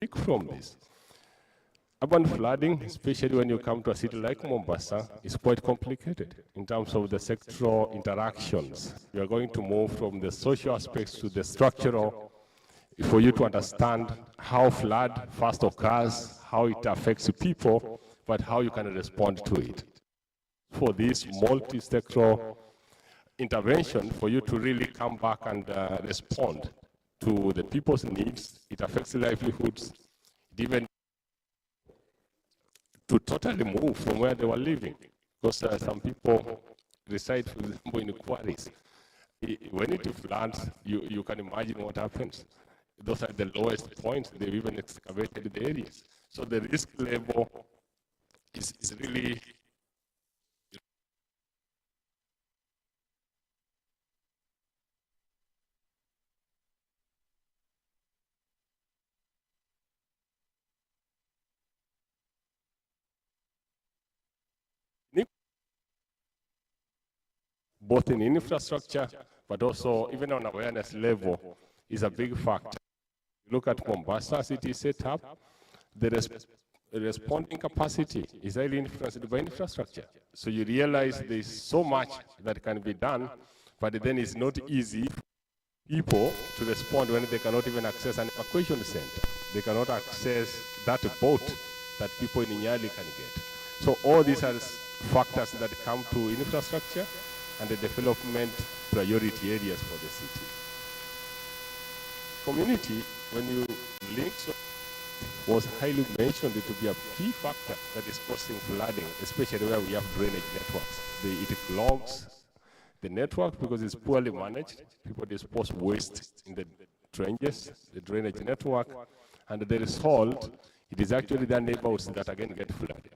pick from this. Urban flooding, especially when you come to a city like Mombasa, is quite complicated in terms of the sectoral interactions. You are going to move from the social aspects to the structural for you to understand how flood first occurs, how it affects people, but how you can respond to it. For this multi-sectoral intervention, for you to really come back and respond to the people's needs, it affects livelihoods, it even to totally move from where they were living. Because some people reside, for example, in quarries. When it floods, you can imagine what happens. Those are the lowest points. They've even excavated the areas. So the risk level is really both in infrastructure, but also even on awareness level is a big factor. Look at Mombasa as it is set up, the responding capacity is highly influenced by infrastructure. So you realize there's so much that can be done, but then it's not easy for people to respond when they cannot even access an evacuation center. They cannot access that boat that people in Nyali can get. So all these are factors that come to infrastructure and the development priority areas for the city. Community, when you link, was highly mentioned to be a key factor that is causing flooding, especially where we have drainage networks. It clogs the network because it's poorly managed. People dispose waste in the trenches, the drainage network, and the result, it is actually the neighborhoods that again get flooded.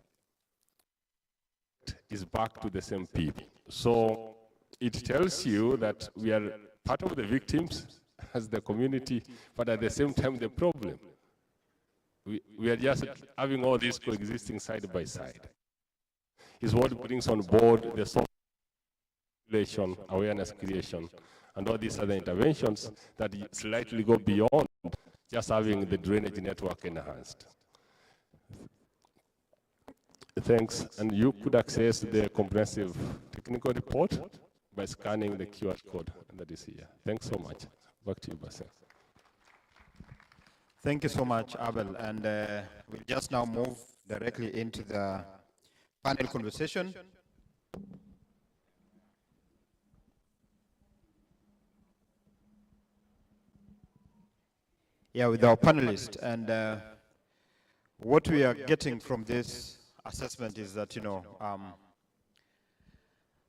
Is back to the same people. So it tells you that we are part of the victims as the community, but at the same time the problem. We are just having all this coexisting side by side. Is what brings on board the social population, awareness creation, and all these other interventions that slightly go beyond just having the drainage network enhanced. Thanks, and you could access the comprehensive technical report by scanning the QR code that is here. Thanks so much. Back to you, Basil. Thank you so much, Abel. And we'll just now move directly into the panel conversation. Yeah, with our panelists. And what we are getting from this assessment is that,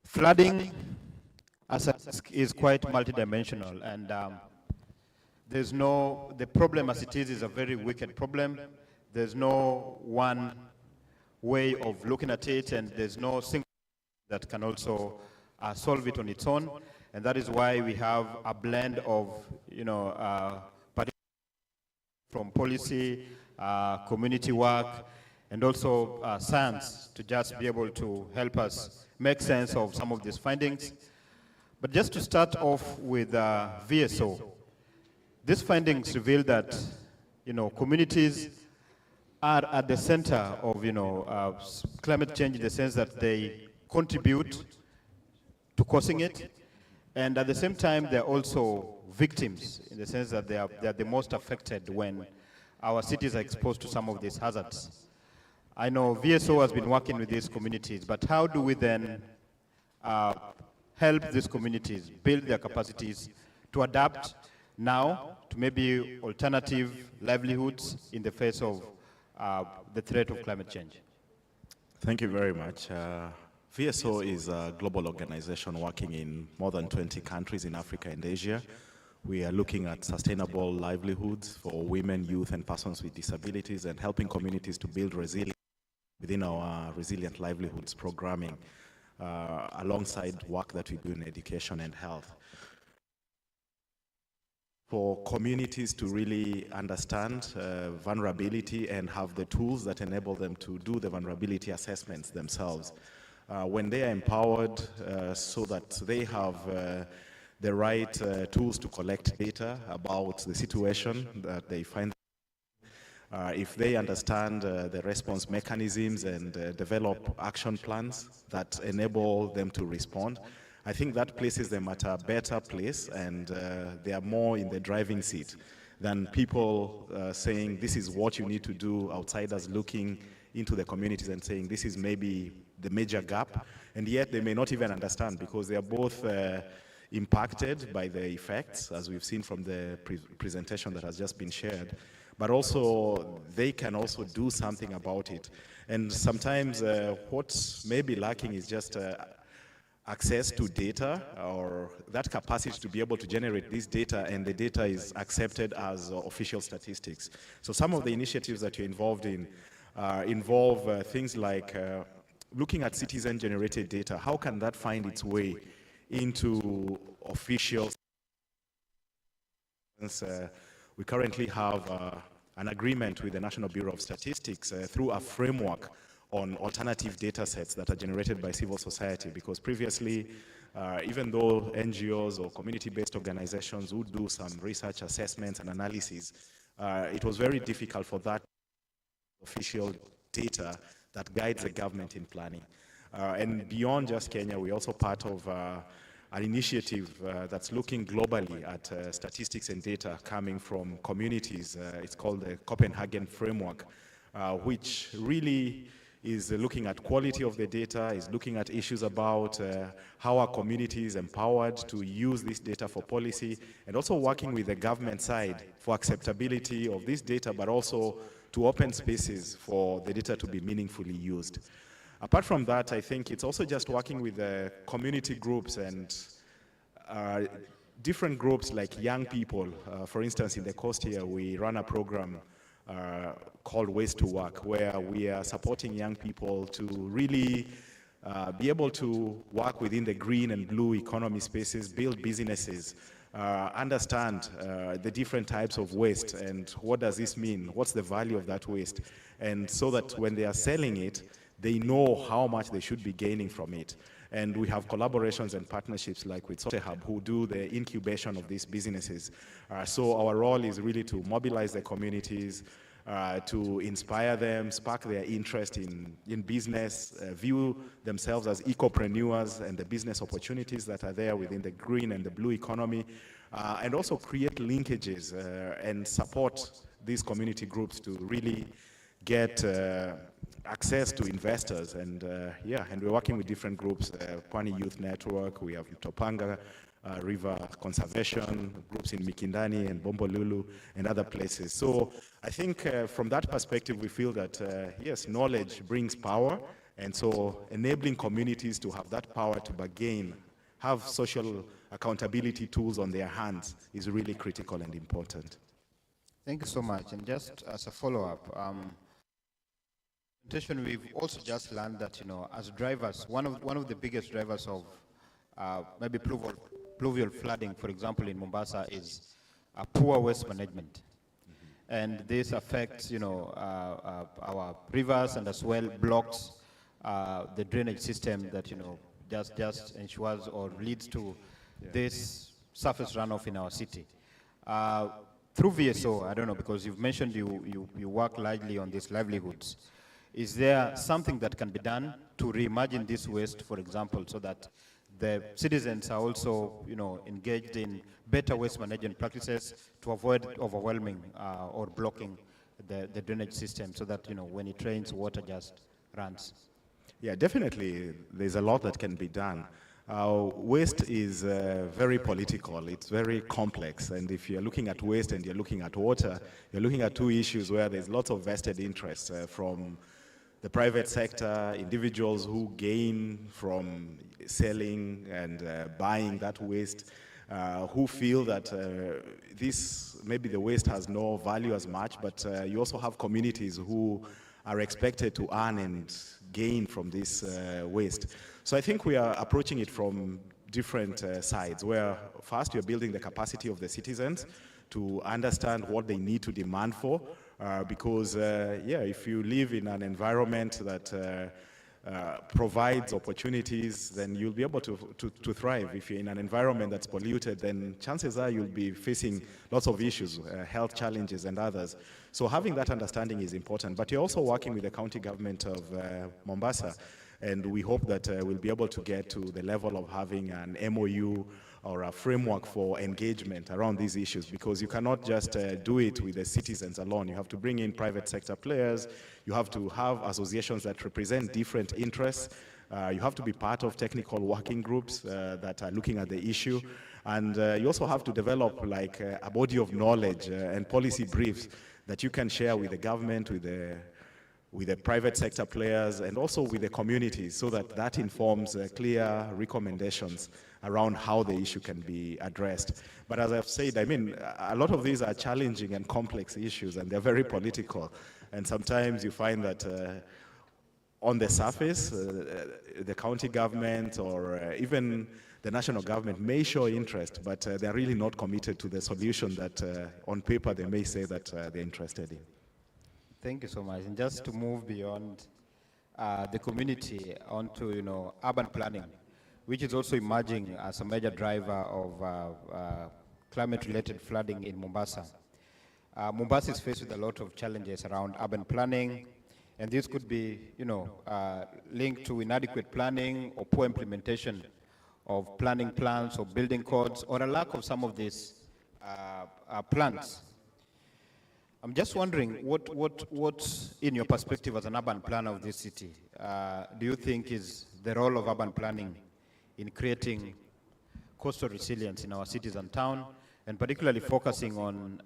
flooding is quite multidimensional, and the problem as it is a very wicked problem. There's no one way of looking at it, and there's no single that can also solve it on its own. And that is why we have a blend of, from policy, community work, and also science to just be able to help us make sense of some of these findings. But just to start off with VSO, these findings reveal that, communities are at the center of, climate change in the sense that they contribute to causing it, and at the same time, they're also victims in the sense that they are the most affected when our cities are exposed to some of these hazards. I know VSO has been working with these communities, but how do we then help these communities build their capacities to adapt now to maybe alternative livelihoods in the face of the threat of climate change? Thank you very much. VSO is a global organization working in more than 20 countries in Africa and Asia. We are looking at sustainable livelihoods for women, youth, and persons with disabilities, and helping communities to build resilience within our Resilient Livelihoods programming, alongside work that we do in education and health. For communities to really understand vulnerability and have the tools that enable them to do the vulnerability assessments themselves. When they are empowered so that they have the right tools to collect data about the situation that they find, If they understand the response mechanisms and develop action plans that enable them to respond, I think that places them at a better place, and they are more in the driving seat than people saying this is what you need to do, outsiders looking into the communities and saying this is maybe the major gap, and yet they may not even understand because they are both impacted by the effects, as we've seen from the presentation that has just been shared, but also they can also do something about it. And sometimes what may be lacking is just access to data, or that capacity to be able to generate this data, and the data is accepted as official statistics. So some of the initiatives that you're involved in involve things like looking at citizen-generated data. How can that find its way into official? We currently have an agreement with the National Bureau of Statistics through a framework on alternative data sets that are generated by civil society, because previously, even though NGOs or community-based organizations would do some research assessments and analysis, it was very difficult for that official data that guides the government in planning. And beyond just Kenya, we're also part of an initiative that's looking globally at statistics and data coming from communities. It's called the Copenhagen Framework, which really is looking at quality of the data, is looking at issues about how our community is empowered to use this data for policy, and also working with the government side for acceptability of this data, but also to open spaces for the data to be meaningfully used. Apart from that, I think it's also just working with the community groups and different groups like young people. For instance, in the coast here, we run a program called Ways to Work, where we are supporting young people to really be able to work within the green and blue economy spaces, build businesses, understand the different types of waste and what does this mean, what's the value of that waste, and so that when they are selling it, they know how much they should be gaining from it. And we have collaborations and partnerships like with Hub, who do the incubation of these businesses. So our role is really to mobilize the communities, to inspire them, spark their interest in business, view themselves as ecopreneurs and the business opportunities that are there within the green and the blue economy, and also create linkages and support these community groups to really get access to investors. And and we're working with different groups, Pwani Youth Network, we have Topanga River Conservation, groups in Mikindani and Bombolulu and other places. So I think from that perspective, we feel that, yes, knowledge brings power, and so enabling communities to have that power to bargain, have social accountability tools on their hands is really critical and important. Thank you so much. And just as a follow-up, we've also just learned that, as drivers, one of the biggest drivers of maybe pluvial flooding, for example, in Mombasa, is poor waste management. And this affects, our rivers, and as well blocks the drainage system that, just ensures or leads to this surface runoff in our city. Through VSO, I don't know, because you've mentioned you work largely on these livelihoods. Is there something that can be done to reimagine this waste, for example, so that the citizens are also, engaged in better waste management practices to avoid overwhelming or blocking the drainage system, so that, when it rains, water just runs? Yeah, definitely. There's a lot that can be done. Waste is very political. It's very complex. And if you're looking at waste and you're looking at water, you're looking at two issues where there's lots of vested interests from the private sector, individuals who gain from selling and buying that waste, who feel that maybe the waste has no value as much, but you also have communities who are expected to earn and gain from this waste. So I think we are approaching it from different sides, where first you're building the capacity of the citizens to understand what they need to demand for, because if you live in an environment that provides opportunities, then you'll be able to thrive. If you're in an environment that's polluted, then chances are you'll be facing lots of issues, health challenges and others. So having that understanding is important. But you're also working with the county government of Mombasa, and we hope that we'll be able to get to the level of having an MOU or a framework for engagement around these issues, because you cannot just do it with the citizens alone. You have to bring in private sector players. You have to have associations that represent different interests. You have to be part of technical working groups that are looking at the issue. And you also have to develop like a body of knowledge and policy briefs that you can share with the government, with the private sector players, and also with the communities, so that that informs clear recommendations around how the issue can be addressed. But as I've said, I mean, a lot of these are challenging and complex issues, and they're very political. And sometimes you find that on the surface, the county government or even the national government may show interest, but they're really not committed to the solution that on paper they may say that they're interested in. Thank you so much. And just to move beyond the community onto, urban planning, which is also emerging as a major driver of climate-related flooding in Mombasa. Mombasa is faced with a lot of challenges around urban planning, and this could be, linked to inadequate planning or poor implementation of planning plans or building codes, or a lack of some of these plans. I'm just wondering, what, in your perspective as an urban planner of this city, do you think is the role of urban planning in creating coastal resilience in our cities and towns, and particularly focusing on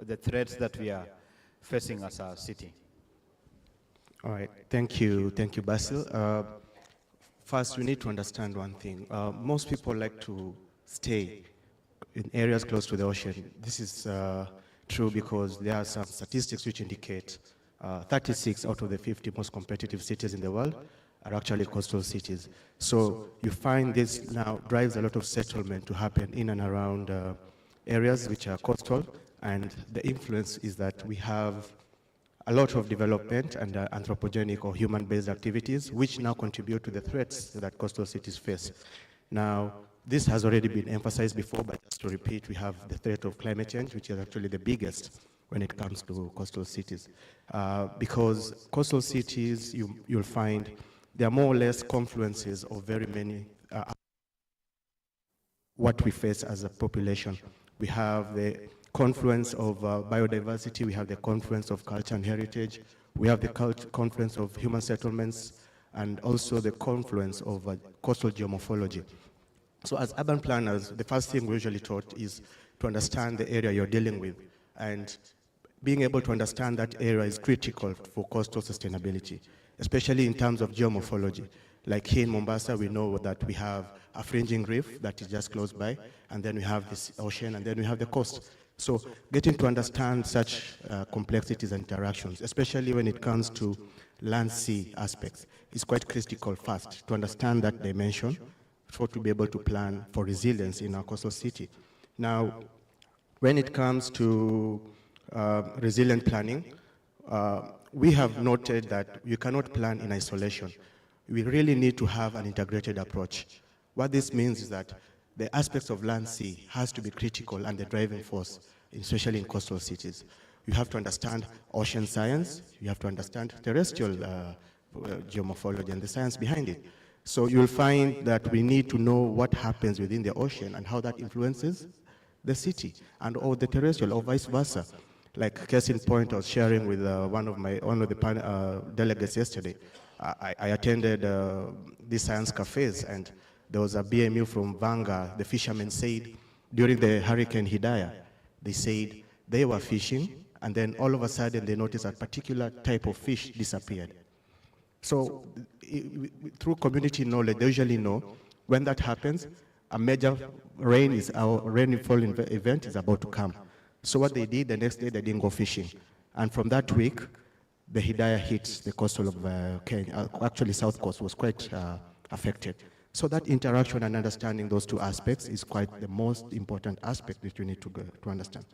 the threats that we are facing as a city? All right, thank you, Basil. First, we need to understand one thing. Most people like to stay in areas close to the ocean. This is true because there are some statistics which indicate 36 out of the 50 most competitive cities in the world are actually coastal cities. So you find this now drives a lot of settlement to happen in and around areas which are coastal, and the influence is that we have a lot of development and anthropogenic or human-based activities which now contribute to the threats that coastal cities face. Now, this has already been emphasized before, but just to repeat, we have the threat of climate change, which is actually the biggest when it comes to coastal cities. Because coastal cities, you'll find there are more or less confluences of very many what we face as a population. We have the confluence of biodiversity, we have the confluence of culture and heritage, we have the confluence of human settlements, and also the confluence of coastal geomorphology. So as urban planners, the first thing we're usually taught is to understand the area you're dealing with, and being able to understand that area is critical for coastal sustainability, especially in terms of geomorphology. Like here in Mombasa, we know that we have a fringing reef that is just close by, and then we have this ocean, and then we have the coast. So getting to understand such complexities and interactions, especially when it comes to land-sea aspects, is quite critical first, to understand that dimension, for to be able to plan for resilience in our coastal city. Now, when it comes to resilient planning, we have noted that you cannot plan in isolation. We really need to have an integrated approach. What this means is that the aspects of land-sea has to be critical and the driving force, especially in coastal cities. You have to understand ocean science, you have to understand terrestrial geomorphology and the science behind it. So you'll find that we need to know what happens within the ocean and how that influences the city, and or the terrestrial, or vice versa. Like case in point, I was sharing with one of the delegates yesterday. I attended these science cafes, and there was a BMU from Vanga. The fishermen said during the Hurricane Hidaya, they said they were fishing, and then all of a sudden they noticed a particular type of fish disappeared. So through community knowledge, they usually know when that happens, a major rainfall event is about to come. So what they did, the next day they didn't go fishing. And from that week, the Hidaya hit the coastal of Kenya. Actually, South Coast was quite affected. So that interaction and understanding those two aspects is quite the most important aspect that you need to understand.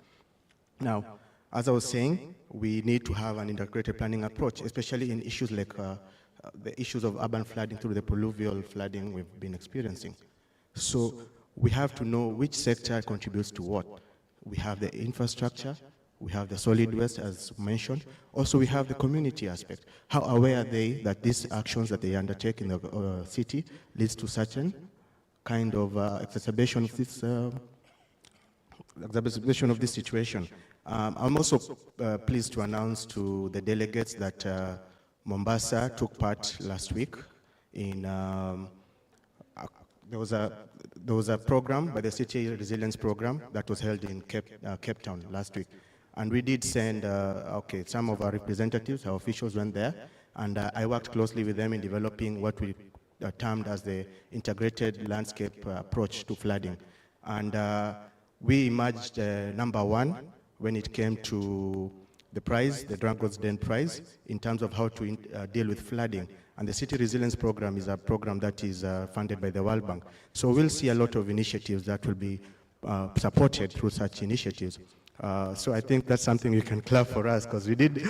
Now, as I was saying, we need to have an integrated planning approach, especially in issues like the issues of urban flooding through the pluvial flooding we've been experiencing. So we have to know which sector contributes to what. We have the infrastructure, we have the solid waste as mentioned. Also we have the community aspect. How aware are they that these actions that they undertake in the city leads to certain kind of exacerbation of this situation. I'm also pleased to announce to the delegates that Mombasa took part last week in there was a program by the City Resilience Program that was held in Cape Town last week. And we did send, some of our representatives, our officials went there, and I worked closely with them in developing what we termed as the integrated landscape approach to flooding. And we emerged number one when it came to the prize, the Dragons Den prize, in terms of how to deal with flooding. And the City Resilience Program is a program that is funded by the World Bank. So we'll see a lot of initiatives that will be supported through such initiatives. So I think that's something you can clap for us, because we did.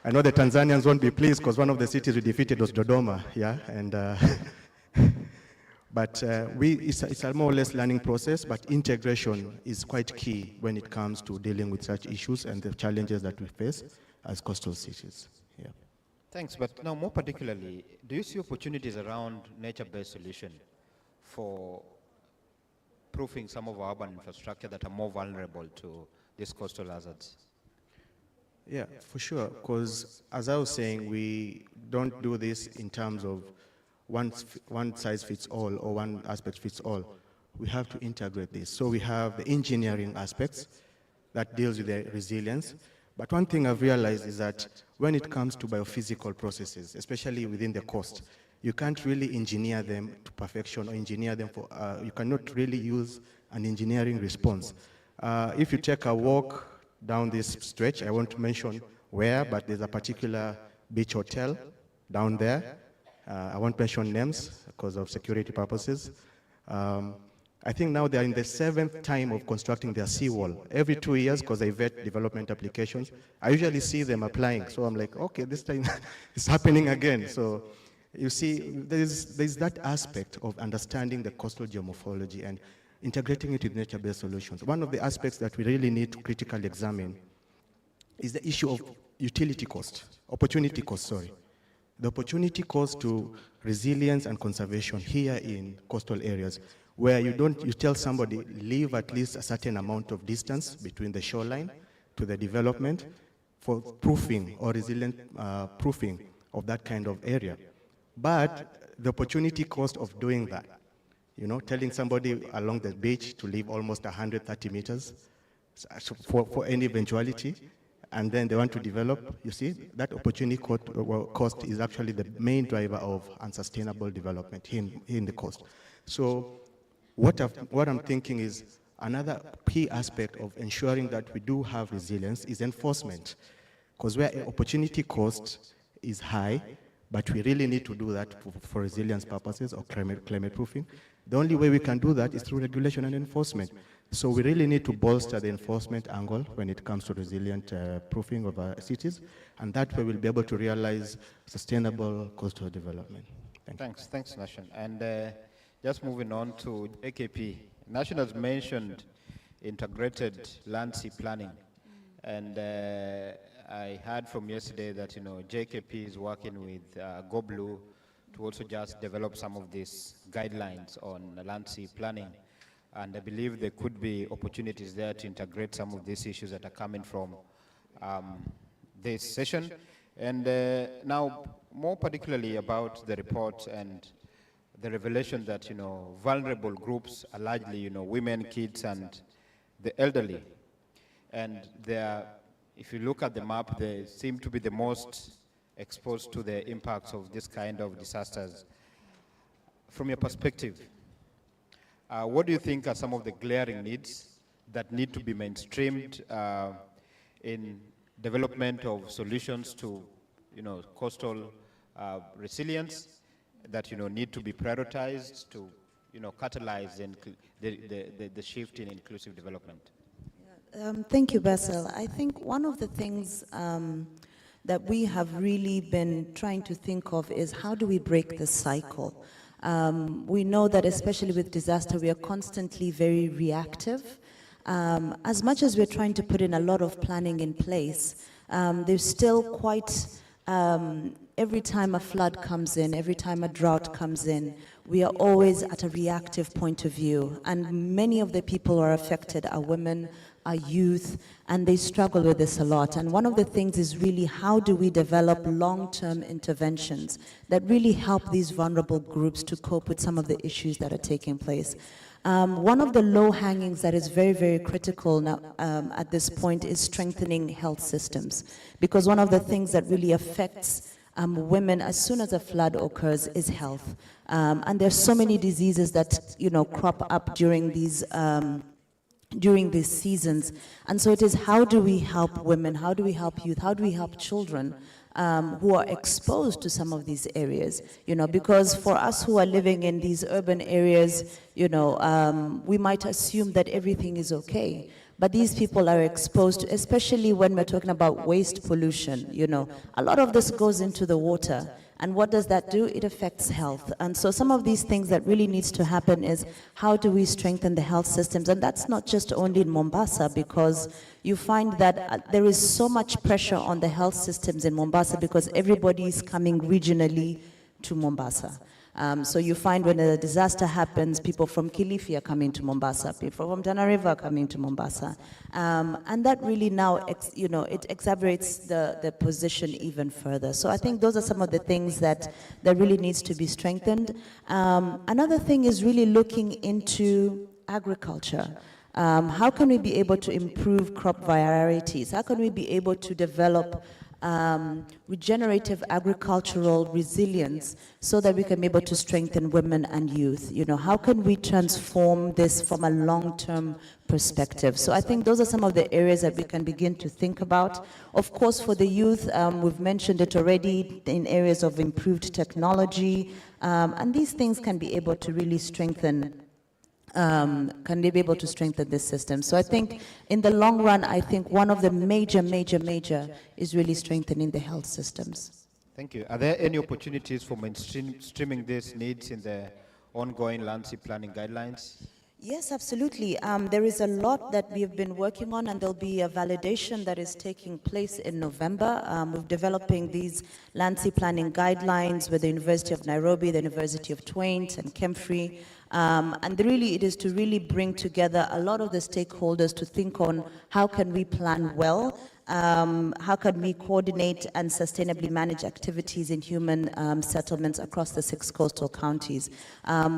I know the Tanzanians won't be pleased because one of the cities we defeated was Dodoma, yeah, and but it's a more or less learning process, but integration is quite key when it comes to dealing with such issues and the challenges that we face as coastal cities. Yeah. Thanks, but now more particularly, do you see opportunities around nature-based solution for proofing some of our urban infrastructure that are more vulnerable to these coastal hazards? Yeah, for sure, because as I was saying, we don't do this in terms of one size fits all or one aspect fits all. We have to integrate this. So we have the engineering aspects that deals with the resilience. But one thing I've realized is that when it comes to biophysical processes, especially within the coast, you can't really engineer them to perfection or engineer them for, you cannot really use an engineering response. If you take a walk down this stretch, I won't mention where, but there's a particular beach hotel down there. I won't mention names because of security purposes. I think now they're in the 7th time of constructing their seawall. Every 2 years, because I vet development applications, I usually see them applying. So I'm like, okay, this time it's happening again. So you see, there's that aspect of understanding the coastal geomorphology and integrating it with nature-based solutions. One of the aspects that we really need to critically examine is the issue of utility cost, opportunity cost, sorry. The opportunity cost to resilience and conservation here in coastal areas, where you tell somebody, leave at least a certain amount of distance between the shoreline to the development for proofing or resilient proofing of that kind of area. But the opportunity cost of doing that, you know, telling somebody along the beach to leave almost 130 meters for any eventuality, and then they want to develop, you see, that opportunity cost is actually the main driver of unsustainable development in the coast. So what I'm thinking is another key aspect of ensuring that we do have resilience is enforcement, because where opportunity cost is high, but we really need to do that for resilience purposes or climate proofing. The only way we can do that is through regulation and enforcement. So we really need to bolster the enforcement angle when it comes to resilient proofing of our cities, and that way we'll be able to realize sustainable coastal development. Thanks, Nashan. And just moving on to AKP. Nashan has mentioned integrated land sea planning, and I heard from yesterday that, you know, JKP is working with GoBlue to also just develop some of these guidelines on land sea planning. And I believe there could be opportunities there to integrate some of these issues that are coming from this session. And now, more particularly about the report and the revelation that, you know, vulnerable groups are largely, you know, women, kids, and the elderly. And they are, if you look at the map, they seem to be the most exposed to the impacts of this kind of disasters. From your perspective, what do you think are some of the glaring needs that need to be mainstreamed in development of solutions to, you know, coastal resilience that, you know, need to be prioritized to, you know, catalyze the shift in inclusive development? Thank you, Basil. I think one of the things that we have really been trying to think of is how do we break this cycle? We know that especially with disaster, we are constantly very reactive. As much as we're trying to put in a lot of planning in place, there's still quite, every time a flood comes in, every time a drought comes in, we are always at a reactive point of view. And many of the people who are affected are women, are youth, and they struggle with this a lot. And one of the things is really how do we develop long-term interventions that really help these vulnerable groups to cope with some of the issues that are taking place. One of the low-hangings that is very, very critical now, at this point is strengthening health systems. Because one of the things that really affects women as soon as a flood occurs is health. And there's so many diseases that, you know, crop up during these seasons. And so it is, how do we help women, how do we help youth, how do we help children who are exposed to some of these areas, you know, because for us who are living in these urban areas, you know, we might assume that everything is okay. But these people are exposed to, especially when we're talking about waste pollution, you know, a lot of this goes into the water. And what does that do? It affects health. And so some of these things that really needs to happen is how do we strengthen the health systems? And that's not just only in Mombasa, because you find that there is so much pressure on the health systems in Mombasa because everybody is coming regionally to Mombasa. So you find when a disaster happens, people from Kilifi are coming to Mombasa, people from Tana River are coming to Mombasa. And that really now, you know, it exacerbates the position even further. So I think those are some of the things that really needs to be strengthened. Another thing is really looking into agriculture. How can we be able to improve crop varieties? How can we be able to develop regenerative agricultural resilience so that we can be able to strengthen women and youth? You know, how can we transform this from a long-term perspective? So I think those are some of the areas that we can begin to think about. Of course, for the youth, we've mentioned it already in areas of improved technology, and these things can be able to really strengthen can they be able to strengthen this system? So I think in the long run, I think one of the major is really strengthening the health systems. Thank you. Are there any opportunities for mainstreaming these needs in the ongoing land sea planning guidelines? Yes, absolutely. There is a lot that we have been working on, and there'll be a validation that is taking place in November. We're developing these land sea planning guidelines with the University of Nairobi, the University of Twente, and Kemfree. And really, it is to really bring together a lot of the stakeholders to think on how can we plan well, how can we coordinate and sustainably manage activities in human settlements across the 6 coastal counties.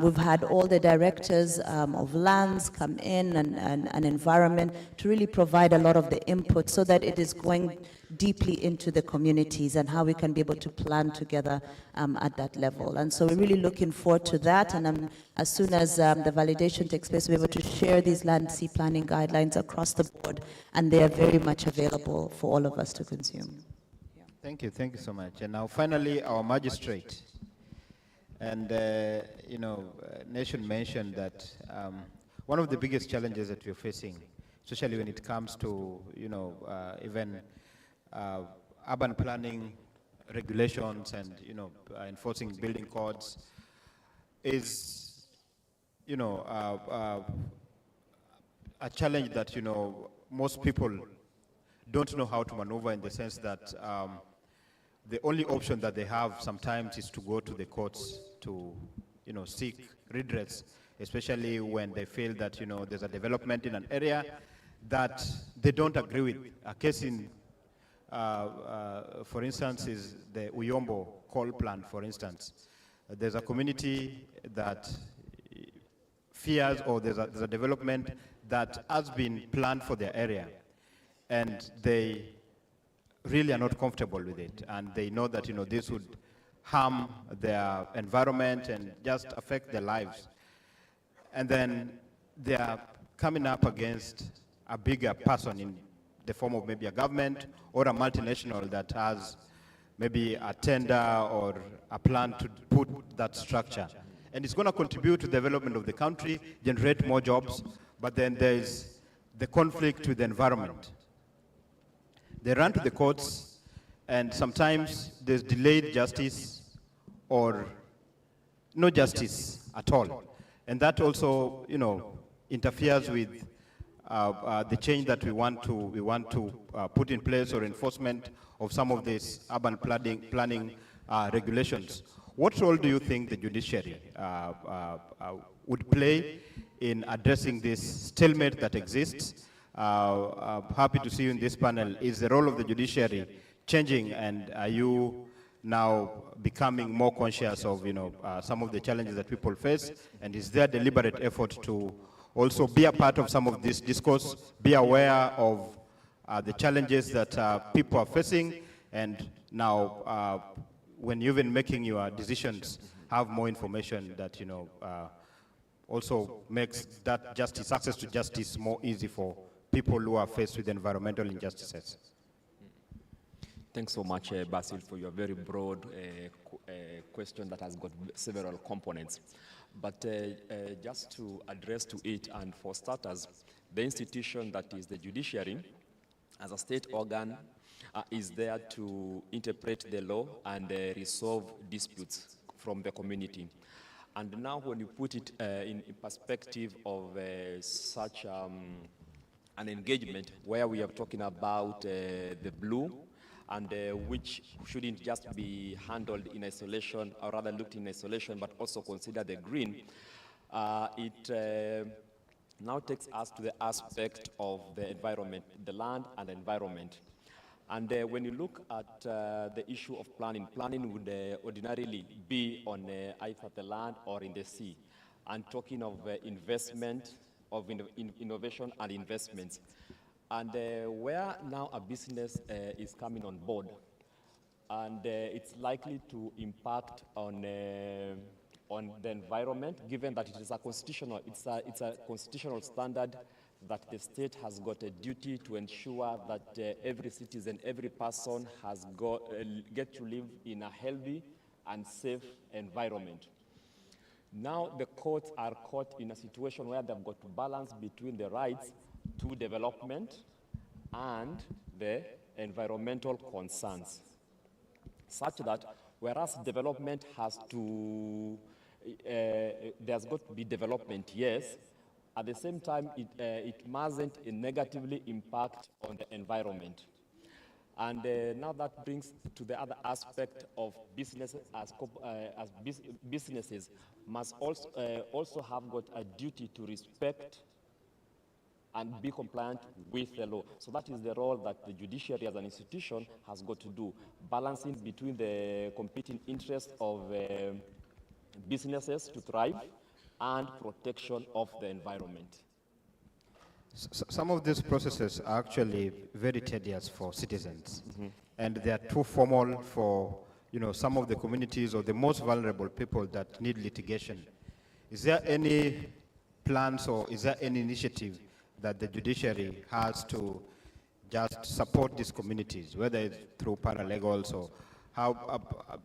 We've had all the directors of lands come in and environment to really provide a lot of the input so that it is going deeply into the communities and how we can be able to plan together at that level. And so we're really looking forward to that, and as soon as the validation takes place, we're able to share these land sea planning guidelines across the board, and they are very much available for all of us to consume. Thank you so much. And now finally, our magistrate. And, you know, Nation mentioned that one of the biggest challenges that we're facing, especially when it comes to, you know, even urban planning regulations and, you know, enforcing building codes, is, you know, a challenge that, you know, most people don't know how to maneuver, in the sense that the only option that they have sometimes is to go to the courts to, you know, seek redress, especially when they feel that, you know, there's a development in an area that they don't agree with. A case in, for instance, is the Uyombo coal plant, for instance. There's a community that fears, or there's a development that has been planned for their area, and they really are not comfortable with it, and they know that, you know, this would harm their environment and just affect their lives. And then they are coming up against a bigger person in the form of maybe a government or a multinational that has maybe a tender or a plan to put that structure. And it's going to contribute to the development of the country, generate more jobs, but then there's the conflict with the environment. They run to the courts, And sometimes there's delayed justice or no justice at all. And that also, interferes with the change that we want to put in place, or enforcement of some of these urban planning regulations. What role do you think the judiciary would play in addressing this stalemate that exists? Happy to see you in this panel. Is the role of the judiciary changing, and are you now becoming more conscious of some of the challenges that people face, and is there deliberate effort to also be a part of some of this discourse, be aware of the challenges that people are facing, and now when you've been making your decisions, have more information that also makes that justice, access to justice, more easy for people who are faced with environmental injustices? Thanks so much, Basil, for your very broad question that has got several components. But just to address to it, and for starters, the institution that is the judiciary, as a state organ, is there to interpret the law and resolve disputes from the community. And now when you put it in perspective of such an engagement where we are talking about the blue, and which shouldn't just be handled in isolation, or rather looked in isolation, but also consider the green, it now takes us to the aspect of the environment, the land and environment. And when you look at the issue of planning, planning would ordinarily be on either the land or in the sea. And talking of investment, of innovation and investments. And where now a business is coming on board, and it's likely to impact on the environment, given that it is a constitutional, it's a constitutional standard that the state has got a duty to ensure that every citizen, every person has get to live in a healthy and safe environment. Now the courts are caught in a situation where they've got to balance between the rights to development and the environmental concerns, such that whereas development has to, there's got to be development, yes, at the same time it mustn't negatively impact on the environment. And now that brings to the other aspect of businesses, businesses must also have got a duty to respect and be compliant with the law. So that is the role that the judiciary as an institution has got to do, balancing between the competing interests of businesses to thrive and protection of the environment. Some of these processes are actually very tedious for citizens, and they are too formal for some of the communities or the most vulnerable people that need litigation. Is there any plans, or is there any initiative that the judiciary has to just support these communities, whether it's through paralegals, or how?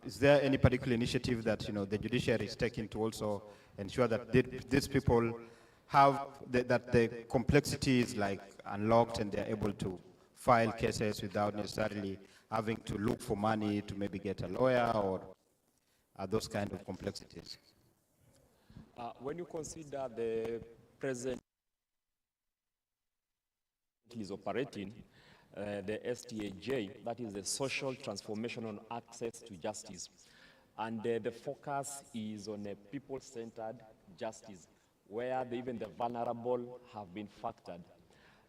Is there any particular initiative that the judiciary is taking to also ensure that these people have that the complexity is unlocked and they're able to file cases without necessarily having to look for money to maybe get a lawyer, or those kind of complexities? When you consider the present is operating, the STAJ, that is the Social Transformation on Access to Justice. And the focus is on a people-centered justice, where even the vulnerable have been factored.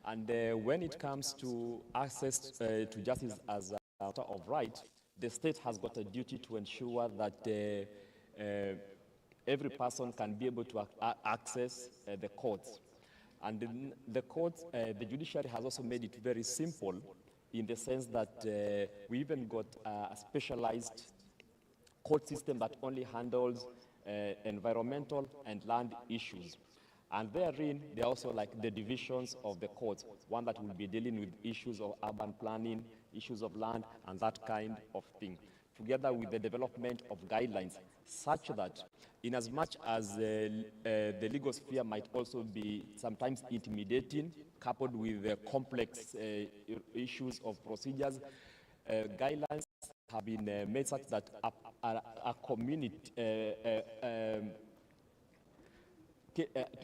And when it comes to access to justice as a matter of right, the state has got a duty to ensure that every person can be able to access the courts. And the courts, the judiciary has also made it very simple, in the sense that we even got a specialized court system that only handles environmental and land issues. And therein, there are also the divisions of the courts, one that will be dealing with issues of urban planning, issues of land, and that kind of thing, together with the development of guidelines, such that in as much as the legal sphere might also be sometimes intimidating, coupled with the complex issues of procedures, guidelines have been made such that a community,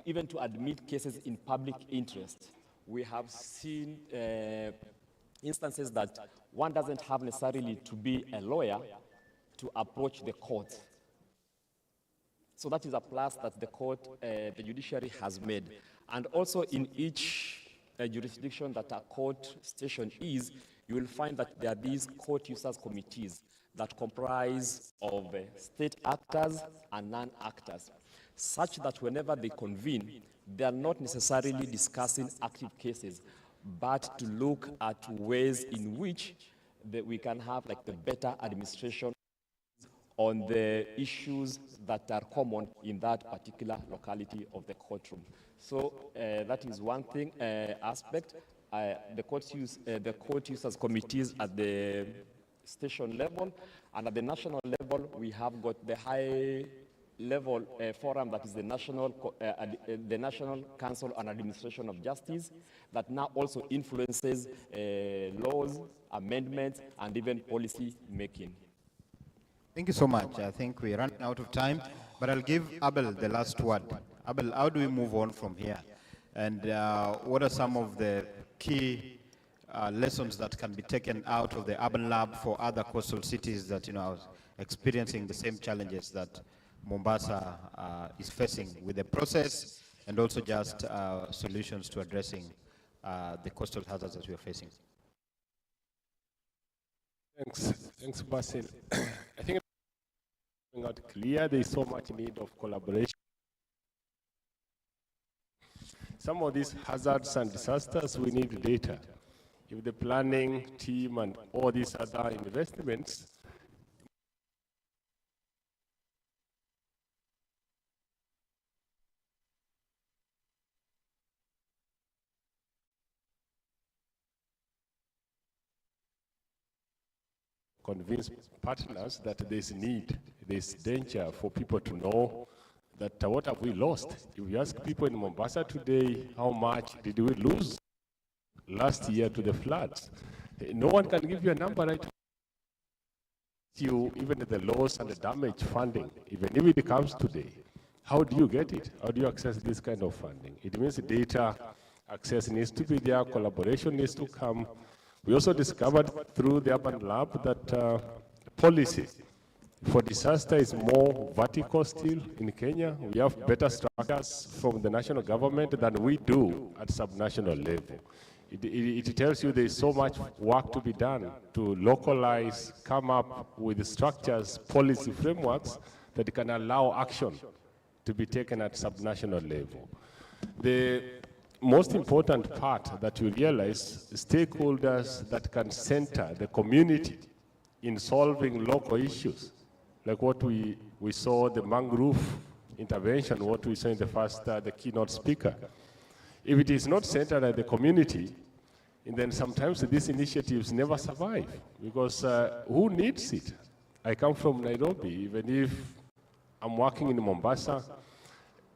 even to admit cases in public interest, we have seen instances that one doesn't have necessarily to be a lawyer to approach the court. So that is a plus that the court, the judiciary has made. And also in each jurisdiction that a court station is, you will find that there are these court users committees that comprise of state actors and non-actors, such that whenever they convene, they are not necessarily discussing active cases, but to look at ways in which we can have like the better administration on the issues that are common in that particular locality of the courtroom. So that is one thing aspect. The court users committees at the station level, and at the national level, we have got the high level forum that is the National Council on Administration of Justice, that now also influences laws, amendments, and even policy making. Thank you so much. I think we're running out of time, but I'll give Abel the last word. Abel, how do we move on from here? And what are some of the key lessons that can be taken out of the urban lab for other coastal cities that are experiencing the same challenges that Mombasa is facing with the process, and also just solutions to addressing the coastal hazards that we are facing? Thanks, Basil. I think it's not clear. There is so much need of collaboration. Some of these hazards and disasters, we need data. If the planning team and all these other investments convince partners that there's need, there's danger for people to know that what have we lost? If you ask people in Mombasa today, how much did we lose last year to the floods? No one can give you a number right now. Even the loss and the damage funding, even if it comes today, how do you get it? How do you access this kind of funding? It means data access needs to be there, collaboration needs to come. We also discovered through the urban lab that policy for disaster is more vertical still in Kenya. We have better structures from the national government than we do at subnational level. It tells you there is so much work to be done to localize, come up with structures, policy frameworks that can allow action to be taken at subnational level. The most important part that you realize, stakeholders that can center the community in solving local issues, like what we saw, the mangrove intervention, what we saw in the first, the keynote speaker. If it is not centered at the community, and then sometimes these initiatives never survive, because who needs it? I come from Nairobi. Even if I'm working in Mombasa,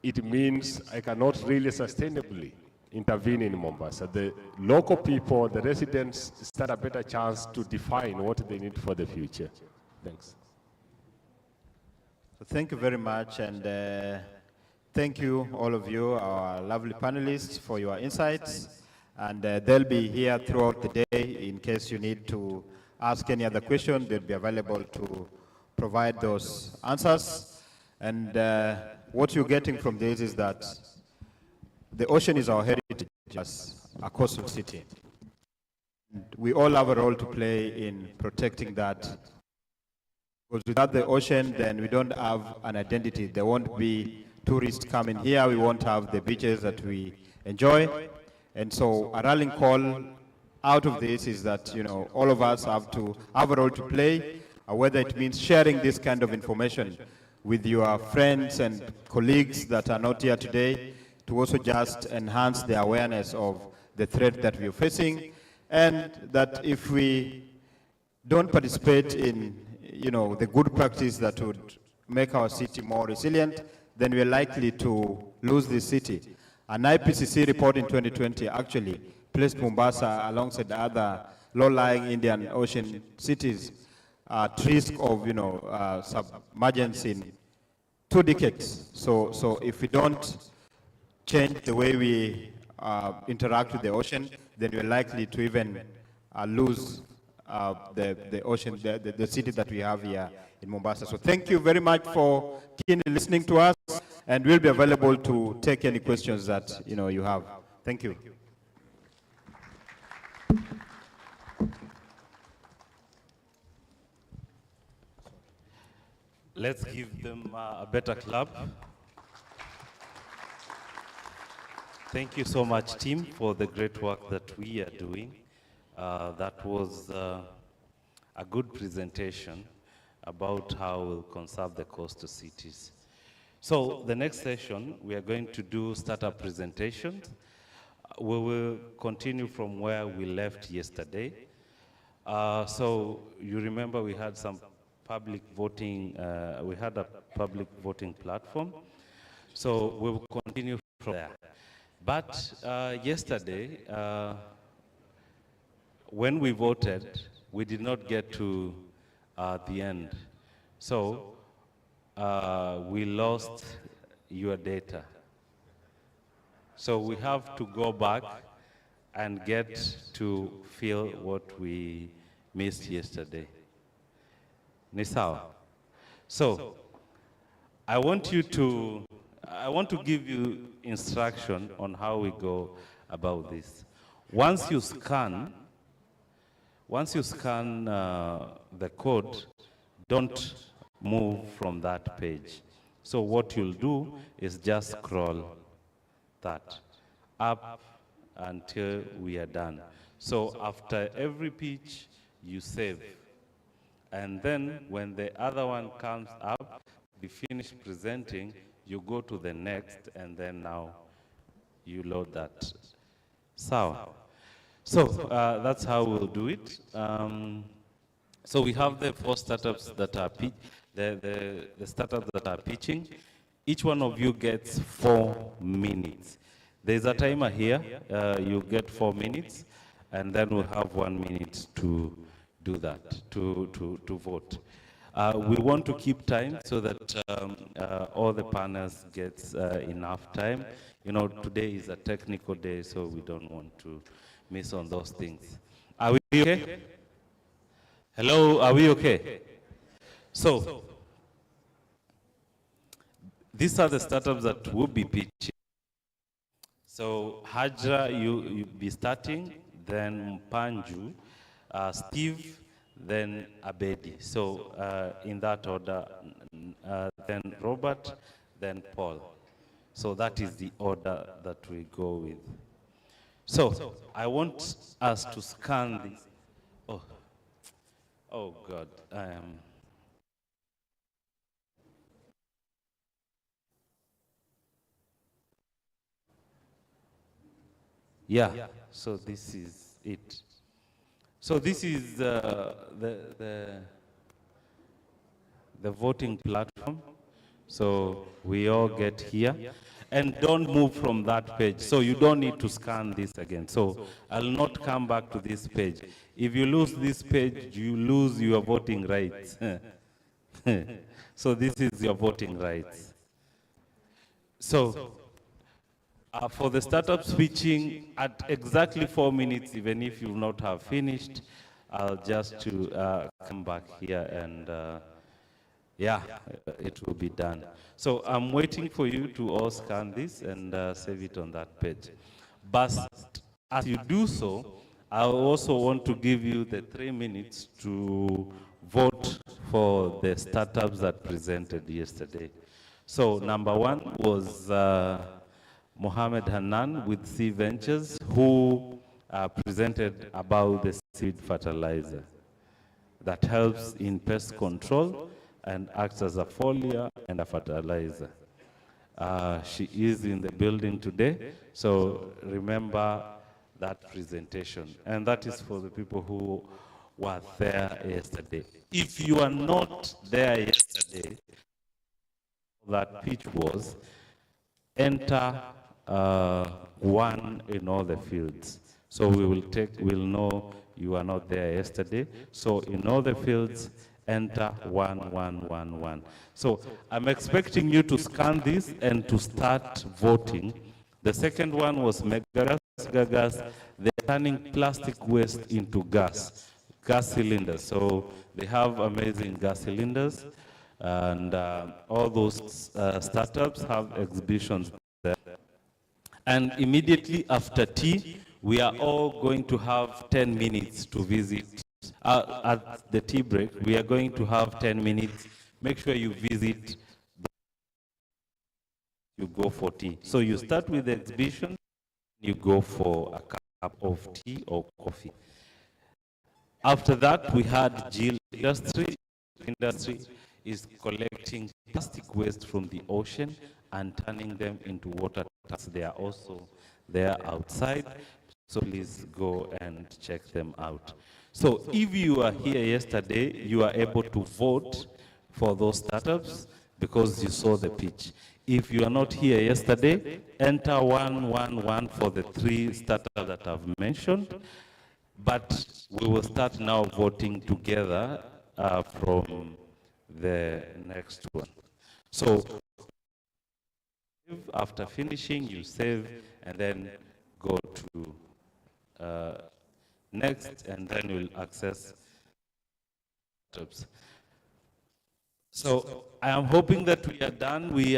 it means I cannot really sustainably intervene in Mombasa. The local people, the residents, stand a better chance to define what they need for the future. Thanks. So thank you very much, and thank you, all of you, our lovely panelists, for your insights. And they'll be here throughout the day in case you need to ask any other question. They'll be available to provide those answers. And what you're getting from this is that the ocean is our heritage as a coastal city. And we all have a role to play in protecting that. Because without the ocean, then we don't have an identity. There won't be tourists coming here. We won't have the beaches that we enjoy. And so a rallying call out of this is that, all of us have to have a role to play, whether it means sharing this kind of information with your friends and colleagues that are not here today, to also just enhance the awareness of the threat that we are facing, and that if we don't participate in, the good practice that would make our city more resilient, then we are likely to lose this city. An IPCC report in 2020 actually placed Mombasa alongside other low-lying Indian Ocean cities at risk of, submergence in 2 decades. So if we don't change the way we interact with the ocean, then we're likely to even lose the ocean, the city that we have here in Mombasa. So thank you very much for keenly listening to us, and we'll be available to take any questions that you have. Thank you. Let's give them a better clap. Thank you so much, team, for the great work that we are doing. That was a good presentation about how we'll conserve the coastal cities. So the next session, we are going to do startup presentations. We will continue from where we left yesterday. So you remember we had some public voting, we had a public voting platform. So we will continue from there. But yesterday, when we voted, we did not get to the end. So we lost your data. So we have to go back and get to feel what we missed yesterday. Nisao. So I want to give you instruction on how we go about this. Once you scan the code, don't move from that page. So what you'll do is just scroll that up until we are done. So after every pitch, you save. And then when the other one comes up, you finish presenting, you go to the next, and then now you load that. So that's how we'll do it. So we have the 4 startups that are the startups that are pitching. Each one of you gets 4 minutes. There's a timer here. You get 4 minutes, and then we'll have 1 minute to do that, to vote. We want to keep time so that all the panels get enough time. Today is a technical day, so we don't want to miss on those things. Are we okay? Hello, are we okay? So, these are the startups that will be pitching. So, Hajra, you be starting, then Mpanju, Steve, then Abedi. So in that order, then Robert, then Paul. So that is the order that we go with. So I want us to scan this. Oh God. Yeah, so this is it. So this is the voting platform. So we all get here. And don't move from that page. So you don't need to scan this again. So I'll not come back to this page. If you lose this page, you lose your voting rights. So this is your voting rights. So for the startup switching, at exactly 4 minutes, even if you not have finished, I'll just to come back here and yeah, it will be done. So I'm waiting for you to all scan this and save it on that page. But as you do so, I also want to give you the 3 minutes to vote for the startups that presented yesterday. So number 1 was Mohammed Hanan with C Ventures, who presented about the seed fertilizer that helps in pest control and acts as a foliar and a fertilizer. She is in the building today, so remember that presentation. And that is for the people who were there yesterday. If you are not there yesterday, that pitch was, enter 1 in all the fields. So we'll know you were not there yesterday. So in all the fields, enter 1111. So I'm expecting you to scan this and to start voting. The second one was megagas. They're turning plastic waste into gas cylinders. So they have amazing gas cylinders, and all those startups have exhibitions there. And immediately after tea, we are all going to have 10 minutes to visit. At the tea break, we are going to have 10 minutes. Make sure you visit, you go for tea. So you start with the exhibition, you go for a cup of tea or coffee. After that, we had Jill industry. Industry is collecting plastic waste from the ocean and turning them into water tanks. They are also there outside, so please go and check them out. So if you are here yesterday, you are able to vote for those startups because you saw the pitch. If you are not here yesterday, enter 111 for the 3 startups that I've mentioned. But we will start now voting together from the next one. So after finishing, you save and then go to next, and then we'll access startups. So I am hoping that we are done. We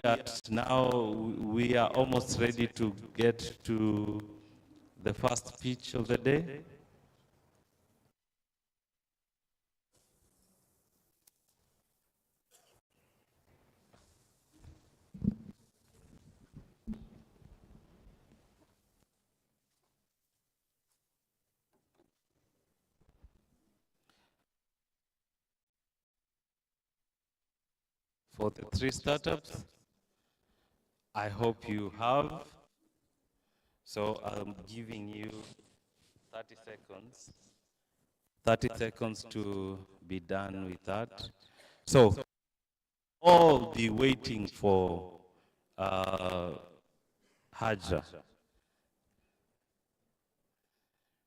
are almost ready to get to the first pitch of the day. For the 3 startups, I hope you have. So I'm giving you 30 seconds. 30 seconds to be done with that. So all be waiting for Hajra.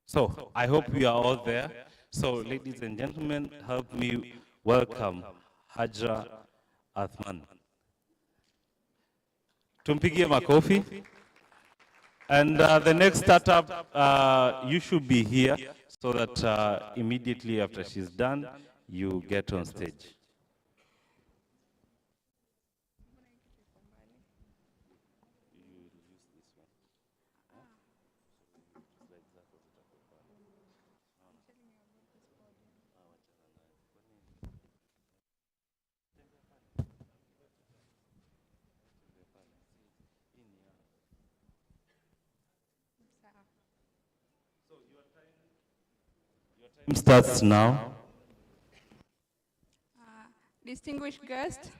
So I hope you are all there. So ladies and gentlemen, help me welcome Hajra Athman. Tumpigie makofi. And the next startup, you should be here so that immediately after she's done, you get on stage. Time starts now. Distinguished guests,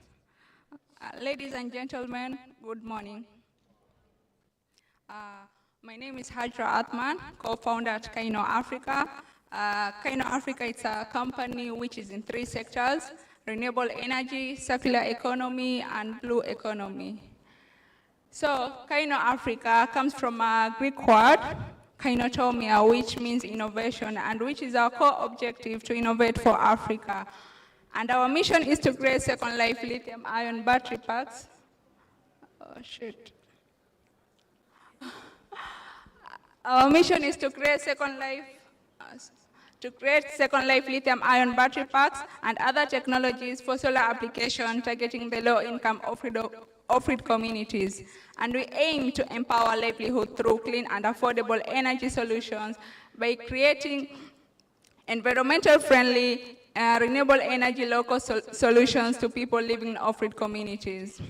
ladies and gentlemen, good morning. My name is Hajra Athman, co-founder at Kaino Africa. Kaino Africa is a company which is in 3 sectors: renewable energy, circular economy, and blue economy. So Kaino Africa comes from a Greek word, kainotomia, which means innovation, and which is our core objective to innovate for Africa. And our mission is to create second life lithium-ion battery packs. Oh, shit. Our mission is to create second life lithium-ion battery packs and other technologies for solar application targeting the low-income off-grid communities. And we aim to empower livelihood through clean and affordable energy solutions by creating environmental-friendly, renewable energy local solutions to people living in off-grid communities.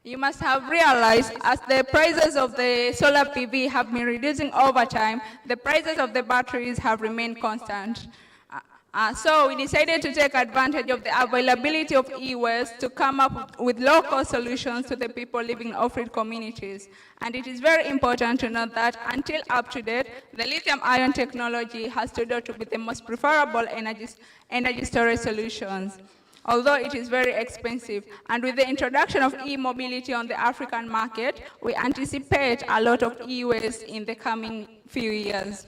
You must have realized, as the prices of the solar PV have been reducing over time, the prices of the batteries have remained constant. So we decided to take advantage of the availability of e-waste to come up with low-cost solutions to the people living in off-grid communities. And it is very important to note that until up to date, the lithium-ion technology has stood out to be the most preferable energy storage solutions. although it is very expensive. And with the introduction of e-mobility on the African market, we anticipate a lot of e-waste in the coming few years.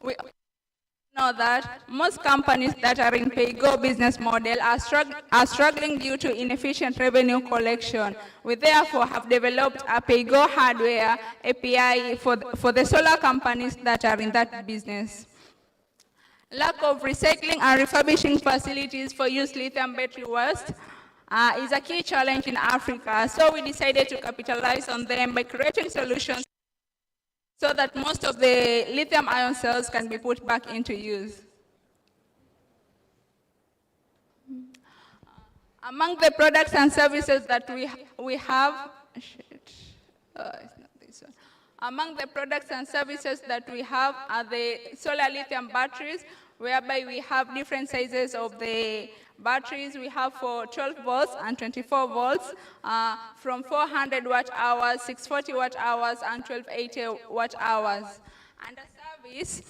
We know that most companies that are in pay-go business model are struggling due to inefficient revenue collection. We therefore have developed a pay-go hardware API for the solar companies that are in that business. Lack of recycling and refurbishing facilities for used lithium battery waste is a key challenge in Africa, so we decided to capitalize on them by creating solutions so that most of the lithium-ion cells can be put back into use. Among the products and services that we have, it's not this one. Among the products and services that we have are the solar lithium batteries, whereby we have different sizes of the batteries. We have for 12 volts and 24 volts, from 400 watt hours, 640 watt hours, and 1280 watt hours. And a service,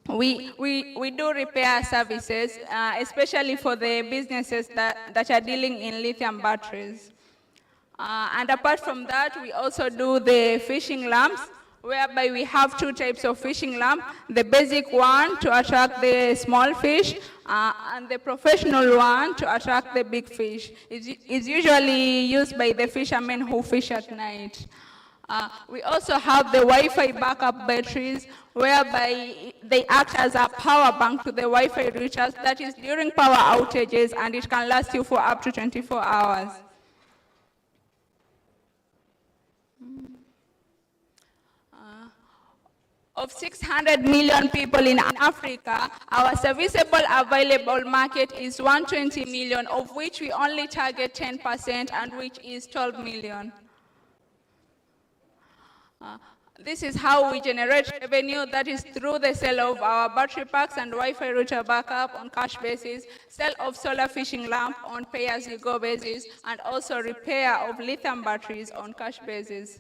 we do repair services, especially for the businesses that are dealing in lithium batteries. And apart from that, we also do the fishing lamps, whereby we have two types of fishing lamp, the basic one to attract the small fish, and the professional one to attract the big fish. It's usually used by the fishermen who fish at night. We also have the Wi-Fi backup batteries, whereby they act as a power bank to the Wi-Fi routers, that is during power outages, and it can last you for up to 24 hours. Of 600 million people in Africa, our serviceable available market is 120 million, of which we only target 10%, and which is 12 million. This is how we generate revenue, that is through the sale of our battery packs and Wi-Fi router backup on cash basis, sale of solar fishing lamp on pay-as-you-go basis, and also repair of lithium batteries on cash basis.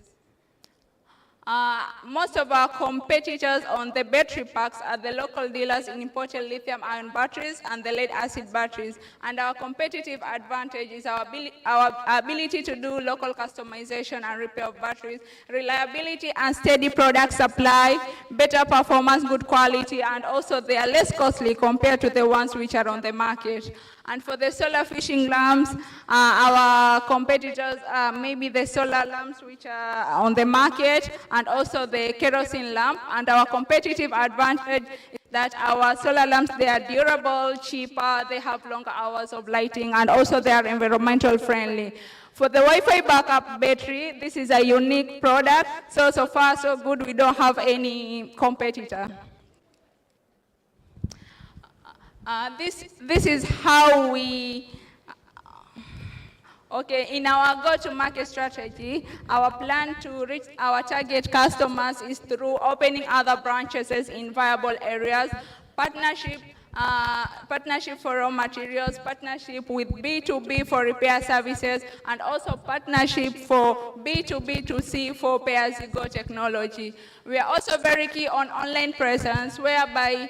Most of our competitors on the battery packs are the local dealers in imported lithium-ion batteries and the lead-acid batteries. And our competitive advantage is our ability to do local customization and repair of batteries, reliability and steady product supply, better performance, good quality, and also they are less costly compared to the ones which are on the market. And for the solar fishing lamps, our competitors are maybe the solar lamps which are on the market, and also the kerosene lamp. And our competitive advantage is that our solar lamps, they are durable, cheaper, they have longer hours of lighting, and also they are environmental friendly. For the Wi-Fi backup battery, this is a unique product. So far, so good, we don't have any competitor. This is how we, in our go-to-market strategy, our plan to reach our target customers is through opening other branches in viable areas, partnership for raw materials, partnership with B2B for repair services, and also partnership for B2B2C for pay-as-you-go technology. We are also very key on online presence, whereby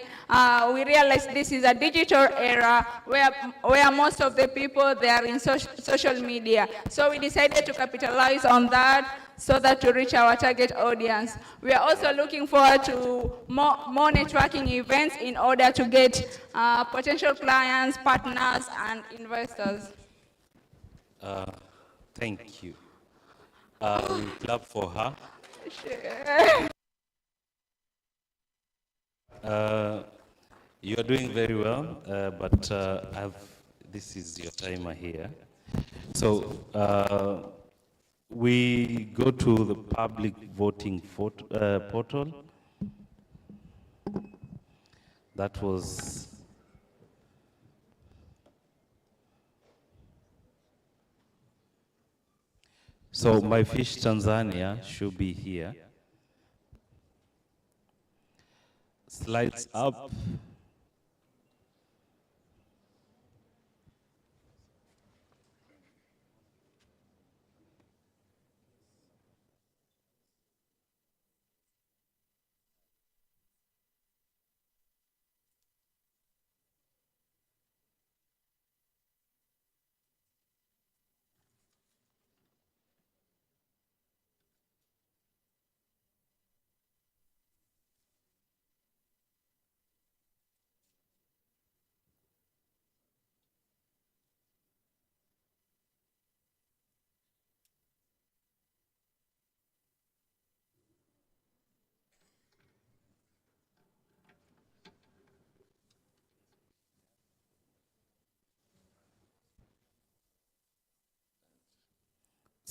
we realize this is a digital era where most of the people, they are in social media. So we decided to capitalize on that so that to reach our target audience. We are also looking forward to more networking events in order to get potential clients, partners, and investors. Thank you. We'll clap for her. You are doing very well, but this is your timer here. So we go to the public voting portal. That was so My Fish Tanzania should be here. Slides up.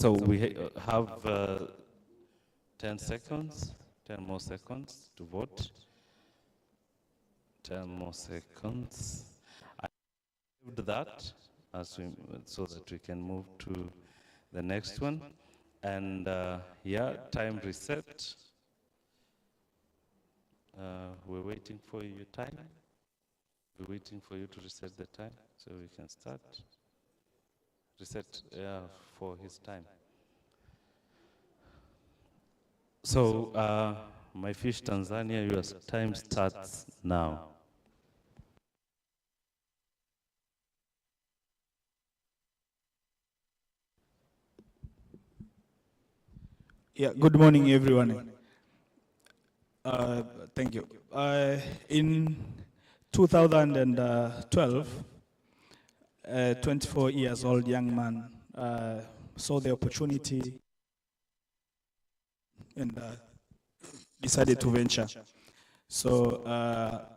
So we have 10 seconds, 10 more seconds to vote. 10 more seconds. I saved that so that we can move to the next one. And yeah, time reset. We're waiting for your time. We're waiting for you to reset the time so we can start. Reset for his time. So, my fish Tanzania, your time starts now. Yeah, good morning, everyone. Thank you. In 2012, a 24 years old young man saw the opportunity and decided to venture. So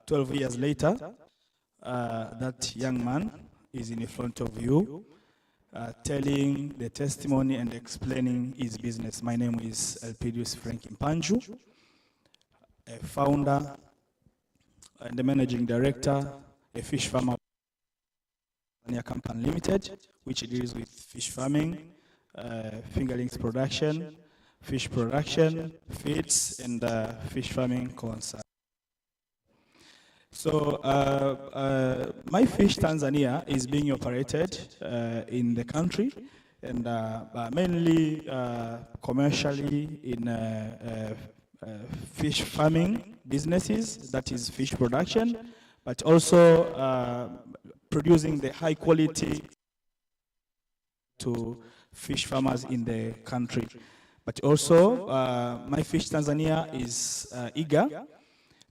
12 years later, that young man is in front of you, telling the testimony and explaining his business. My name is Elpidius Frank Impanju, a founder and the managing director, a fish farmer Company Limited, which deals with fish farming, fingerlings production, fish production, feeds, and fish farming concept. So My Fish Tanzania is being operated in the country and mainly commercially in fish farming businesses, that is fish production, but also producing the high quality to fish farmers in the country. But also, My Fish Tanzania is eager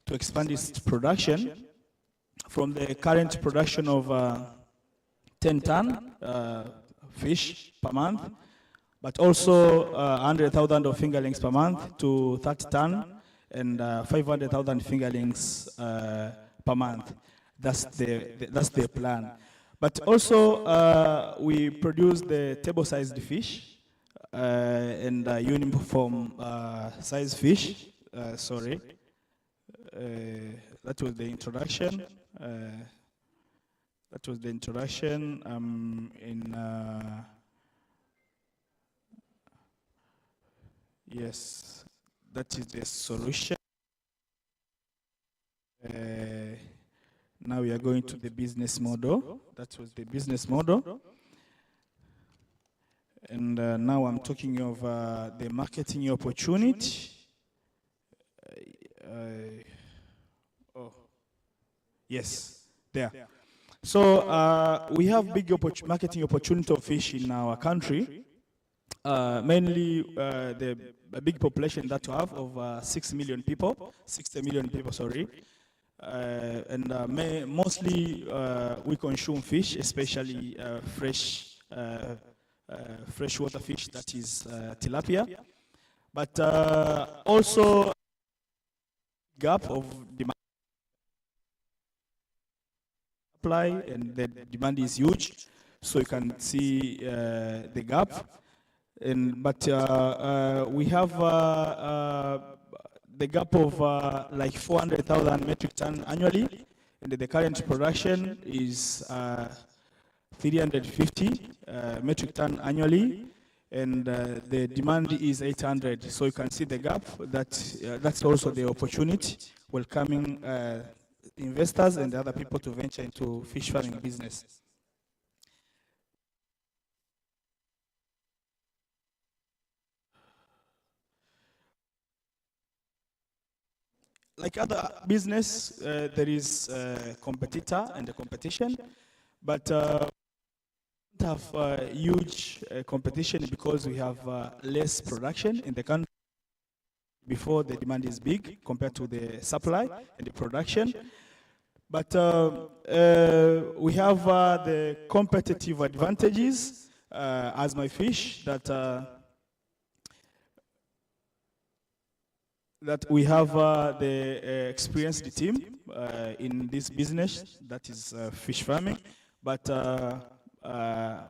to expand its production from the current production of 10 ton fish per month, but also 100,000 of fingerlings per month to 30 ton and 500,000 fingerlings per month. That's the plan. But also, we produce the table-sized fish and uniform size fish. Sorry. That was the introduction. That was the introduction. Yes, that is the solution. Now we are going to the business model. That was the business model. And now I'm talking of the marketing opportunity. Yes, there. So we have big marketing opportunity of fish in our country. Mainly the big population that we have of 60 million people, sorry. And mostly we consume fish, especially freshwater fish, that is tilapia. But also gap of demand supply, and the demand is huge, so you can see the gap. But we have the gap of like 400,000 metric ton annually, and the current production is 350 metric ton annually, and the demand is 800. So you can see the gap. That's also the opportunity, welcoming investors and other people to venture into fish farming business. Like other business, there is a competitor and a competition, but we don't have huge competition because we have less production in the country. Before, the demand is big compared to the supply and the production. But we have the competitive advantages as My Fish that we have the experienced team in this business, that is fish farming. But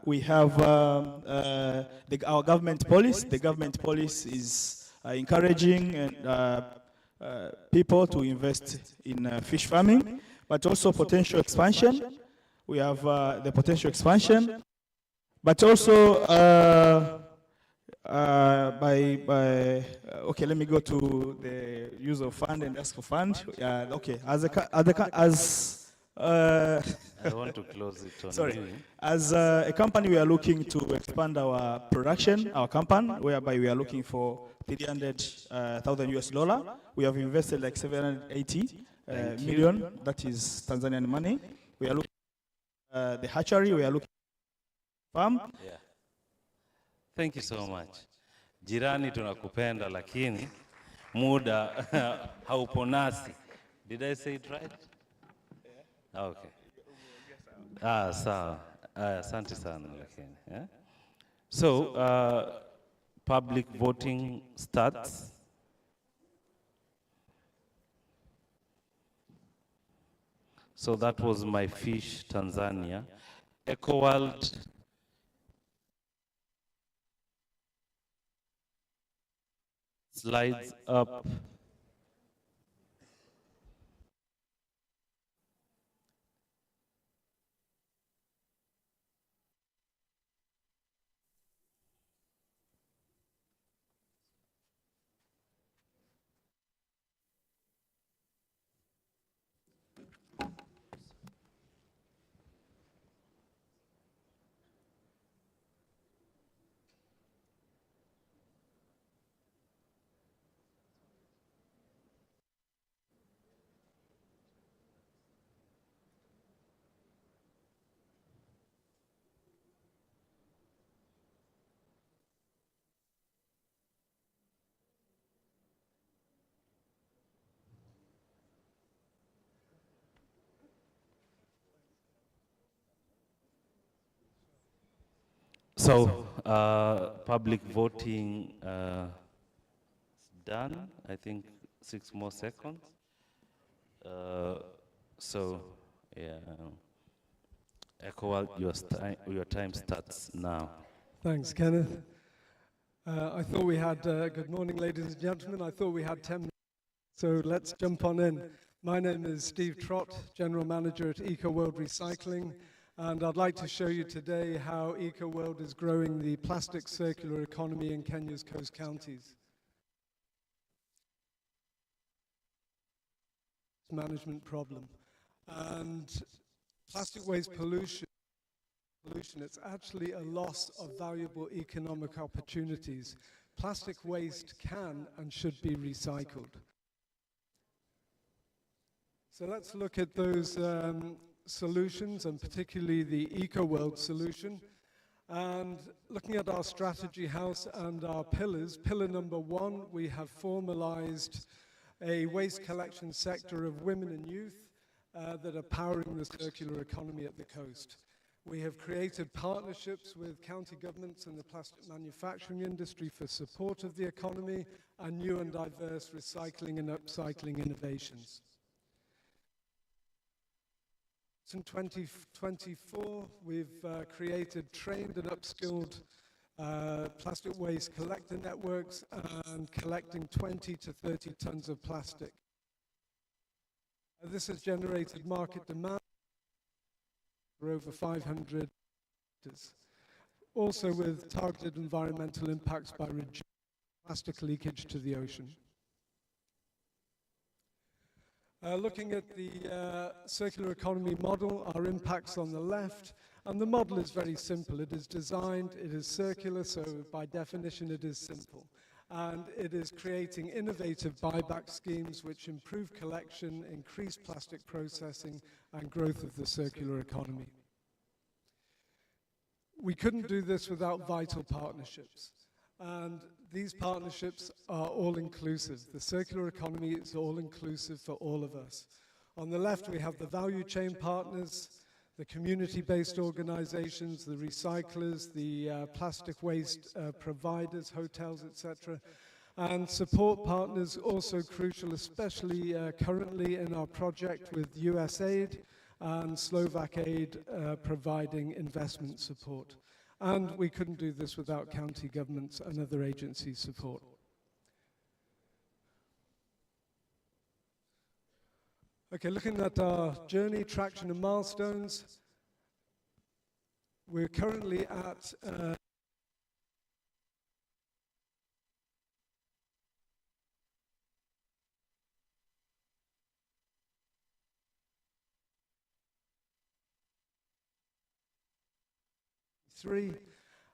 We have our government policy. The government policy is encouraging people to invest in fish farming, but also potential expansion. We have the potential expansion, but also okay, let me go to the use of fund and ask for fund. Okay, I want to close it on sorry. you. As a company, we are looking to expand our production, our company, whereby we are looking for 300,000 US dollar. We have invested like 780 million. That is Tanzanian money. We are looking the hatchery. We are looking farm. Yeah. Thank you so much. Jirani tunakupenda lakini muda haupo nasi. Did I say it right? Okay. Sawa. Asante sana lakini. Yeah? So, public voting starts. So that was my fish, Tanzania. EcoWorld slides up. So, public voting done. I think 6 more seconds. So, yeah. EcoWorld, your time starts now. Thanks, Kenneth. I thought we had, good morning, ladies and gentlemen. I thought we had 10 minutes, so let's jump on in. My name is Steve Trott, General Manager at EcoWorld Recycling, and I'd like to show you today how EcoWorld is growing the plastic circular economy in Kenya's coast counties. Management problem. And plastic waste pollution, it's actually a loss of valuable economic opportunities. Plastic waste can and should be recycled. So let's look at those solutions, and particularly the EcoWorld solution. And looking at our strategy house and our pillars, pillar number 1, we have formalized a waste collection sector of women and youth that are powering the circular economy at the coast. We have created partnerships with county governments and the plastic manufacturing industry for support of the economy and new and diverse recycling and upcycling innovations. In 2024, we've created trained and upskilled plastic waste collector networks and collecting 20 to 30 tons of plastic. This has generated market demand for over 500, also with targeted environmental impacts by reducing plastic leakage to the ocean. Looking at the circular economy model, our impacts on the left, and the model is very simple. It is designed, it is circular, so by definition it is simple. And it is creating innovative buyback schemes which improve collection, increase plastic processing, and growth of the circular economy. We couldn't do this without vital partnerships. And these partnerships are all-inclusive. The circular economy is all-inclusive for all of us. On the left, we have the value chain partners, the community-based organizations, the recyclers, the plastic waste providers, hotels, etc. And support partners also crucial, especially currently in our project with USAID and Slovak Aid providing investment support. And we couldn't do this without county governments and other agencies' support. Okay, looking at our journey, traction and milestones, we're currently at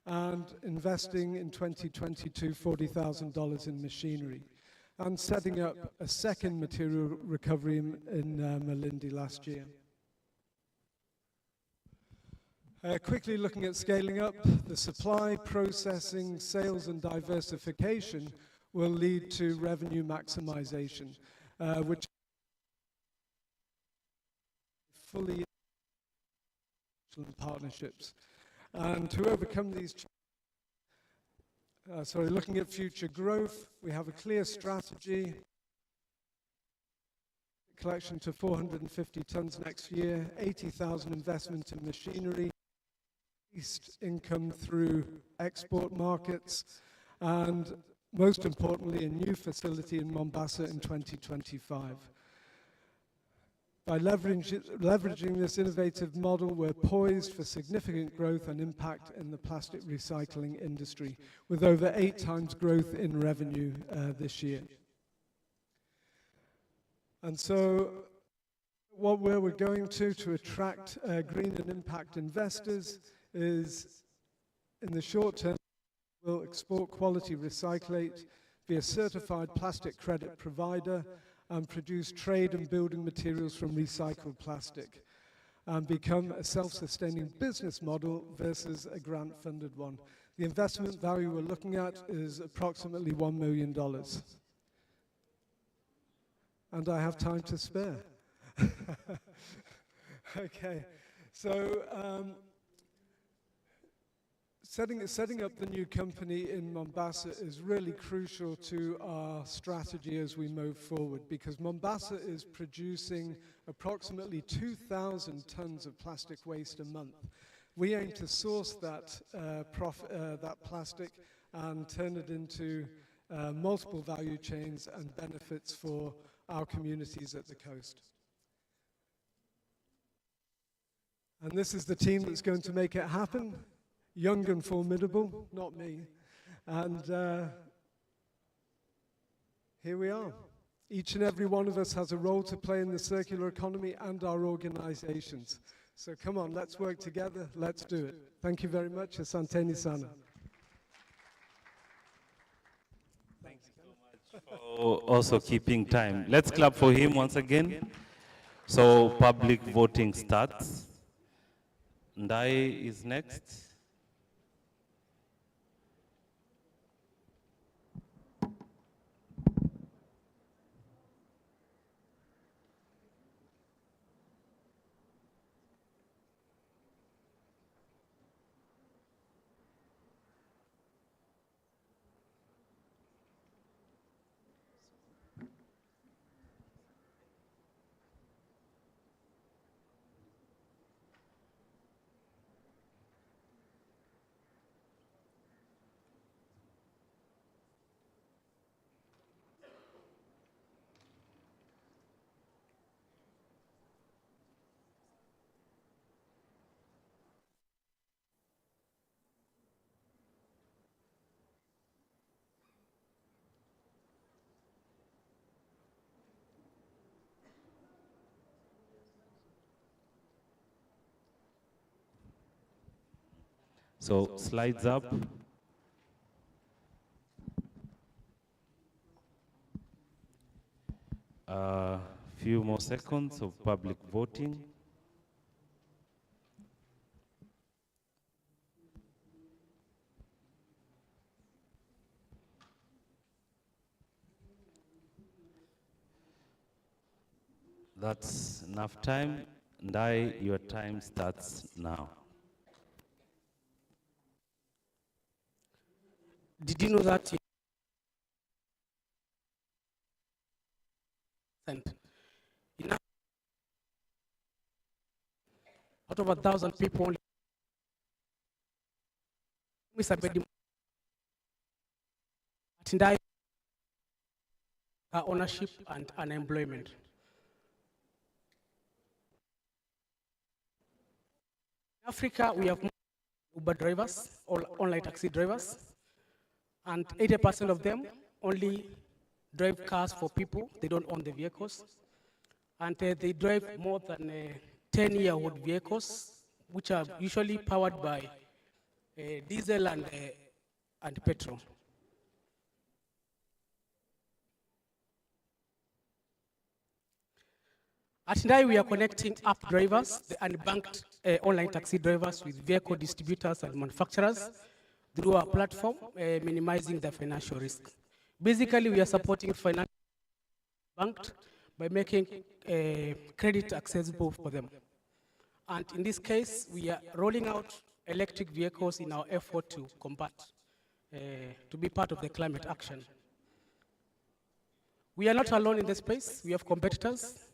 and investing in 2022 $40,000 in machinery and setting up a second material recovery in Malindi last year. Quickly looking at scaling up, the supply, processing, sales and diversification will lead to revenue maximization, which fully partnerships. And to overcome these looking at future growth, we have a clear strategy. Collection to 450 tons next year, 80,000 investment in machinery, increased income through export markets, and most importantly, a new facility in Mombasa in 2025. By leveraging this innovative model, we're poised for significant growth and impact in the plastic recycling industry, with over 8 times growth in revenue this year. And so, where we're going to attract green and impact investors is, in the short term, we'll export quality recyclate, be a certified plastic credit provider, and produce trade and building materials from recycled plastic, and become a self-sustaining business model versus a grant-funded one. The investment value we're looking at is approximately $1 million. And I have time to spare. Okay, so setting up the new company in Mombasa is really crucial to our strategy as we move forward, because Mombasa is producing approximately 2,000 tons of plastic waste a month. We aim to source that plastic and turn it into multiple value chains and benefits for our communities at the coast. And this is the team that's going to make it happen. Young and formidable, not me. And here we are. Each and every one of us has a role to play in the circular economy and our organizations. So come on, let's work together, let's do it. Thank you very much. Asanteni sana. Thank you so much for also keeping time. Let's clap for him once again. So public voting starts. Ndai is next. So slides up. Few more seconds of public voting. That's enough time. Ndai, your time starts now. Did you know that? out of 1,000 people, only ownership and unemployment. In Africa, we have Uber drivers, or online taxi drivers, and 80% of them only drive cars for people. They don't own the vehicles. And they drive more than 10-year-old vehicles, which are usually powered by diesel and petrol. At Ndai, we are connecting app drivers, the unbanked online taxi drivers, with vehicle distributors and manufacturers through our platform, minimizing the financial risk. Basically, we are supporting financial banked by making credit accessible for them. And in this case, we are rolling out electric vehicles in our effort to combat, to be part of the climate action. We are not alone in this space. We have competitors.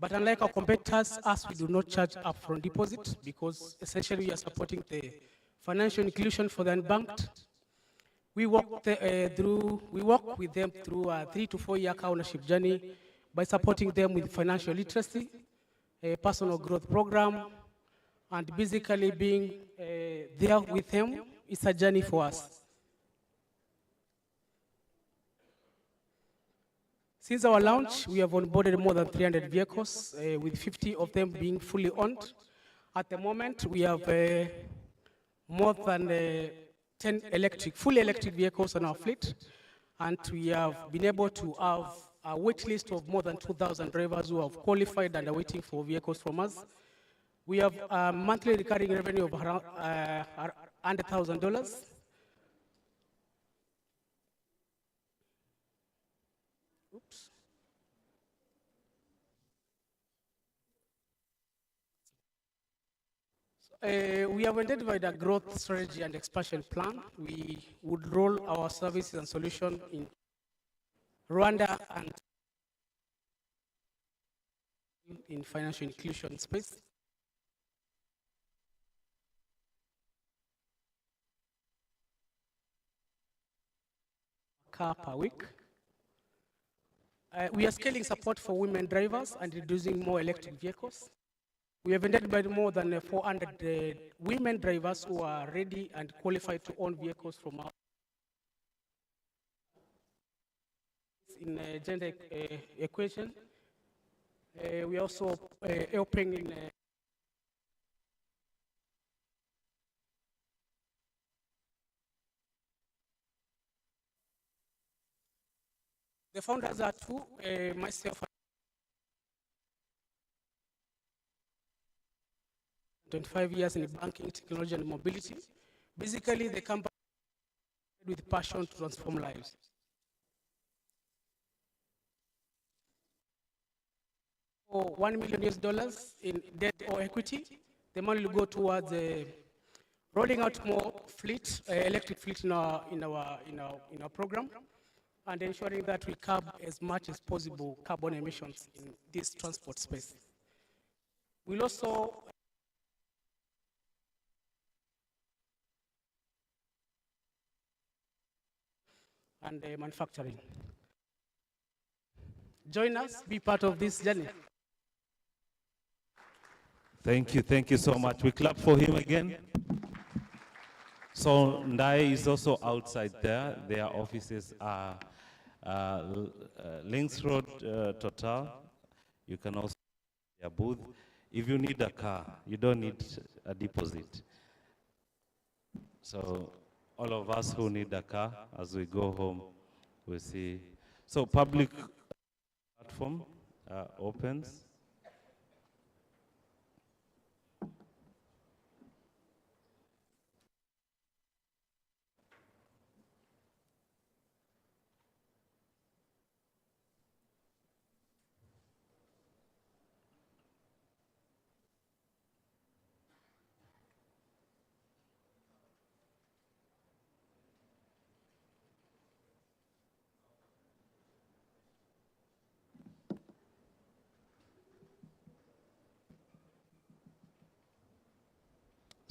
But unlike our competitors, us, we do not charge upfront deposit because essentially we are supporting the financial inclusion for the unbanked. We work with them through a 3 to 4 year car ownership journey by supporting them with financial literacy, a personal growth program, and basically being there with them. It's a journey for us. Since our launch, we have onboarded more than 300 vehicles, with 50 of them being fully owned. At the moment, we have more than 10 fully electric vehicles on our fleet, and we have been able to have a wait list of more than 2,000 drivers who have qualified and are waiting for vehicles from us. We have a monthly recurring revenue of around $100,000. Oops. We have identified a growth strategy and expansion plan. We would roll our services and solutions in Rwanda and in financial inclusion space. Car per week. We are scaling support for women drivers and introducing more electric vehicles. We have identified more than 400 women drivers who are ready and qualified to own vehicles from our in gender equation. We are also helping in the founders are two, myself, 25 years in banking, technology, and mobility. Basically, the company with passion to transform lives. For $1 million in debt or equity, the money will go towards rolling out more fleet, electric fleet in our program, and ensuring that we curb as much as possible carbon emissions in this transport space. We'll also and manufacturing. Join us, be part of this journey. Thank you so much. We clap for him again. So Ndai is also outside there. Their offices are Links Road, Total. You can also their booth. If you need a car, you don't need a deposit. So all of us who need a car, as we go home, we'll see. So public platform opens.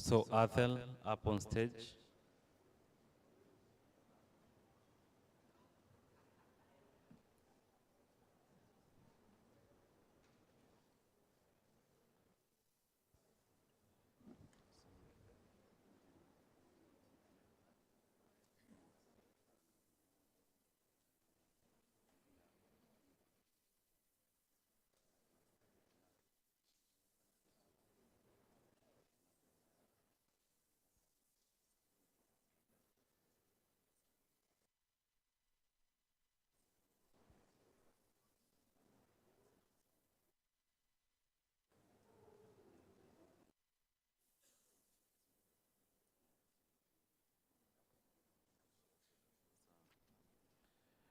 So Athel, up on stage.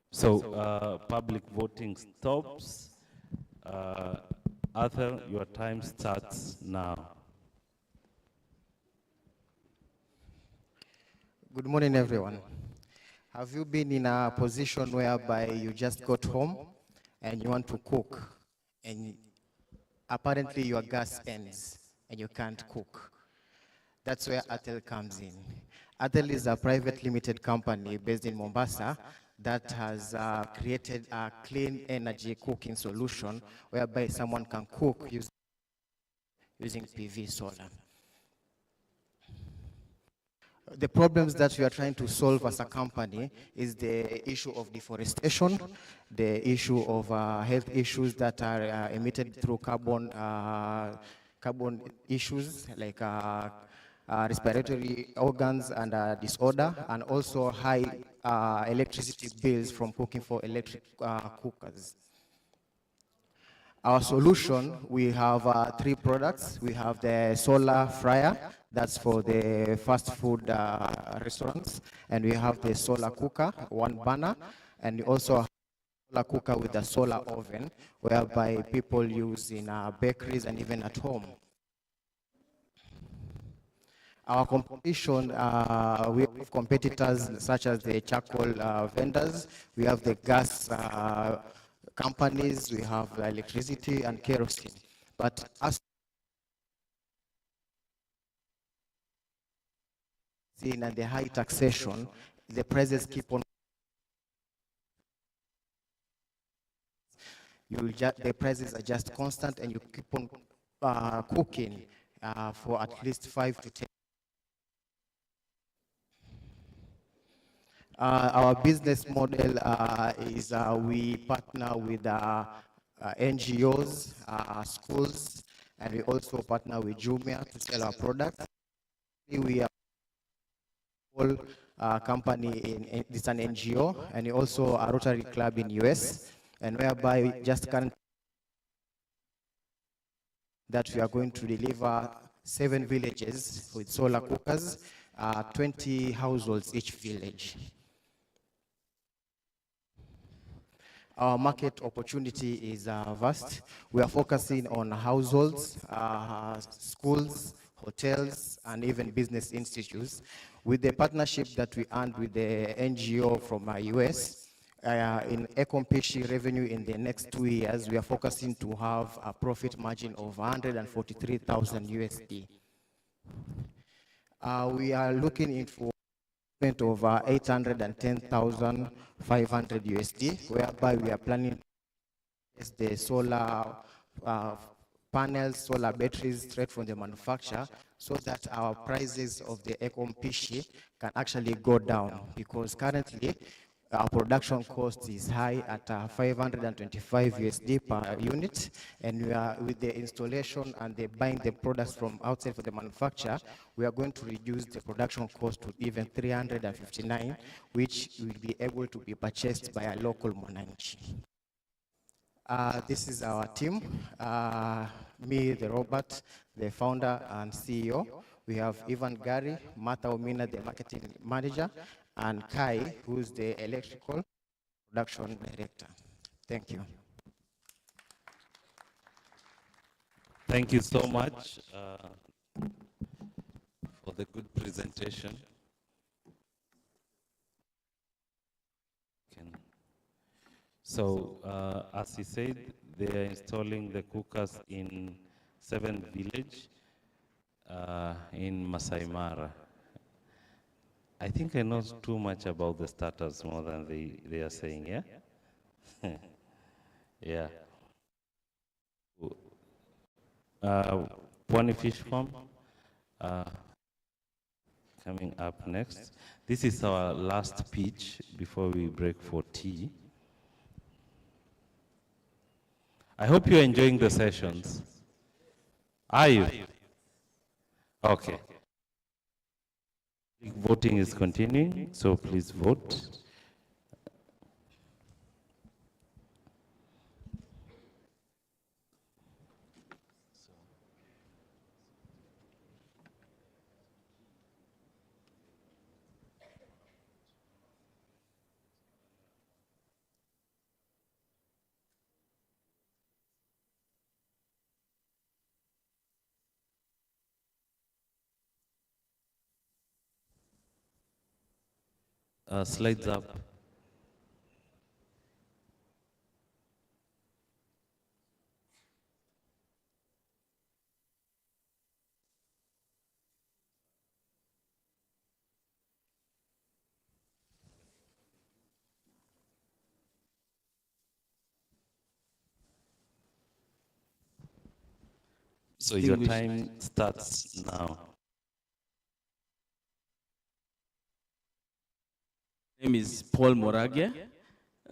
So public voting stops. Arthur, your time starts now. Good morning, everyone. Have you been in a position whereby you just got home and you want to cook, and apparently your gas ends and you can't cook? That's where Atel comes in. Atel is a private limited company based in Mombasa that has created a clean energy cooking solution whereby someone can cook using PV solar. The problems that we are trying to solve as a company is the issue of deforestation, the issue of health issues that are emitted through carbon issues like respiratory organs and disorder, and also high electricity bills from cooking for electric cookers. Our solution, we have 3 products. We have the solar fryer, that's for the fast food restaurants, and we have the solar cooker, 1 burner, and we also have a solar cooker with a solar oven, whereby people use in bakeries and even at home. Our competition, we have competitors such as the charcoal vendors, we have the gas companies, we have electricity and kerosene. But as seen at the high taxation, the prices keep on. The prices are just constant, and you keep on cooking for at least 5 to 10. Our business model is we partner with NGOs, schools, and we also partner with Jumia to sell our products. We are a company, it's an NGO, and also a Rotary Club in US, and whereby just currently that we are going to deliver 7 villages with solar cookers, 20 households each village. Our market opportunity is vast. We are focusing on households, schools, hotels, and even business institutes. With the partnership that we earned with the NGO from US, in Ekompishi revenue in the next 2 years, we are focusing to have a profit margin of 143,000 USD. We are looking into of 810,500 USD, whereby we are planning the solar panels, solar batteries straight from the manufacturer, so that our prices of the Ekompishi can actually go down, because currently our production cost is high at 525 USD per unit, and we are, with the installation and the buying the products from outside for the manufacturer, we are going to reduce the production cost to even 359, which will be able to be purchased by a local mwananchi. This is our team. Me, the Robert, the founder and CEO. We have Ivan Gary, Martha Omina, the marketing manager, and Kai, who's the electrical production director. Thank you. Thank you so much for the good presentation. So, as he said, they are installing the cookers in 7 villages. in Masai Mara. I think I know too much about the starters more than they are saying, yeah? Yeah. Pwani Fish Farm, coming up next. This is our last pitch before we break for tea. I hope you're enjoying the sessions. Are you? Okay. Voting is continuing, so please vote. Slides up. So your time starts now. My name is Paul Morage,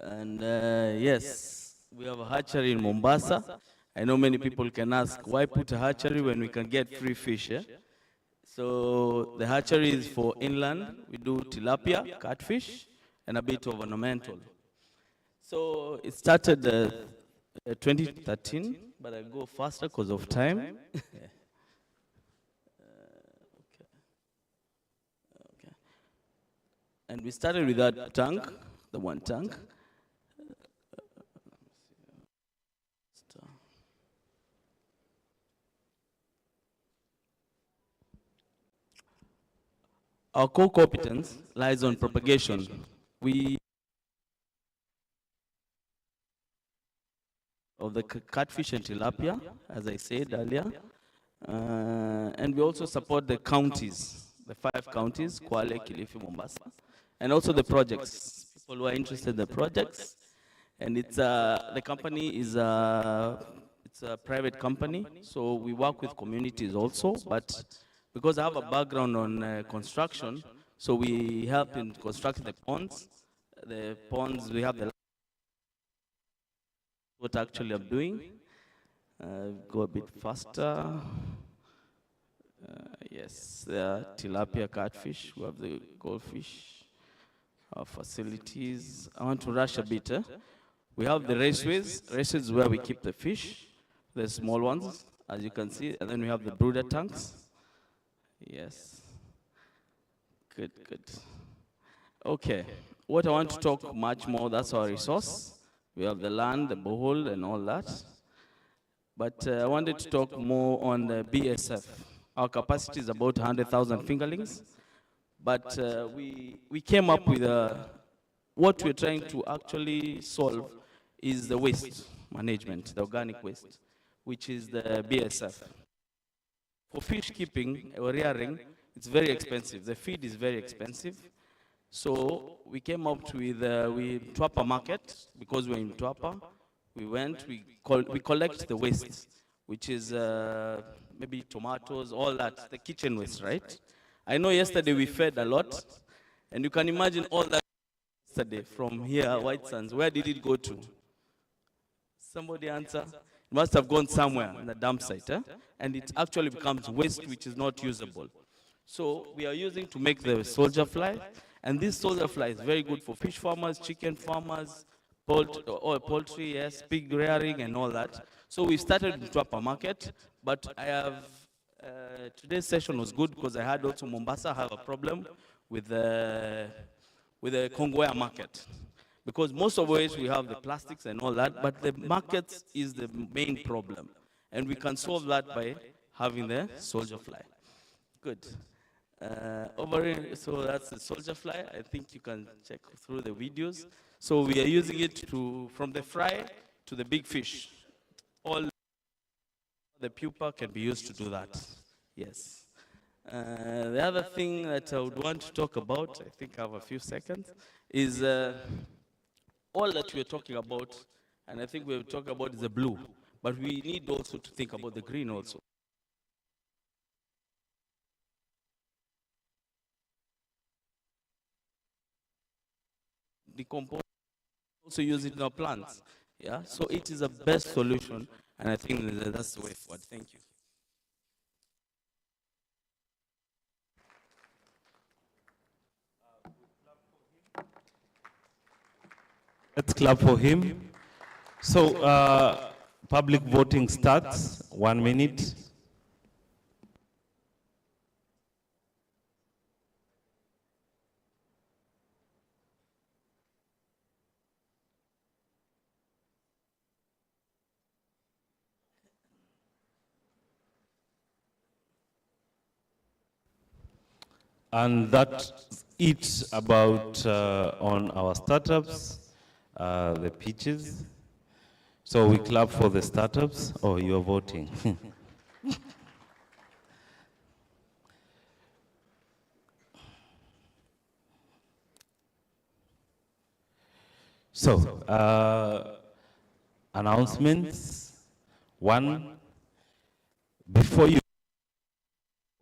and yes, we have a hatchery in Mombasa. I know many people can ask, why put a hatchery when we can get free fish? Eh? So the hatchery is for inland. We do tilapia, catfish, and a bit of ornamental. So it started 2013, but I'll go faster because of time. And we started with that tank, the one tank. Our core competence lies on propagation. We of the catfish and tilapia, as I said earlier, and we also support the counties, the 5 counties, Kwale, Kilifi, Mombasa, and also the projects. People who are interested in the projects, and it's the company is it's a private company, so we work with communities also, but because I have a background on construction, so we help in constructing the ponds. The ponds, we have the what actually I'm doing. Go a bit faster. Yes, the tilapia, catfish, we have the goldfish, our facilities. I want to rush a bit. We have the raceways where we keep the fish, the small ones, as you can see, and then we have the brooder tanks. Yes. Good, good. Okay. What I want to talk much more, that's our resource. We have the land, the borehole, and all that. But I wanted to talk more on the BSF. Our capacity is about 100,000 fingerlings. But we came up with what we're trying to actually solve is the waste management, the organic waste, which is the BSF. For fish keeping or rearing, it's very expensive. The feed is very expensive. So we came up with Twapa market, because we're in Twapa. We went, we collect the waste, which is maybe tomatoes, all that, the kitchen waste, right? I know yesterday we fed a lot, and you can imagine all that yesterday from here, White Sands. Where did it go to? Somebody answer? It must have gone somewhere in the dump site, and it actually becomes waste which is not usable. So we are using to make the soldier fly, and this soldier fly is very good for fish farmers, chicken farmers, poultry, yes, pig rearing and all that. So we started with Twapa market, but I have, today's session was good because I had also Mombasa have a problem with the Kongowea market. Because most of which we have the plastics and all that, but the market is the main problem. And we can solve that by having the soldier fly. Good. Over here, so that's the soldier fly. I think you can check through the videos. So we are using it from the fry to the big fish. All the pupa can be used to do that. Yes. The other thing that I would want to talk about, I think I have a few seconds, is all that we're talking about, and I think we've talked about is the blue, but we need also to think about the green also. Decompose, also use it in our plants. Yeah, so it is the best solution, and I think that's the way forward. Thank you. Let's clap for him. So, public voting starts, 1 minute. And that's it about on our startups, the pitches. So we clap for the startups. Oh, you're voting. So, announcements. One, before you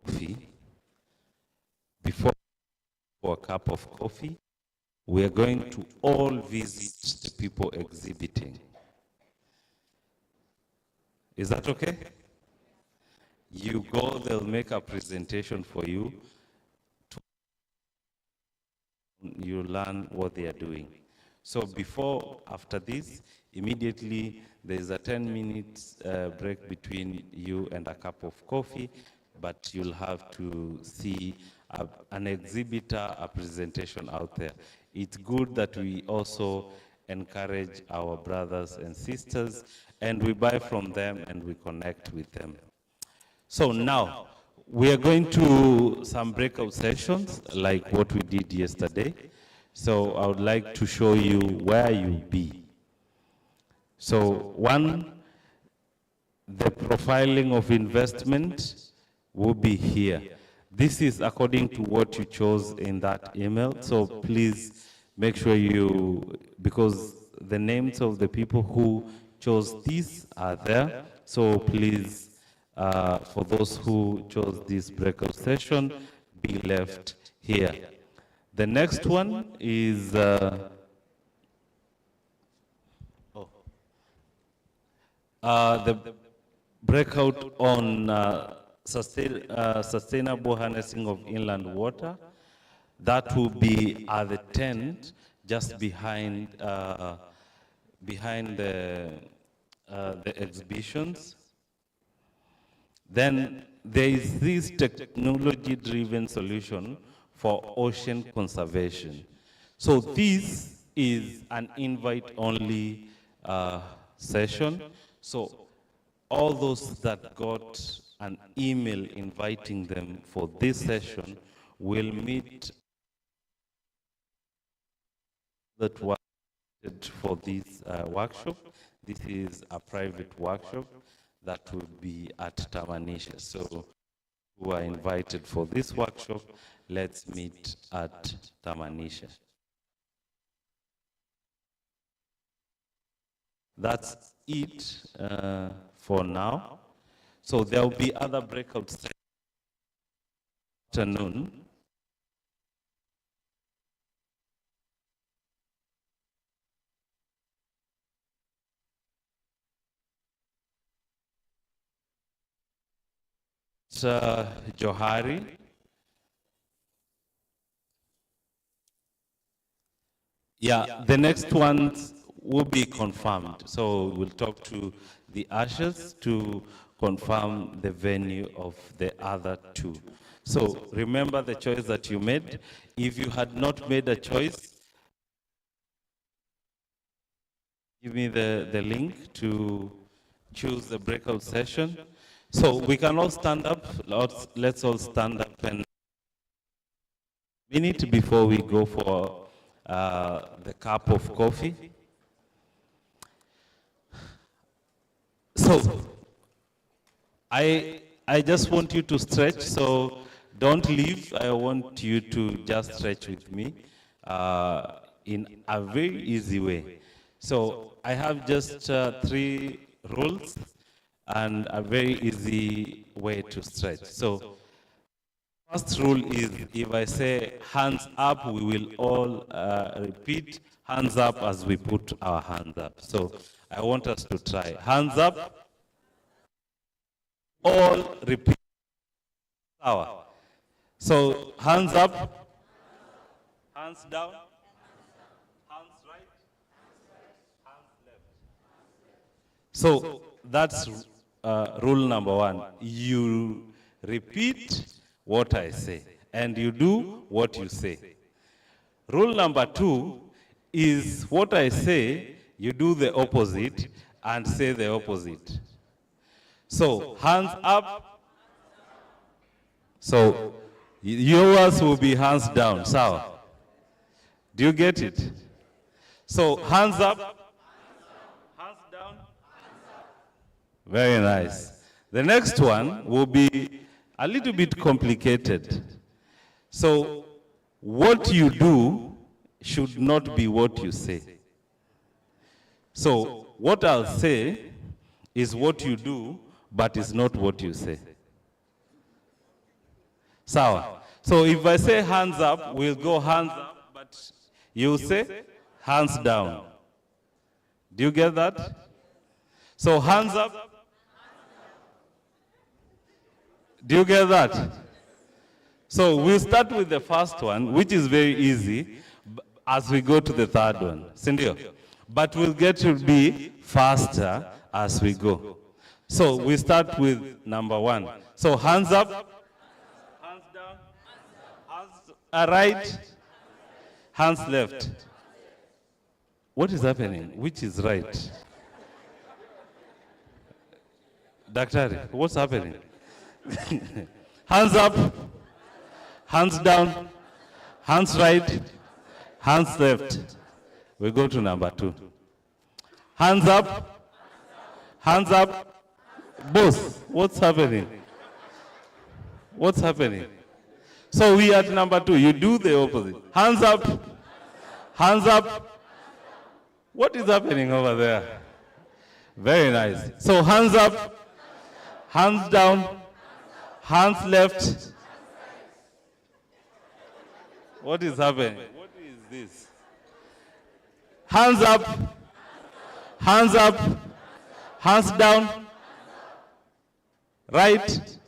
coffee, before for a cup of coffee, we are going to all visit the people exhibiting. Is that okay? You go, they'll make a presentation for you. You learn what they are doing. So before, after this, immediately there's a 10-minute break between you and a cup of coffee, but you'll have to see an exhibitor, a presentation out there. It's good that we also encourage our brothers and sisters, and we buy from them and we connect with them. So now, we are going to some breakout sessions, like what we did yesterday. So I would like to show you where you'll be. So one, the profiling of investment will be here. This is according to what you chose in that email. So please make sure you, because the names of the people who chose this are there. So please, for those who chose this breakout session, be left here. The next one is the breakout on sustainable harnessing of inland water. That will be at the tent just behind the exhibitions. Then there is this technology-driven solution for ocean conservation. So this is an invite-only session. So all those that got an email inviting them for this session will meet that wanted for this workshop. This is a private workshop that will be at Tamanisha. So who are invited for this workshop, let's meet at Tamanisha. That's it for now. So there will be other breakout sessions afternoon. Johari. Yeah, the next ones will be confirmed. So we'll talk to the ushers to confirm the venue of the other two. So remember the choice that you made. If you had not made a choice, give me the link to choose the breakout session. So we can all stand up. Let's all stand up and minute before we go for the cup of coffee. So I just want you to stretch. So Don't leave. I want you to just stretch with me in a very easy way. So I have just 3 rules and a very easy way to stretch. So first rule is, if I say hands up, we will all repeat hands up as we put our hands up. So I want us to try. Hands up, all repeat. So hands up, hands down, hands right, hands left. So that's rule number 1. You repeat what I say, and you do what you say. Rule number 2 is, what I say, you do the opposite and say the opposite. So hands up. So yours will be hands down. So, do you get it? So hands up, hands down. Very nice. The next one will be a little bit complicated. So what you do should not be what you say. So what I'll say is what you do, but it's not what you say. Sawa. So if I say hands up, we'll go hands up, but you say hands down. Do you get that? So hands up. Do you get that? So we'll start with the first one, which is very easy, as we go to the third one. Sindio? But we'll get to be faster as we go. So we start with number 1. So hands up, hands down, hands right, hands left. What is happening? Which is right? Daktari, what's happening? Hands up, hands down, hands right, hands left. We go to number 2. Hands up, hands up. Both. What's happening? What's happening? So we are at number 2. You do the opposite. Hands up, hands up. What is happening over there? Very nice. So hands up, hands down, hands left. What is happening? What is this? Hands up, hands up, hands down, right.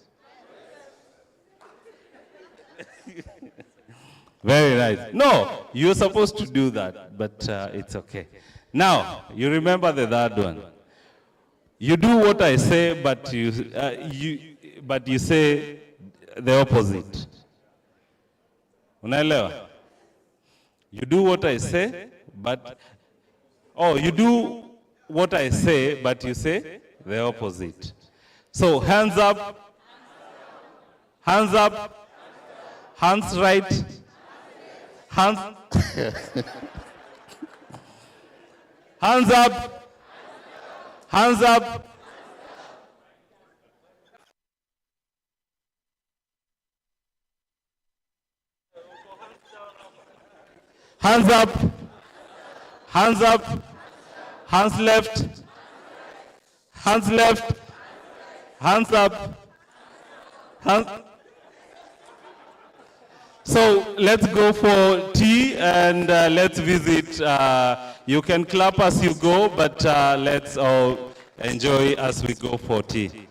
Very nice. No, you're supposed to do that, but it's okay. Now, you remember the third one. You do what I say, but you say the opposite. Unaelewa? You do what I say, but you do what I say, but you say the opposite. So hands up, hands up, hands right, hands hands up, hands up. Hands up, hands up, hands left, hands left, hands up, hands. So let's go for tea and let's visit. You can clap as you go, but let's all enjoy as we go for tea.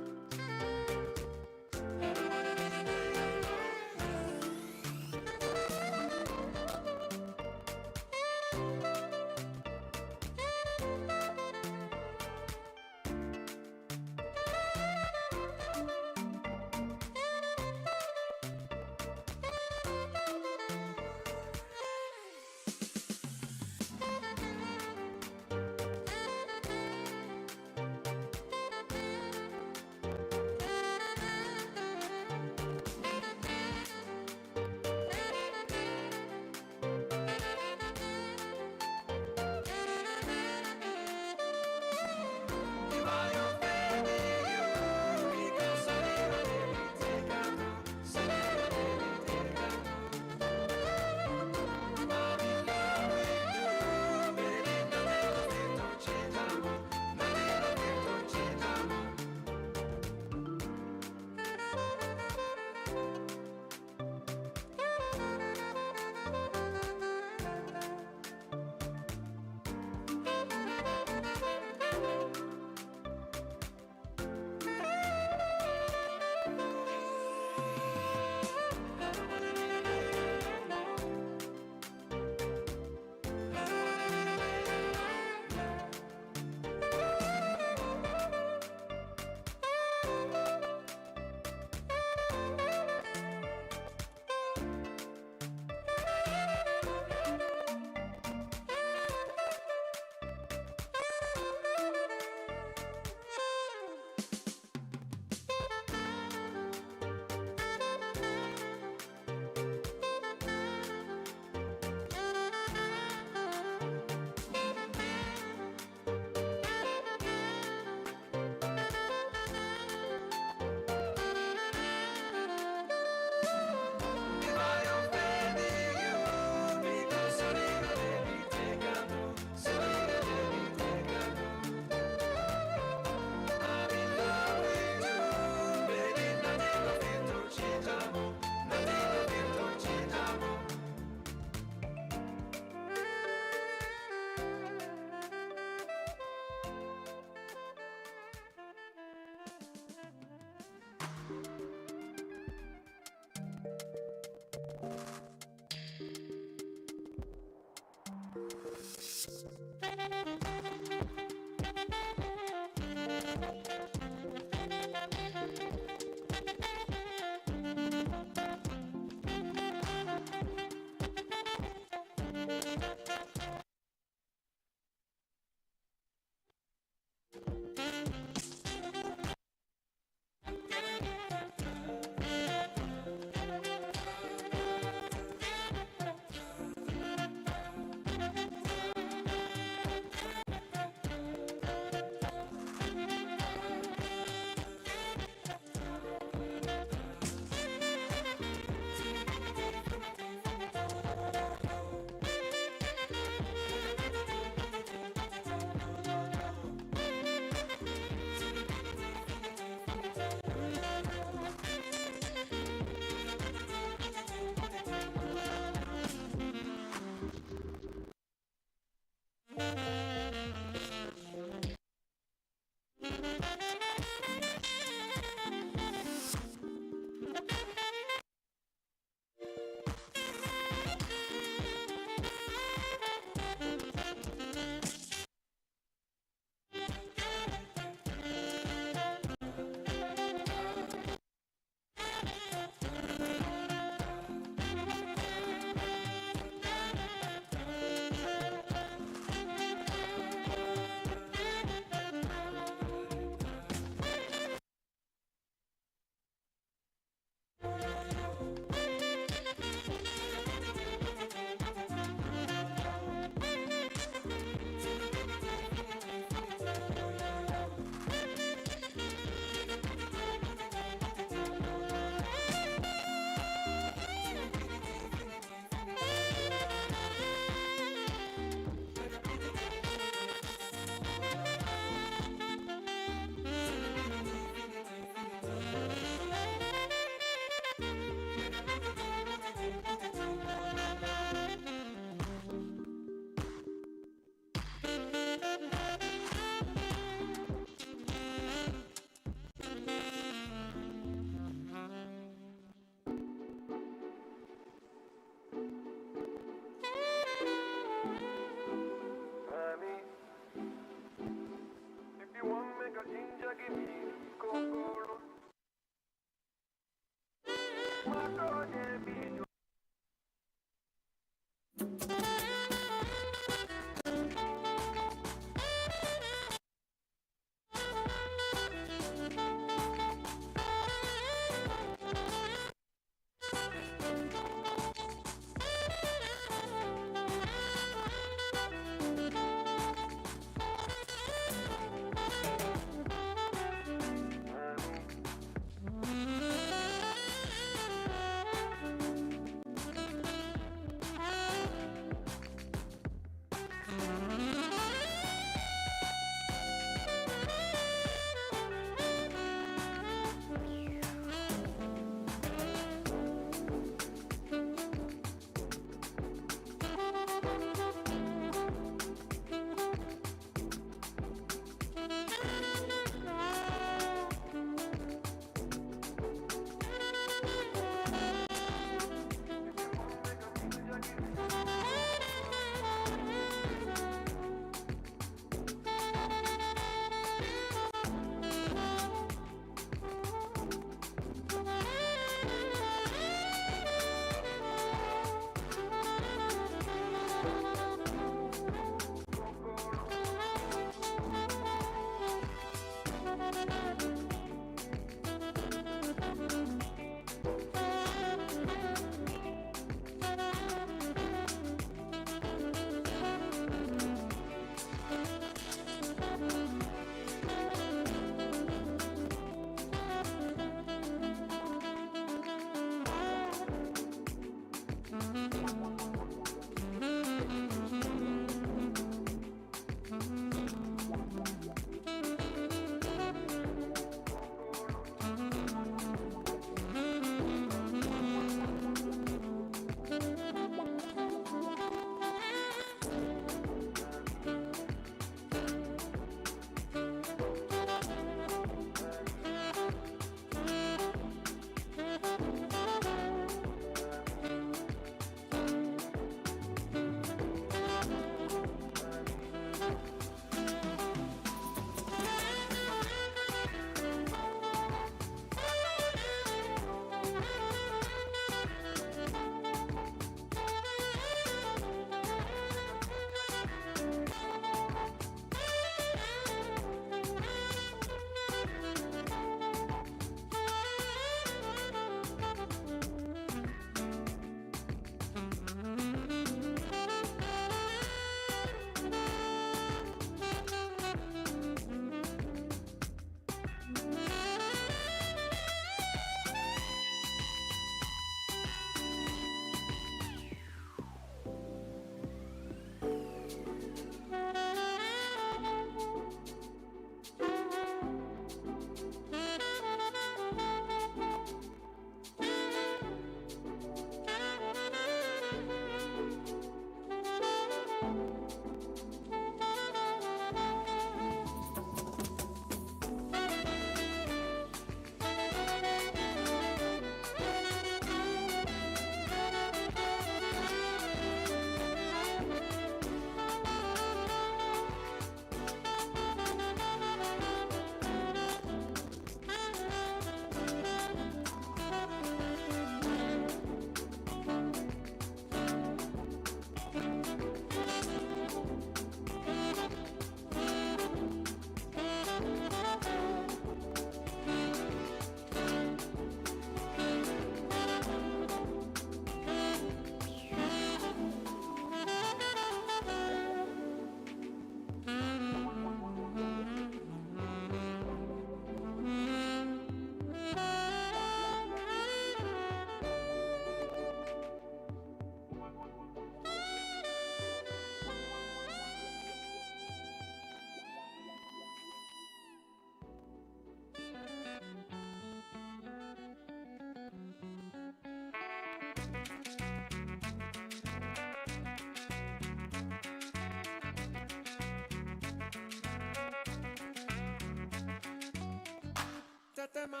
Tetema.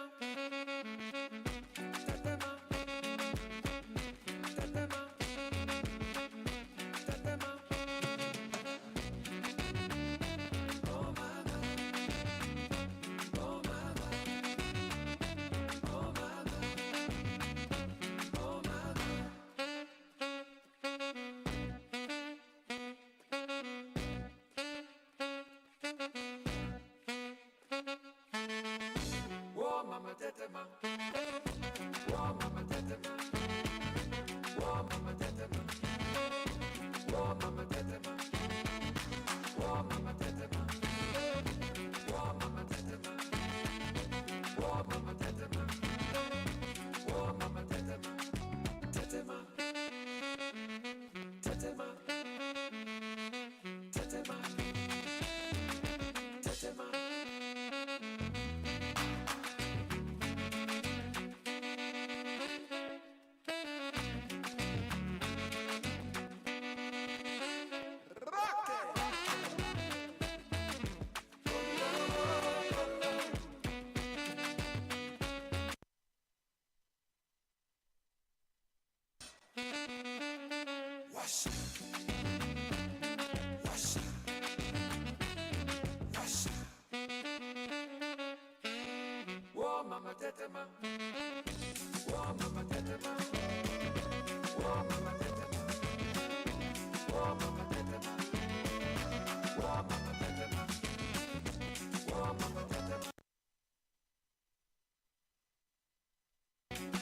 mama tetema. Whoa, mama tetema. Whoa, mama tetema. Whoa, mama tetema. Whoa, mama tetema. Whoa, mama tetema. Whoa, mama tetema. Whoa, mama tetema. Tetema. Tetema. Tetema. Tetema. Whoa, mama tetema. Whoa, mama tetema. Whoa, mama tetema. Whoa, mama tetema. Whoa, mama tetema. Whoa, mama tetema.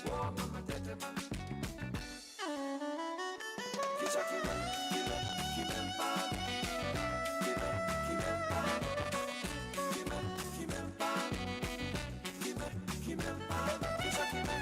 Whoa, mama tetema. Kisha kime mpa. Kime mpa. Kime mpa. Kisha kime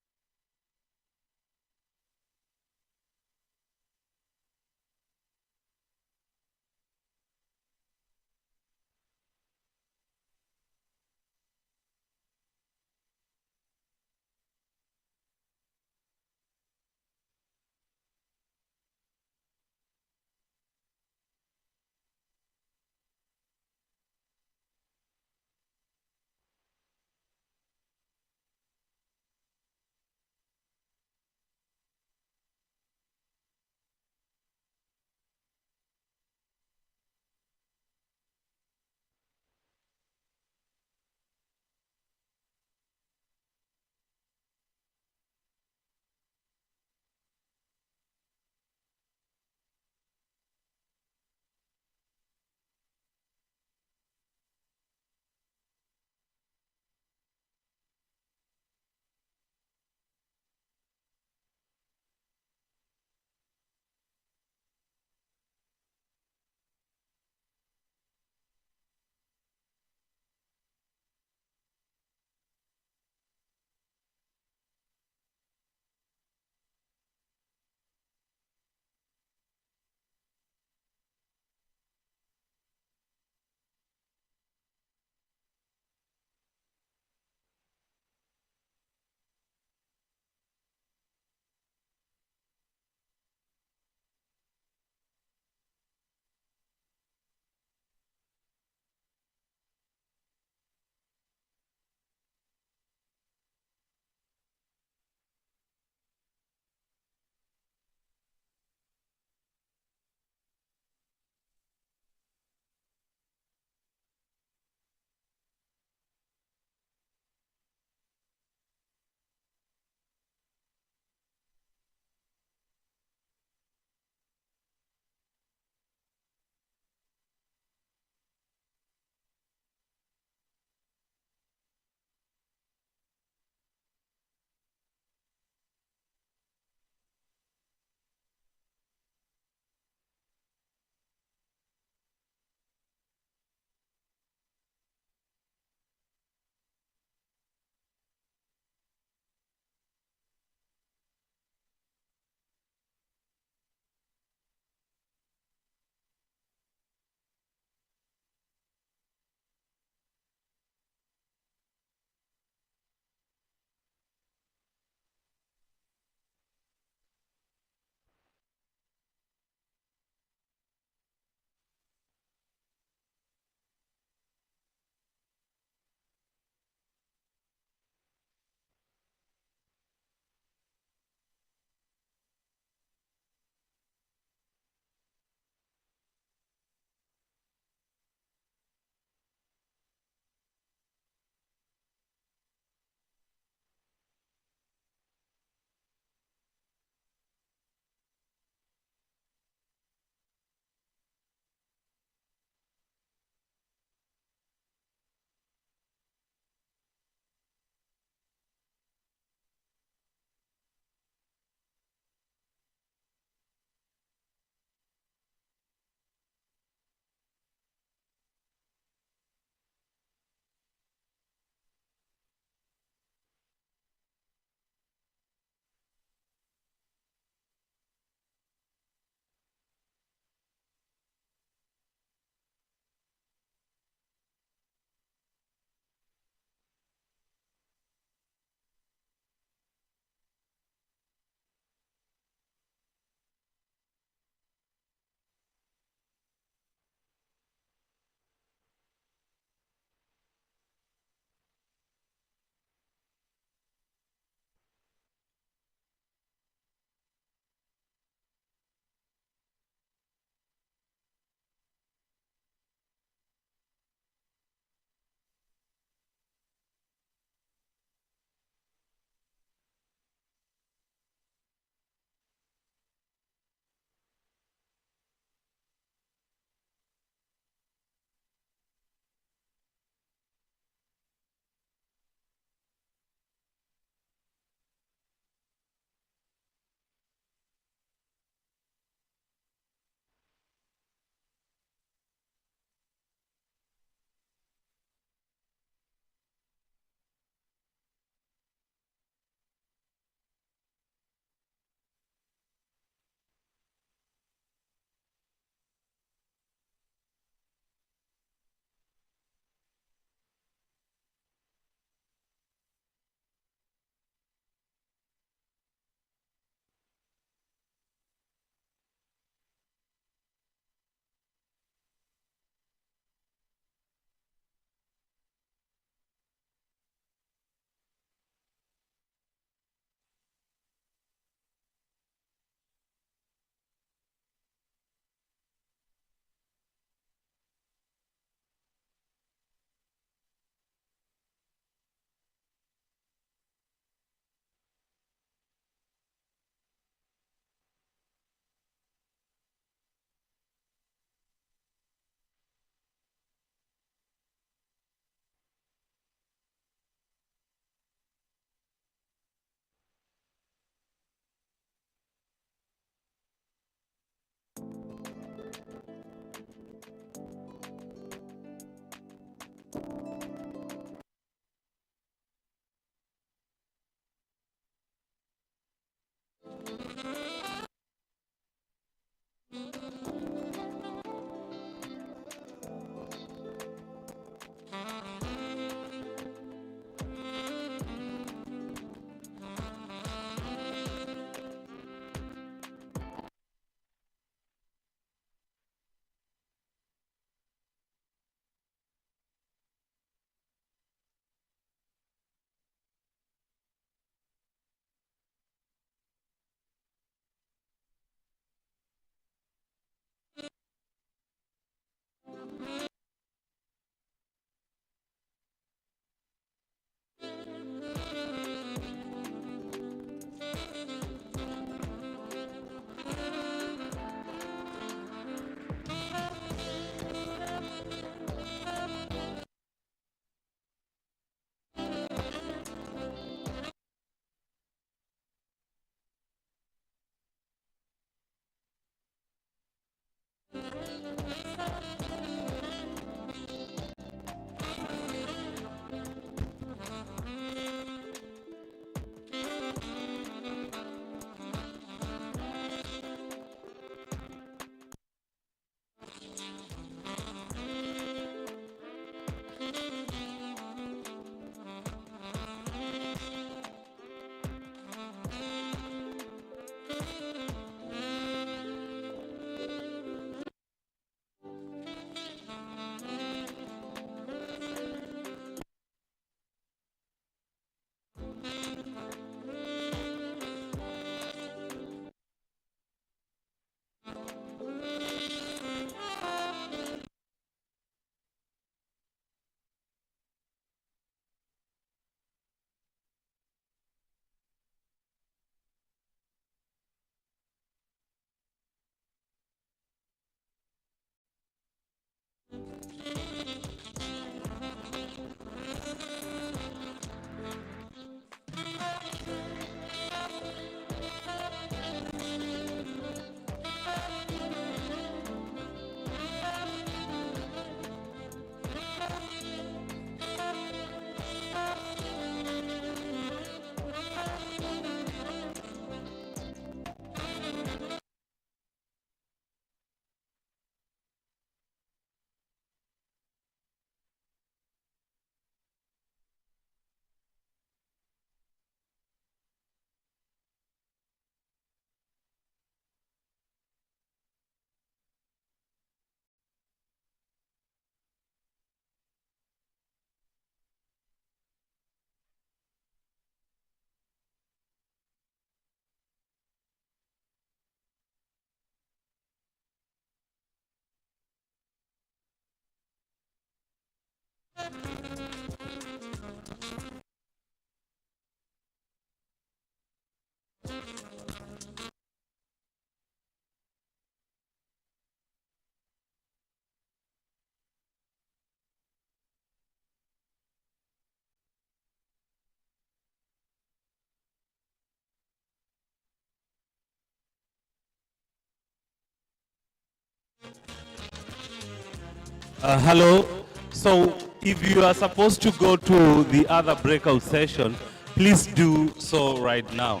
Hello. So if you are supposed to go to the other breakout session, please do so right now.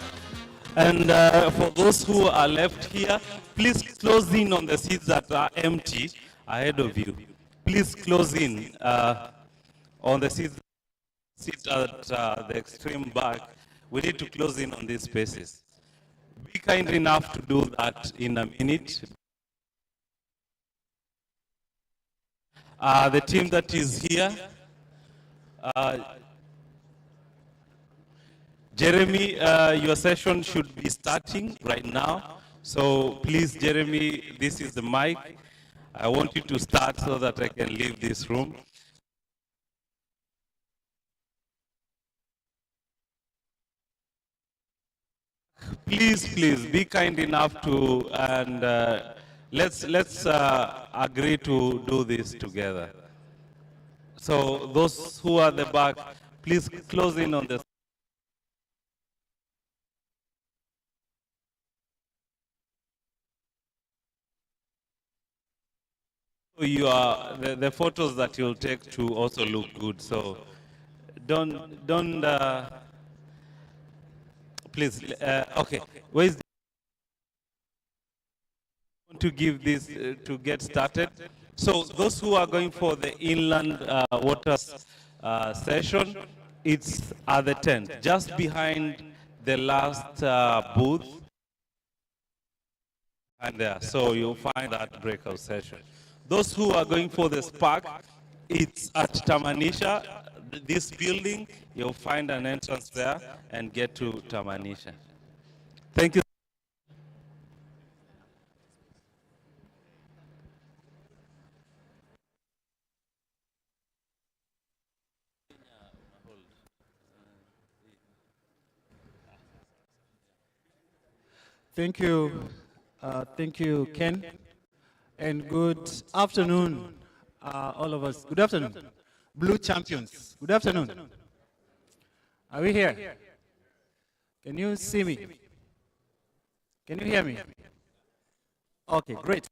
And for those who are left here, please close in on the seats that are empty ahead of you. Please close in on the seats at the extreme back. We need to close in on these spaces. Be kind enough to do that in a minute. The team that is here, Jeremy, your session should be starting right now. So please, Jeremy, this is the mic. I want you to start so that I can leave this room. Please be kind enough to, and let's agree to do this together. So those who are at the back, please close in on the. The photos that you'll take to also look good. So don't please. Okay, where's to give this to get started? So those who are going for the inland waters session, it's at the tent, just behind the last booth, and there. So you'll find that breakout session. Those who are going for the Spark, it's at Tamanisha, this building. You'll find an entrance there and get to Tamanisha. Thank you. Thank you, Ken, and good afternoon, all of us. Good afternoon, Blue Champions. Good afternoon. Are we here? Can you see me? Can you hear me? Okay, great.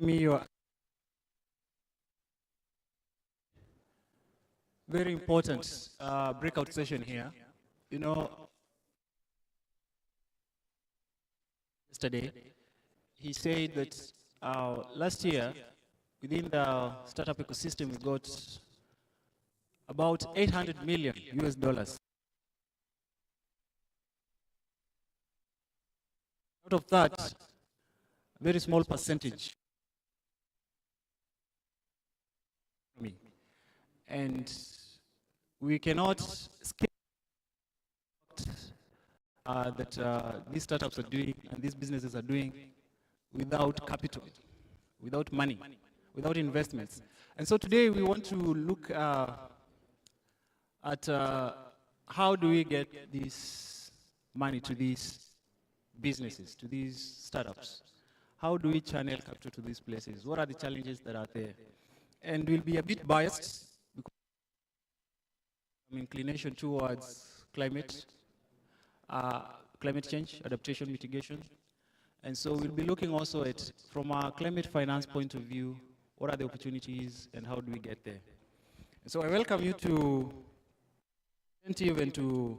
me your very important breakout session here. You know, yesterday, he said that last year, within the startup ecosystem, we got about 800 million US dollars. Out of that, a very small percentage. And we cannot skip that these startups are doing and these businesses are doing without capital, without money, without investments. And so today we want to look at how do we get this money to these businesses, to these startups? How do we channel capital to these places? What are the challenges that are there? And we'll be a bit biased because of inclination towards climate change, adaptation, mitigation. And so we'll be looking also at, from a climate finance point of view, what are the opportunities and how do we get there? And so I welcome you to attentive and to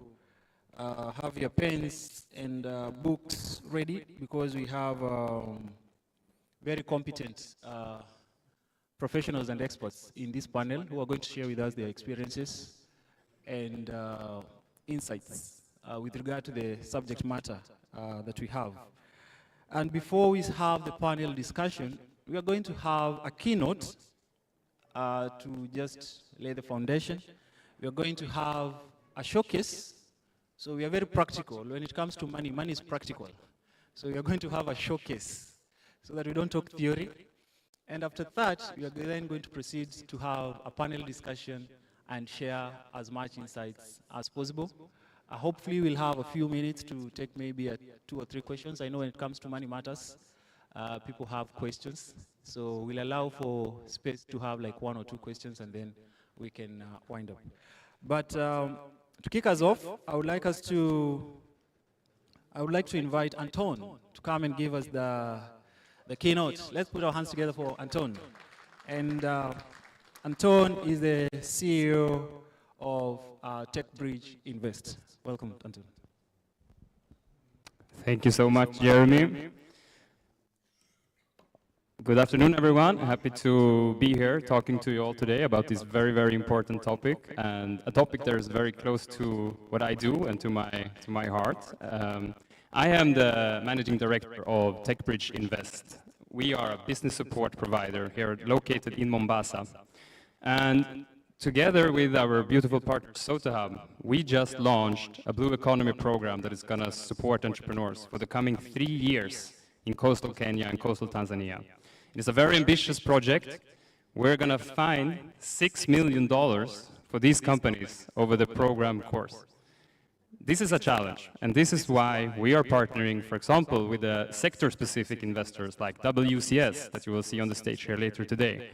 have your pens and books ready because we have very competent professionals and experts in this panel who are going to share with us their experiences and insights with regard to the subject matter that we have. And before we have the panel discussion, we are going to have a keynote to just lay the foundation. We are going to have a showcase. So we are very practical. When it comes to money, money is practical. So we are going to have a showcase so that we don't talk theory. And after that, we are then going to proceed to have a panel discussion and share as much insights as possible. Hopefully, we'll have a few minutes to take maybe 2 or 3 questions. I know when it comes to money matters, people have questions. So we'll allow for space to have like 1 or 2 questions, and then we can wind up. But to kick us off, I would like to invite Anton to come and give us the keynote. Let's put our hands together for Anton. And Anton is the CEO of TechBridge Invest. Welcome, Anton. Thank you so much, Jeremy. Good afternoon, everyone. Happy to be here talking to you all today about this very, very important topic, and a topic that is very close to what I do and to my heart. I am the managing director of TechBridge Invest. We are a business support provider here located in Mombasa. And together with our beautiful partner, SotaHub, we just launched a Blue Economy program that is going to support entrepreneurs for the coming 3 years in coastal Kenya and coastal Tanzania. It's a very ambitious project. We're going to find $6 million for these companies over the program course. This is a challenge, and this is why we are partnering, for example, with the sector-specific investors like WCS that you will see on the stage here later today.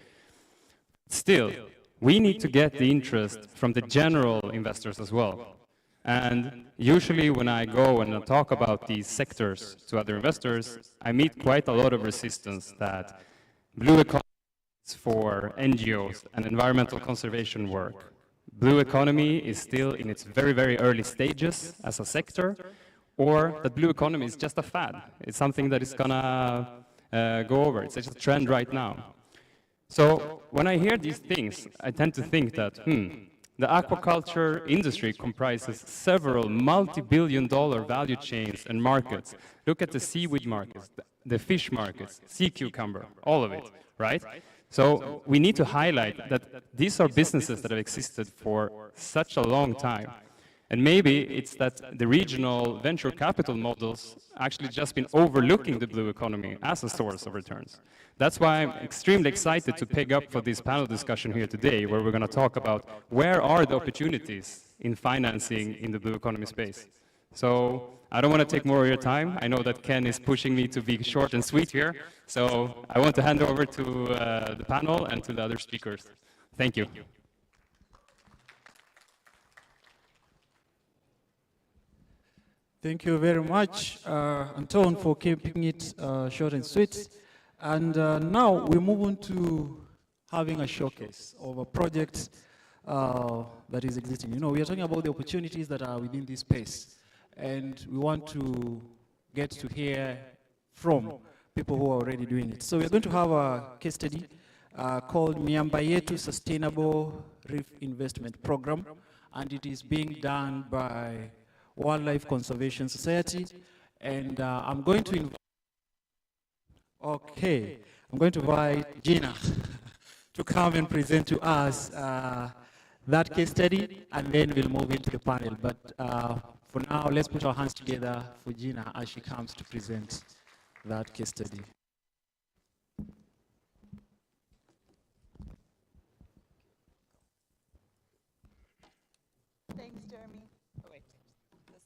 Still, we need to get the interest from the general investors as well. And usually when I go and talk about these sectors to other investors, I meet quite a lot of resistance that blue economy is for NGOs and environmental conservation work. Blue economy is still in its very, very early stages as a sector, or that blue economy is just a fad. It's something that is gonna go over. It's just a trend right now. So when I hear these things, I tend to think that, the aquaculture industry comprises several multi-billion-dollar value chains and markets. Look at the seaweed markets, the fish markets, sea cucumber, all of it, right? So we need to highlight that these are businesses that have existed for such a long time. And maybe it's that the regional venture capital models actually just been overlooking the blue economy as a source of returns. That's why I'm extremely excited to pick up for this panel discussion here today, where we're going to talk about where are the opportunities in financing in the blue economy space. So I don't want to take more of your time. I know that Ken is pushing me to be short and sweet here. So I want to hand over to the panel and to the other speakers. Thank you. Thank you very much, Anton, for keeping it short and sweet. And now we move on to having a showcase of a project that is existing. You know, we are talking about the opportunities that are within this space, and we want to get to hear from people who are already doing it. So we're going to have a case study called Miamba Yetu Sustainable Reef Investment Program, and it is being done by Wildlife Conservation Society. And I'm going to invite Gina to come and present to us that case study, and then we'll move into the panel. But for now, let's put our hands together for Gina as she comes to present that case study. Thanks, Jeremy. Oh, wait, this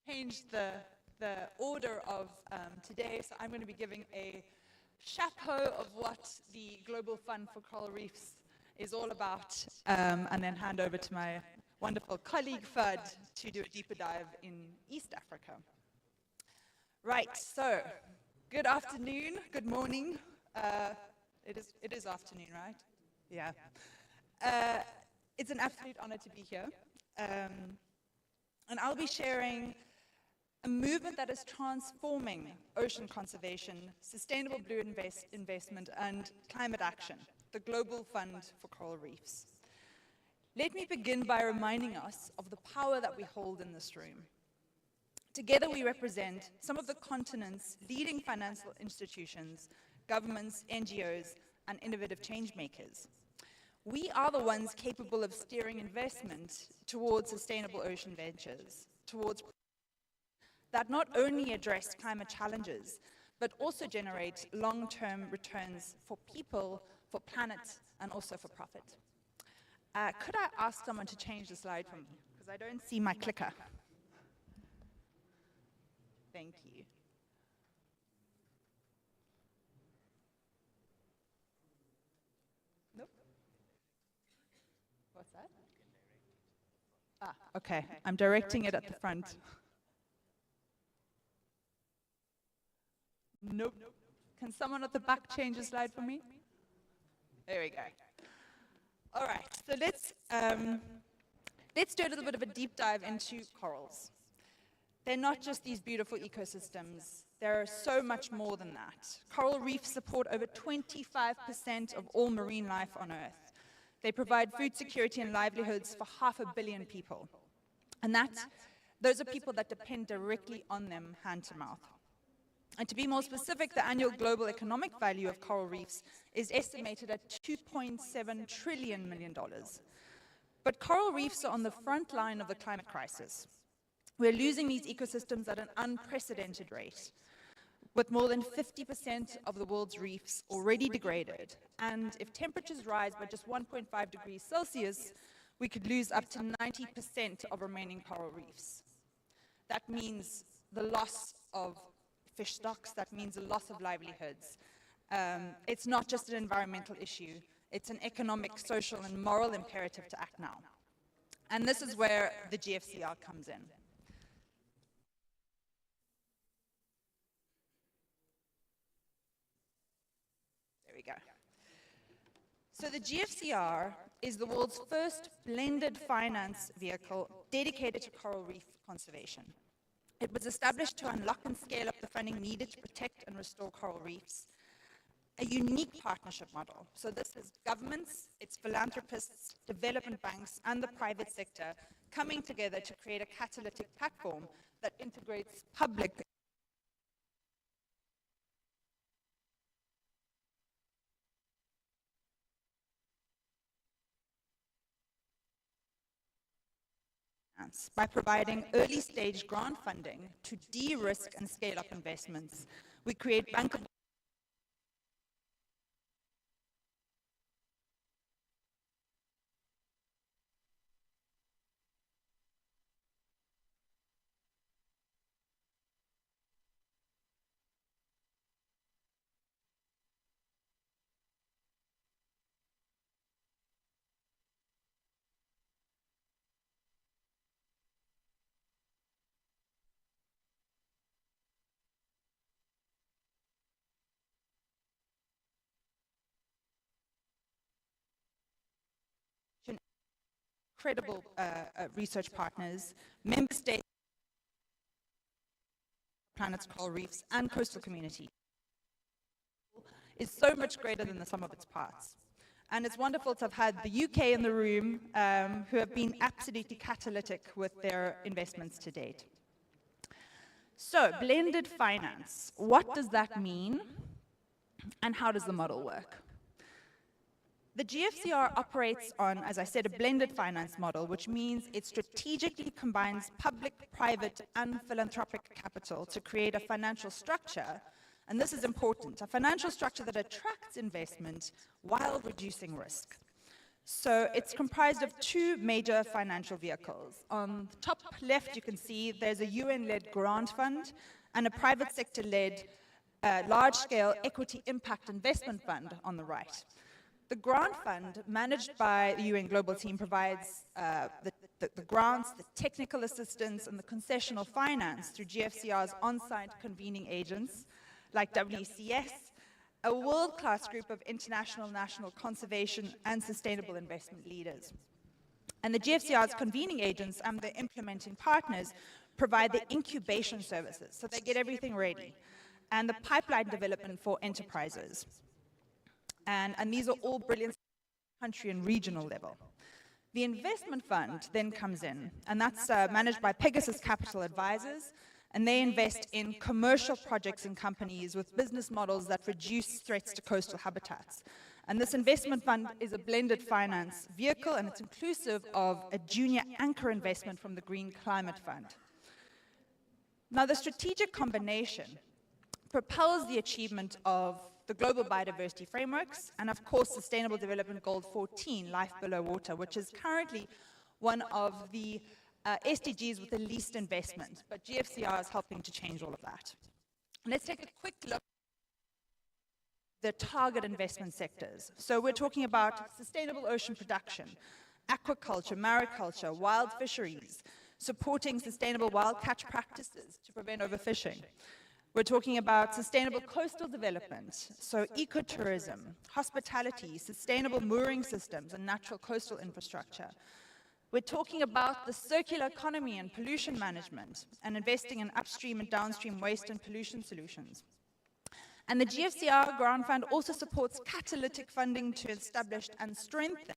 one. Change the order of today, so I'm going to be giving a chapeau of what the Global Fund for Coral Reefs is all about, and then hand over to my wonderful colleague Fud to do a deeper dive in East Africa. Right, so good afternoon, good morning. It is afternoon, right? Yeah. It's an absolute honor to be here. And I'll be sharing a movement that is transforming ocean conservation, sustainable blue investment, and climate action, the Global Fund for Coral Reefs. Let me begin by reminding us of the power that we hold in this room. Together we represent some of the continent's leading financial institutions, governments, NGOs, and innovative change makers. We are the ones capable of steering investment towards sustainable ocean ventures, towards that not only address climate challenges, but also generate long-term returns for people, for planet, and also for profit. Could I ask someone to change the slide for me? Because I don't see my clicker. Thank you. Nope. What's that? Ah, okay. I'm directing it at the front. Nope. Can someone at the back change the slide for me? There we go. All right, so let's do a little bit of a deep dive into corals. They're not just these beautiful ecosystems. They're so much more than that. Coral reefs support over 25% of all marine life on Earth. They provide food security and livelihoods for 500 million people. And those are people that depend directly on them hand to mouth. And to be more specific, the annual global economic value of coral reefs is estimated at $2.7 trillion. But coral reefs are on the front line of the climate crisis. We're losing these ecosystems at an unprecedented rate, with more than 50% of the world's reefs already degraded. And if temperatures rise by just 1.5 degrees Celsius, we could lose up to 90% of remaining coral reefs. That means the loss of fish stocks, that means a loss of livelihoods. It's not just an environmental issue, it's an economic, social, and moral imperative to act now. And this is where the GFCR comes in. There we go. So the GFCR is the world's first blended finance vehicle dedicated to coral reef conservation. It was established to unlock and scale up the funding needed to protect and restore coral reefs. A unique partnership model. So this is governments, it's philanthropists, development banks, and the private sector coming together to create a catalytic platform that integrates public by providing early-stage grant funding to de-risk and scale up investments. We create bankable incredible research partners, member states, planet's coral reefs, and coastal community, is so much greater than the sum of its parts. And it's wonderful to have had the UK in the room, who have been absolutely catalytic with their investments to date. So, blended finance, what does that mean, and how does the model work? The GFCR operates on, as I said, a blended finance model, which means it strategically combines public, private, and philanthropic capital to create a financial structure, and this is important, a financial structure that attracts investment while reducing risk. So it's comprised of two major financial vehicles. On the top left, you can see there's a UN-led grant fund and a private sector-led large-scale equity impact investment fund on the right. The grant fund, managed by the UN Global Team, provides the grants, the technical assistance, and the concessional finance through GFCR's on-site convening agents, like WCS, a world-class group of international, national conservation and sustainable investment leaders. And the GFCR's convening agents and the implementing partners provide the incubation services, so they get everything ready, and the pipeline development for enterprises. And these are all brilliant country and regional level. The investment fund then comes in, and that's managed by Pegasus Capital Advisors, and they invest in commercial projects and companies with business models that reduce threats to coastal habitats. And this investment fund is a blended finance vehicle, and it's inclusive of a junior anchor investment from the Green Climate Fund. Now, the strategic combination propels the achievement of the global biodiversity frameworks, and of course, Sustainable Development Goal 14, Life Below Water, which is currently one of the SDGs with the least investment, but GFCR is helping to change all of that. Let's take a quick look at the target investment sectors. So we're talking about sustainable ocean production, aquaculture, mariculture, wild fisheries, supporting sustainable wild catch practices to prevent overfishing. We're talking about sustainable coastal development, so ecotourism, hospitality, sustainable mooring systems, and natural coastal infrastructure. We're talking about the circular economy and pollution management, and investing in upstream and downstream waste and pollution solutions. And the GFCR Grant Fund also supports catalytic funding to establish and strengthen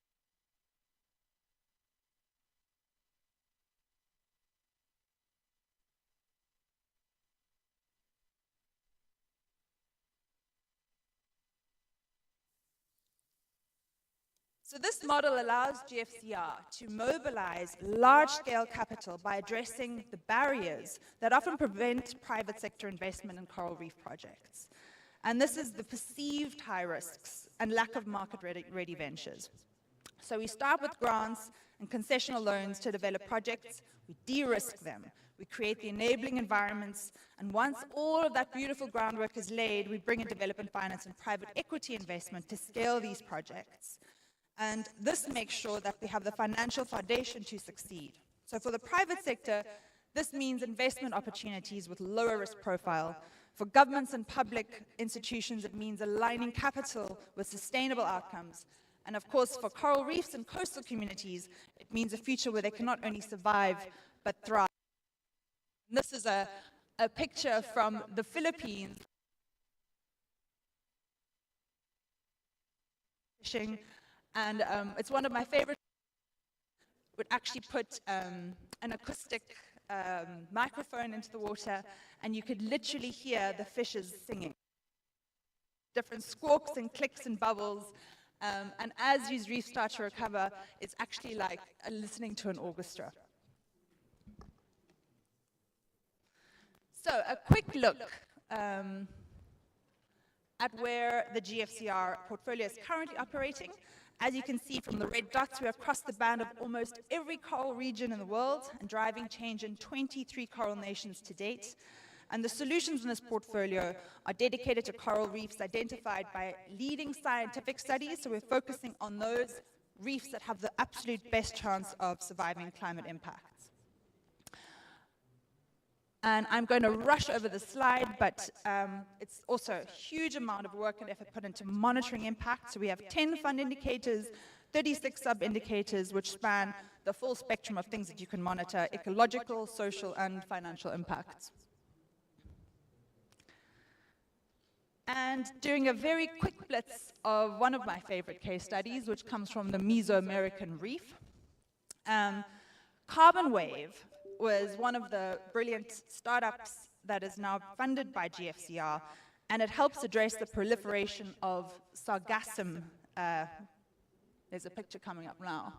So this model allows GFCR to mobilize large-scale capital by addressing the barriers that often prevent private sector investment in coral reef projects. And this is the perceived high risks and lack of market-ready ventures. So we start with grants and concessional loans to develop projects, we de-risk them, we create the enabling environments, and once all of that beautiful groundwork is laid, we bring in development finance and private equity investment to scale these projects. And this makes sure that we have the financial foundation to succeed. So for the private sector, this means investment opportunities with lower risk profile. For governments and public institutions, it means aligning capital with sustainable outcomes. And of course, for coral reefs and coastal communities, it means a future where they can not only survive, but thrive. And this is a picture from the Philippines. Fishing. And it's one of my favorite. Would actually put an acoustic microphone into the water, and you could literally hear the fishes singing. Different squawks and clicks and bubbles. And as these reefs start to recover, it's actually like listening to an orchestra. So a quick look at where the GFCR portfolio is currently operating. As you can see from the red dots, we're across the band of almost every coral region in the world and driving change in 23 coral nations to date. And the solutions in this portfolio are dedicated to coral reefs identified by leading scientific studies, so we're focusing on those reefs that have the absolute best chance of surviving climate impacts. And I'm going to rush over the slide, but it's also a huge amount of work and effort put into monitoring impact. So we have 10 fund indicators, 36 sub-indicators which span the full spectrum of things that you can monitor: ecological, social, and financial impacts. And doing a very quick blitz of one of my favorite case studies, which comes from the Mesoamerican Reef. Carbon Wave was one of the brilliant startups that is now funded by GFCR, and it helps address the proliferation of sargassum. There's a picture coming up now.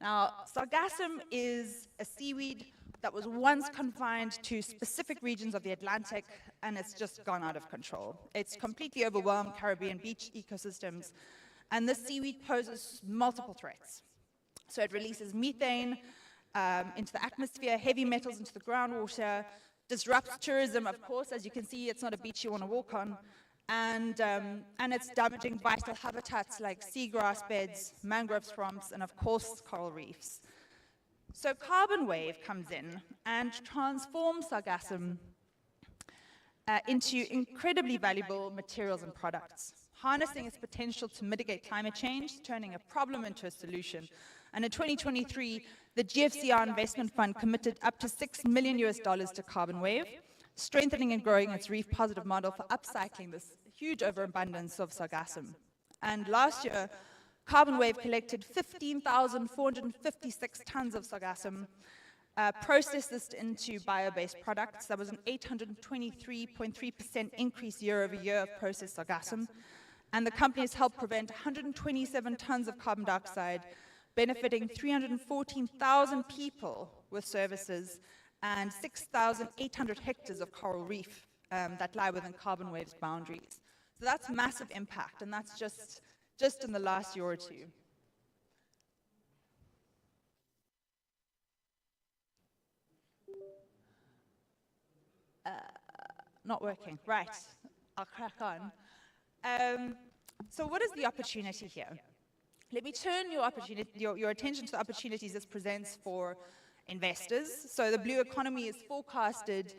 Now, sargassum is a seaweed that was once confined to specific regions of the Atlantic, and it's just gone out of control. It's completely overwhelmed Caribbean beach ecosystems, and this seaweed poses multiple threats. So it releases methane into the atmosphere, heavy metals into the groundwater, disrupts tourism, of course. As you can see, it's not a beach you want to walk on, and it's damaging vital habitats like seagrass beds, mangrove swamps, and of course, coral reefs. So Carbon Wave comes in and transforms sargassum into incredibly valuable materials and products, harnessing its potential to mitigate climate change, turning a problem into a solution. And in 2023, the GFCR Investment Fund committed up to $6 million to Carbon Wave, strengthening and growing its reef positive model for upcycling this huge overabundance of sargassum. And last year, Carbon Wave collected 15,456 tons of sargassum, processed this into bio-based products. That was an 823.3% increase year over year of processed sargassum. And the company has helped prevent 127 tons of carbon dioxide, benefiting 314,000 people with services and 6,800 hectares of coral reef that lie within Carbon Wave's boundaries. So that's massive impact, and that's just in the last year or two. Not working. Right. I'll crack on. So what is the opportunity here? Let me turn your attention to the opportunities this presents for investors. So the blue economy is forecasted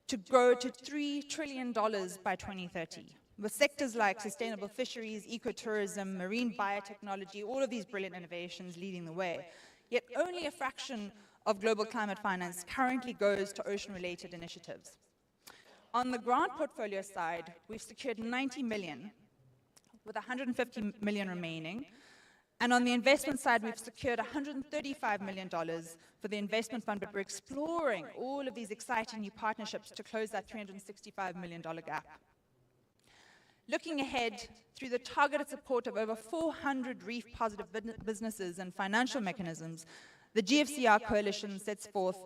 to grow to $3 trillion by 2030, with sectors like sustainable fisheries, ecotourism, marine biotechnology, all of these brilliant innovations leading the way. Yet only a fraction of global climate finance currently goes to ocean-related initiatives. On the grant portfolio side, we've secured 90 million, with 150 million remaining. And on the investment side, we've secured $135 million for the investment fund, but we're exploring all of these exciting new partnerships to close that $365 million gap. Looking ahead, through the targeted support of over 400 reef-positive businesses and financial mechanisms, the GFCR coalition sets forth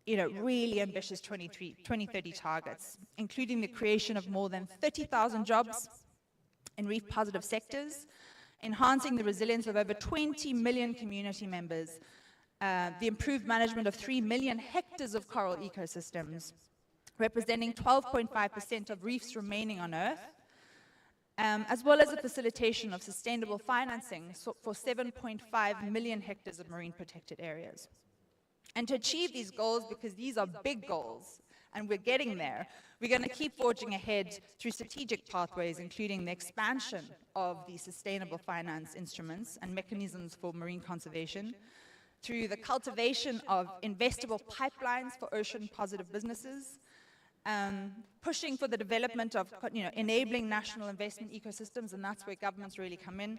really ambitious 2030 targets, including the creation of more than 30,000 jobs in reef-positive sectors, enhancing the resilience of over 20 million community members, the improved management of 3 million hectares of coral ecosystems, representing 12.5% of reefs remaining on Earth, as well as the facilitation of sustainable financing for 7.5 million hectares of marine protected areas. And to achieve these goals, because these are big goals, and we're getting there, we're going to keep forging ahead through strategic pathways, including the expansion of the sustainable finance instruments and mechanisms for marine conservation, through the cultivation of investable pipelines for ocean-positive businesses, pushing for the development of enabling national investment ecosystems, and that's where governments really come in,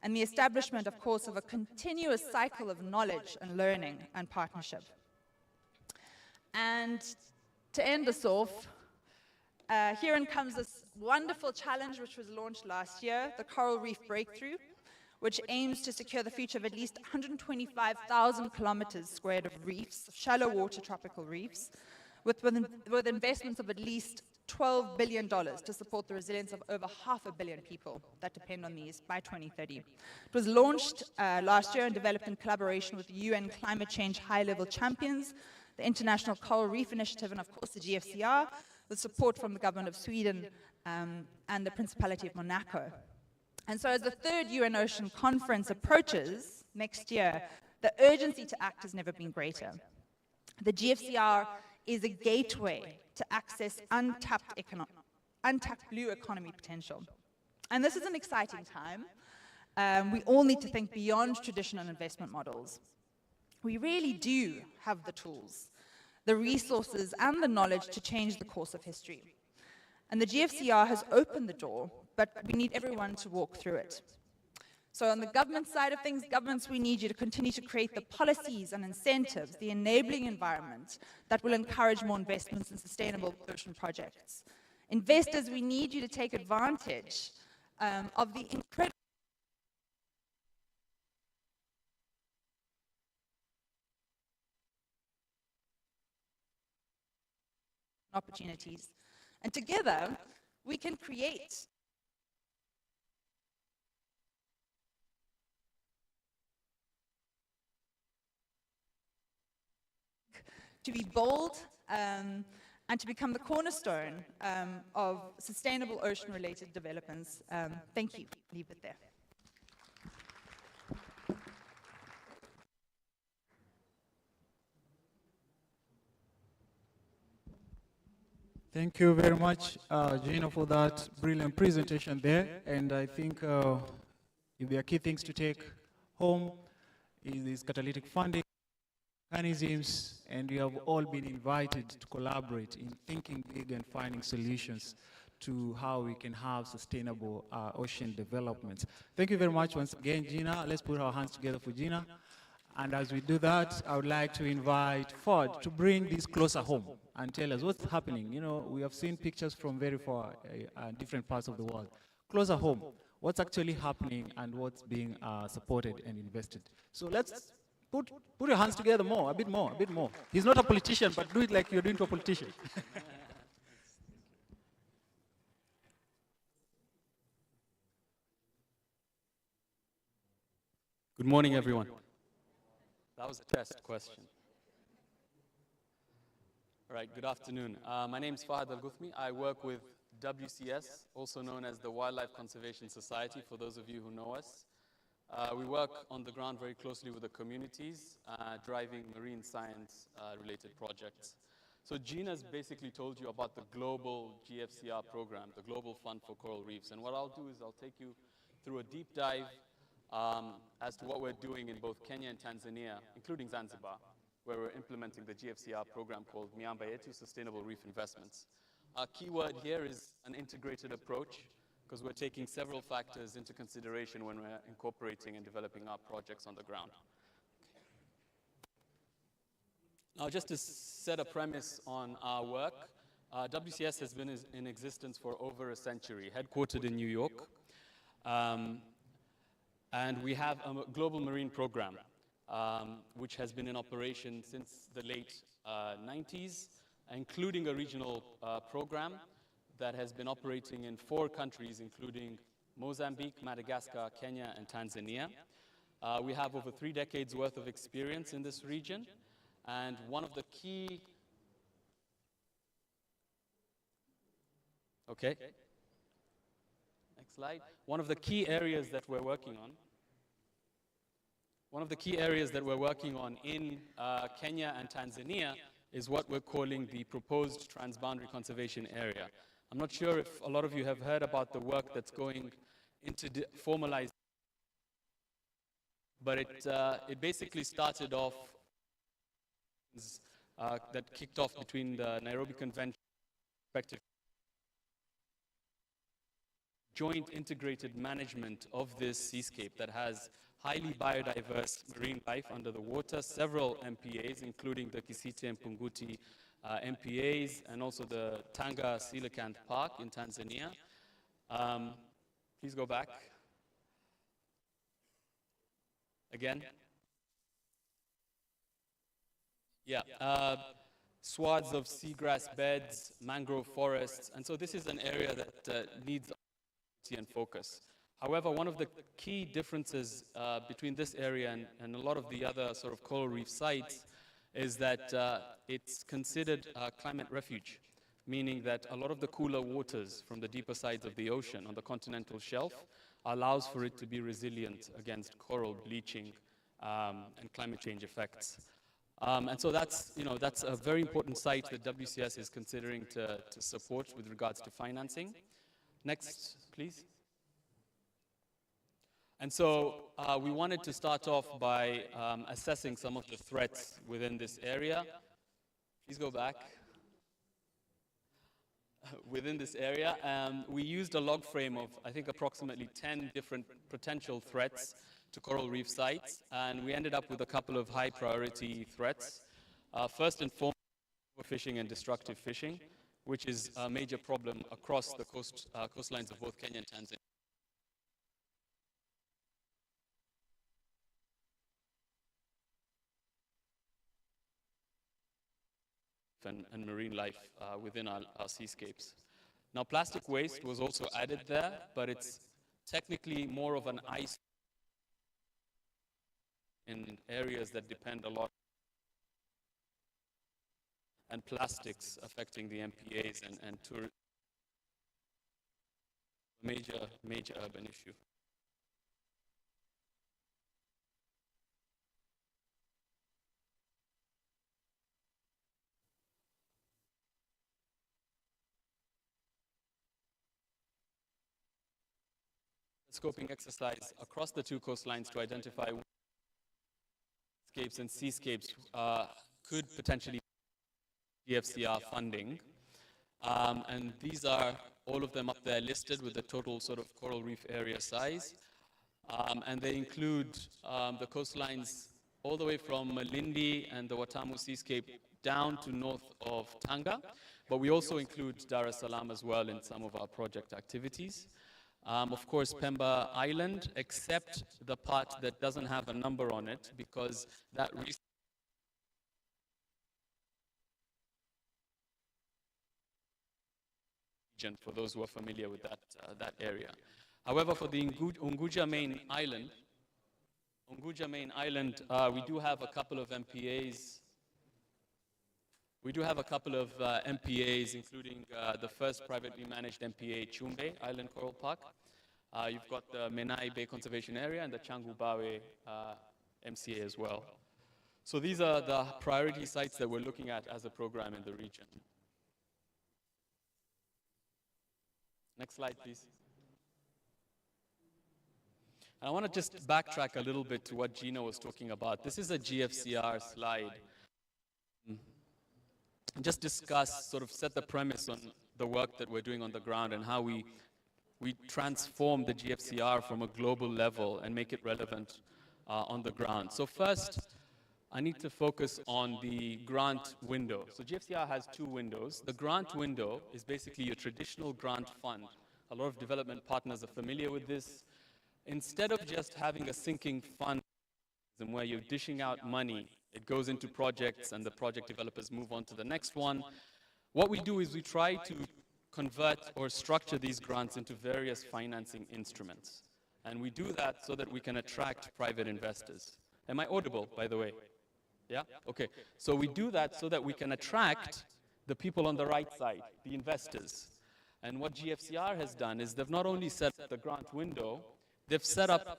and the establishment, of course, of a continuous cycle of knowledge and learning and partnership. And to end us off, herein comes this wonderful challenge which was launched last year, the Coral Reef Breakthrough, which aims to secure the future of at least 125,000 kilometers squared of reefs, shallow water tropical reefs, with investments of at least $12 billion to support the resilience of over 500 million people that depend on these by 2030. It was launched last year and developed in collaboration with the UN Climate Change High-Level Champions, the International Coral Reef Initiative, and of course the GFCR, with support from the government of Sweden and the Principality of Monaco. And so as the third UN Ocean Conference approaches next year, the urgency to act has never been greater. The GFCR is a gateway to access untapped blue economy potential. And this is an exciting time. We all need to think beyond traditional investment models. We really do have the tools, the resources, and the knowledge to change the course of history. And the GFCR has opened the door, but we need everyone to walk through it. So on the government side of things, governments, we need you to continue to create the policies and incentives, the enabling environment that will encourage more investments in sustainable ocean projects. Investors, we need you to take advantage of the incredible opportunities. And together, we can create to be bold and to become the cornerstone of sustainable ocean-related developments. Thank you. Leave it there. Thank you very much, Gina, for that brilliant presentation there. And I think if there are key things to take home is this catalytic funding mechanisms, and we have all been invited to collaborate in thinking big and finding solutions to how we can have sustainable ocean development. Thank you very much once again, Gina. Let's put our hands together for Gina. And as we do that, I would like to invite Ford to bring this closer home and tell us what's happening. You know, we have seen pictures from very far, different parts of the world. Closer home, what's actually happening and what's being supported and invested. So let's put your hands together more, a bit more, a bit more. He's not a politician, but do it like you're doing to a politician. Good morning, everyone. That was a test question. All right, good afternoon. My name is Fahad Al-Guthmi. I work with WCS, also known as the Wildlife Conservation Society, for those of you who know us. We work on the ground very closely with the communities, driving marine science-related projects. So Gina's basically told you about the global GFCR program, the Global Fund for Coral Reefs. And what I'll do is I'll take you through a deep dive as to what we're doing in both Kenya and Tanzania, including Zanzibar, where we're implementing the GFCR program called Miamba Yetu Sustainable Reef Investments. Our key word here is an integrated approach, because we're taking several factors into consideration when we're incorporating and developing our projects on the ground. Now, just to set a premise on our work, WCS has been in existence for over a century, headquartered in New York. And we have a global marine program, which has been in operation since the late 90s, including a regional program that has been operating in 4 countries, including Mozambique, Madagascar, Kenya, and Tanzania. We have over 3 decades worth of experience in this region, and one of the key... Okay. Next slide. One of the key areas that we're working on in Kenya and Tanzania is what we're calling the proposed transboundary conservation area. I'm not sure if a lot of you have heard about the work that's going into formalized, but it basically started off that kicked off between the Nairobi Convention, joint integrated management of this seascape that has highly biodiverse marine life under the water, several MPAs, including the Kisite and Punguti MPAs, and also the Tanga Coelacanth Park in Tanzania. Please go back. Again. Yeah. Swaths of seagrass beds, mangrove forests, and so this is an area that needs and focus. However, one of the key differences between this area and a lot of the other sort of coral reef sites is that it's considered a climate refuge, meaning that a lot of the cooler waters from the deeper sides of the ocean on the continental shelf allows for it to be resilient against coral bleaching and climate change effects. And so that's a very important site that WCS is considering to support with regards to financing. Next, please. And so we wanted to start off by assessing some of the threats within this area. Please go back. Within this area, we used a log frame of, I think, approximately 10 different potential threats to coral reef sites, and we ended up with a couple of high priority threats. First and foremost, overfishing and destructive fishing, which is a major problem across the coastlines of both Kenya and Tanzania. And marine life within our seascapes. Now, plastic waste was also added there, but it's technically more of an ice in areas that depend a lot and plastics affecting the MPAs and tourism. Major urban issue. Scoping exercise across the two coastlines to identify escapes and seascapes could potentially GFCR funding. And these are all of them up there listed with the total sort of coral reef area size. And they include the coastlines all the way from Malindi and the Watamu seascape down to north of Tanga. But we also include Dar es Salaam as well in some of our project activities. Of course, Pemba Island, except the part that doesn't have a number on it, because that region, for those who are familiar with that area. However, for the Unguja main island, we do have a couple of MPAs. We do have a couple of MPAs, including the first privately managed MPA, Chumbe Island Coral Park. You've got the Menai Bay Conservation Area and the Changubawe MCA as well. So these are the priority sites that we're looking at as a program in the region. Next slide, please. And I want to just backtrack a little bit to what Gina was talking about. This is a GFCR slide. Just discuss, sort of set the premise on the work that we're doing on the ground and how we transform the GFCR from a global level and make it relevant on the ground. So first, I need to focus on the grant window. So GFCR has two windows. The grant window is basically your traditional grant fund. A lot of development partners are familiar with this. Instead of just having a sinking fund where you're dishing out money, it goes into projects and the project developers move on to the next one. What we do is we try to convert or structure these grants into various financing instruments. And we do that so that we can attract private investors. Am I audible, by the way? Yeah? Okay. So we do that so that we can attract the people on the right side, the investors. And what GFCR has done is they've not only set up the grant window, they've set up,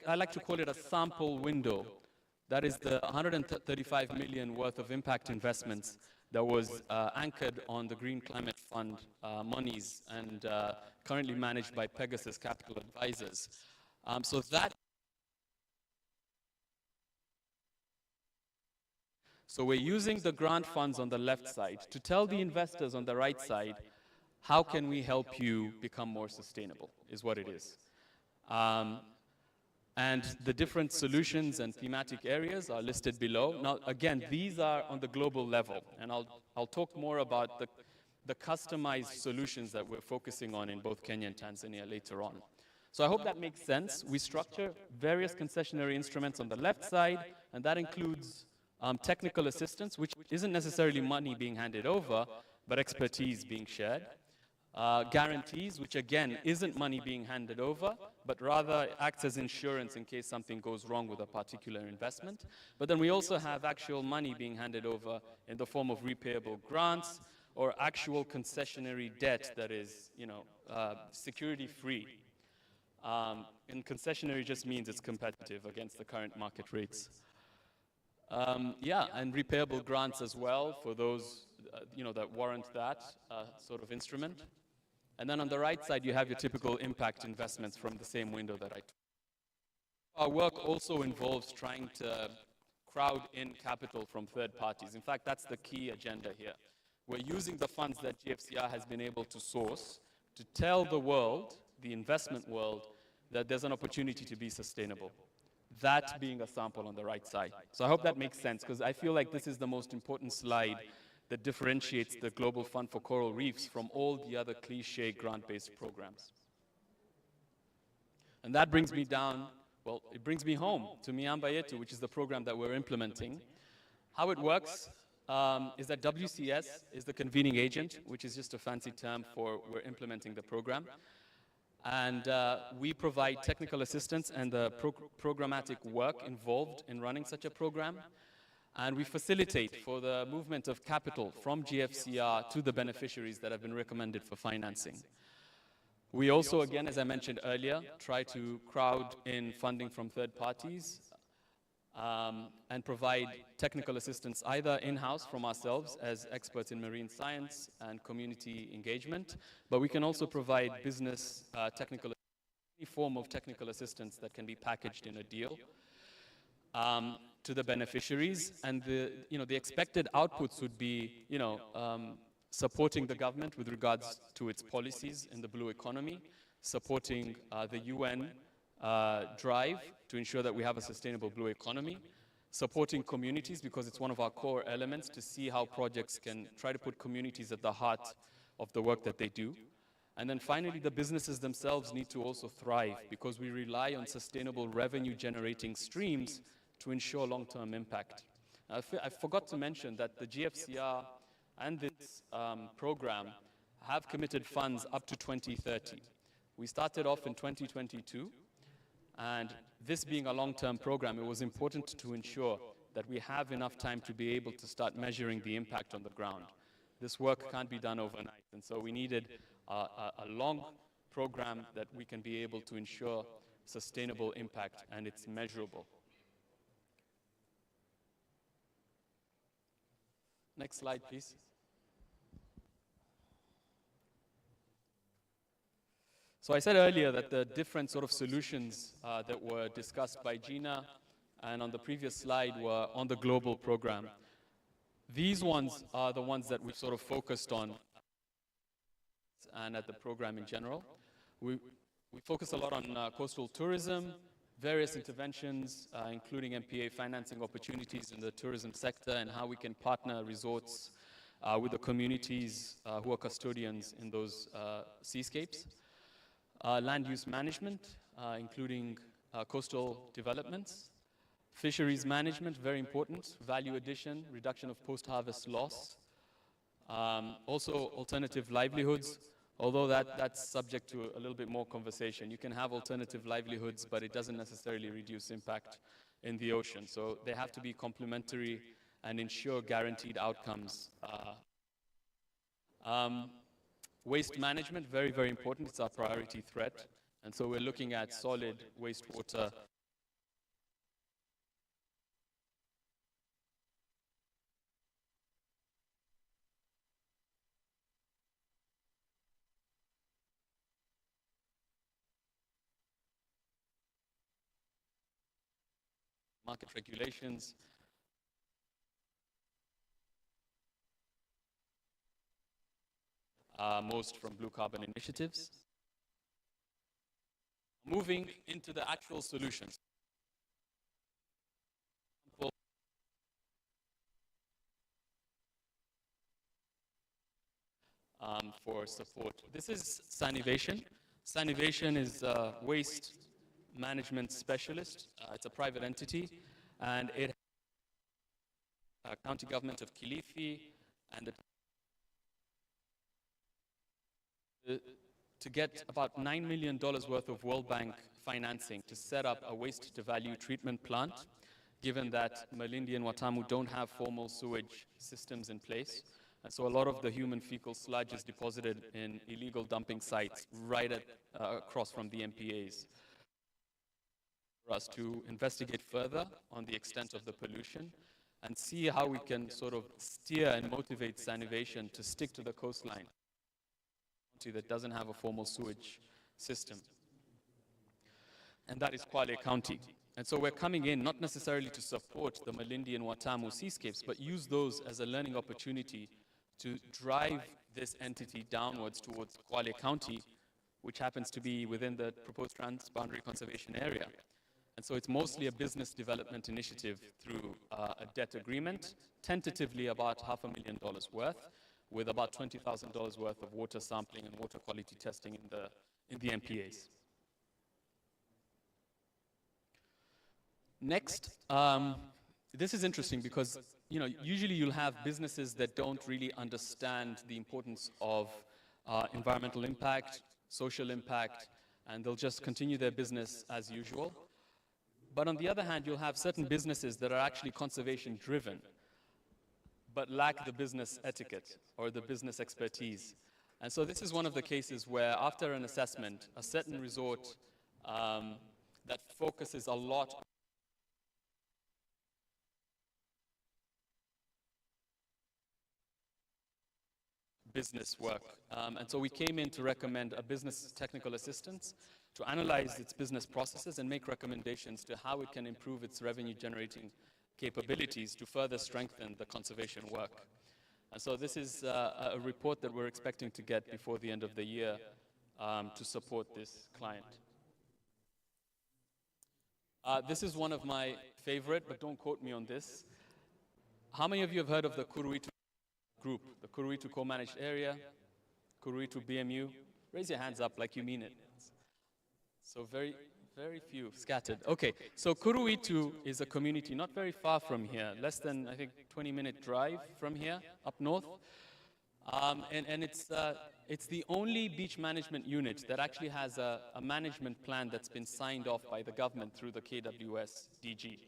I like to call it a sample window. That is the 135 million worth of impact investments that was anchored on the Green Climate Fund monies and currently managed by Pegasus Capital Advisors. So we're using the grant funds on the left side to tell the investors on the right side, how can we help you become more sustainable, is what it is. And the different solutions and thematic areas are listed below. Now, again, these are on the global level, and I'll talk more about the customized solutions that we're focusing on in both Kenya and Tanzania later on. So I hope that makes sense. We structure various concessionary instruments on the left side, and that includes technical assistance, which isn't necessarily money being handed over, but expertise being shared. Guarantees, which again isn't money being handed over, but rather acts as insurance in case something goes wrong with a particular investment. But then we also have actual money being handed over in the form of repayable grants or actual concessionary debt that is, security free. And concessionary just means it's competitive against the current market rates. And repayable grants as well for those, that warrant that sort of instrument. And then on the right side, you have your typical impact investments from the same window that I talked Our work also involves trying to crowd in capital from third parties. In fact, that's the key agenda here. We're using the funds that GFCR has been able to source to tell the world, the investment world, that there's an opportunity to be sustainable. That being a sample on the right side. So I hope that makes sense, because I feel like this is the most important slide that differentiates the Global Fund for Coral Reefs from all the other cliche grant-based programs. And that brings me down, well, it brings me home to Miamba Yetu, which is the program that we're implementing. How it works is that WCS is the convening agent, which is just a fancy term for we're implementing the program. And we provide technical assistance and the programmatic work involved in running such a program. And we facilitate for the movement of capital from GFCR to the beneficiaries that have been recommended for financing. We also, again, as I mentioned earlier, try to crowd in funding from third parties and provide technical assistance either in-house from ourselves as experts in marine science and community engagement, but we can also provide business technical, any form of technical assistance that can be packaged in a deal to the beneficiaries. And the expected outputs would be, supporting the government with regards to its policies in the blue economy, supporting the UN drive to ensure that we have a sustainable blue economy, supporting communities because it's one of our core elements to see how projects can try to put communities at the heart of the work that they do. And then finally, the businesses themselves need to also thrive because we rely on sustainable revenue generating streams to ensure long-term impact. I forgot to mention that the GFCR and this program have committed funds up to 2030. We started off in 2022, and this being a long-term program, it was important to ensure that we have enough time to be able to start measuring the impact on the ground. This work can't be done overnight, and so we needed a long program that we can be able to ensure sustainable impact, and it's measurable. Next slide, please. So I said earlier that the different sort of solutions that were discussed by Gina and on the previous slide were on the global program. These ones are the ones that we've sort of focused on and at the program in general. We focus a lot on coastal tourism, various interventions, including MPA financing opportunities in the tourism sector and how we can partner resorts with the communities who are custodians in those seascapes. Land use management, including coastal developments. Fisheries management, very important. Value addition, reduction of post-harvest loss. Also alternative livelihoods, although that's subject to a little bit more conversation. You can have alternative livelihoods, but it doesn't necessarily reduce impact in the ocean. So they have to be complementary and ensure guaranteed outcomes. Waste management, very, very important. It's our priority threat. And so we're looking at solid wastewater. Market regulations. Most from blue carbon initiatives. Moving into the actual solutions. For support. This is Sanivation. Sanivation is a waste management specialist. It's a private entity, and it county government of Kilifi and to get about $9 million worth of World Bank financing to set up a waste-to-value treatment plant, given that Malindi and Watamu don't have formal sewage systems in place. And so a lot of the human fecal sludge is deposited in illegal dumping sites right across from the MPAs. For us to investigate further on the extent of the pollution and see how we can sort of steer and motivate Sanivation to stick to the coastline that doesn't have a formal sewage system. And that is Kwale County. And so we're coming in not necessarily to support the Malindi and Watamu seascapes, but use those as a learning opportunity to drive this entity downwards towards Kwale County, which happens to be within the proposed transboundary conservation area. And so it's mostly a business development initiative through a debt agreement, tentatively about $500,000 worth, with about $20,000 worth of water sampling and water quality testing in the MPAs. Next, this is interesting because usually you'll have businesses that don't really understand the importance of environmental impact, social impact, and they'll just continue their business as usual. But on the other hand, you'll have certain businesses that are actually conservation driven, but lack the business etiquette or the business expertise. And so this is one of the cases where after an assessment, a certain resort that focuses a lot on business work. And so we came in to recommend a business technical assistance to analyze its business processes and make recommendations to how it can improve its revenue generating capabilities to further strengthen the conservation work. And so this is a report that we're expecting to get before the end of the year to support this client. This is one of my favorite, but don't quote me on this. How many of you have heard of the Kuruitu group, the Kuruitu co-managed area, Kuruitu BMU? Raise your hands up like you mean it. So very few scattered. Okay, so Kuruitu is a community not very far from here, less than, I think, 20-minute drive from here, up north. And it's the only beach management unit that actually has a management plan that's been signed off by the government through the KWS DG.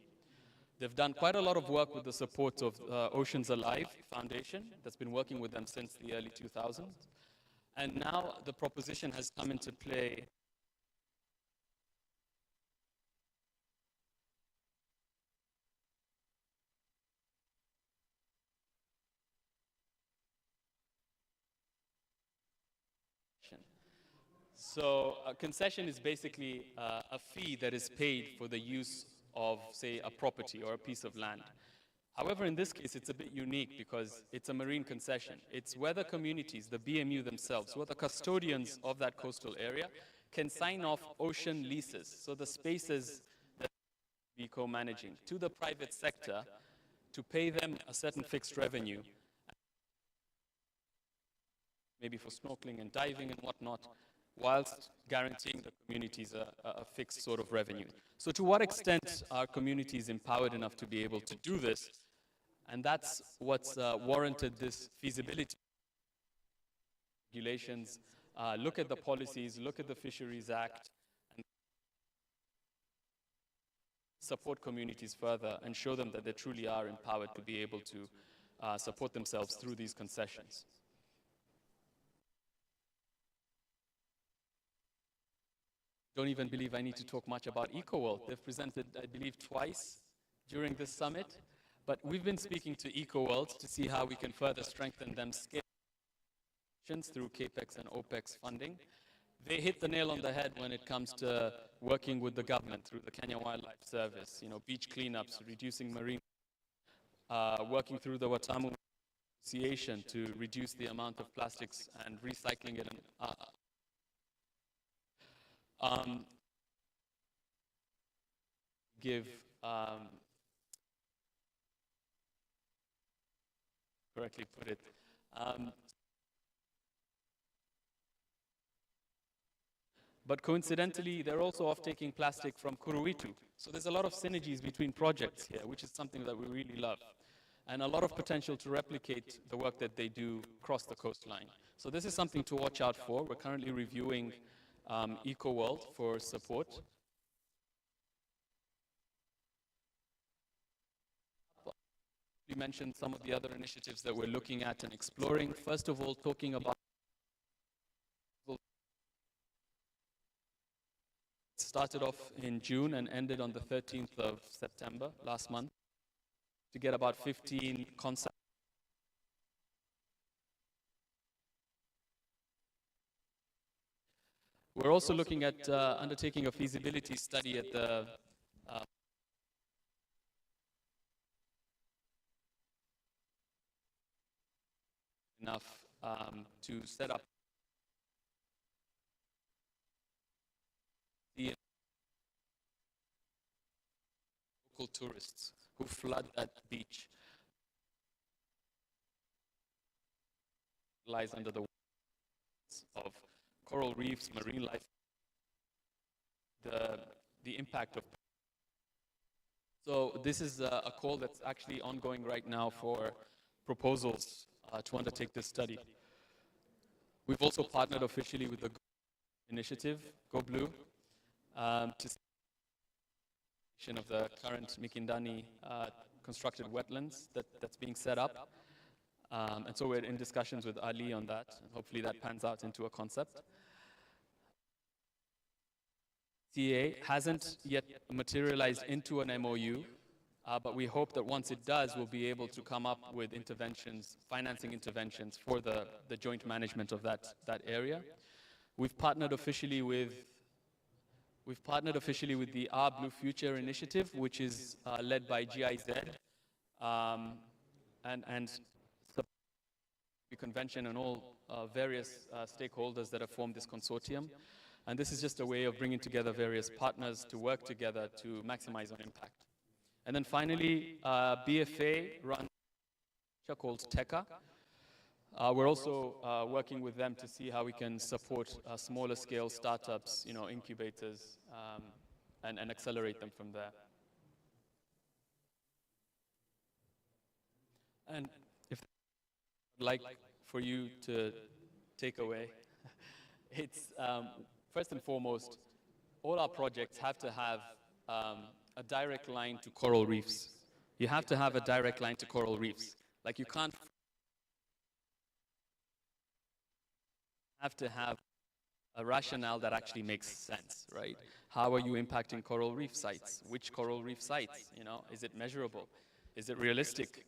They've done quite a lot of work with the support of Oceans Alive Foundation that's been working with them since the early 2000s. And now the proposition has come into play So a concession is basically a fee that is paid for the use of, say, a property or a piece of land. However, in this case, it's a bit unique because it's a marine concession. It's where the communities, the BMU themselves, who are the custodians of that coastal area, can sign off ocean leases, so the spaces that we co-managing, to the private sector to pay them a certain fixed revenue, maybe for snorkeling and diving and whatnot, whilst guaranteeing the communities a fixed sort of revenue. So to what extent are communities empowered enough to be able to do this? And that's what's warranted this feasibility. Regulations, look at the policies, look at the Fisheries Act, and support communities further and show them that they truly are empowered to be able to support themselves through these concessions. Don't even believe I need to talk much about EcoWorld. They've presented, I believe, twice during this summit. But we've been speaking to EcoWorld to see how we can further strengthen them scale through CAPEX and OPEX funding. They hit the nail on the head when it comes to working with the government through the Kenya Wildlife Service, beach cleanups, reducing marine, working through the Watamu Association to reduce the amount of plastics and recycling it. Correctly put it. But coincidentally, they're also off-taking plastic from Kuruitu. So there's a lot of synergies between projects here, which is something that we really love. And a lot of potential to replicate the work that they do across the coastline. So this is something to watch out for. We're currently reviewing EcoWorld for support. We mentioned some of the other initiatives that we're looking at and exploring. First of all, talking about it started off in June and ended on the 13th of September last month to get about 15 concepts. We're also looking at undertaking a feasibility study at the enough to set up the local tourists who flood that beach. Lies under the of coral reefs, marine life, the impact of. So this is a call that's actually ongoing right now for proposals to undertake this study. We've also partnered officially with the initiative, Go Blue, to see of the current Mikindani constructed wetlands that's being set up. And so we're in discussions with Ali on that, and hopefully that pans out into a concept. CA hasn't yet materialized into an MOU, but we hope that once it does, we'll be able to come up with interventions, financing interventions for the joint management of that area. We've partnered officially with the Our Blue Future initiative, which is led by GIZ, and the convention and all various stakeholders that have formed this consortium. And this is just a way of bringing together various partners to work together to maximize on impact. And then finally, BFA runs a called TECA. We're also working with them to see how we can support smaller scale startups, incubators, and accelerate them from there. And if I'd like for you to take away, it's first and foremost, all our projects have to have a direct line to coral reefs. You have to have a direct line to coral reefs. Like you can't have to have a rationale that actually makes sense, right? How are you impacting coral reef sites? Which coral reef sites? Is it measurable? Is it realistic?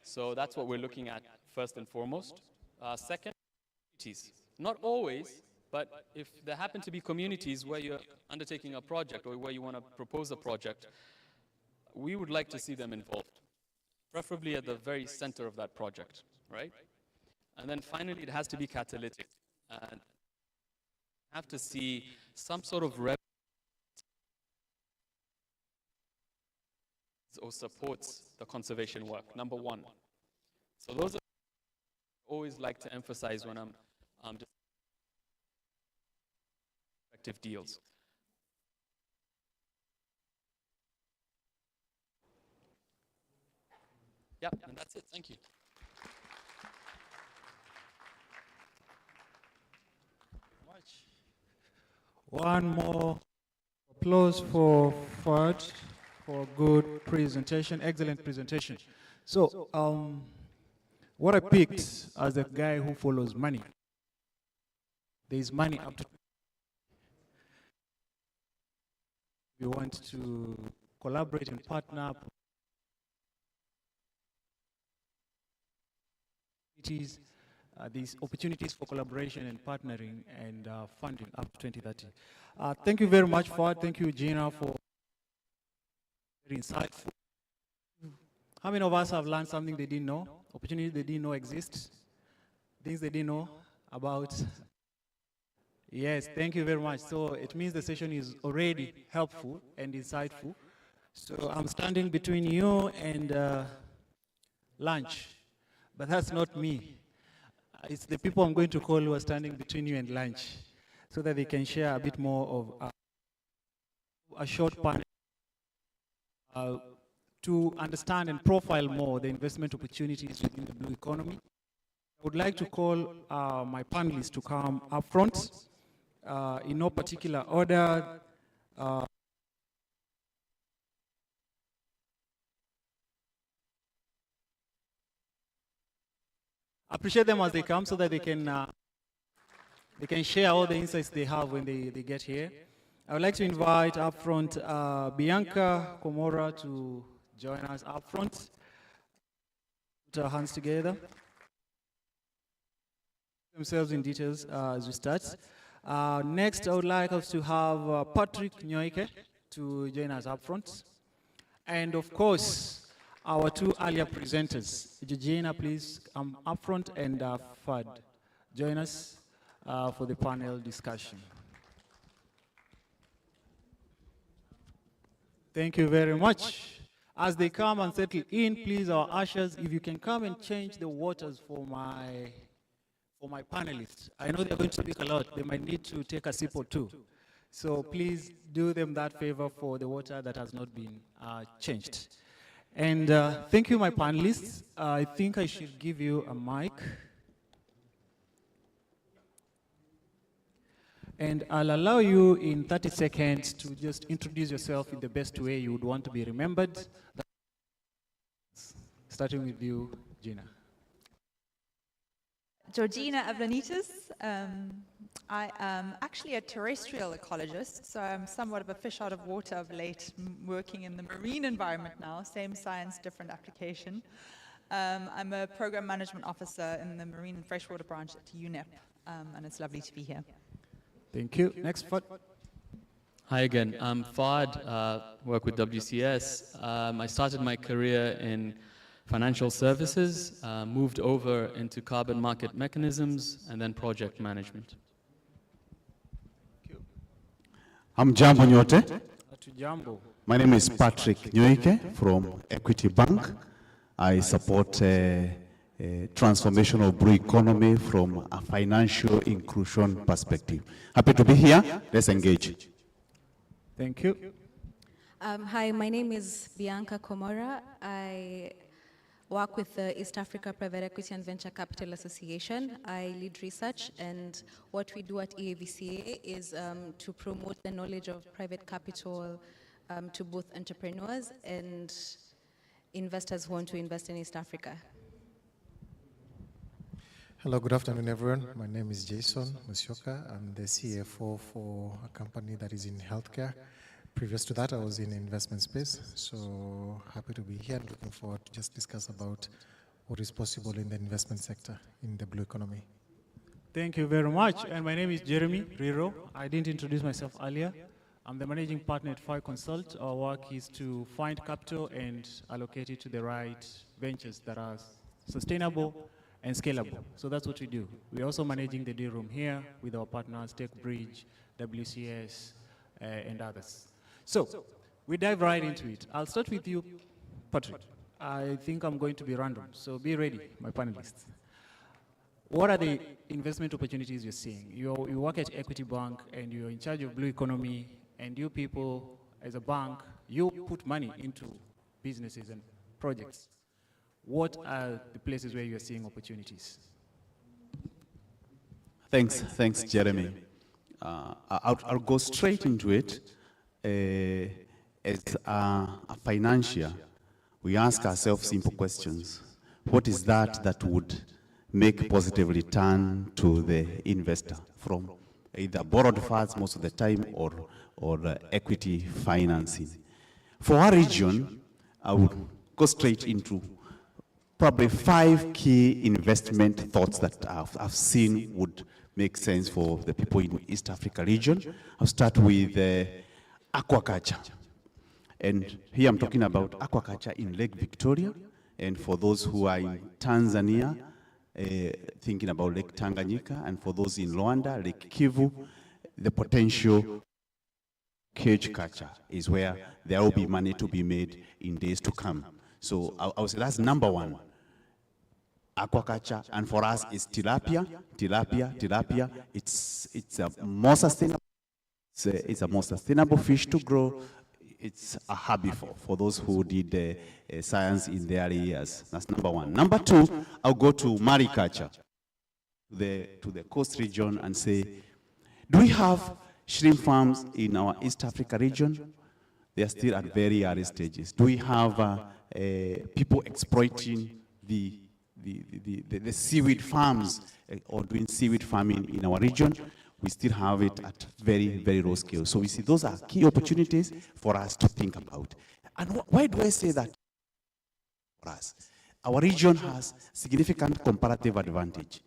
So that's what we're looking at first and foremost. Second, communities. Not always, but if there happen to be communities where you're undertaking a project or where you want to propose a project, we would like to see them involved, preferably at the very center of that project, right? And then finally, it has to be catalytic. And have to see some sort of or supports the conservation work, number one. So those are always like to emphasize when I'm effective deals. Yeah, and that's it. Thank you. One more applause for Ford for good presentation, excellent presentation. So, what I picked as a guy who follows money, there is money up to. We want to collaborate and partner. These opportunities for collaboration and partnering and funding up to 2030. Thank you very much, Ford. Thank you, Gina, for very insightful. How many of us have learned something they didn't know? Opportunities they didn't know exist? Things they didn't know about? Yes, thank you very much. So it means the session is already helpful and insightful. So I'm standing between you and lunch, but that's not me. It's the people I'm going to call who are standing between you and lunch, so that they can share a bit more of a short panel to understand and profile more the investment opportunities within the blue economy. I would like to call my panelists to come up front in no particular order. Appreciate them as they come so that they can share all the insights they have when they get here. I would like to invite up front Bianca Komora to join us up front. Put our hands together. Themselves in details as we start. Next, I would like us to have Patrick Nyoike to join us up front. And of course, our two earlier presenters. Georgina, please come up front, and Fad, join us for the panel discussion. Thank you very much. As they come and settle in, please, our ushers, if you can come and change the waters for my panelists. I know they're going to speak a lot. They might need to take a sip or two. So please do them that favor for the water that has not been changed. And thank you, my panelists. I think I should give you a mic. And I'll allow you in 30 seconds to just introduce yourself in the best way you would want to be remembered. Starting with you, Gina. Georgina Ablanitis. I am actually a terrestrial ecologist, so I'm somewhat of a fish out of water of late, working in the marine environment now, same science, different application. I'm a program management officer in the marine and freshwater branch at UNEP, and it's lovely to be here. Thank you. Next, Fad. Hi again. I'm Fad, work with WCS. I started my career in financial services, moved over into carbon market mechanisms, and then project management. I'm Jambo Nyote. Jambo. My name is Patrick Nyoike from Equity Bank. I support transformation of blue economy from a financial inclusion perspective. Happy to be here. Let's engage. Thank you. Hi, my name is Bianca Komora. I work with the East Africa Private Equity and Venture Capital Association. I lead research, and what we do at EAVCA is to promote the knowledge of private capital to both entrepreneurs and investors who want to invest in East Africa. Hello, good afternoon, everyone. My name is Jason Musyoka. I'm the CFO for a company that is in healthcare. Previous to that, I was in investment space, so happy to be here. Looking forward to just discuss about what is possible in the investment sector in the blue economy. Thank you very much. And my name is Jeremy Riro. I didn't introduce myself earlier. I'm the managing partner at Fi Consult. Our work is to find capital and allocate it to the right ventures that are sustainable and scalable. So that's what we do. We're also managing the deal room here with our partners, TechBridge, WCS, and others. So we dive right into it. I'll start with you, Patrick. I think I'm going to be random, so be ready, my panelists. What are the investment opportunities you're seeing? You work at Equity Bank, and you're in charge of blue economy, and you people, as a bank, you put money into businesses and projects. What are the places where you're seeing opportunities? Thanks, Jeremy. I'll go straight into it. As a financier, we ask ourselves simple questions. What is that would make positive return to the investor from either borrowed funds most of the time or equity financing? For our region, I would go straight into probably 5 key investment thoughts that I've seen would make sense for the people in East Africa region. I'll start with aquaculture. And here I'm talking about aquaculture in Lake Victoria. And for those who are in Tanzania, thinking about Lake Tanganyika, and for those in Rwanda, Lake Kivu, the potential cage culture is where there will be money to be made in days to come. So I would say that's number 1. Aquaculture, and for us it's tilapia. It's a more sustainable. It's a more sustainable fish to grow. It's a hobby for those who did science in their years. That's number 1. Number 2, I'll go to mariculture, to the coast region, and say, do we have shrimp farms in our East Africa region? They are still at very early stages. Do we have people exploiting the seaweed farms or doing seaweed farming in our region? We still have it at very, very low scale. So we see those are key opportunities for us to think about. And why do I say that? For us, our region has significant comparative advantage.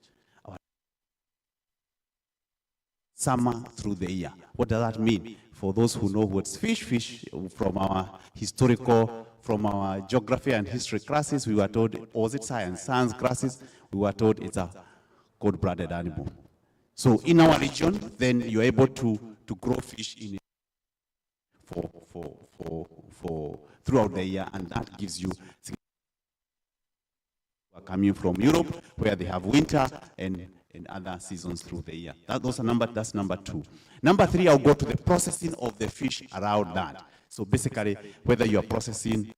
Summer through the year. What does that mean? For those who know what's fish from our historical from our geography and history classes, we were told, or was it science classes, we were told it's a cold-blooded animal. So in our region, then you're able to grow fish in throughout the year, and that gives you coming from Europe, where they have winter and other seasons through the year. That's number 2. Number 3, I'll go to the processing of the fish around that. So basically, whether you are processing,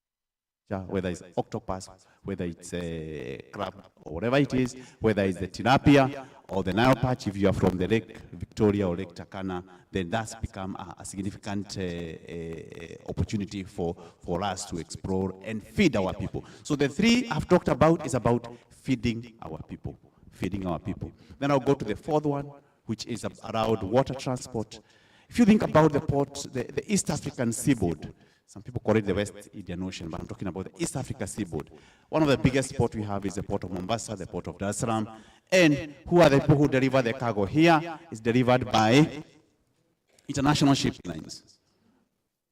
whether it's octopus, whether it's a crab, or whatever it is, whether it's the tilapia or the Nile perch, if you are from the Lake Victoria or Lake Turkana, then that's become a significant opportunity for us to explore and feed our people. So the 3 I've talked about is about feeding our people. Then I'll go to the 4th one, which is around water transport. If you think about the port, the East African seaboard, some people call it the West Indian Ocean, but I'm talking about the East Africa seaboard. One of the biggest ports we have is the port of Mombasa, the port of Dar es Salaam. And who are the people who deliver the cargo here? It's delivered by international shipping lines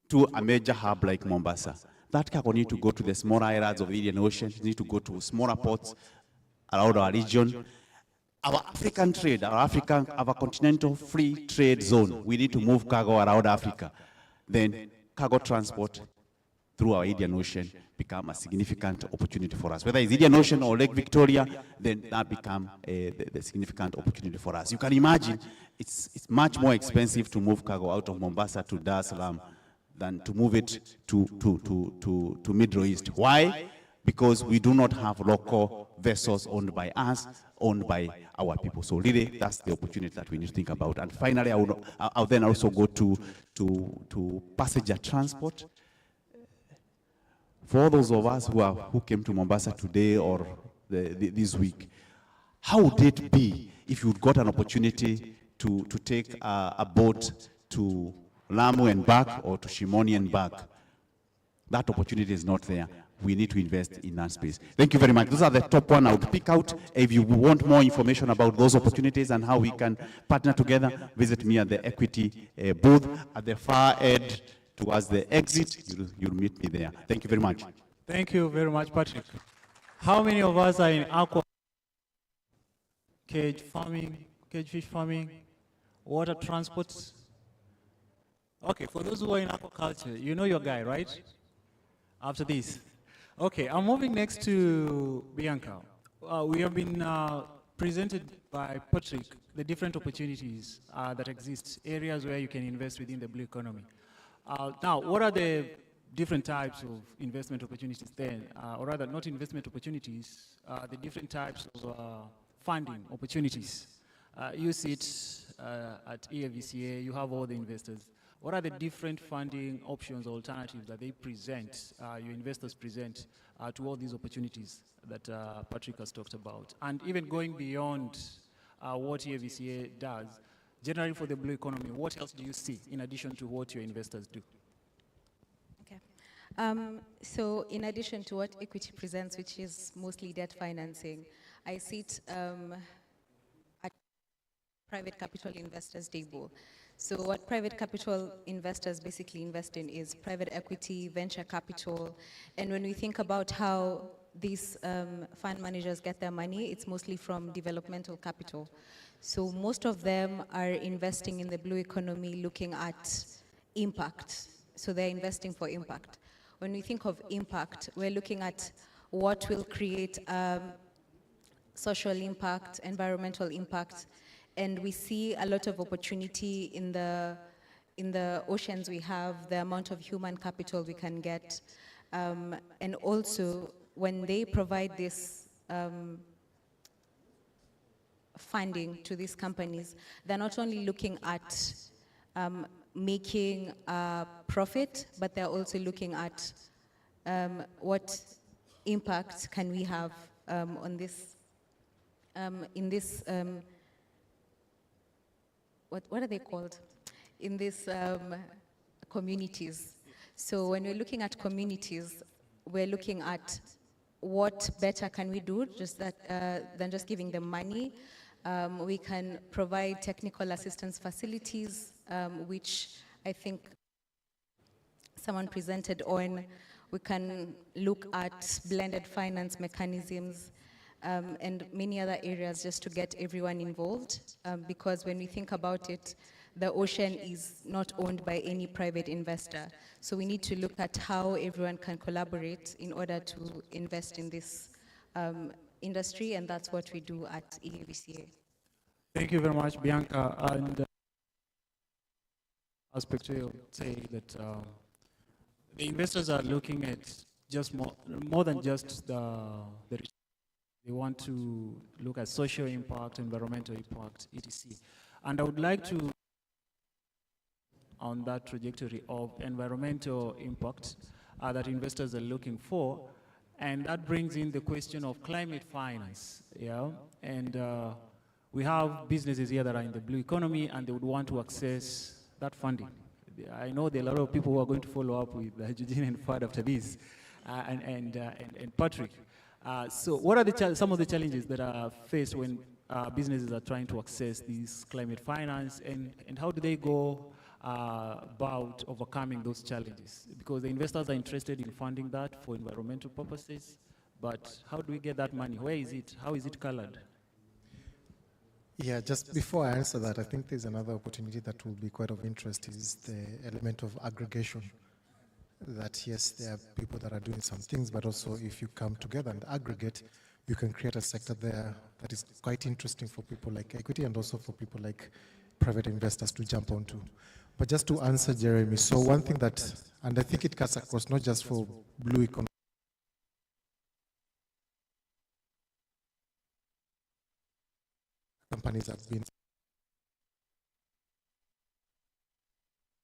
to a major hub like Mombasa. That cargo needs to go to the smaller islands of the Indian Ocean, need to go to smaller ports around our region. Our African trade, our continental free trade zone, we need to move cargo around Africa. Then cargo transport through our Indian Ocean become a significant opportunity for us. Whether it's Indian Ocean or Lake Victoria, then that become the significant opportunity for us. You can imagine it's much more expensive to move cargo out of Mombasa to Dar es Salaam than to move it to Middle East. Why? Because we do not have local vessels owned by us, owned by our people. So really, that's the opportunity that we need to think about. And finally, I'll then also go to passenger transport. For those of us who came to Mombasa today or this week, how would it be if you got an opportunity to take a boat to Lamu and back or to Shimoni and back? That opportunity is not there. We need to invest in that space. Thank you very much. Those are the top one I would pick out. If you want more information about those opportunities and how we can partner together, visit me at the Equity booth at the far end towards the exit. You'll meet me there. Thank you very much. Thank you very much, Patrick. How many of us are in aqua, cage farming, cage fish farming, water transport? Okay, for those who are in aquaculture, you know your guy, right? After this. Okay, I'm moving next to Bianca. We have been presented by Patrick the different opportunities that exist, areas where you can invest within the blue economy. Now, what are the different types of investment opportunities then? Or rather, not investment opportunities, the different types of funding opportunities. You sit at EAVCA, you have all the investors. What are the different funding options or alternatives that they present, your investors present to all these opportunities that Patrick has talked about? And even going beyond what EAVCA does, generally for the blue economy, what else do you see in addition to what your investors do? Okay. So in addition to what Equity presents, which is mostly debt financing, I sit at private capital investors table. So what private capital investors basically invest in is private equity, venture capital, and when we think about how these fund managers get their money, it's mostly from developmental capital. So most of them are investing in the blue economy looking at impact. So they're investing for impact. When we think of impact, we're looking at what will create social impact, environmental impact, and we see a lot of opportunity in the oceans we have, the amount of human capital we can get, and also when they provide this funding to these companies, they're not only looking at making a profit, but they're also looking at what impact can we have on this, in this, what are they called? In these communities. So when we're looking at communities, we're looking at what better can we do just that, than just giving them money. We can provide technical assistance facilities, which I think someone presented on We can look at blended finance mechanisms and many other areas just to get everyone involved. Because when we think about it, the ocean is not owned by any private investor. So we need to look at how everyone can collaborate in order to invest in this industry, and that's what we do at EAVCA. Thank you very much, Bianca. And aspect to say that the investors are looking at just more than just the they want to look at social impact, environmental impact, etc. And I would like to, on that trajectory of environmental impact that investors are looking for, and that brings in the question of climate finance, yeah? And we have businesses here that are in the blue economy and they would want to access that funding. I know there are a lot of people who are going to follow up with Eugene and Fad after this, and Patrick. So what are some of the challenges that are faced when businesses are trying to access this climate finance, and how do they go about overcoming those challenges? Because the investors are interested in funding that for environmental purposes, but how do we get that money? Where is it? How is it colored? Yeah, just before I answer that, I think there's another opportunity that will be quite of interest, is the element of aggregation. That yes, there are people that are doing some things, but also if you come together and aggregate, you can create a sector there that is quite interesting for people like equity and also for people like private investors to jump onto. But just to answer Jeremy, so one thing that, and I think it cuts across not just for blue economy, companies have been,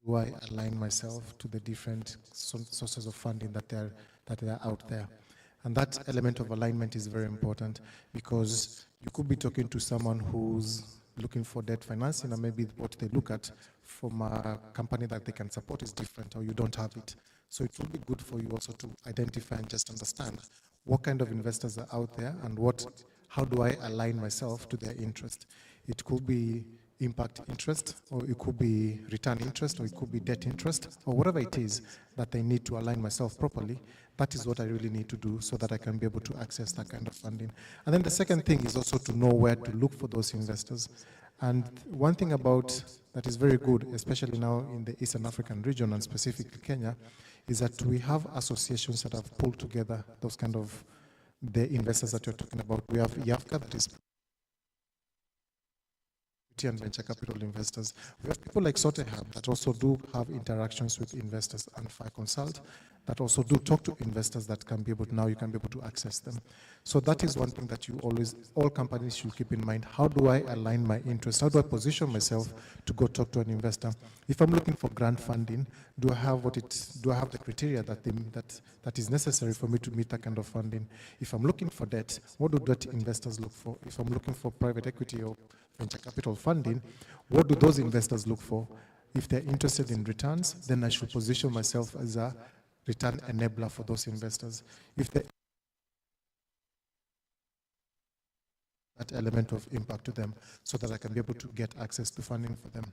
do I align myself to the different sources of funding that are out there? And that element of alignment is very important, because you could be talking to someone who's looking for debt financing, and maybe what they look at from a company that they can support is different, or you don't have it. So it will be good for you also to identify and just understand what kind of investors are out there and how do I align myself to their interest. It could be impact interest, or it could be return interest, or it could be debt interest, or whatever it is that I need to align myself properly. That is what I really need to do so that I can be able to access that kind of funding. And then the second thing is also to know where to look for those investors. And one thing about that is very good, especially now in the Eastern African region and specifically Kenya, is that we have associations that have pulled together those kind of the investors that you're talking about. We have YAFCA, that is and venture capital investors. We have people like Sote Hub that also do have interactions with investors, and FI Consult that also do talk to investors that can be able to, now you can be able to access them. So that is one thing that you always, all companies should keep in mind. How do I align my interests? How do I position myself to go talk to an investor? If I'm looking for grant funding, do I have the criteria that is necessary for me to meet that kind of funding? If I'm looking for debt, what do debt investors look for? If I'm looking for private equity or venture capital funding, what do those investors look for? If they're interested in returns, then I should position myself as a return enabler for those investors. If they that element of impact to them, so that I can be able to get access to funding for them.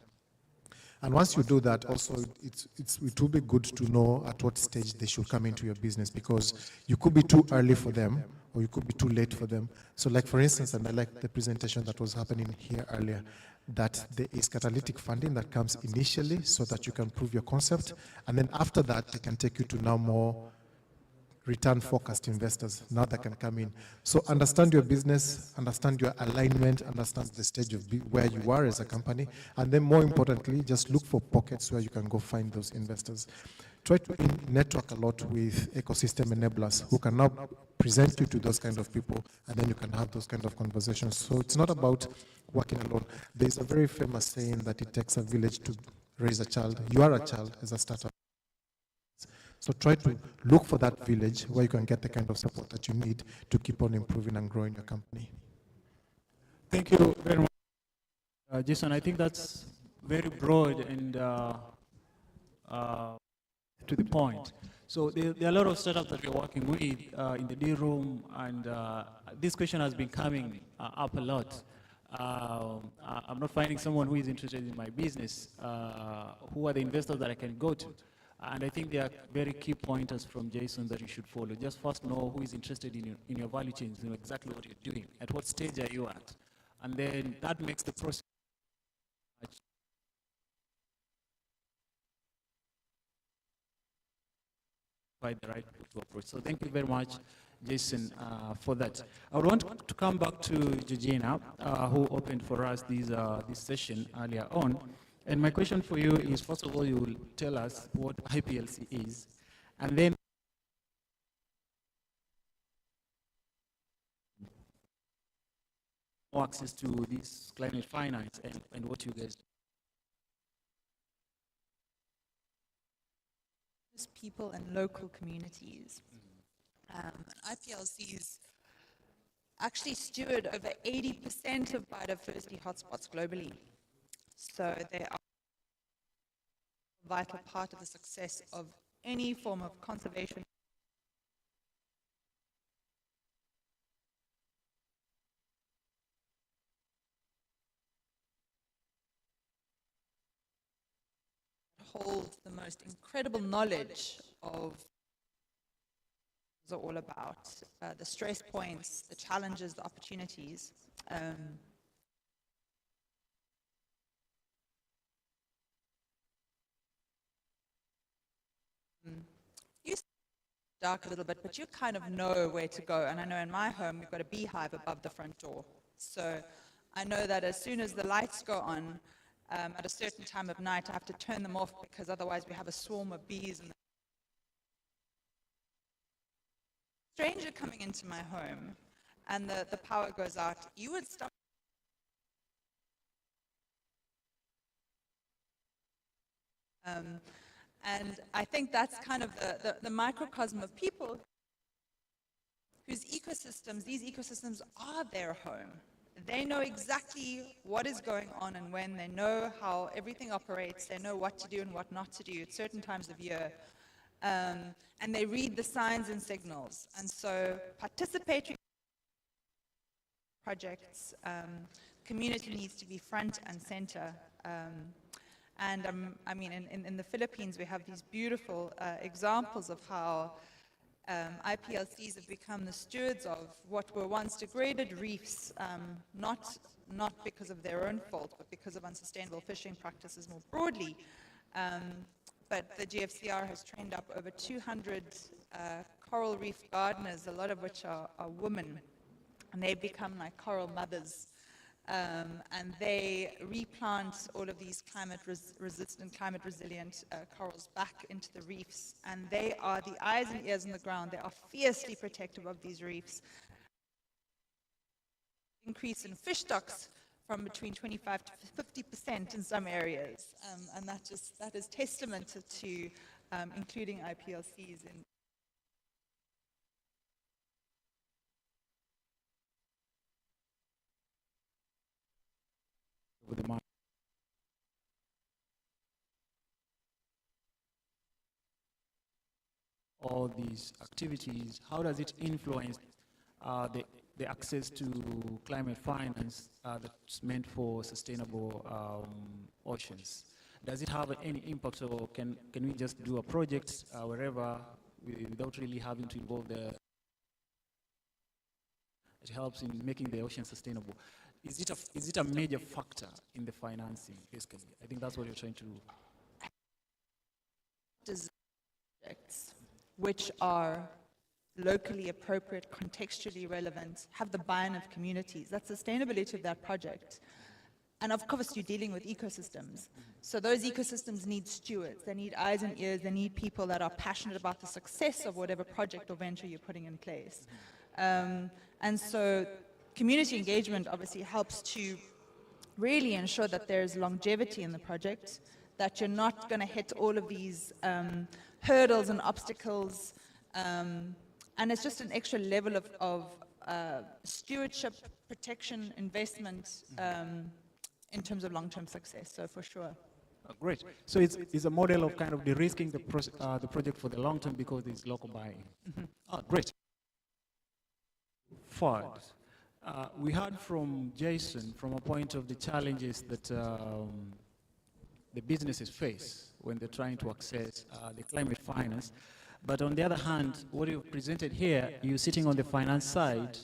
And once you do that, also it will be good to know at what stage they should come into your business, because you could be too early for them or you could be too late for them. So like for instance, and I like the presentation that was happening here earlier, that there is catalytic funding that comes initially so that you can prove your concept, and then after that they can take you to now more return focused investors now that can come in. So understand your business, understand your alignment, understand the stage of where you are as a company, and then more importantly, just look for pockets where you can go find those investors. Try to network a lot with ecosystem enablers who can now present you to those kind of people, and then you can have those kind of conversations. So it's not about working alone. There's a very famous saying that it takes a village to raise a child. You are a child as a startup. So try to look for that village where you can get the kind of support that you need to keep on improving and growing your company. Thank you very much, Jason. I think that's very broad and to the point. So there are a lot of startups that we're working with in the D room, and this question has been coming up a lot. I'm not finding someone who is interested in my business. Who are the investors that I can go to? And I think there are very key pointers from Jason that you should follow. Just first know who is interested in your value chains, know exactly what you're doing, at what stage are you at. And then that makes the process by the right approach. So thank you very much, Jason, for that. I would want to come back to Georgina, who opened for us this session earlier on. And my question for you is, first of all, you will tell us what IPLC is, and then more access to this climate finance and what you guys do. People and local communities. IPLCs actually steward over 80% of biodiversity hotspots globally. So they are a vital part of the success of any form of conservation. Hold the most incredible knowledge of are all about the stress points, the challenges, the opportunities. You dark a little bit, but you kind of know where to go. And I know in my home we've got a beehive above the front door, so I know that as soon as the lights go on at a certain time of night, I have to turn them off because otherwise we have a swarm of bees. And stranger coming into my home and the power goes out, you would stop. And I think that's kind of the microcosm of people whose ecosystems, these ecosystems are their home. They know exactly what is going on and when. They know how everything operates. They know what to do and what not to do at certain times of year. And they read the signs and signals. And so participatory projects, community needs to be front and center. I mean, in the Philippines, we have these beautiful examples of how IPLCs have become the stewards of what were once degraded reefs, not because of their own fault, but because of unsustainable fishing practices more broadly. But the GFCR has trained up over 200 coral reef gardeners, a lot of which are women, and they become like coral mothers. And they replant all of these climate-resistant, climate-resilient corals back into the reefs. And they are the eyes and ears on the ground. They are fiercely protective of these reefs. Increase in fish stocks from between 25 to 50% in some areas. And that is testament to including IPLCs in with the market. All these activities, how does it influence the access to climate finance that's meant for sustainable oceans? Does it have any impact, or can we just do a project wherever without really having to involve the... It helps in making the ocean sustainable. Is it a major factor in the financing, basically? I think that's what you're trying to do. Projects which are locally appropriate, contextually relevant, have the buy-in of communities. That's sustainability of that project. And of course, you're dealing with ecosystems. So those ecosystems need stewards. They need eyes and ears. They need people that are passionate about the success of whatever project or venture you're putting in place. And so community engagement obviously helps to really ensure that there's longevity in the project, that you're not going to hit all of these hurdles and obstacles. And it's just an extra level of stewardship, protection, investment in terms of long-term success, so for sure. Great. So it's a model of kind of de-risking the project for the long term because there's local buy-in. Great. Forward. We heard from Jason from a point of the challenges that the businesses face when they're trying to access the climate finance. But on the other hand, what you've presented here, you're sitting on the finance side,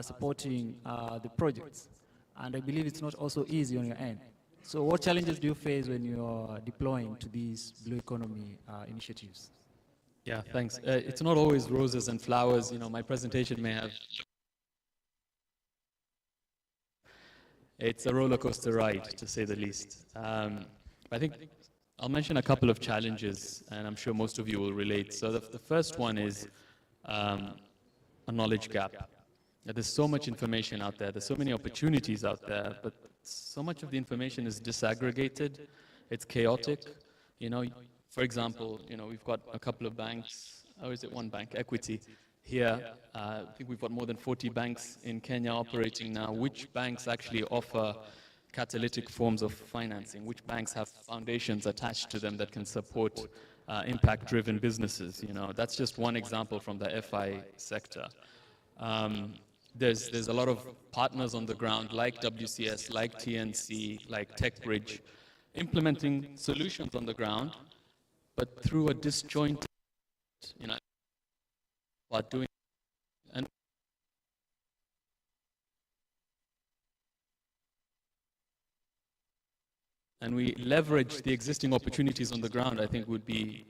supporting the projects. And I believe it's not also easy on your end. So what challenges do you face when you're deploying to these blue economy initiatives? Yeah, thanks. It's not always roses and flowers. You know, my presentation may have... It's a roller coaster ride, to say the least. I think I'll mention a couple of challenges, and I'm sure most of you will relate. So the first one is a knowledge gap. There's so much information out there. There's so many opportunities out there, but so much of the information is disaggregated. It's chaotic. You know, for example, you know, we've got a couple of banks, or is it one bank, Equity, here. I think we've got more than 40 banks in Kenya operating now. Which banks actually offer catalytic forms of financing? Which banks have foundations attached to them that can support impact-driven businesses? You know, that's just one example from the FI sector. There's a lot of partners on the ground, like WCS, like TNC, like TechBridge, implementing solutions on the ground, but through a disjointed, you know, about doing and we leverage the existing opportunities on the ground, I think would be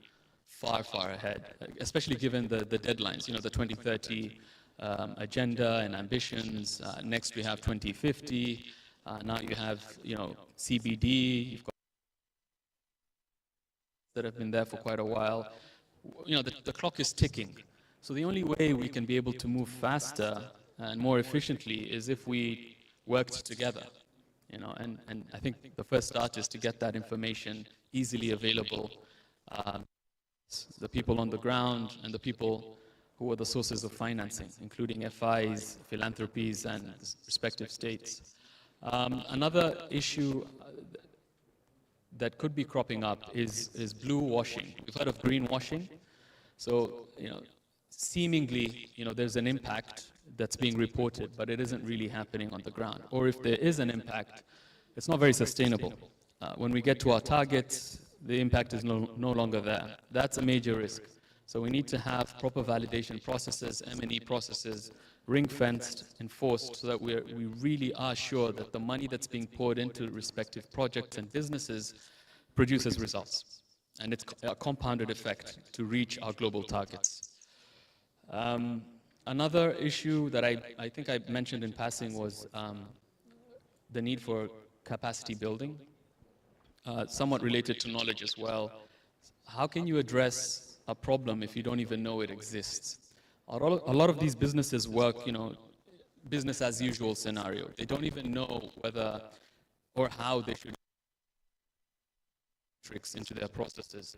far, far ahead, especially given the deadlines, you know, the 2030 agenda and ambitions. Next we have 2050. Now you have, you know, CBD. You've got that have been there for quite a while. You know, the clock is ticking. So the only way we can be able to move faster and more efficiently is if we worked together. You know, and I think the first start is to get that information easily available. The people on the ground and the people who are the sources of financing, including FIs, philanthropies, and respective states. Another issue that could be cropping up is blue washing. We've heard of greenwashing. So, you know, seemingly, you know, there's an impact that's being reported, but it isn't really happening on the ground. Or if there is an impact, it's not very sustainable. When we get to our targets, the impact is no longer there. That's a major risk. So we need to have proper validation processes, M&E processes, ring-fenced, enforced, so that we really are sure that the money that's being poured into respective projects and businesses produces results. And it's a compounded effect to reach our global targets. Another issue that I think I mentioned in passing was the need for capacity building, somewhat related to knowledge as well. How can you address a problem if you don't even know it exists? A lot of these businesses work, you know, business as usual scenario. They don't even know whether or how they should tricks into their processes.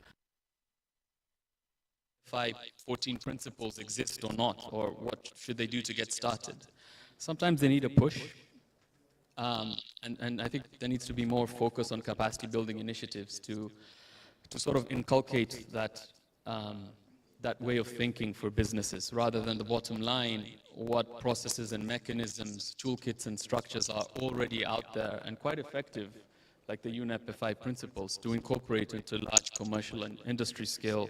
14 principles exist or not, or what should they do to get started? Sometimes they need a push, and I think there needs to be more focus on capacity building initiatives to sort of inculcate that that way of thinking for businesses, rather than the bottom line, what processes and mechanisms, toolkits and structures are already out there and quite effective, like the UNEP 5 principles, to incorporate into large commercial and industry scale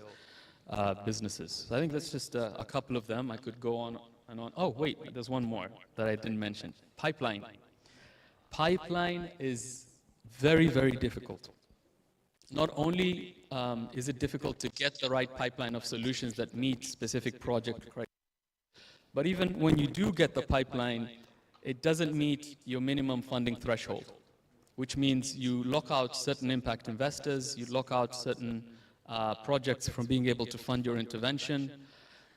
businesses. So I think that's just a couple of them. I could go on and on. Oh, wait, there's one more that I didn't mention. Pipeline. Pipeline is very, very difficult. Not only is it difficult to get the right pipeline of solutions that meet specific project criteria, but even when you do get the pipeline, it doesn't meet your minimum funding threshold, which means you lock out certain impact investors, you lock out certain projects from being able to fund your intervention,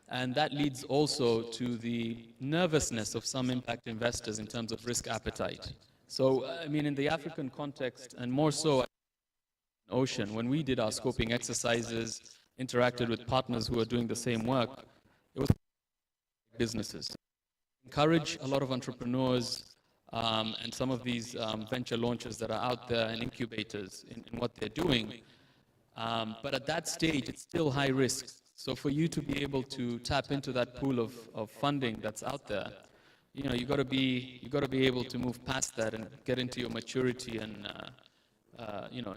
and that leads also to the nervousness of some impact investors in terms of risk appetite. So, I mean, in the African context, and more so Ocean, when we did our scoping exercises, interacted with partners who are doing the same work, it was businesses. Encourage a lot of entrepreneurs and some of these venture launches that are out there and incubators in what they're doing. But at that stage, it's still high risk. So for you to be able to tap into that pool of funding that's out there, you know, you got to be able to move past that and get into your maturity and you know.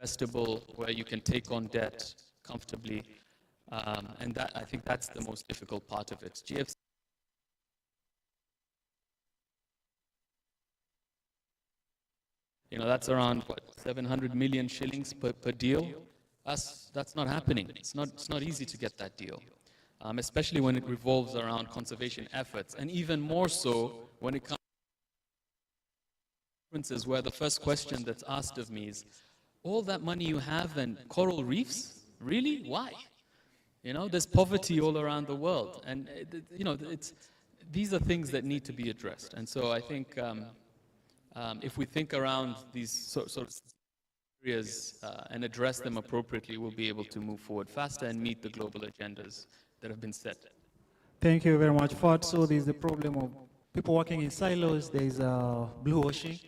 investable, where you can take on debt comfortably. And that, I think that's the most difficult part of it. GFC, that's around, what, 700 million shillings per deal. That's not happening. It's not easy to get that deal, especially when it revolves around conservation efforts, and even more so when it comes to conferences where the first question that's asked of me is, all that money you have and coral reefs? Really? Why? There's poverty all around the world, and these are things that need to be addressed. And so I think if we think around these sort of areas and address them appropriately, we'll be able to move forward faster and meet the global agendas that have been set. Thank you very much, Ford. So there's the problem of people working in silos. There's blue washing,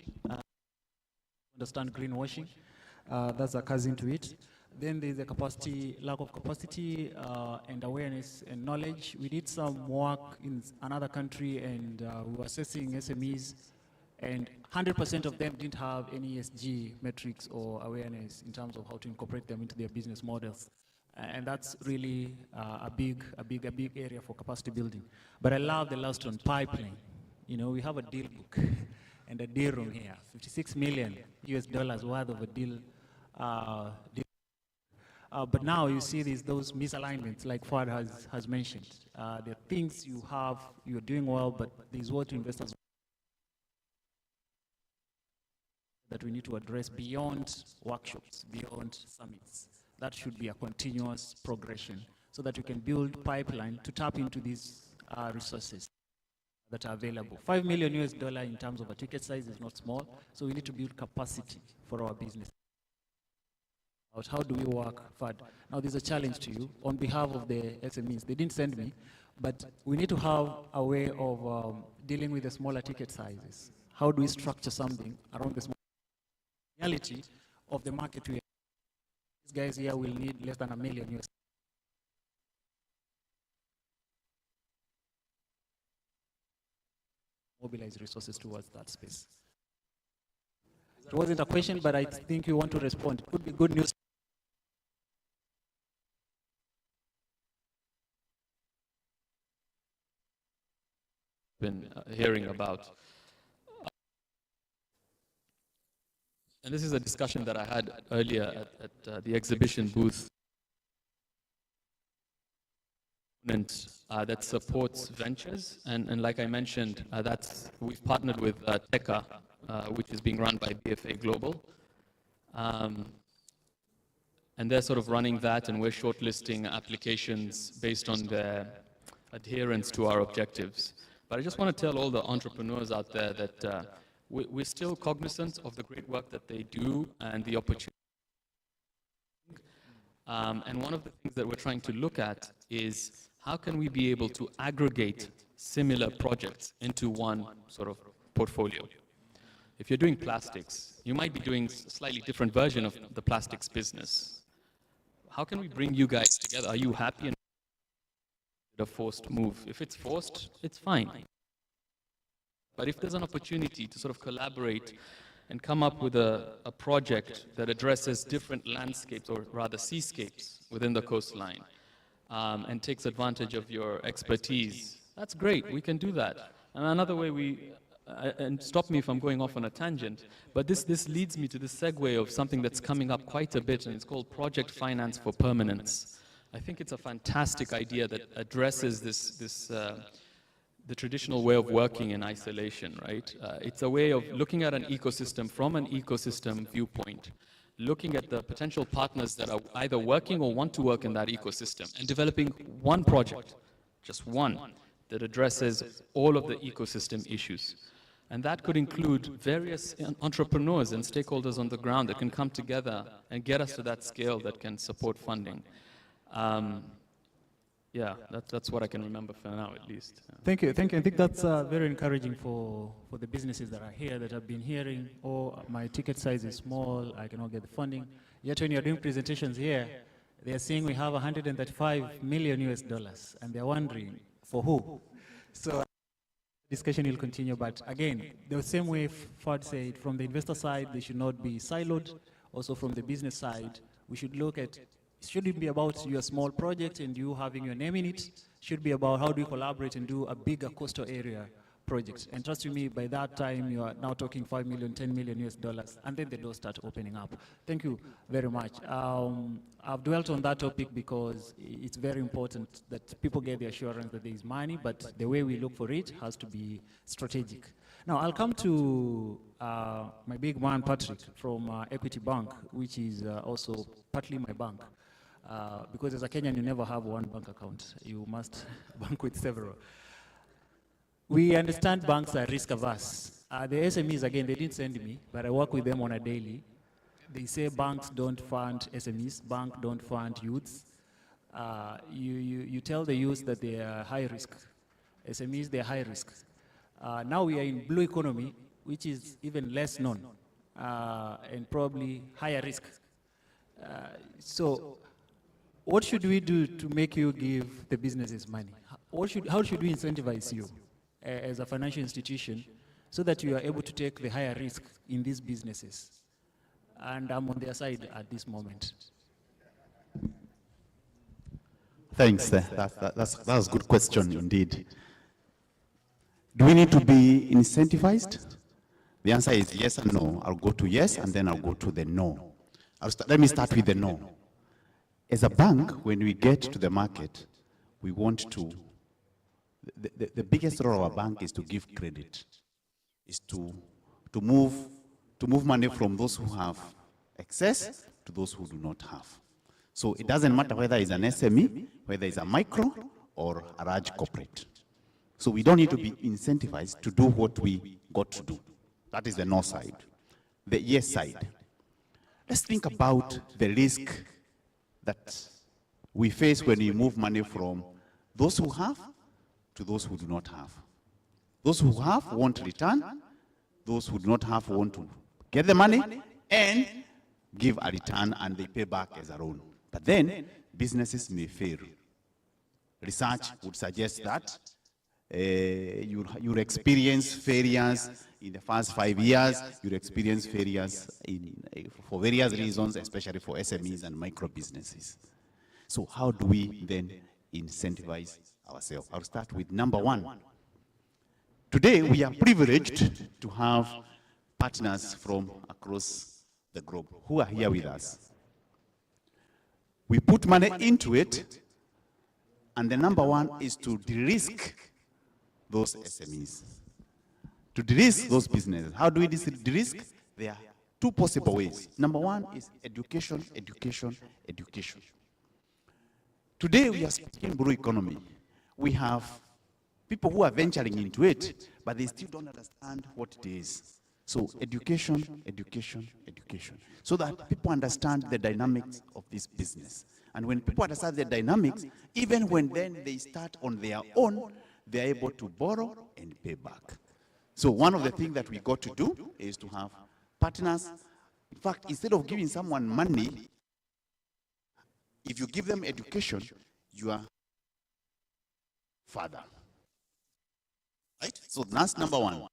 understand greenwashing. That's a cousin to it. Then there's a lack of capacity and awareness and knowledge. We did some work in another country, and we were assessing SMEs, and 100% of them didn't have any ESG metrics or awareness in terms of how to incorporate them into their business models. And that's really a big area for capacity building. But I love the last one, pipeline. We have a deal book and a deal room here, $56 million worth of a deal. But now you see those misalignments, like Fuad has mentioned. There are things you're doing well, but there's what investors that we need to address beyond workshops, beyond summits. That should be a continuous progression so that we can build pipeline to tap into these resources that are available. $5 million in terms of a ticket size is not small, so we need to build capacity for our business. How do we work, Fad? Now there's a challenge to you on behalf of the SMEs. They didn't send me, but we need to have a way of dealing with the smaller ticket sizes. How do we structure something around the reality of the market we have? These guys here will need less than $1 million. Mobilize resources towards that space. It wasn't a question, but I think you want to respond. It could be good news. Been hearing about. And this is a discussion that I had earlier at the exhibition booth. That supports ventures, and like I mentioned, we've partnered with TECA, which is being run by BFA Global, and they're sort of running that, and we're shortlisting applications based on their adherence to our objectives. But I just want to tell all the entrepreneurs out there that we're still cognizant of the great work that they do and the opportunity. And one of the things that we're trying to look at is how can we be able to aggregate similar projects into one sort of portfolio. If you're doing plastics, you might be doing a slightly different version of the plastics business. How can we bring you guys together? Are you happy and a forced move? If it's forced, it's fine. But if there's an opportunity to sort of collaborate and come up with a project that addresses different landscapes, or rather seascapes, within the coastline, and takes advantage of your expertise, that's great, we can do that. And another way and stop me if I'm going off on a tangent, but this leads me to the segue of something that's coming up quite a bit, and it's called project finance for permanence. I think it's a fantastic idea that addresses the traditional way of working in isolation, right? It's a way of looking at an ecosystem from an ecosystem viewpoint, looking at the potential partners that are either working or want to work in that ecosystem, and developing one project, just one, that addresses all of the ecosystem issues. And that could include various entrepreneurs and stakeholders on the ground that can come together and get us to that scale that can support funding. Yeah, that's what I can remember for now, at least. Thank you. I think that's very encouraging for the businesses that are here, that have been hearing, oh, my ticket size is small, I cannot get the funding. Yet when you're doing presentations here, they're saying we have $135 million, and they're wondering, for who? So discussion will continue, but again, the same way Fad said, from the investor side, they should not be siloed also from the business side, we should look at, it shouldn't be about your small project and you having your name in it. It should be about how do we collaborate and do a bigger coastal area project. And trust you me, by that time, you are now talking 5 million, 10 million US dollars, and then the doors start opening up. Thank you very much. I've dwelt on that topic because it's very important that people get the assurance that there is money, but the way we look for it has to be strategic. Now, I'll come to my big man, Patrick, from Equity Bank, which is also partly my bank. Because as a Kenyan, you never have one bank account. You must bank with several. We understand banks are risk averse. The SMEs, again, they didn't send me, but I work with them on a daily. They say banks don't fund SMEs, banks don't fund youths. You tell the youth that they are high risk. SMEs, they're high risk. Now we are in blue economy, which is even less known, and probably higher risk. So what should we do to make you give the businesses money? How should we incentivize you as a financial institution so that you are able to take the higher risk in these businesses? And I'm on their side at this moment. Thanks. That's a good question indeed. Do we need to be incentivized? The answer is yes and no. I'll go to yes, and then I'll go to the no. Let me start with the no. As a bank, when we get to the market, we want to, the biggest role of a bank is to give credit, is to move money from those who have excess to those who do not have. So it doesn't matter whether it's an SME, whether it's a micro or a large corporate. So we don't need to be incentivized to do what we got to do. That is the no side. The yes side. Let's think about the risk that we face when we move money from those who have to those who do not have. Those who have want return, those who do not have want to get the money and give a return, and they pay back as a loan. But then businesses may fail. Research would suggest that you'll experience failures in the first 5 years, you'll experience failures for various reasons, especially for SMEs and micro businesses. So how do we then incentivize ourselves? I'll start with number one. Today, we are privileged to have partners from across the globe who are here with us. We put money into it, and the number one is to de-risk those SMEs, to de-risk those businesses. How do we de-risk? There are two possible ways. Number one is education, education, education. Today, we are speaking blue economy. We have people who are venturing into it, but they still don't understand what it is. So education, education, education, so that people understand the dynamics of this business. And when people understand the dynamics, even when then they start on their own, they're able to borrow and pay back. So one of the things that we got to do is to have partners. In fact, instead of giving someone money, if you give them education, you are father. Right? So that's number one.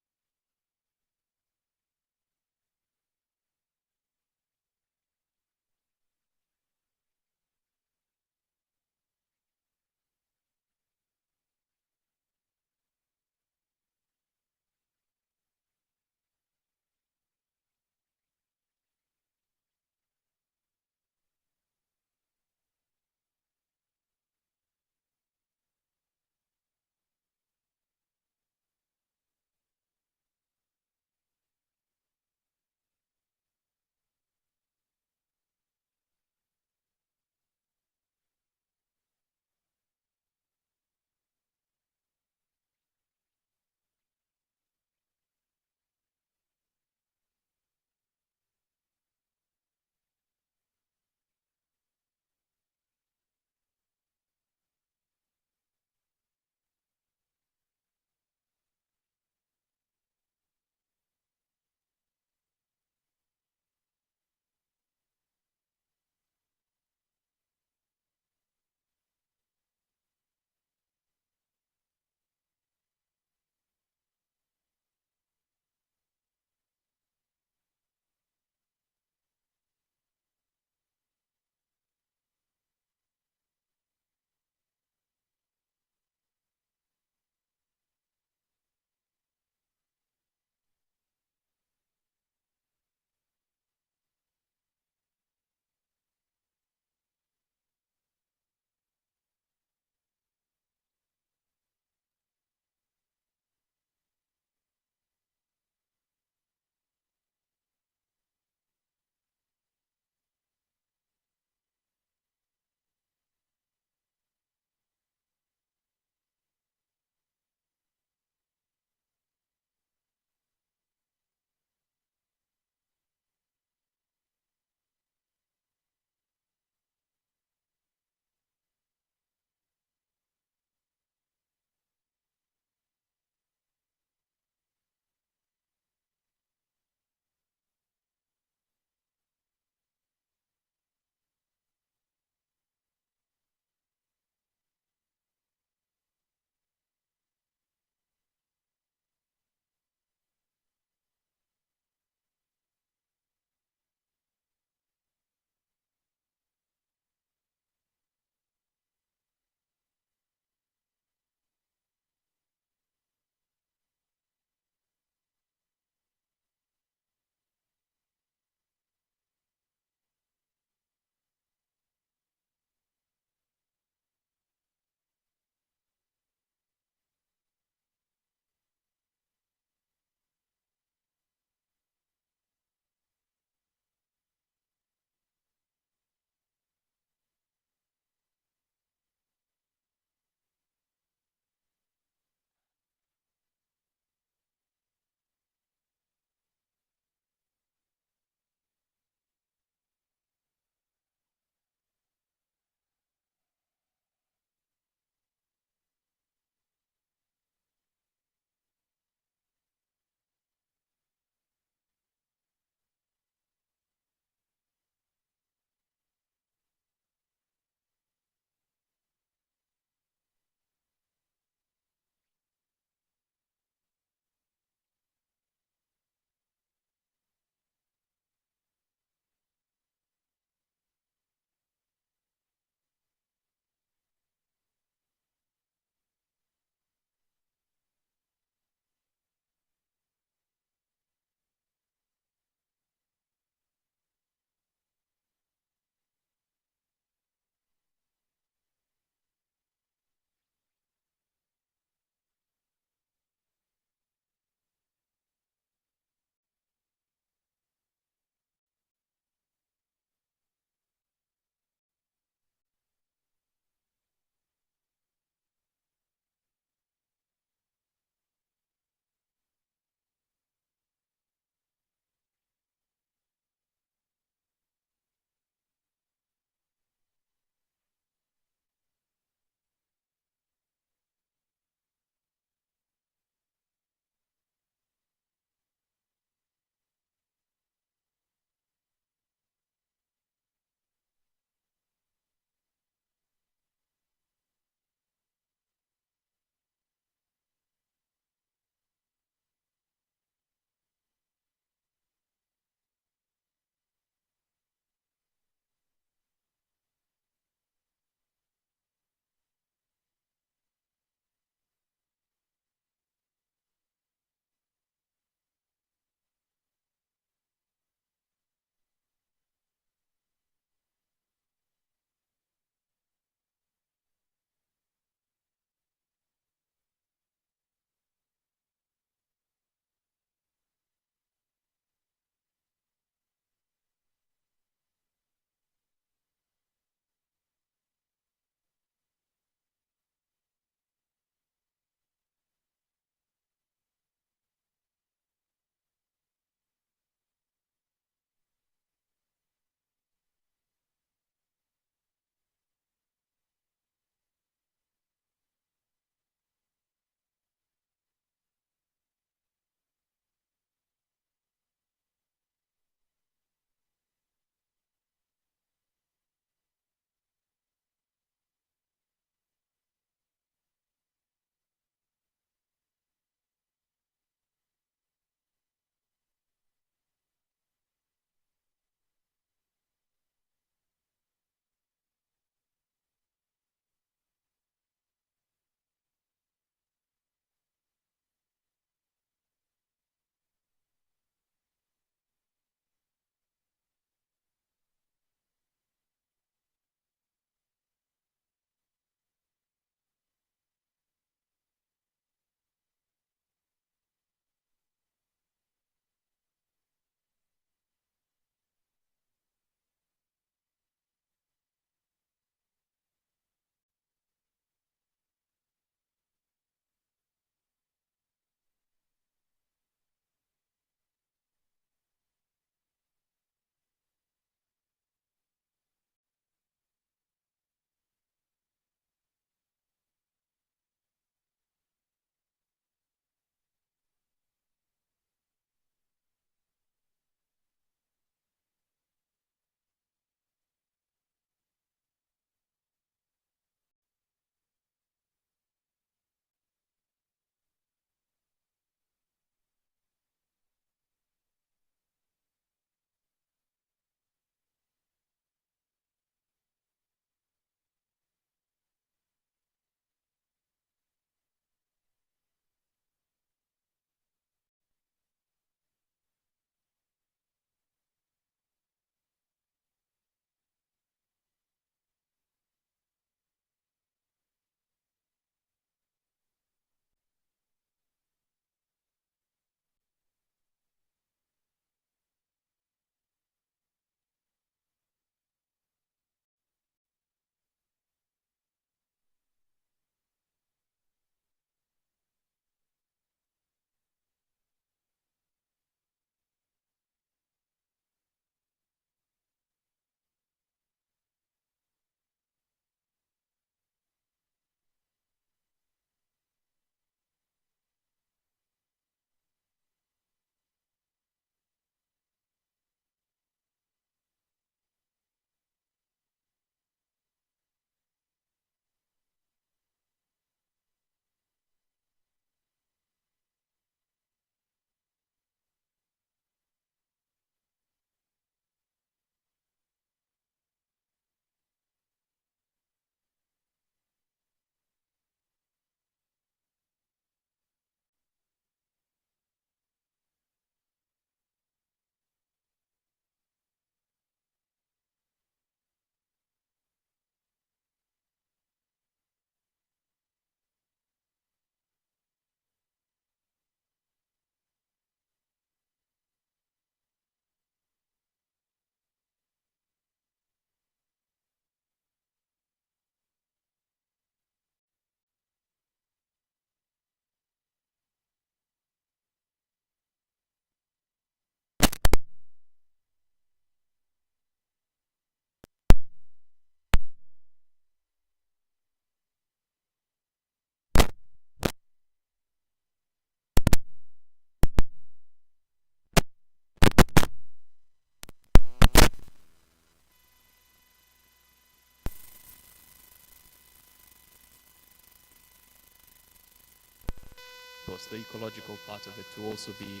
resource, the ecological part of it, to also be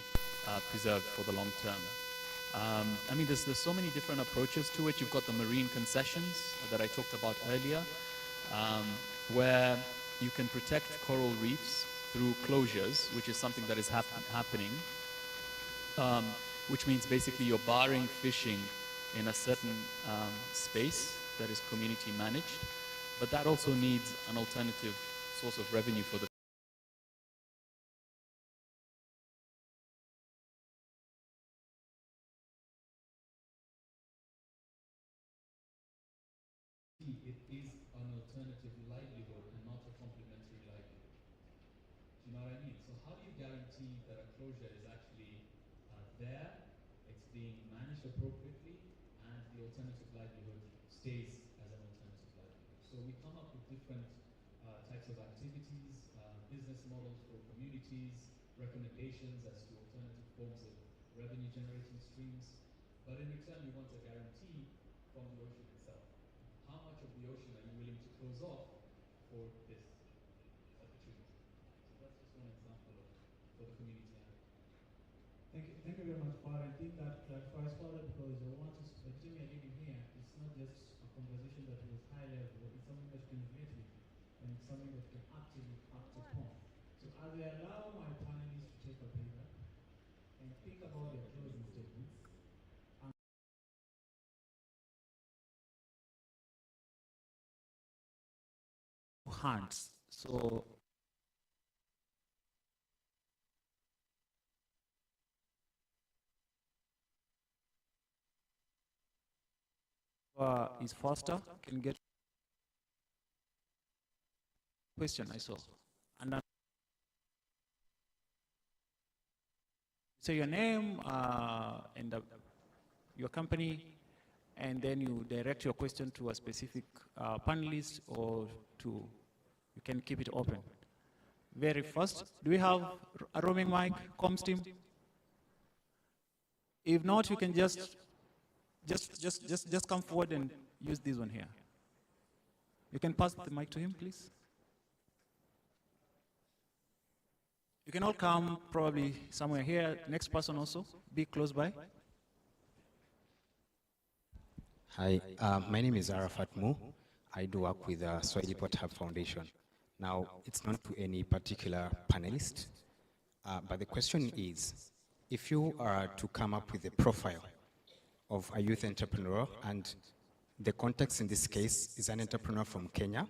preserved for the long term. I mean, there's so many different approaches to it. You've got the marine concessions that I talked about earlier, where you can protect coral reefs through closures, which is something that is happening, which means basically you're barring fishing in a certain space that is community managed, but that also needs an alternative source of revenue for the it is an alternative livelihood and not a complementary livelihood. Do you know what I mean? So how do you guarantee that a closure is actually there, it's being managed appropriately, and the alternative livelihood stays as an alternative livelihood? So we come up with different types of activities, business models for communities, recommendations as to alternative forms of revenue generating streams, but in return we want a guarantee from the ocean itself. How much of the ocean are you willing to close off for this opportunity? So that's just one example of for the community. Thank you very much, Far. I think that clarifies further because I want to, the team you're leading here, it's not just a conversation that was high level, it's something that you can relate with, and it's something that you can actively act upon. So as I allow my panelists to take a breather and think about their closing statements, hands. So is faster, can get question I saw. And then say your name and your company, and then you direct your question to a specific panelist, or you can keep it open. Very first, do we have a roaming mic, comms team? If not, you can just come forward and use this one here. You can pass the mic to him, please. You can all come probably somewhere here. Next person also, be close by. Hi, my name is Arafat Mu. I do work with the Swahili Port Hub Foundation. Now, it's not to any particular panelist, but the question is, if you are to come up with a profile of a youth entrepreneur, and the context in this case is an entrepreneur from Kenya,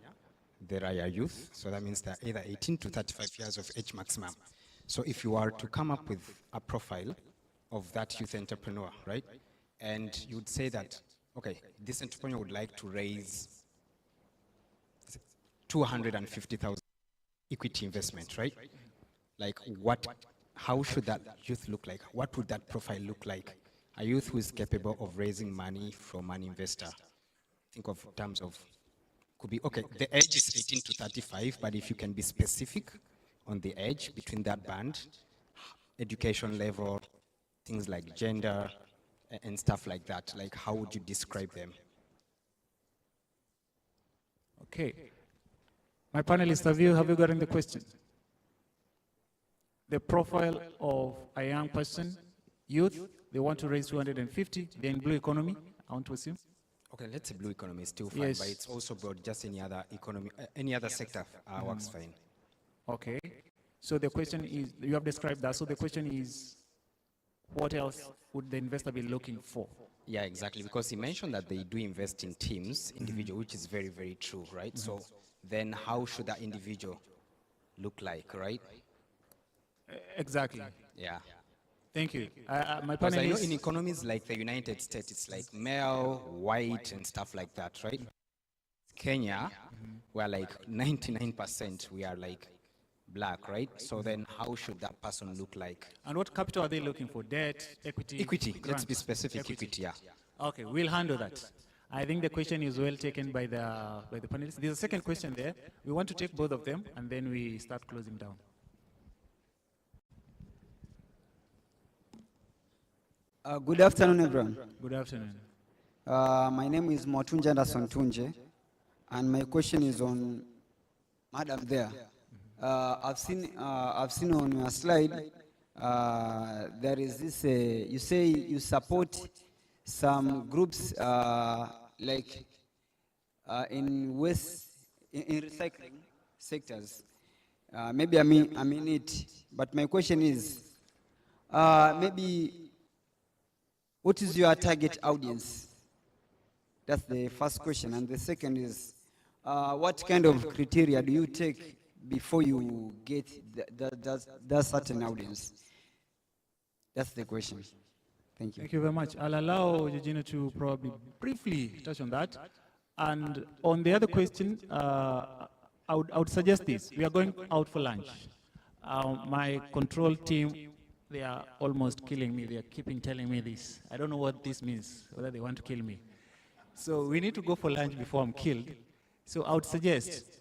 there are youth, so that means they're either 18 to 35 years of age maximum. So if you are to come up with a profile of that youth entrepreneur, right, and you'd say that, okay, this entrepreneur would like to raise 250,000 equity investment, right? Like how should that youth look like? What would that profile look like? A youth who is capable of raising money from an investor. Think of terms of, could be, okay, the age is 18 to 35, but if you can be specific on the age between that band, education level, things like gender and stuff like that, like how would you describe them? Okay. My panelists, have you gotten the question? The profile of a young person, youth, they want to raise 250, they're in blue economy, I want to assume. Okay, let's say blue economy is still fine, yes. But it's also broad, just any other economy, any other sector works fine. Okay, so the question is, you have described that, so the question is, what else would the investor be looking for? Yeah, exactly, because he mentioned that they do invest in teams, individual, which is very, very true, right? So then how should that individual look like, right? Exactly. Yeah. Thank you. My Because I know panelists, in economies like the United States, it's like male, white, and stuff like that, right? Kenya, we're like 99%, we are like black, right? So then how should that person look like? and what capital are they looking for? Debt, equity? Equity, let's grant? be specific, equity, yeah. Okay, we'll handle that. I think the question is well taken by the panelists. There's a second question there. We want to take both of them, and then we start closing down. Good afternoon, everyone. Good afternoon. My name is Motunja Anderson Tunje, and my question is on Madam there. I've seen on your slide, there is this, you say you support some groups like in waste, in recycling sectors. Maybe I mean it, but my question is, maybe what is your target audience? That's the first question. And the second is, what kind of criteria do you take before you get that certain audience? That's the question. Thank you. Thank you very much. I'll allow Georgina to probably briefly touch on that. And on the other question, I would suggest this. We are going out for lunch. My control team, they are almost killing me. They are keeping telling me this. I don't know what this means, whether they want to kill me. So we need to go for lunch before I'm killed. So I would suggest,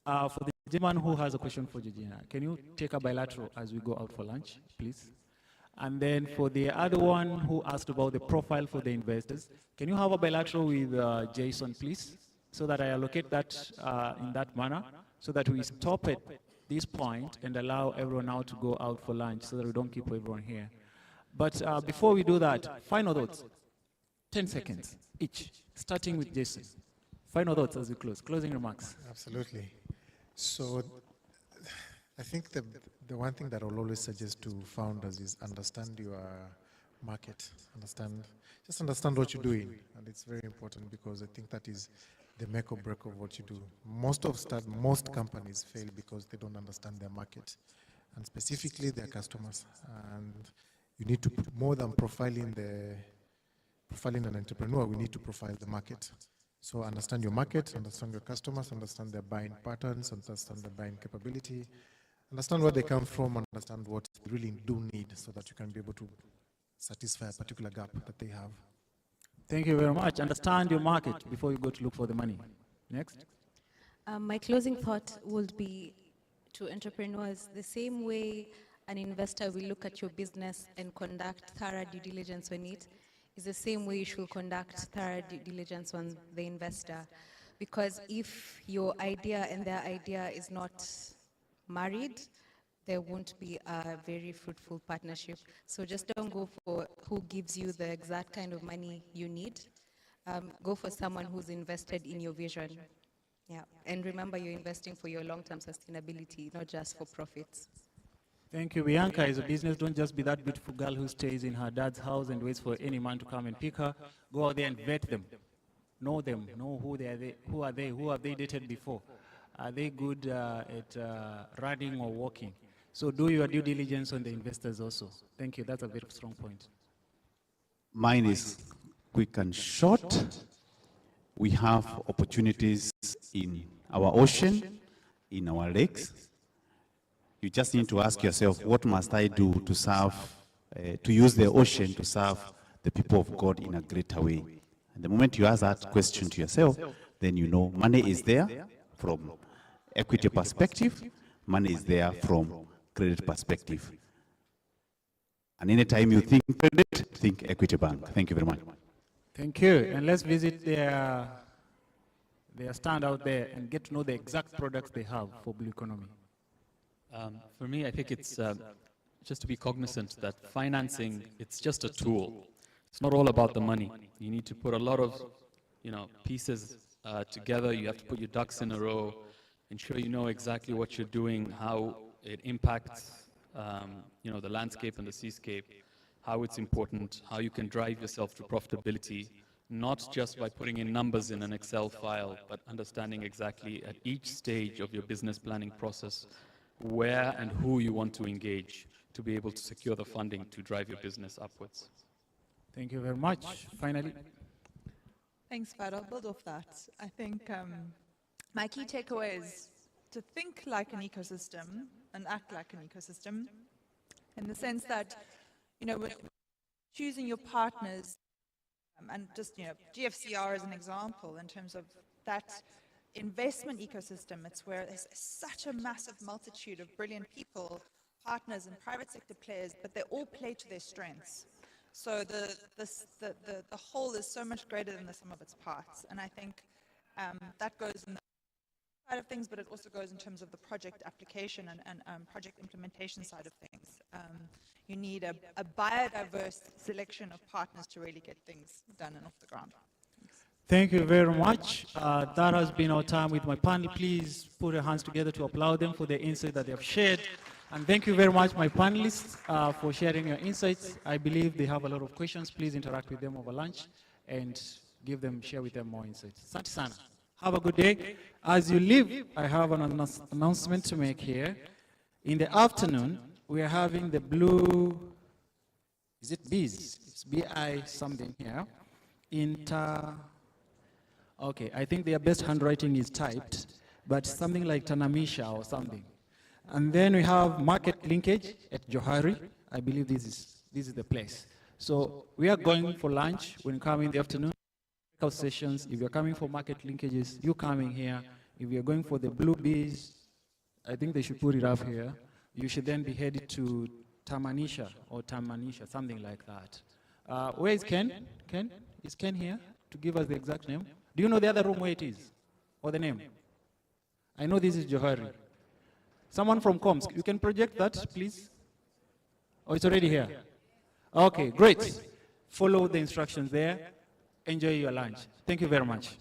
for the gentleman who has a question for Georgina, can you take a bilateral as we go out for lunch, please? And then for the other one who asked about the profile for the investors, can you have a bilateral with Jason, please? So that I allocate that in that manner, so that we stop at this point and allow everyone now to go out for lunch so that we don't keep everyone here. But before we do that, final thoughts, 10 seconds each, starting with Jason. Final thoughts as we close, closing remarks. Absolutely. So I think the one thing that I'll always suggest to founders is understand your market, just understand what you're doing, and it's very important because I think that is the make or break of what you do. Most companies fail because they don't understand their market, and specifically their customers. And you need to put more than profiling an entrepreneur. We need to profile the market. So understand your market, understand your customers, understand their buying patterns, understand their buying capability, understand where they come from, understand what they really do need so that you can be able to satisfy a particular gap that they have. Thank you very much. Understand your market before you go to look for the money. Next. My closing thought would be to entrepreneurs, the same way an investor will look at your business and conduct thorough due diligence on it, is the same way you should conduct thorough due diligence on the investor. Because if your idea and their idea is not married, there won't be a very fruitful partnership. So just don't go for who gives you the exact kind of money you need. Go for someone who's invested in your vision. Yeah, and remember you're investing for your long-term sustainability, not just for profits. Thank you. Bianca is a business. Don't just be that beautiful girl who stays in her dad's house and waits for any man to come and pick her. Go out there and vet them. Know them. Know who they are. Who are they? Who have they dated before? Are they good at running or walking? So do your due diligence on the investors also. Thank you. That's a very strong point. Mine is quick and short. We have opportunities in our ocean, in our lakes. You just need to ask yourself, what must I do to serve, to use the ocean to serve the people of God in a greater way? And the moment you ask that question to yourself, then you know money is there from equity perspective, money is there from credit perspective. And anytime you think credit, think Equity Bank. Thank you very much. Thank you. And let's visit their stand out there and get to know the exact products they have for blue economy. For me, I think it's just to be cognizant that financing, it's just a tool. It's not all about the money. You need to put a lot of, pieces together. You have to put your ducks in a row, ensure you know exactly what you're doing, how it impacts, the landscape and the seascape, how it's important, how you can drive yourself to profitability, not just by putting in numbers in an Excel file, but understanding exactly at each stage of your business planning process where and who you want to engage to be able to secure the funding to drive your business upwards. Thank you very much. Finally. Thanks, Fad. I'll build off that. I think my key takeaway is to think like an ecosystem and act like an ecosystem, in the sense that, when choosing your partners, and just, GFCR as an example in terms of that investment ecosystem, it's where there's such a massive multitude of brilliant people, partners and private sector players, but they all play to their strengths. So the whole is so much greater than the sum of its parts. And I think that goes in the side of things, but it also goes in terms of the project application and project implementation side of things. You need a biodiverse selection of partners to really get things done and off the ground. Thank you very much. That has been our time with my panel. Please put your hands together to applaud them for the insight that they have shared. And thank you very much, my panelists, for sharing your insights. I believe they have a lot of questions. Please interact with them over lunch and share with them more insights. Asante sana. Have a good day. As you leave, I have an announcement to make here. In the afternoon, we are having the blue, is it bees? It's BI something here. Okay, I think their best handwriting is typed, but something like Tanamisha or something. And then we have market linkage at Johari. I believe this is the place. So we are going for lunch when you come in the afternoon. Sessions. If you're coming for market linkages, you coming here. If you're going for the blue bees, I think they should put it up here. You should then be headed to Tamanisha or Tamanisha, something like that. Where is Ken? Ken? Is Ken here to give us the exact name? Do you know the other room where it is? Or the name? I know this is Johari. Someone from Coms, you can project that, please? Oh, it's already here. Okay, great. Follow the instructions there. Enjoy your lunch. Thank you very much.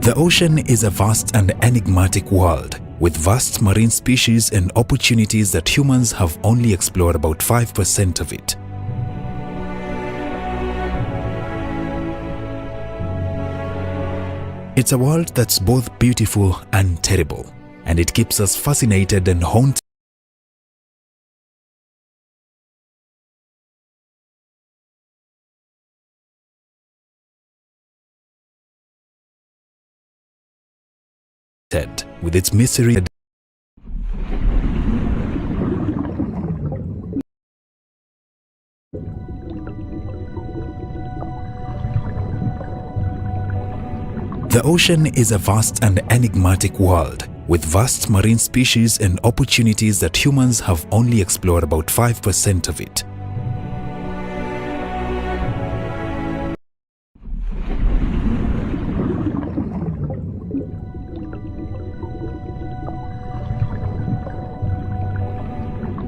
The ocean is a vast and enigmatic world, with vast marine species and opportunities that humans have only explored about 5% of it. It's a world that's both beautiful and terrible, and it keeps us fascinated and haunted. With its mystery. The ocean is a vast and enigmatic world, with vast marine species and opportunities that humans have only explored about 5% of it.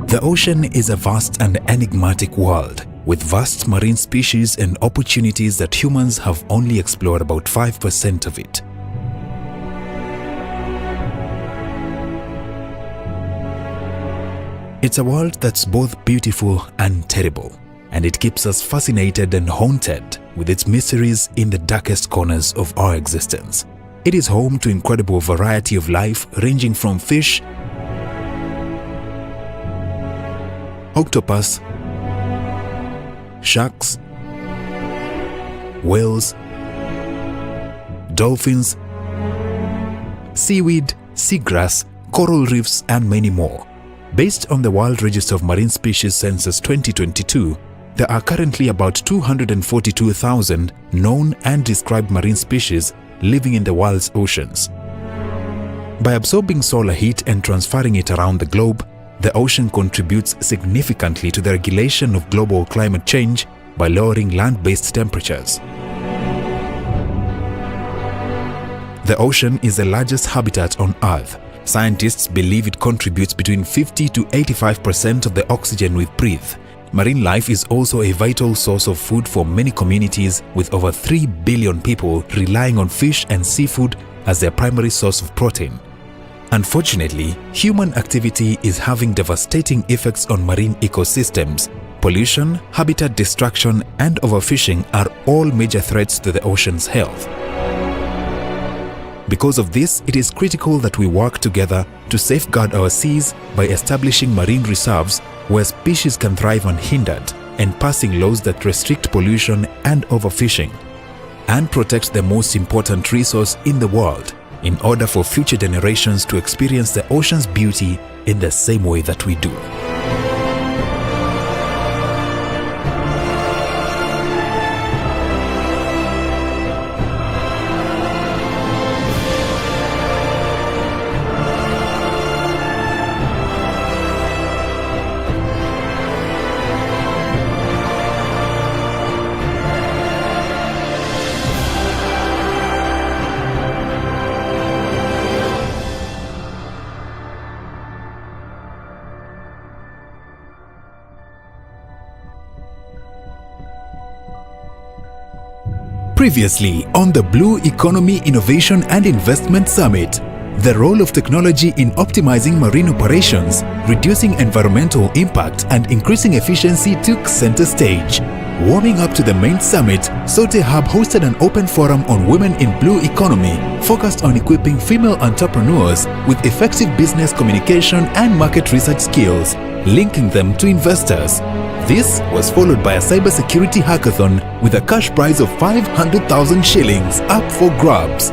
The ocean is a vast and enigmatic world, with vast marine species and opportunities that humans have only explored about 5% of it. It's a world that's both beautiful and terrible, and it keeps us fascinated and haunted with its mysteries in the darkest corners of our existence. It is home to incredible variety of life ranging from fish, octopus, sharks, whales, dolphins, seaweed, seagrass, coral reefs, and many more. Based on the World Register of Marine Species Census 2022, there are currently about 242,000 known and described marine species living in the world's oceans. By absorbing solar heat and transferring it around the globe, the ocean contributes significantly to the regulation of global climate change by lowering land-based temperatures. The ocean is the largest habitat on Earth. Scientists believe it contributes between 50 to 85% of the oxygen we breathe. Marine life is also a vital source of food for many communities, with over 3 billion people relying on fish and seafood as their primary source of protein. Unfortunately, human activity is having devastating effects on marine ecosystems. Pollution, habitat destruction, and overfishing are all major threats to the ocean's health. Because of this, it is critical that we work together to safeguard our seas by establishing marine reserves where species can thrive unhindered, and passing laws that restrict pollution and overfishing, and protect the most important resource in the world, in order for future generations to experience the ocean's beauty in the same way that we do. Previously on the Blue Economy Innovation and Investment Summit, the role of technology in optimizing marine operations, reducing environmental impact, and increasing efficiency took center stage. Warming up to the main summit, Sote Hub hosted an open forum on women in blue economy, focused on equipping female entrepreneurs with effective business communication and market research skills, linking them to investors. This was followed by a cybersecurity hackathon with a cash prize of 500,000 shillings up for grabs.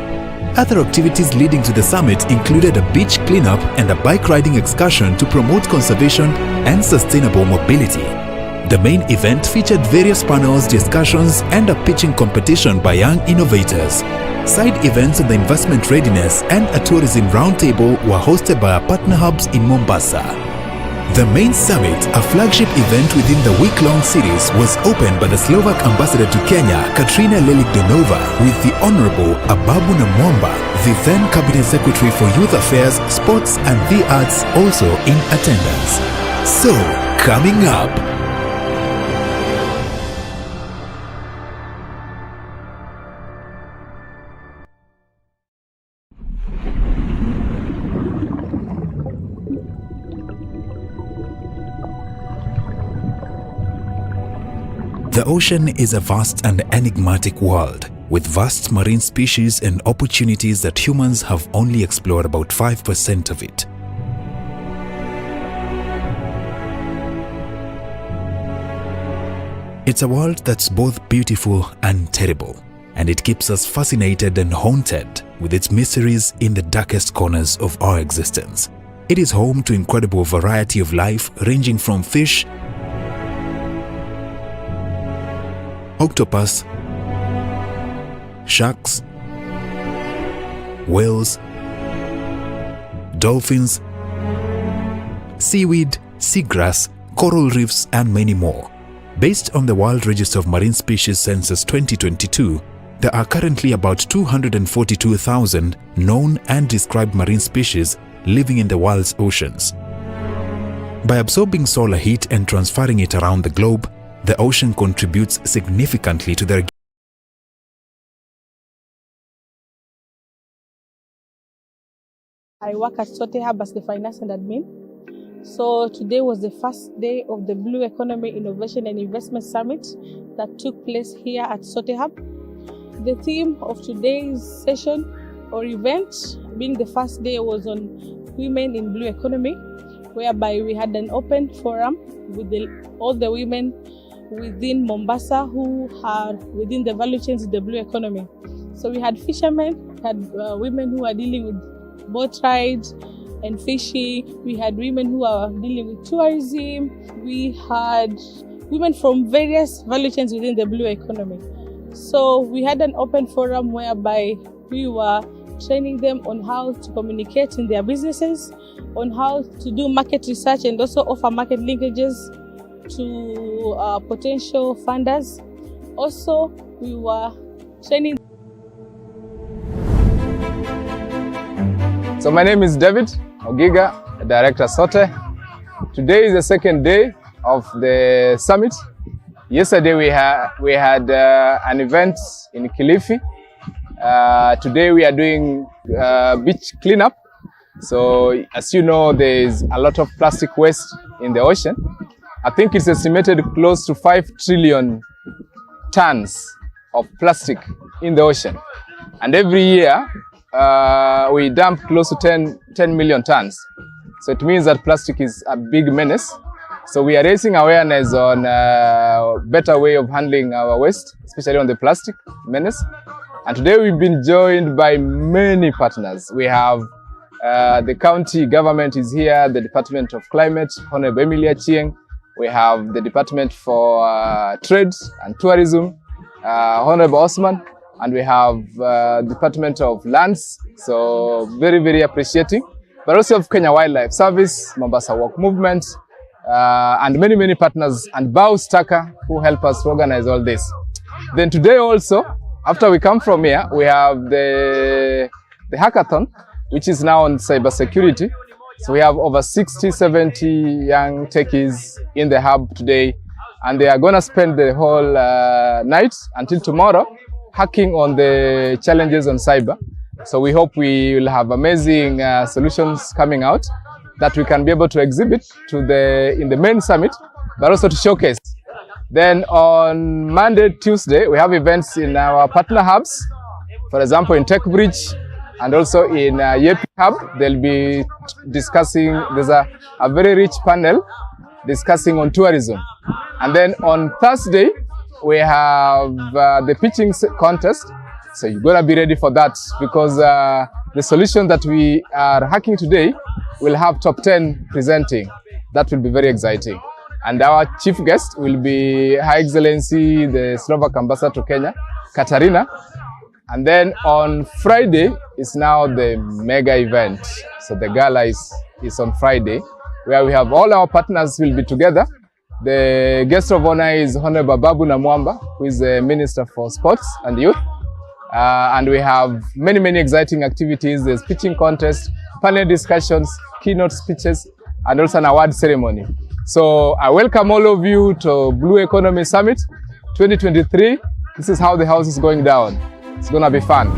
Other activities leading to the summit included a beach cleanup and a bike riding excursion to promote conservation and sustainable mobility. The main event featured various panels, discussions, and a pitching competition by young innovators. Side events on the investment readiness and a tourism roundtable were hosted by our partner hubs in Mombasa. The main summit, a flagship event within the week-long series, was opened by the Slovak ambassador to Kenya, Katrina Lelik-Donova, with the Honorable Ababu Namwamba, the then Cabinet Secretary for Youth Affairs, Sports and the Arts, also in attendance. So, coming up, The ocean is a vast and enigmatic world, with vast marine species and opportunities that humans have only explored about 5% of it. It's a world that's both beautiful and terrible, and it keeps us fascinated and haunted with its mysteries in the darkest corners of our existence. It is home to incredible variety of life ranging from fish, octopus, sharks, whales, dolphins, seaweed, seagrass, coral reefs, and many more. Based on the World Register of Marine Species Census 2022, there are currently about 242,000 known and described marine species living in the world's oceans. By absorbing solar heat and transferring it around the globe, the ocean contributes significantly to the I work at Sote Hub as the finance and admin. So today was the first day of the Blue Economy Innovation and Investment Summit that took place here at Sote Hub. The theme of today's session or event, being the first day, was on women in blue economy, whereby we had an open forum with all the women within Mombasa who are within the value chains of the blue economy. So we had fishermen, we had women who are dealing with boat rides and fishing. We had women who are dealing with tourism. We had women from various value chains within the blue economy. So we had an open forum whereby we were training them on how to communicate in their businesses, on how to do market research and also offer market linkages to potential funders. Also, we were training. So my name is David Ogiga, Director Sote. Today is the second day of the summit. Yesterday we had an event in Kilifi. Today we are doing beach cleanup. So as you know, there is a lot of plastic waste in the ocean. I think it's estimated close to 5 trillion tons of plastic in the ocean. And every year we dump close to 10 million tons. So it means that plastic is a big menace. So we are raising awareness on a better way of handling our waste, especially on the plastic menace. And today we've been joined by many partners. We have the county government is here, the Department of Climate, Honorable Emilia Chieng. We have the Department for Trade and Tourism, Honorable Osman. And we have Department of Lands. So very, very appreciating. But also of Kenya Wildlife Service, Mombasa Walk Movement, and many, many partners, and Baustaka who help us to organize all this. Then today also, after we come from here, we have the hackathon, which is now on cybersecurity. So we have over 60, 70 young techies in the hub today, and they are going to spend the whole night until tomorrow hacking on the challenges on cyber. So we hope we will have amazing solutions coming out that we can be able to exhibit in the main summit, but also to showcase. Then on Monday, Tuesday, we have events in our partner hubs. For example, in TechBridge and also in Yepi Hub, they'll be discussing, there's a very rich panel discussing on tourism. And then on Thursday, we have the pitching contest. So you're gonna be ready for that, because the solution that we are hacking today will have top 10 presenting. That will be very exciting. And our chief guest will be Her Excellency, the Slovak Ambassador to Kenya, Katarina. And then on Friday is now the mega event. So the gala is on Friday, where we have all our partners will be together. The guest of honor is Honorable Babu Namwamba, who is the Minister for Sports and Youth. And we have many, many exciting activities. There's pitching contest, panel discussions, keynote speeches, and also an award ceremony. So I welcome all of you to Blue Economy Summit 2023. This is how the house is going down. It's gonna be fun.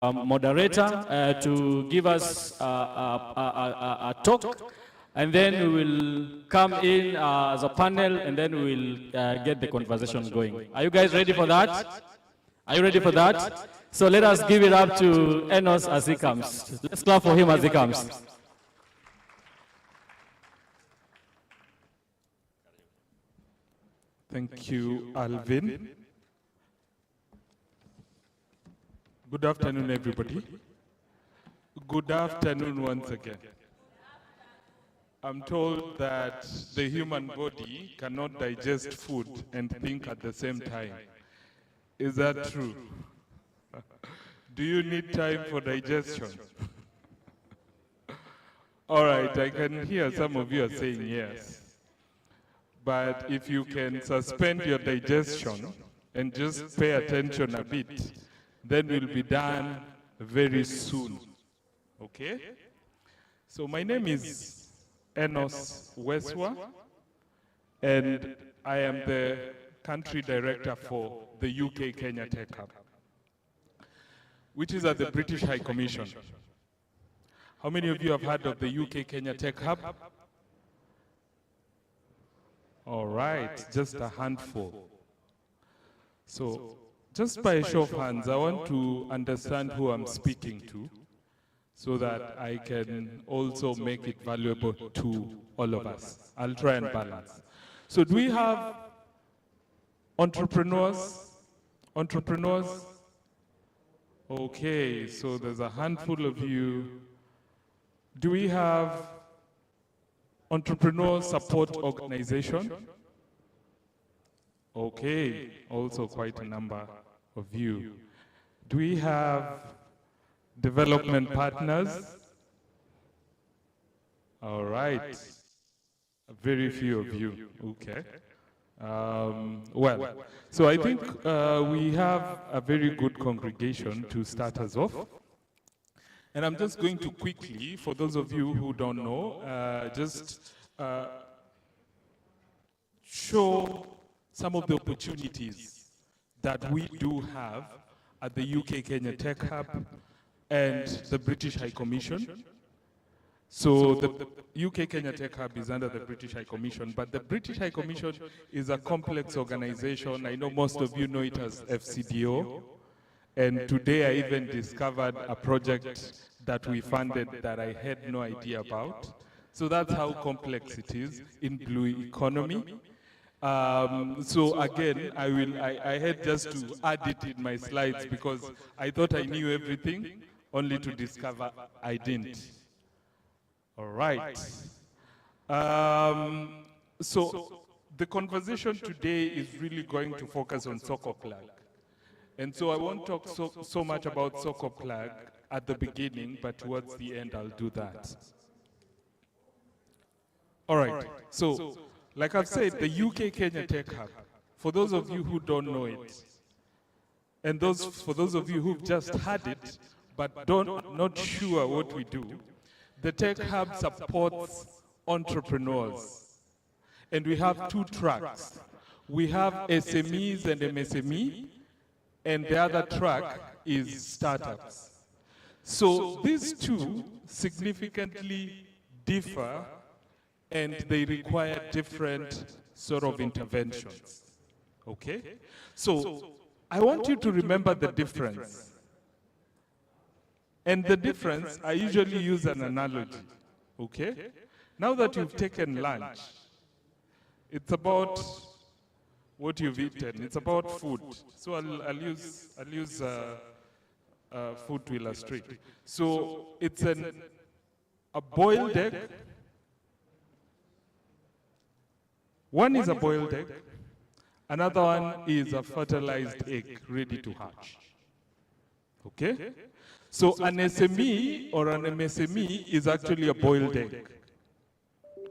moderator to give us a talk, and then we will come in as a panel, and then we will get the conversation going. Are you guys ready for that? Are you ready for that? So let us give it up to Enos as he comes. Let's clap for him as he comes. Thank you, Alvin. Good afternoon, everybody. Good afternoon once again. I'm told that the human body cannot digest food and think at the same time. Is that true? Do you need time for digestion? All right, I can hear some of you are saying yes. But if you can suspend your digestion and just pay attention a bit, then we'll be done very soon. Okay? So my name is Enos Weswa, and I am the country director for the UK Kenya Tech Hub, which is at the British High Commission. How many of you have heard of the UK Kenya Tech Hub? All right, just a handful. So, just by a show of hands, I want to understand who I'm speaking to so that I can also make it valuable to all of us. I'll try and balance. So, do we have entrepreneurs? Entrepreneurs? Okay, so there's a handful of you. Do we have entrepreneur support organization? Okay, also quite a number of you. Do we have development partners? All right, very few of you, okay. Well, so I think we have a very good congregation to start us off. And I'm just going to quickly, for those of you who don't know, just show some of the opportunities that we do have at the UK Kenya Tech Hub and the British High Commission. So the UK Kenya Tech Hub is under the British High Commission, but the British High Commission is a complex organization. I know most of you know it as FCDO. And today I even discovered a project that we funded that I had no idea about. So that's how complex it is in blue economy. So again, I had just to add it in my slides because I thought I knew everything, only to discover I didn't. All right. So the conversation today is really going to focus on Soko Plug. And so I won't talk so much about Soko Plug at the beginning, but towards the end I'll do that. All right, so like I've said, the UK Kenya Tech Hub, for those of you who don't know it, and for those of you who've just had it, but not sure what we do, the Tech Hub supports entrepreneurs. And we have two tracks. We have SMEs and MSME, and the other track is startups. So these two significantly differ, and they require different sort of interventions. Okay? So I want you to remember the difference. And the difference, I usually use an analogy. Okay? Now that you've taken lunch, it's about what you've eaten. It's about food. So I'll use food to illustrate. So it's a boiled egg. One is a boiled egg. Another one is a fertilized egg ready to hatch. Okay? So an SME or an MSME is actually a boiled egg.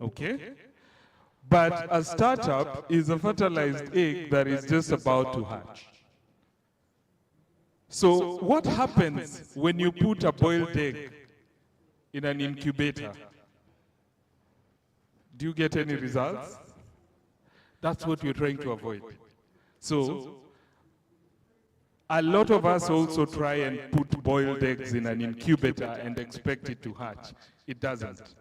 Okay? But a startup is a fertilized egg that is just about to hatch. So what happens when you put a boiled egg in an incubator? Do you get any results? That's what we're trying to avoid. So A lot of us also try and put boiled eggs in an incubator and expect it to hatch. It doesn't.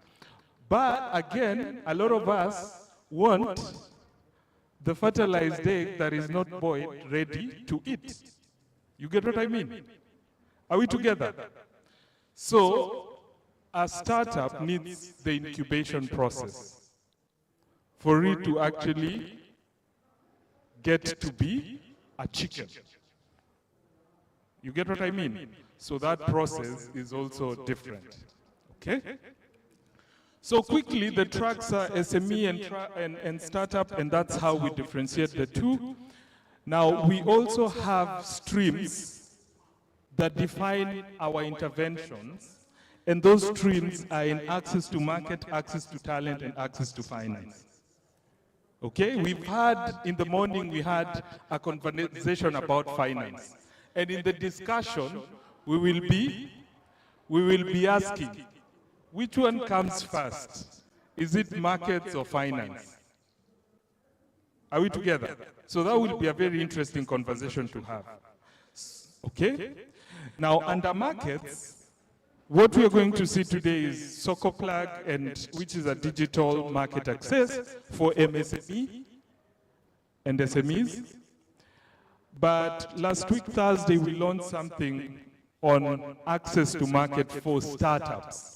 But again, a lot of us want the fertilized egg that is not boiled ready to eat. You get what I mean? Are we together? So a startup needs the incubation process for it to actually get to be a chicken. You get what I mean? So that process is also different. Okay? So quickly, the tracks are SME and startup, and that's how we differentiate the two. Now, we also have streams that define our interventions, and those streams are in access to market, access to talent, and access to finance. Okay, we've had, in the morning, we had a conversation about finance. And in the discussion, we will be asking, which one comes first? Is it markets or finance? Are we together? So that will be a very interesting conversation to have. Okay? Now, under markets, what we are going to see today is SocoPlug, which is a digital market access for MSME and SMEs. But last week, Thursday, we launched something on access to market for startups.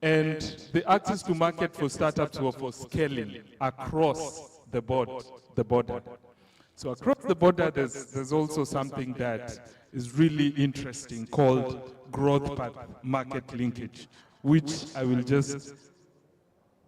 And the access to market for startups were for scaling across the border. So across the border, there's also something that is really interesting called growth path market linkage, which I will just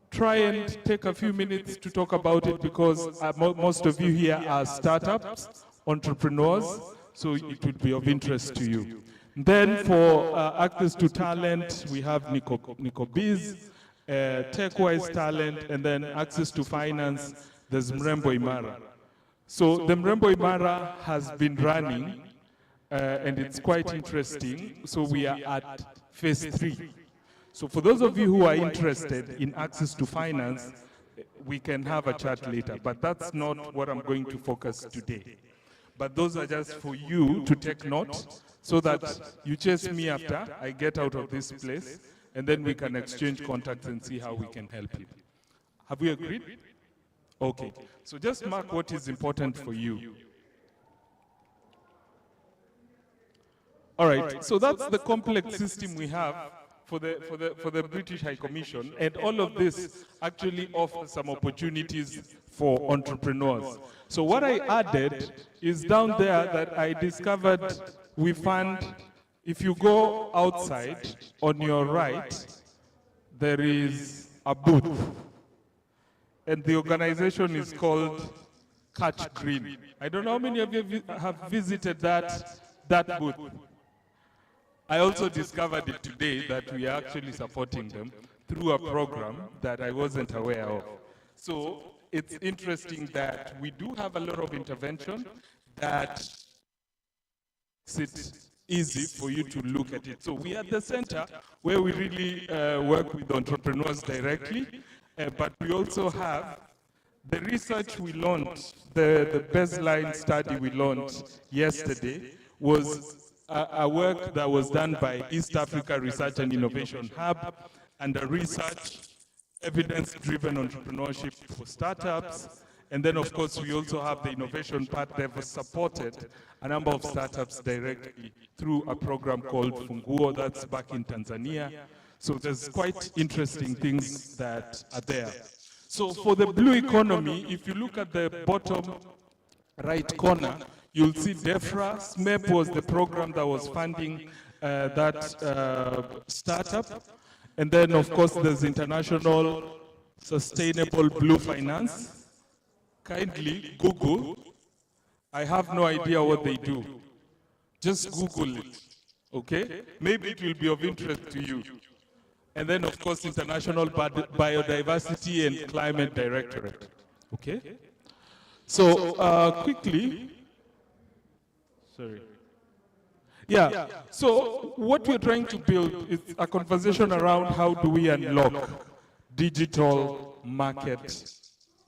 try and take a few minutes to talk about it because most of you here are startups, entrepreneurs, so it would be of interest to you. Then for access to talent, we have NicoBiz, TechWise Talent, and then access to finance, there's Mrembo Imara. So the Mrembo Imara has been running, and it's quite interesting. So we are at phase 3. So for those of you who are interested in access to finance, we can have a chat later, but that's not what I'm going to focus today. But those are just for you to take note so that you chase me after I get out of this place, and then we can exchange contacts and see how we can help you. Have we agreed? Okay. So just mark what is important for you. All right. So that's the complex system we have for the British High Commission, and all of this actually offers some opportunities for entrepreneurs. So what I added is down there that I discovered we fund, if you go outside on your right, there is a booth, and the organization is called Catch Green. I don't know how many of you have visited that booth. I also discovered it today that we are actually supporting them through a program that I wasn't aware of. So it's interesting that we do have a lot of intervention that makes it easy for you to look at it. So we are at the center where we really work with entrepreneurs directly, but we also have the research we launched, the baseline study we launched yesterday was a work that was done by East Africa Research and Innovation Hub and a research evidence-driven entrepreneurship for startups. And then, of course, we also have the innovation part. They've supported a number of startups directly through a program called Funguo, that's back in Tanzania. So there's quite interesting things that are there. So for the blue economy, if you look at the bottom right corner, you'll see DEFRA. SMEP was the program that was funding that startup. And then, of course, there's International Sustainable Blue Finance. Kindly Google. I have no idea what they do. Just Google it, okay? Maybe it will be of interest to you. And then, of course, International Biodiversity and Climate Directorate, okay? So, quickly, sorry. Yeah, so what we're trying to build is a conversation around how do we unlock digital market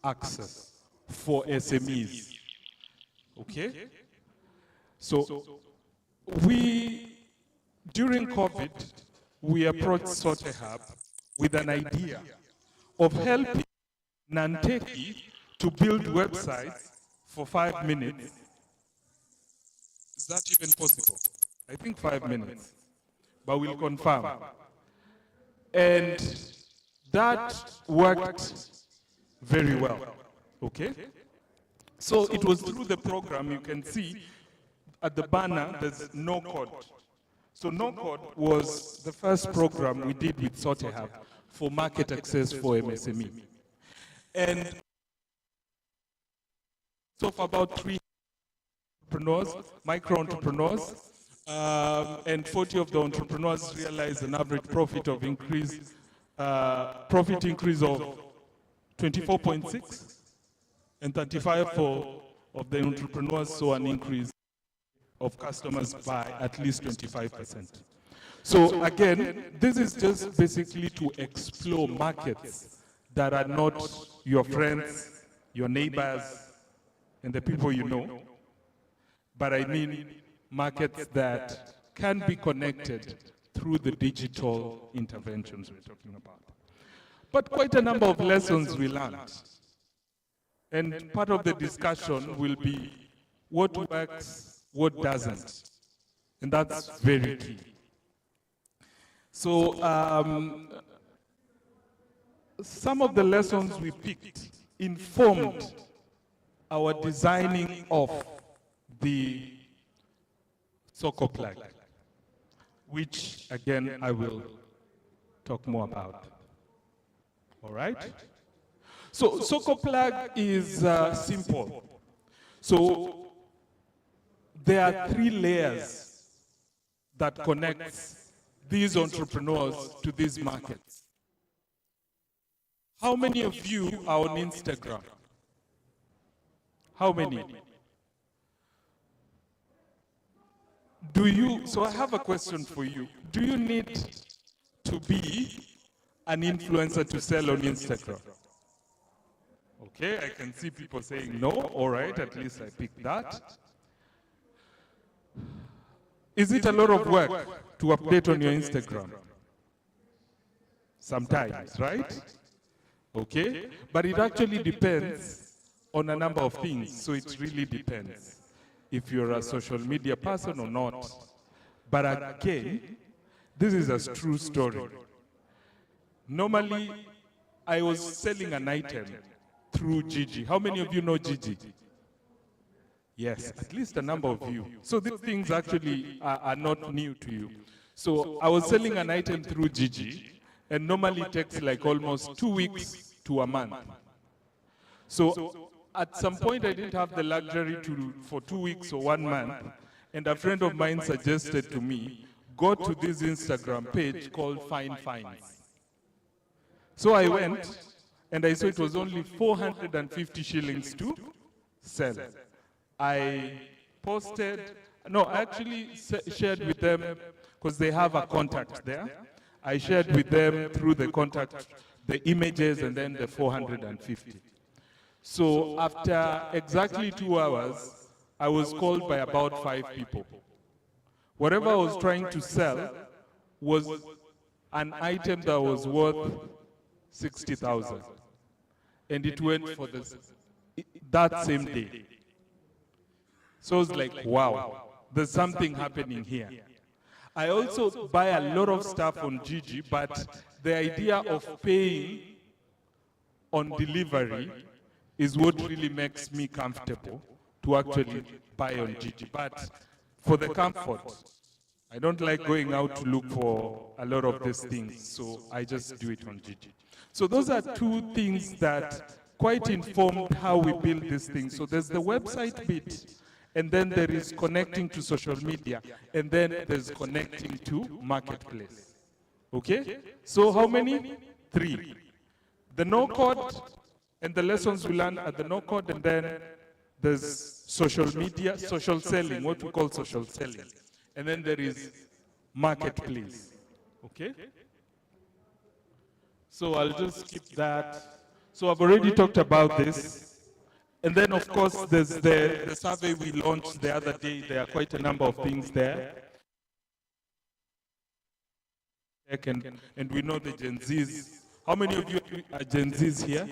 access for SMEs. Okay? So during COVID, we approached Sote Hub with an idea of helping Nanteki to build websites for 5 minutes. Is that even possible? I think 5 minutes, but we'll confirm. And that worked very well, okay? So it was through the program, you can see at the banner, there's no code. So no code was the first program we did with Sote Hub for market access for MSME. And so for about 3 entrepreneurs, micro entrepreneurs, and 40 of the entrepreneurs realized an average profit increase of 24.6, and 35 of the entrepreneurs saw an increase of customers by at least 25%. So again, this is just basically to explore markets that are not your friends, your neighbors, and the people you know, but I mean markets that can be connected through the digital interventions we're talking about. But quite a number of lessons we learned. And part of the discussion will be what works, what doesn't. And that's very key. So some of the lessons we picked informed our designing of the Soko plug, which again I will talk more about. All right? So Soko plug is simple. So there are 3 layers that connects these entrepreneurs to these markets. How many of you are on Instagram? How many? So I have a question for you. Do you need to be an influencer to sell on Instagram? Okay, I can see people saying no. All right, at least I picked that. Is it a lot of work to update on your Instagram? Sometimes, right? Okay, but it actually depends on a number of things, so it really depends if you're a social media person or not. But again, this is a true story. Normally, I was selling an item through Gigi. How many of you know Gigi? Yes, at least a number of you. So these things actually are not new to you. So I was selling an item through Gigi, and normally it takes like almost 2 weeks to a month. So at some point I didn't have the luxury for 2 weeks or 1 month, and a friend of mine suggested to me, go to this Instagram page called Fine Finds. So I went, and I saw it was only 450 shillings to sell. I posted, no, I actually shared with them, because they have a contact there. I shared with them through the contact, the images and then the 450. So after exactly 2 hours, I was called by about 5 people. Whatever I was trying to sell was an item that was worth 60,000. And it went for that same day. So I was like, wow, there's something happening here. I also buy a lot of stuff on Gigi, but the idea of paying on delivery is what really makes me comfortable to actually buy on Gigi. But for the comfort, I don't like going out to look for a lot of these things, so I just do it on Gigi. So those are 2 things that quite informed how we build these things. So there's the website bit, and then there is connecting to social media, and then there's connecting to marketplace. Okay? So how many? 3. The no-code and the lessons we learn at the no-code, and then there's social media, social selling, what we call social selling. And then there is marketplace. Okay? So I'll just skip that. So I've already talked about this. And then, of course, there's the survey we launched the other day. There are quite a number of things there. And we know the Gen Zs. How many of you are Gen Zs here?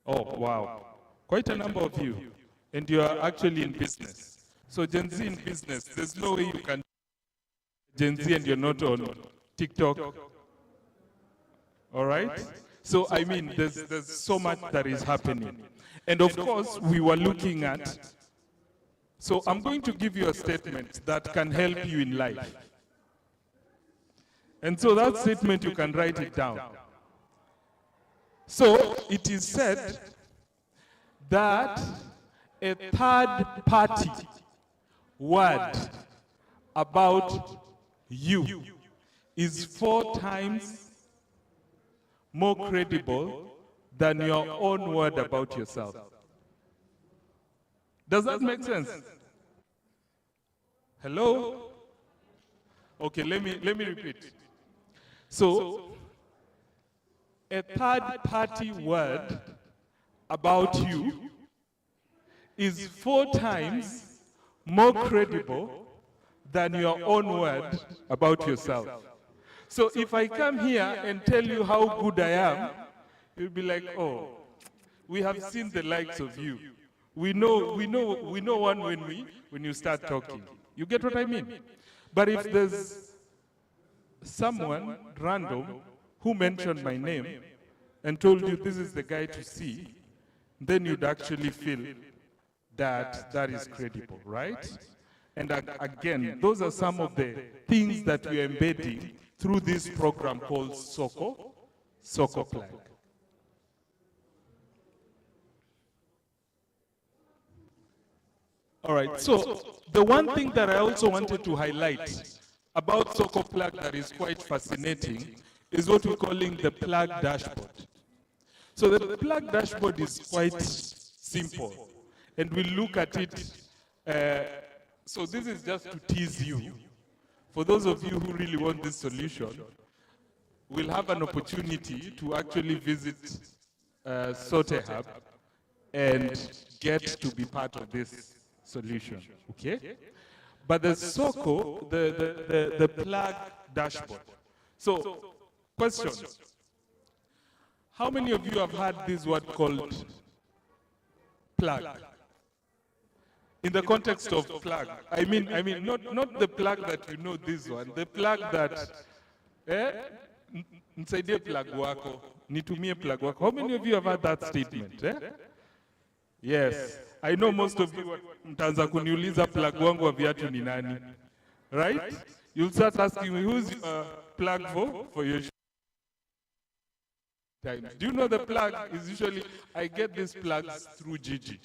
Oh, wow. Quite a number of you. And you are actually in business. So Gen Z in business, there's no way you can Gen Z and you're not on TikTok. All right? So, I mean, there's so much that is happening. And of course, we were looking at, so I'm going to give you a statement that can help you in life. And so that statement, you can write it down. So it is said that a third party word about you is 4 times more credible than your own word about yourself. Does that make sense? Hello? Okay, let me repeat. So, a third-party word about you is 4 times more credible than your own word about yourself. So if I come here and tell you how good I am, you'll be like, oh, we have seen the likes of you. We know one when you start talking. You get what I mean? But if there's someone random who mentioned my name and told you this is the guy to see, then you'd actually feel that that is credible, right? And again, those are some of the things that we're embedding through this program called Soko Plug. All right, so the one thing that I also wanted to highlight about Soko Plug that is quite fascinating is what we're calling the plug dashboard. So the plug dashboard is quite simple, and we'll look at it. So this is just to tease you. For those of you who really want this solution, we'll have an opportunity to actually visit Sote Hub and get to be part of this solution, okay? But the Soko, the plug dashboard. So, question. How many of you have heard this word called plug? In the context of plug, I mean, not the plug that you know this one, the plug that, nisaidie plug wako, nitumie plug wako. How many of you have heard that statement? Yes, I know most of you mtaanza kuniuliza plug wangu wa viatu ni nani, right? You'll start asking me, who's your plug for your shoe? Do you know the plug is usually, I get these plugs through Gigi.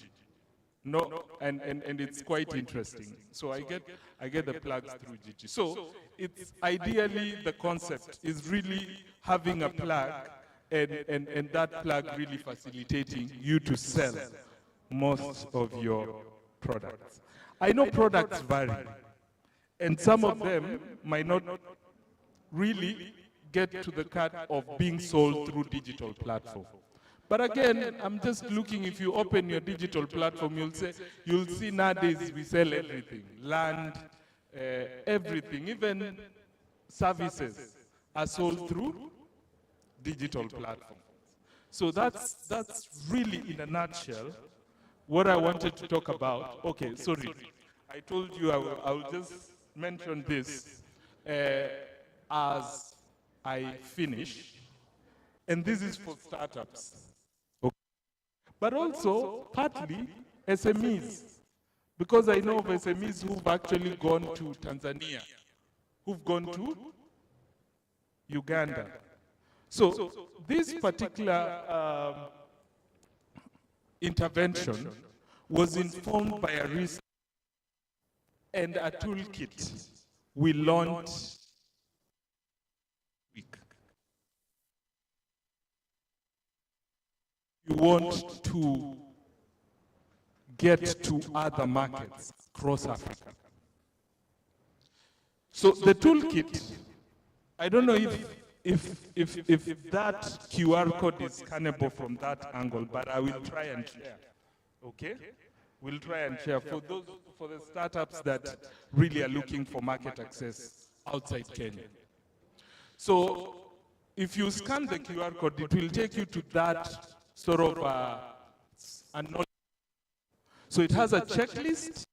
No, and it's quite interesting. So I get the plugs through Gigi. So it's ideally the concept is really having a plug and that plug really facilitating you to sell most of your products. I know products vary, and some of them might not really get to the cut of being sold through digital platform. But again, I'm just looking, if you open your digital platform, you'll see nowadays we sell everything. Land, everything, even services are sold through digital platforms. So that's really, in a nutshell, what I wanted to talk about. Okay, sorry. I told you I will just mention this as I finish. And this is for startups. Okay. But also, partly, SMEs. Because I know of SMEs who've actually gone to Tanzania, who've gone to Uganda. So this particular intervention was informed by a research and a toolkit we launched week. You want to get to other markets across Africa. So the toolkit, I don't know if that QR code is scannable from that angle, but I will try and share. Okay? We'll try and share for the startups that really are looking for market access outside Kenya. So if you scan the QR code, it will take you to that sort of so it has a checklist.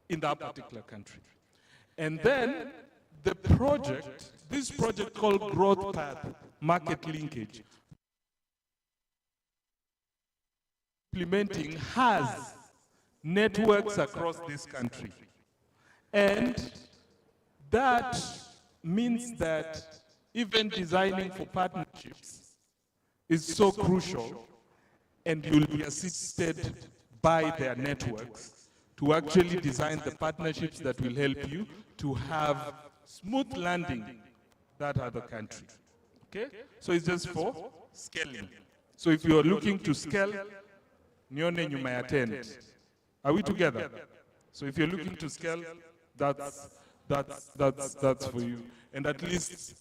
In that particular country. And then the project, this project called Growth Path Market Linkage, implementing has networks across this country. And that means that even designing for partnerships is so crucial, and you'll be assisted by their networks to actually design the partnerships that will help you to have smooth landing that other country. Okay? So it's just for scaling. So if you're looking to scale, nione you may attend. Are we together? So if you're looking to scale, that's for you. And at least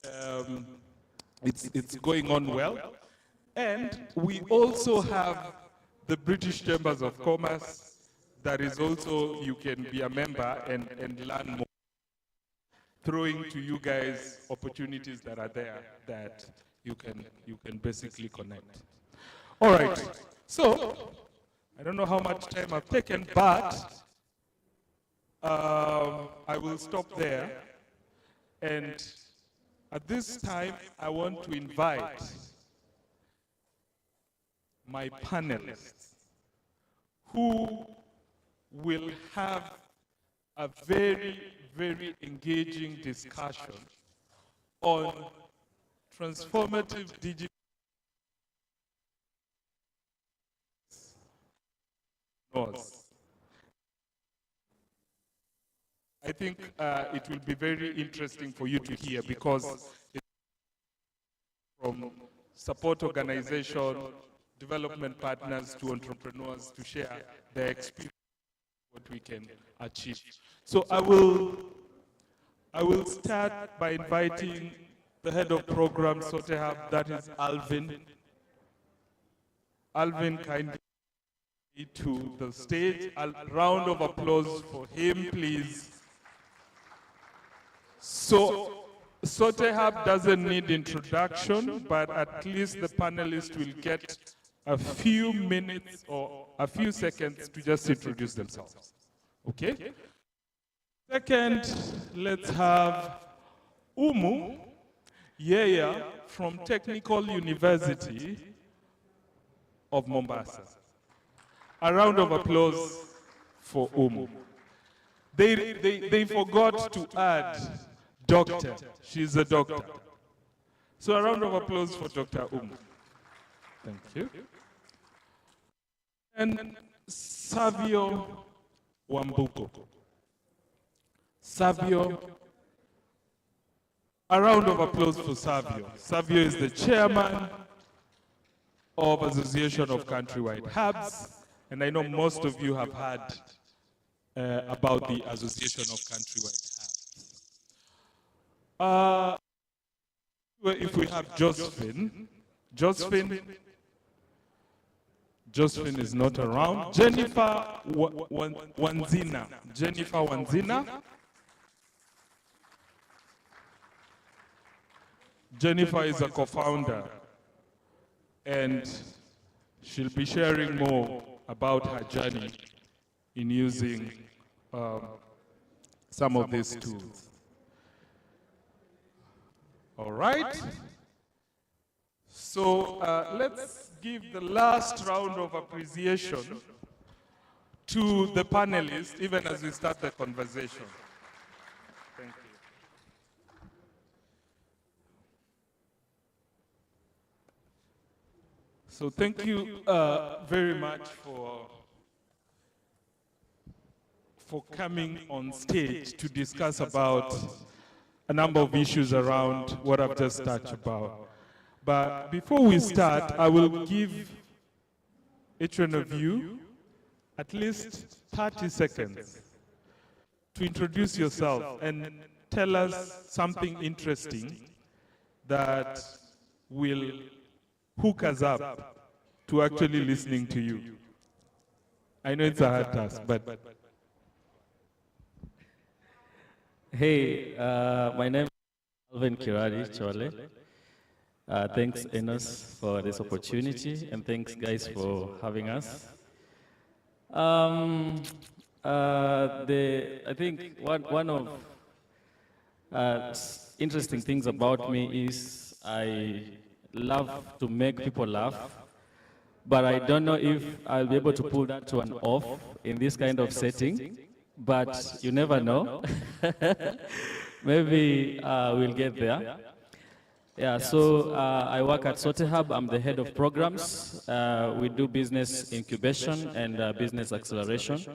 it's going on well. And we also have the British Chambers of Commerce. That is also, you can be a member and learn more. Throwing to you guys opportunities that are there that you can basically connect. All right, so I don't know how much time I've taken, but I will stop there. And at this time, I want to invite my panelists who will have a very, very engaging discussion on transformative digital laws. I think it will be very interesting for you to hear, because it's from support organization, development partners to entrepreneurs to share their experience, what we can achieve. So I will start by inviting the head of program SOTEHAB, that is Alvin. Alvin, kindly to the stage. A round of applause for him, please. So SOTEHAB doesn't need introduction, but at least the panelists will get a few minutes or a few seconds to just introduce themselves. Okay? Second, let's have Umu Yeya from Technical University of Mombasa. A round of applause for Umu. They forgot to add doctor. She's a doctor. So a round of applause for Dr. Umu. Thank you. And Savio Wambuko. Savio, a round of applause for Savio. Savio is the chairman of Association of Countrywide Hubs, and I know most of you have heard about the Association of Countrywide Hubs. If we have Josephine is not around. Jennifer Wanzina. Jennifer Wanzina. Jennifer is a co-founder, and she'll be sharing more about her journey in using some of these tools. All right. So let's give the last round of appreciation to the panelists, even as we start the conversation. Thank you. So thank you very much for coming on stage to discuss about a number of issues around what I've just touched about. But before we start, I will give each one of you at least 30 seconds to introduce yourself and tell us something interesting that will hook us up to actually listening to you. I know it's a hard task, but... Hey, my name is Alvin Kirari Chole. Thanks, Enos, for this opportunity, and thanks, guys, for having us. I think one of interesting things about me is I love to make people laugh, but I don't know if I'll be able to pull that to an off in this kind of setting, but you never know. Maybe we'll get there. Yeah, so I work at Sote Hub. I'm the head of programs. We do business incubation and business acceleration.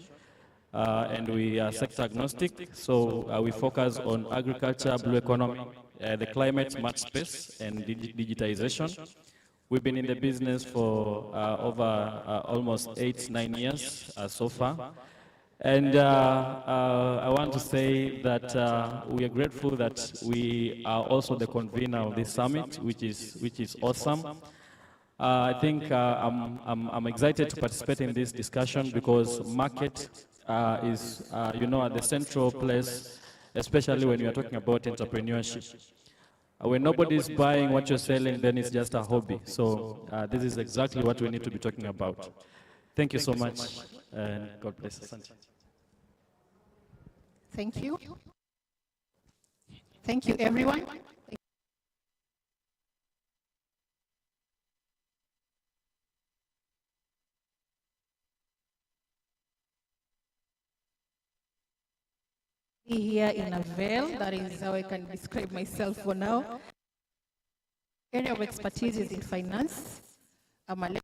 And we are sector agnostic, so we focus on agriculture, blue economy, the climate, smart space, and digitization. We've been in the business for over almost 8-9 years so far. And I want to say that we are grateful that we are also the convener of this summit, which is awesome. I think I'm excited to participate in this discussion because market is, at the central place, especially when you are talking about entrepreneurship. When nobody's buying what you're selling, then it's just a hobby. So this is exactly what we need to be talking about. Thank you so much, and God bless us. Thank you. Thank you, everyone. Here in a veil, that is how I can describe myself for now. Area of expertise is in finance. I'm a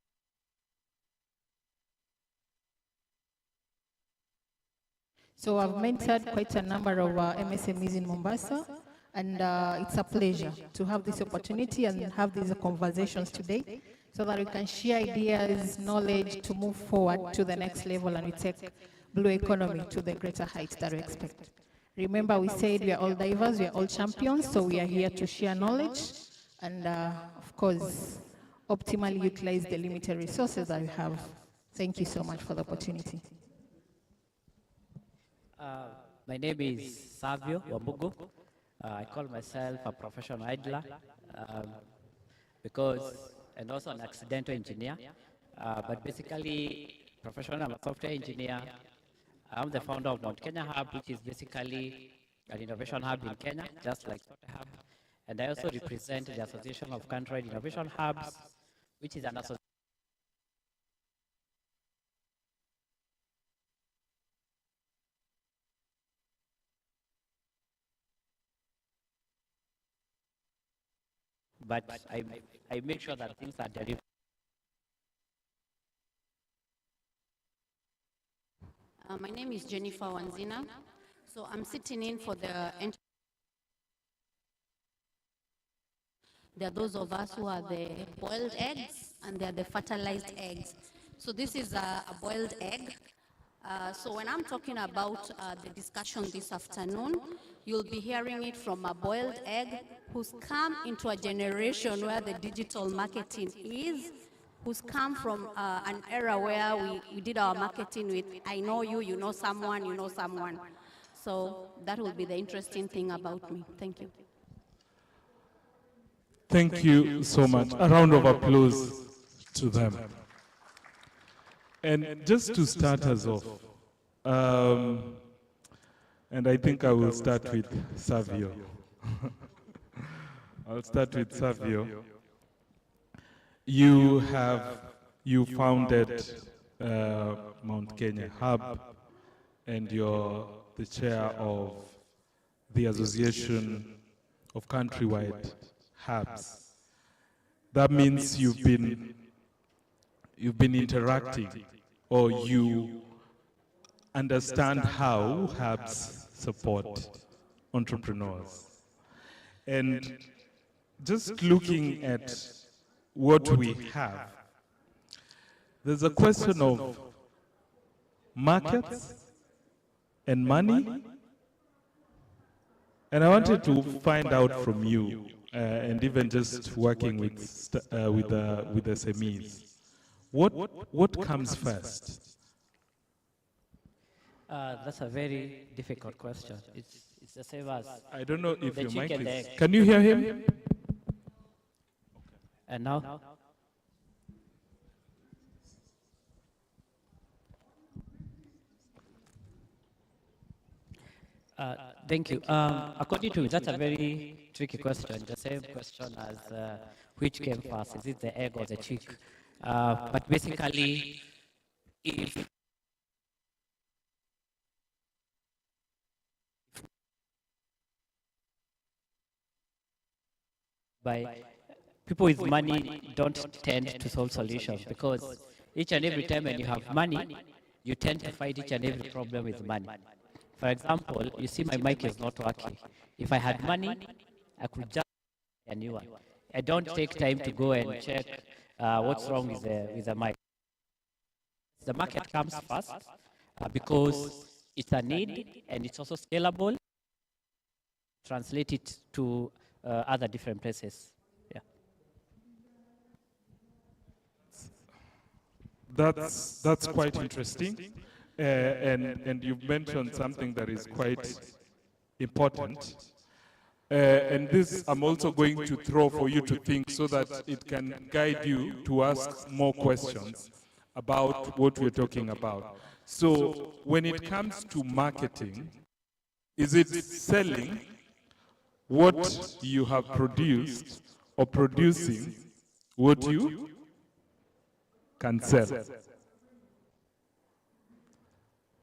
So I've mentored quite a number of MSMEs in Mombasa, and it's a pleasure to have this opportunity and have these conversations today so that we can share ideas, knowledge to move forward to the next level and we take blue economy to the greater heights that we expect. Remember, we said we are all divers, we are all champions, so we are here to share knowledge and, of course, optimally utilize the limited resources that we have. Thank you so much for the opportunity. My name is Savio Wambugu. I call myself a professional idler and also an accidental engineer. But basically, professional, I'm a software engineer. I'm the founder of Mount Kenya Hub, which is basically an innovation hub in Kenya, just like Sote Hub. And I also represent the Association of Countrywide Innovation Hubs, which is an association. But I make sure that things are delivered. My name is Jennifer Wanzina. So I'm sitting in for the... There are those of us who are the boiled eggs, and there are the fertilized eggs. So this is a boiled egg. So when I'm talking about the discussion this afternoon, you'll be hearing it from a boiled egg who's come into a generation where the digital marketing is, who's come from an era where we did our marketing with, I know you, you know someone, you know someone. So that will be the interesting thing about me. Thank you. Thank you so much. A round of applause to them. And just to start us off, and I think I will start with Savio. I'll start with Savio. You founded Mount Kenya Hub, and you're the chair of the Association of Countrywide Hubs. That means you've been interacting, or you understand how hubs support entrepreneurs. And just looking at what we have, there's a question of markets and money And I wanted to find out from you, and even just working with SMEs, what comes first? That's a very difficult question. It's the same as I don't know if the your mic chicken is. egg. Can you hear him? And now? Thank you. According to me, that's a very tricky question. The same question as which came first, is it the egg or the chick? But basically, if by people with money don't tend to solve solutions, because each and every time when you have money, you tend to fight each and every problem with money. For example, you see my mic is not working. If I had money, I could just buy a new one. I don't take time to go and check what's wrong with the mic. The market comes first because it's a need and it's also scalable. Translate it to other different places. Yeah. That's quite interesting. And you've mentioned something that is quite important. And this I'm also going to throw for you to think so that it can guide you to ask more questions about what we're talking about. So when it comes to marketing, is it selling what you have produced or producing what you can sell?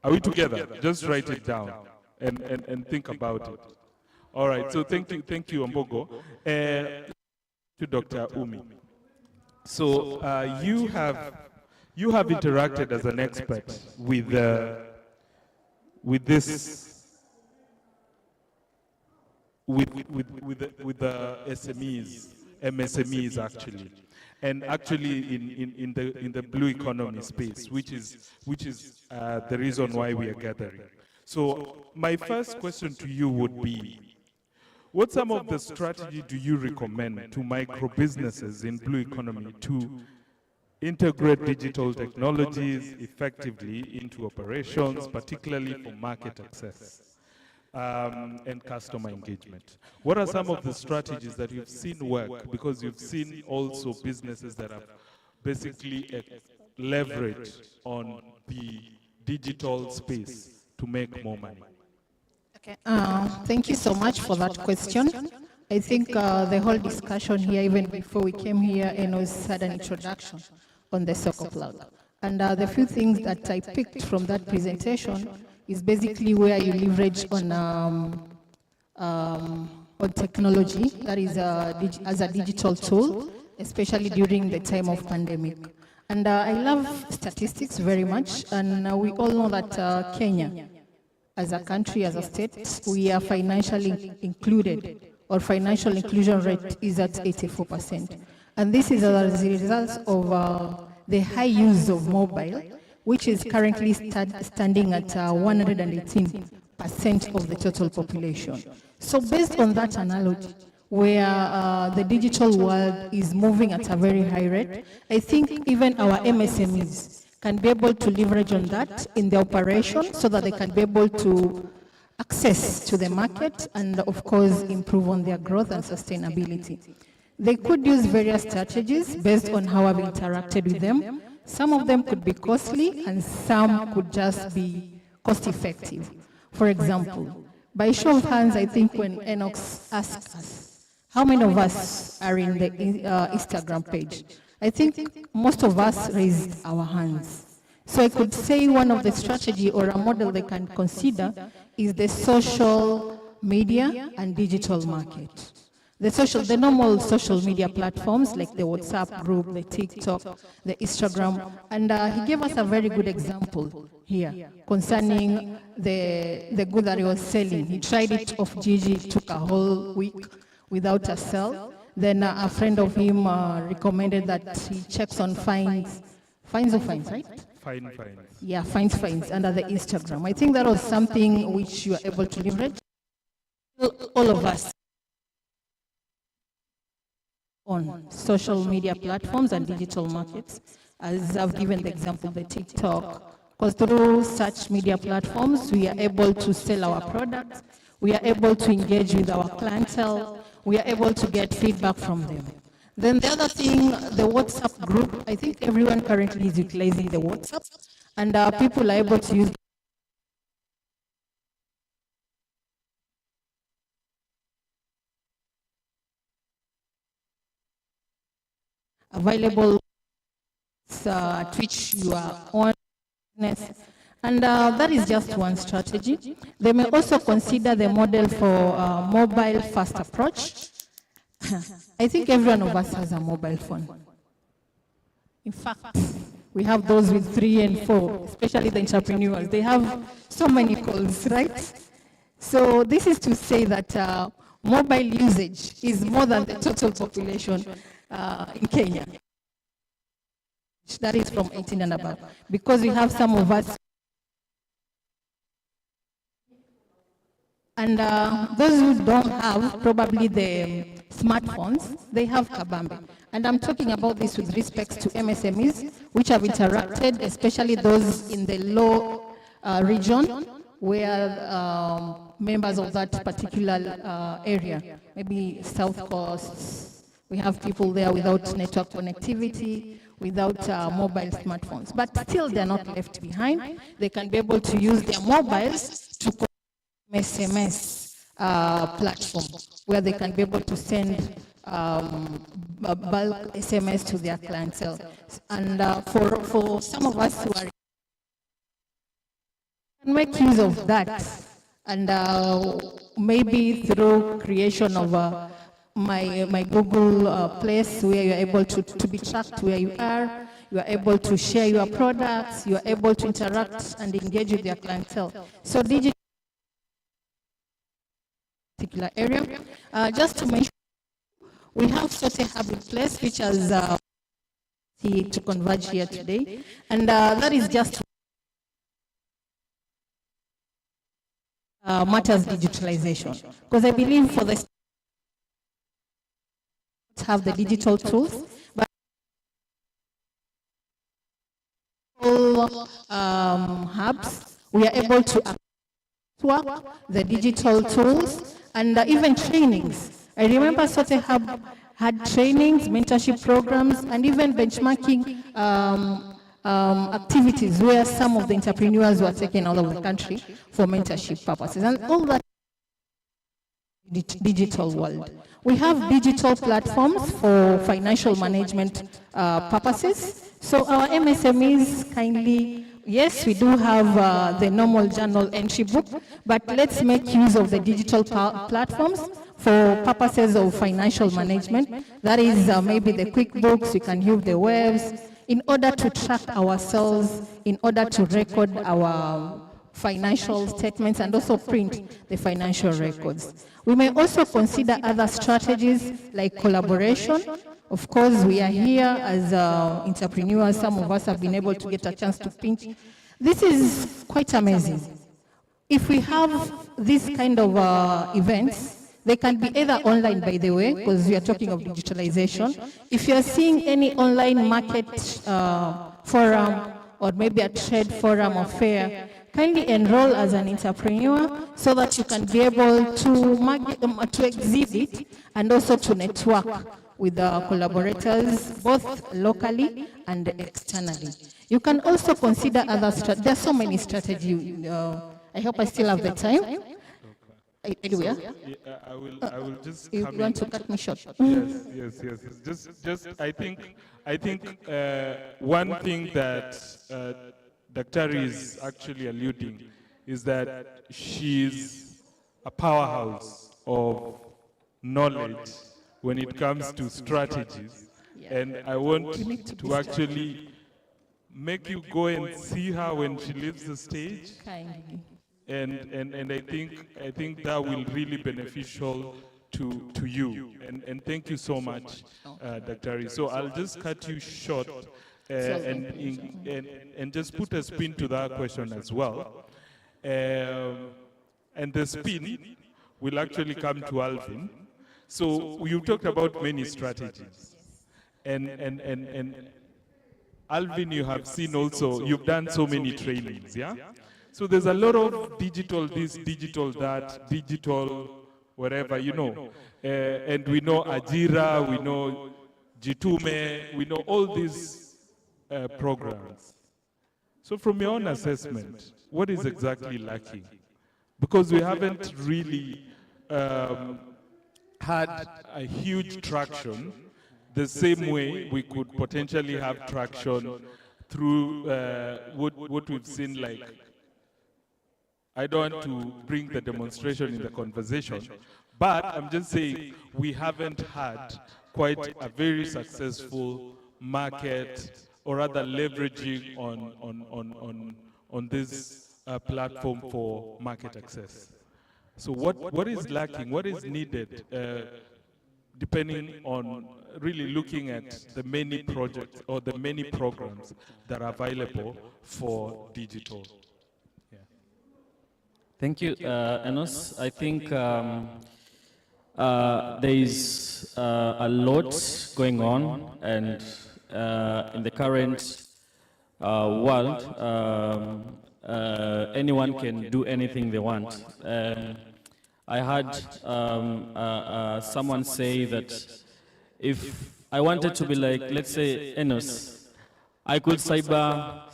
Are we together? Just write it down and think about it. All right, so thank you, Mbogo. To Dr. Umi. So you have interacted as an expert with this with the SMEs, MSMEs actually. And actually in the blue economy space, which is the reason why we are gathering. So my first question to you would be, what some of the strategy do you recommend to micro businesses in blue economy to integrate digital technologies effectively into operations, particularly for market access and customer engagement? What are some of the strategies that you've seen work? Because you've seen also businesses that have basically leveraged on the digital space to make more money. Okay. Thank you so much for that question. I think the whole discussion here, even before we came here, Enos had an introduction on the Soko Cloud. And the few things that I picked from that presentation is basically where you leverage on technology, that is as a digital tool, especially during the time of pandemic. And I love statistics very much, and we all know that Kenya, as a country, as a state, we are financially included, or financial inclusion rate is at 84%. And this is as a result of the high use of mobile, which is currently standing at 118% of the total population. So based on that analogy, where the digital world is moving at a very high rate, I think even our MSMEs can be able to leverage on that in their operation so that they can be able to access to the market and, of course, improve on their growth and sustainability. They could use various strategies based on how I've interacted with them. Some of them could be costly and some could just be cost-effective. For example, by show of hands, I think when Enox asked us, how many of us are in the Instagram page? I think most of us raised our hands. So I could say one of the strategy or a model they can consider is the social media and digital market. The normal social media platforms like the WhatsApp group, the TikTok, the Instagram, and he gave us a very good example here concerning the good that he was selling. He tried it off Gigi, took a whole week without a sell. Then a friend of him recommended that he checks on fines, right? Fines. Yeah, fines under the Instagram. I think that was something which you are able to leverage. all of us on social media platforms and digital markets, as I've given the example, the TikTok, because through such media platforms, we are able to sell our products, we are able to engage with our clientele, we are able to get feedback from them. Then the other thing, the WhatsApp group, I think everyone currently is utilizing the WhatsApp, and people are able to use available at which you are on, and that is just one strategy. They may also consider the model for mobile first approach. I think every one of us has a mobile phone. In fact, we have those with 3 and 4, especially the entrepreneurs. They have so many calls, right? So this is to say that mobile usage is more than the total population in Kenya. That is from 18 and above. Because we have some of us, and those who don't have probably the smartphones, they have Kabambe. And I'm talking about this with respect to MSMEs, which have interacted, especially those in the low region, where members of that particular area, maybe South Coast, we have people there without network connectivity, without mobile smartphones. But still, they're not left behind. They can be able to use their mobiles to SMS platform, where they can be able to send bulk SMS to their clientele. And for some of us who are can make use of that, and maybe through creation of my Google place, where you're able to be tracked where you are able to share your products, you are able to interact and engage with your clientele. So digital particular area. Just to mention, we have such a hub in place which has to converge here today, and that is just matters digitalization, because I believe for the have the digital tools, but all hubs, we are able to work the digital tools and even trainings. I remember Sote Hub had trainings, mentorship programs, and even benchmarking activities where some of the entrepreneurs were taken all over the country for mentorship purposes. And all that digital world. We have digital platforms for financial management purposes. So our MSMEs kindly, yes, we do have the normal journal entry book, but let's make use of the digital platforms for purposes of financial management. That is maybe the QuickBooks, we can use the webs, in order to track ourselves, in order to record our financial statements and also print the financial records. We may also consider other strategies like collaboration. Of course, we are here as entrepreneurs. Some of us have been able to get a chance to pinch. This is quite amazing. If we have this kind of events, they can be either online, by the way, because we are talking of digitalization. If you are seeing any online market forum or maybe a trade forum or fair, kindly enroll as an entrepreneur so that you can be able to exhibit and also to network with the collaborators, both locally and externally. You can also consider other strategies. There are so many strategies. I hope I still have the time. Anyway, I will just you come want in. to cut me short? Yes. Just I think one thing that Daktari is actually alluding is that she's a powerhouse of knowledge when it comes to strategies, and I want to actually make you go and see her when she leaves the stage. And I think that will really beneficial to you. And thank you so much, Dr. So I'll just cut you short and just put a spin to that question as well. And the spin will actually come to Alvin. So you talked about many strategies. And Alvin, you have seen also, you've done so many trainings, yeah? So there's a lot of digital this, digital that, digital whatever, you know. And we know Ajira, we know Jitume, we know all these programs. So from your own assessment, what is exactly lacking? Because we haven't really had a huge traction the same way we could potentially have traction through what we've seen, like, I don't want to bring the demonstration in the conversation, but I'm just saying we haven't had quite a very successful market or rather leveraging on this platform for market access. So what is lacking, what is needed, depending on really looking at the many projects or the many programs that are available for digital? Thank you, Enos. I think there is a lot going on, and in the current world, anyone can do anything they want. I heard someone say that if I wanted to be like, let's say, Enos, I could cyber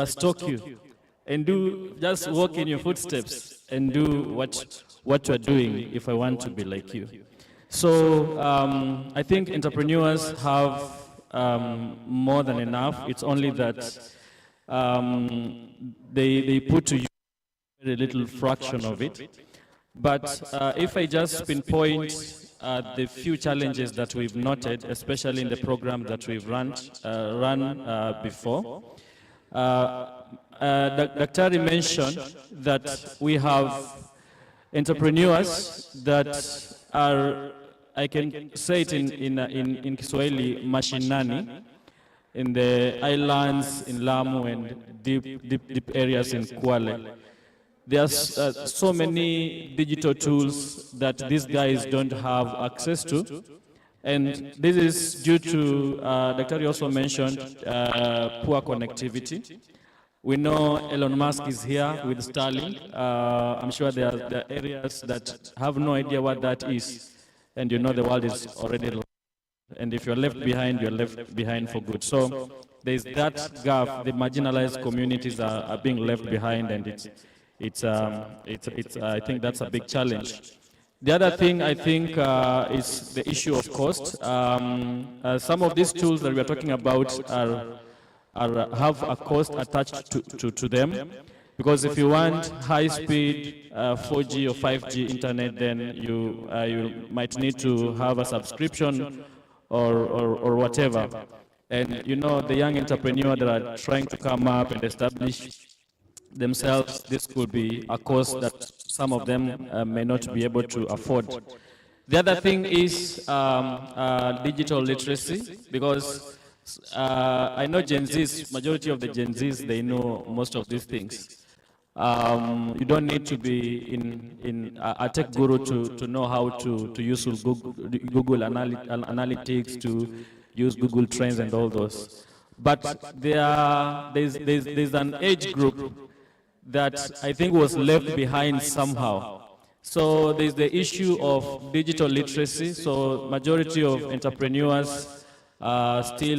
stalk you, and do just walk in your footsteps and do what you're doing if I want to be like you. So I think entrepreneurs have more than enough. It's only that they put to use a very little fraction of it. But if I just pinpoint the few challenges that we've noted, especially in the program that we've run before, Dr. mentioned that we have entrepreneurs that are, I can say it in Kiswahili, mashinani, in the islands, in Lamu, and deep areas in Kwale. There's so many digital tools that these guys don't have access to. And this is due to, Dr. also mentioned, poor connectivity. We know Elon Musk is here with Starlink. I'm sure there are areas that have no idea what that is. And you know the world is already lost. And if you're left behind, you're left behind for good. So there's that gap. The marginalized communities are being left behind, and I think that's a big challenge. The other thing I think is the issue of cost. Some of these tools that we are talking about have a cost attached to them, because if you want high-speed 4G or 5G internet, then you might need to have a subscription or whatever. And you know, the young entrepreneurs that are trying to come up and establish themselves, this could be a cost that some of them may not be able to afford. The other thing is digital literacy, because I know Gen Zs, majority of the Gen Zs, they know most of these things. You don't need to be a tech guru to know how to use Google Analytics, to use Google Trends and all those. But there's an age group that I think was left behind somehow. So there's the issue of digital literacy. So majority of entrepreneurs are still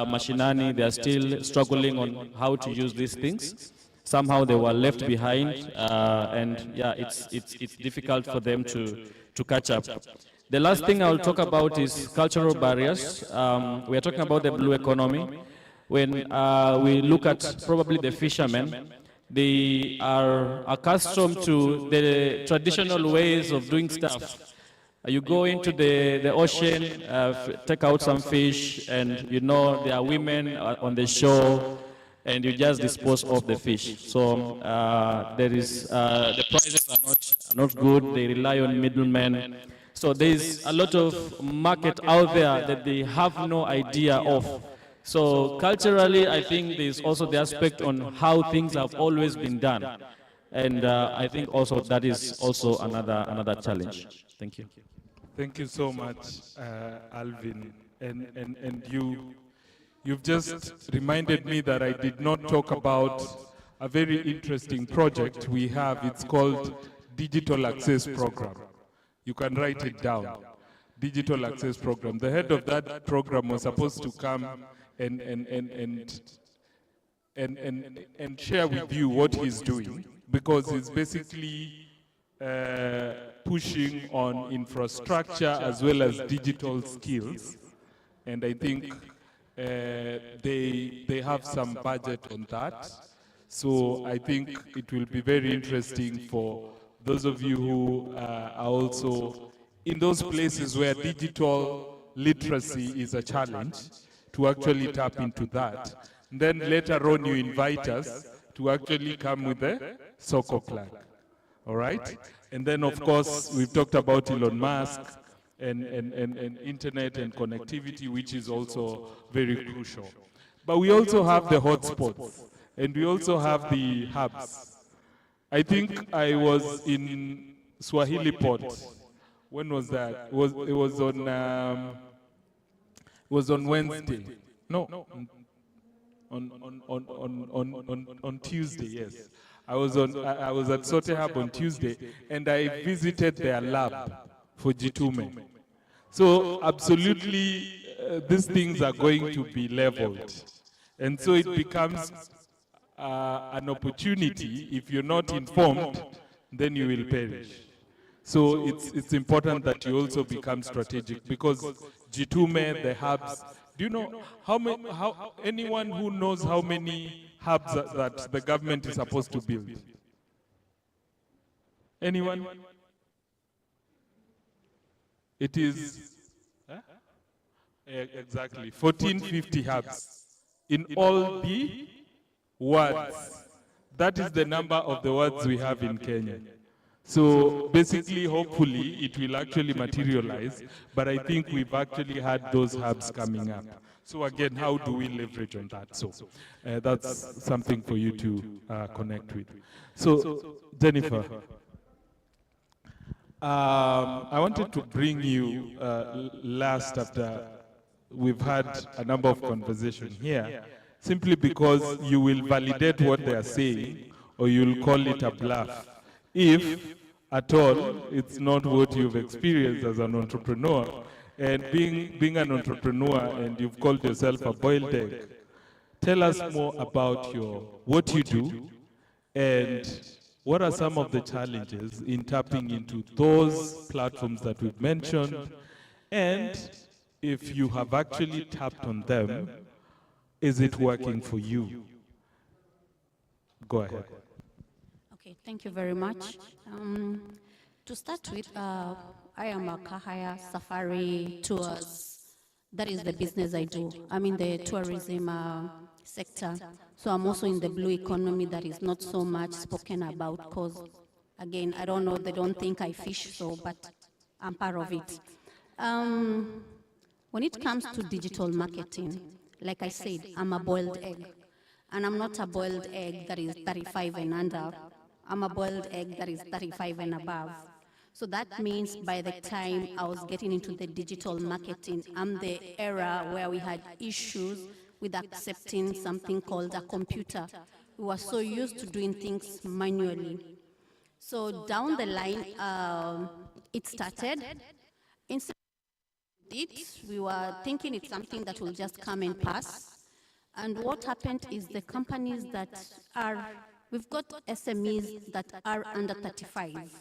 mashinani, they are still struggling on how to use these things. Somehow they were left behind, and yeah, it's difficult for them to catch up. The last thing I'll talk about is cultural barriers. We are talking about the blue economy. When we look at probably the fishermen, they are accustomed to the traditional ways of doing stuff. You go into the ocean, take out some fish, and you know there are women on the shore, and you just dispose of the fish. So there is the prices are not good. They rely on middlemen. So there's a lot of market out there that they have no idea of. So culturally, I think there's also the aspect on how things have always been done. And I think also that is also another challenge. Thank you. Thank you so much, Alvin. And you've just reminded me that I did not talk about a very interesting project we have. It's called Digital Access Program. You can write it down. Digital Access Program. The head of that program was supposed to come and share with you what he's doing, because he's basically pushing on infrastructure as well as digital skills. And I think they have some budget on that. So I think it will be very interesting for those of you who are also in those places where digital literacy is a challenge to actually tap into that. And then later on you invite us to actually come with a soccer flag. All right? And then of course we've talked about Elon Musk and internet and connectivity, which is also very crucial. But we also have the hotspots, and we also have the hubs. I think I was in Swahili Port. When was that? It was on Wednesday. No, on Tuesday. Yes, I was at Sote Hub on Tuesday, and I visited their lab for Jitume. So absolutely, these things are going to be leveled, and so it becomes an opportunity. If you're not informed, then you will perish. So it's important that you also become strategic, because Jitume, the hubs. Do you know anyone who knows how many hubs that the government is supposed to build? Anyone? It is exactly 1450 hubs in all the wards. That is the number of the wards we have in Kenya. So basically, hopefully, it will actually materialize, but I think we've actually had those hubs coming up. So again, how do we leverage on that? So that's something for you to connect with. So Jennifer, I wanted to bring you last after we've had a number of conversations here, simply because you will validate what they are saying, or you'll call it a bluff, if at all it's not what you've experienced as an entrepreneur. And being an entrepreneur, and you've called yourself a boiled egg, tell us more about what you do, and what are some of the challenges in tapping into those platforms that we've mentioned, and if you have actually tapped on them, is it working for you? Go ahead. Okay, thank you very much. To start with, I am a Kahaya Safari Tours. That is the business I do. I'm in the tourism sector. So I'm also in the blue economy that is not so much spoken about, because, again, I don't know, they don't think I fish, so, but I'm part of it. When it comes to digital marketing, like I said, I'm a boiled egg. And I'm not a boiled egg that is 35 and under. I'm a boiled egg that is 35 and above. So that means by the time I was getting into the digital marketing, I'm the era where we had issues with accepting something called a computer. We were so used to doing things manually. So down the line, it started. Instead of it, we were thinking it's something that will just come and pass. And what happened is the companies that are, we've got SMEs that are under 35.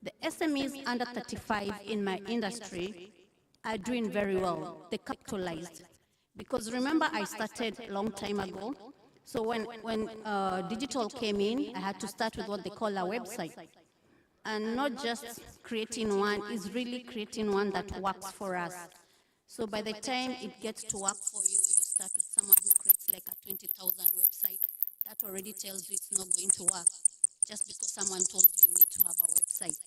The SMEs under 35 in my industry are doing very well. They capitalized. Because remember, I started a long time ago. So when digital came in, I had to start with what they call a website. And not just creating one, is really creating one that works for us. So by the time it gets to work for you, you start with someone who creates like a 20,000 website. That already tells you it's not going to work, just because someone told you you need to have a website.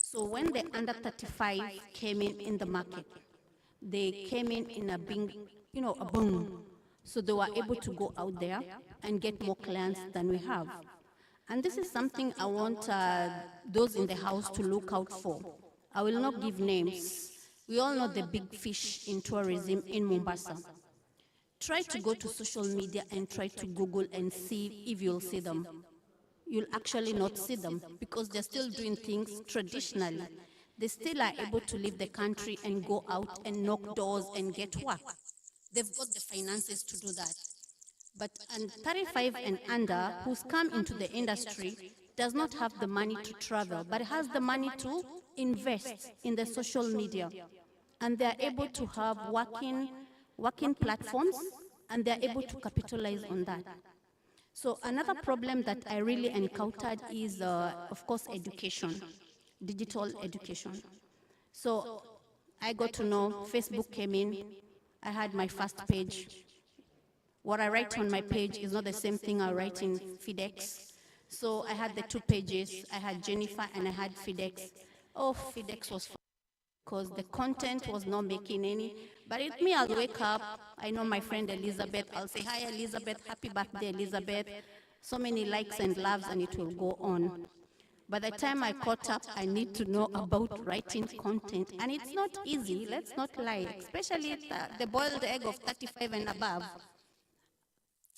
So when the under 35 came in the market, they came in a big, a boom. So they were able to go out there and get more clients than we have. And this is something I want those in the house to look out for. I will not give names. We all know the big fish in tourism in Mombasa. Try to go to social media and try to Google and see if you'll see them. You'll actually not see them because they're still doing things traditionally. They still are able to leave the country and go out and knock doors and get work. They've got the finances to do that. But 35 and under, who's come into the industry, does not have the money to travel, but has the money to invest in the social media. And they're able to have working platforms, and they're able to capitalize on that. So another problem that I really encountered is, of course, education, digital education. So I got to know Facebook came in. I had my first page. What I write on my page is not the same thing I write in FedEx. So I had the two pages. I had Jennifer and I had FedEx. Oh, FedEx was fun because the content was not making any. But with me, I'll wake up. I know my friend Elizabeth. I'll say, hi, Elizabeth. Happy birthday, Elizabeth. So many likes and loves, and it will go on. By the time I caught up, I need to know about writing content. And it's not easy, let's not lie, especially the boiled egg of 35 and above.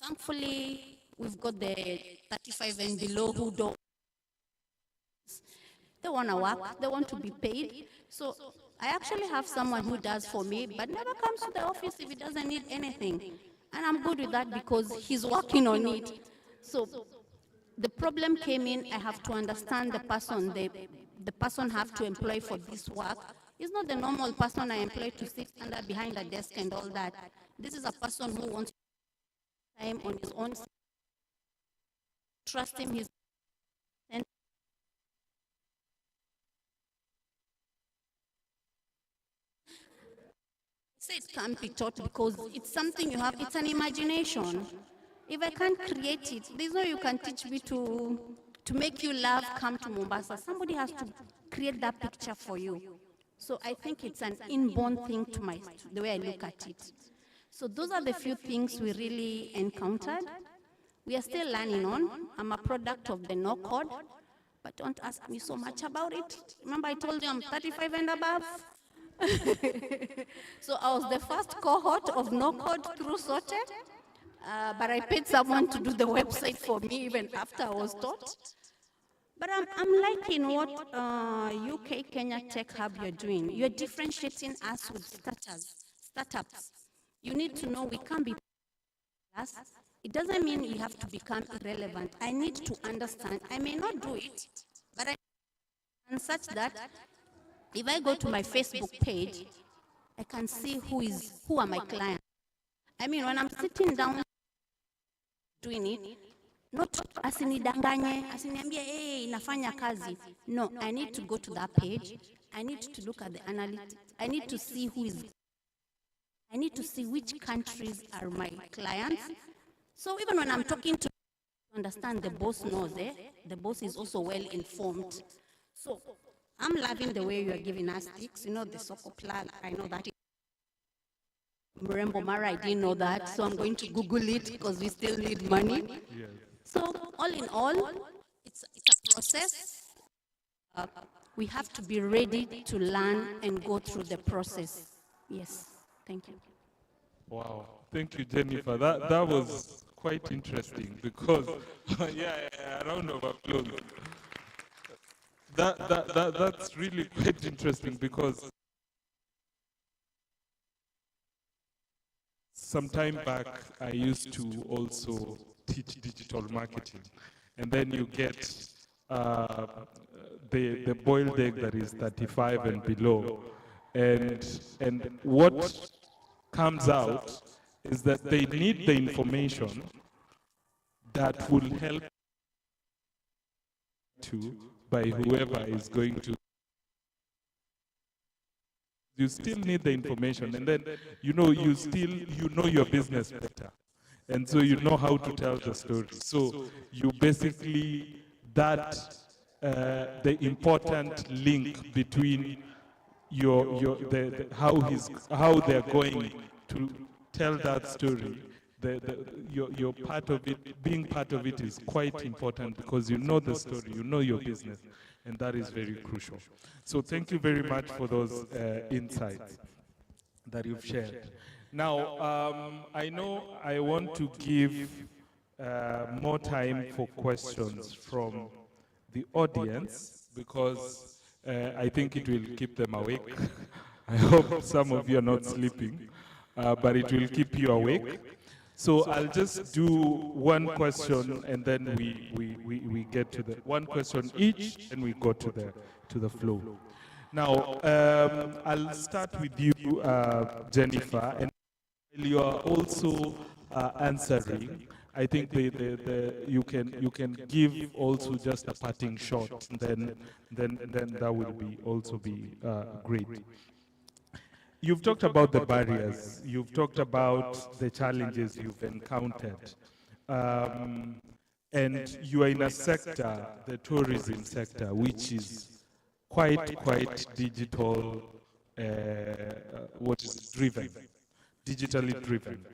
Thankfully, we've got the 35 and below who don't. They want to work, they want to be paid. So I actually have someone who does for me, but never comes to the office if he doesn't need anything. And I'm good with that because he's working on it. So the problem came in, I have to understand the person, the person have to employ for this work. It's not the normal person I employ to sit under behind a desk and all that. This is a person who wants time on his own, trust him, his and say it can't be taught because it's something you have, it's an imagination. If I can't create it, there's no you can teach me to make you love come to Mombasa. Somebody has to create that picture for you. So I think it's an inborn thing to the way I look at it. So those are the few things we really encountered. We are still learning on. I'm a product of the no code, but don't ask me so much about it. Remember I told you I'm 35 and above? So I was the first cohort of no code through Sorted, but I paid someone to do the website for me even after I was taught. But I'm liking what UK Kenya Tech Hub you're doing. You're differentiating us with startups. You need to know we can't be us. It doesn't mean you have to become irrelevant. I need to understand. I may not do it, but I and such that if I go to my Facebook page, I can see who are my clients. I mean, when I'm sitting down doing it, not asinidanganye, asiniambie, hey, nafanya kazi. No, I need to go to that page. I need to look at the analytics. I need to see I need to see which countries are my clients. So even when I'm talking to understand the boss knows, the boss is also well informed. So I'm loving the way you are giving us tips. You know, the Soko plan, I know that. Mrembo Mara, I didn't know that, so I'm going to Google it because we still need money. Yes. So all in all, it's a process. We have to be ready to learn and go through the process. Yes, thank you. Wow, thank you, Jennifer. That was quite interesting because, a round of applause. That's really quite interesting because some time back I used to also teach digital marketing, and then you get the boiled egg that is 35 and below, and what comes out is that they need the information that will help to by whoever is going to. You still need the information, and then you know your business better, and so you know how to tell the story. So you basically the important link between how they're going to tell that story your part of it, being part of it is quite important because you know the story, you know your business, and that is very crucial. So thank you very much for those insights that you've shared. Now, I know I want to give more time for questions from the audience because I think it will keep them awake. I hope some of you are not sleeping, but it will keep you awake. So I'll just do one question and then we get to the one question each and we go to the flow. Now, I'll start with you, Jennifer, and you are also answering. I think you can give also just a parting shot, then that will be also be great. You've talked about the barriers. You've talked about the challenges you've encountered. And you are in a sector, the tourism sector, which is quite digital, what is driven, digitally driven.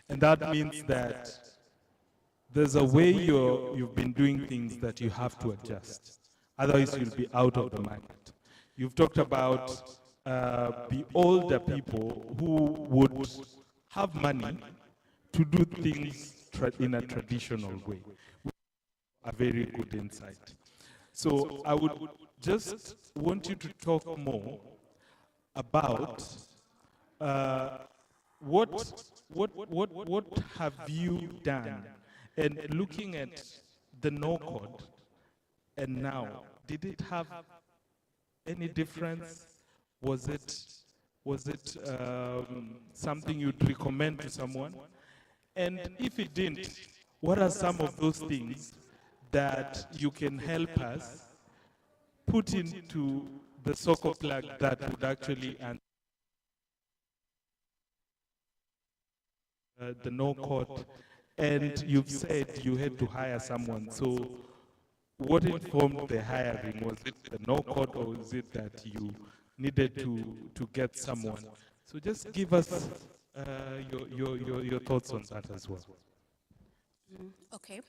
And that means that there's a way you've been doing things that you have to adjust. Otherwise, you'll be out of the market. You've talked about the older people who would have money to do things in a traditional way. A very good insight. So I would just want you to talk more about what have you done, and looking at the no-code and now, did it have any difference? Was it something you'd recommend to someone? And if it didn't, what are some of those things that you can help us put into the soccer plug that would actually answer the no-code? And you've said you had to hire someone. So what informed the hiring? Was it the no-code, or is it that you needed to get someone? So just give us your thoughts on that as well. Okay.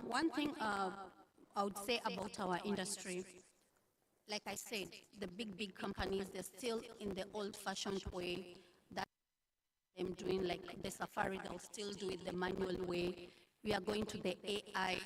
One thing I would say about our industry, like I said, the big companies, they're still in the old-fashioned way that I'm doing, like the Safari, they'll still do it the manual way. We are going to the AI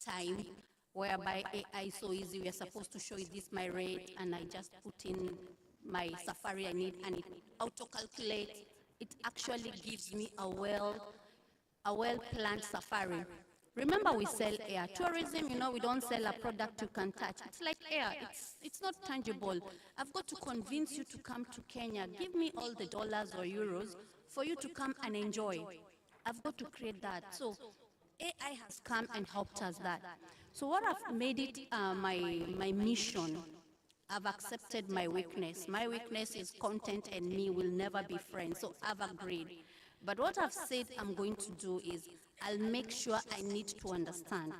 time, whereby AI is so easy. We are supposed to show it this my rate, and I just put in my Safari I need, and it auto-calculates. It actually gives me a well-planned safari. Remember, we sell air. Tourism, you know, we don't sell a product you can touch. It's like air. It's not tangible. I've got to convince you to come to Kenya. Give me all the dollars or euros for you to come and enjoy. I've got to create that. So AI has come and helped us that. So what I've made it my mission, I've accepted my weakness. My weakness is content, and me will never be friends. So I've agreed. But what I've said I'm going to do is I'll make sure I need to understand.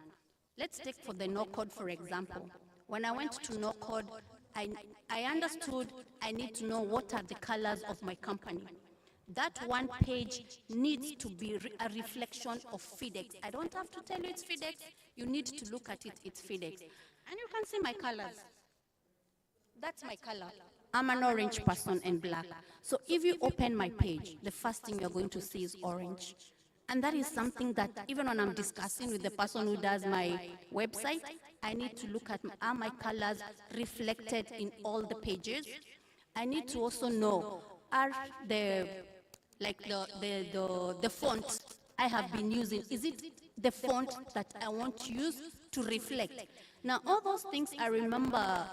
Let's take for the no-code, for example. When I went to no-code, I understood I need to know what are the colors of my company. That one page needs to be a reflection of FedEx. I don't have to tell you it's FedEx. You need to look at it, it's FedEx. And you can see my colors. That's my color. I'm an orange person and black. So if you open my page, the first thing you're going to see is orange. And that is something that even when I'm discussing with the person who does my website, I need to look at, are my colors reflected in all the pages? I need to also know, are the font I have been using, is it the font that I want to use to reflect? Now, all those things I remember.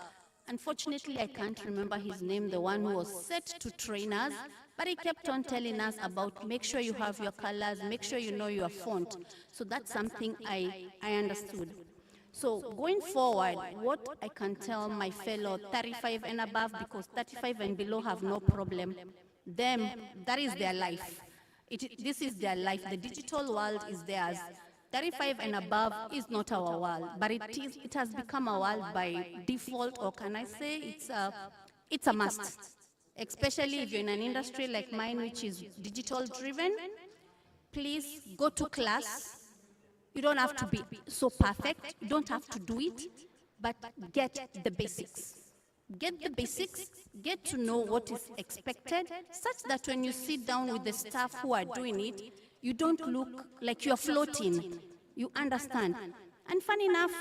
Unfortunately, I can't remember his name, the one who was set to train us, but he kept on telling us about make sure you have your colors, make sure you know your font. So that's something I understood. So going forward, what I can tell my fellow 35 and above, because 35 and below have no problem, them, that is their life. This is their life. The digital world is theirs. 35 and above is not our world, but it has become a world by default, or can I say it's a must, especially if you're in an industry like mine, which is digital driven. please go to class. You don't have to be so perfect. You don't have to do it, but get the basics. Get the basics, get to know what is expected, such that when you sit down with the staff who are doing it, you don't look like you're floating. You understand. And funny enough,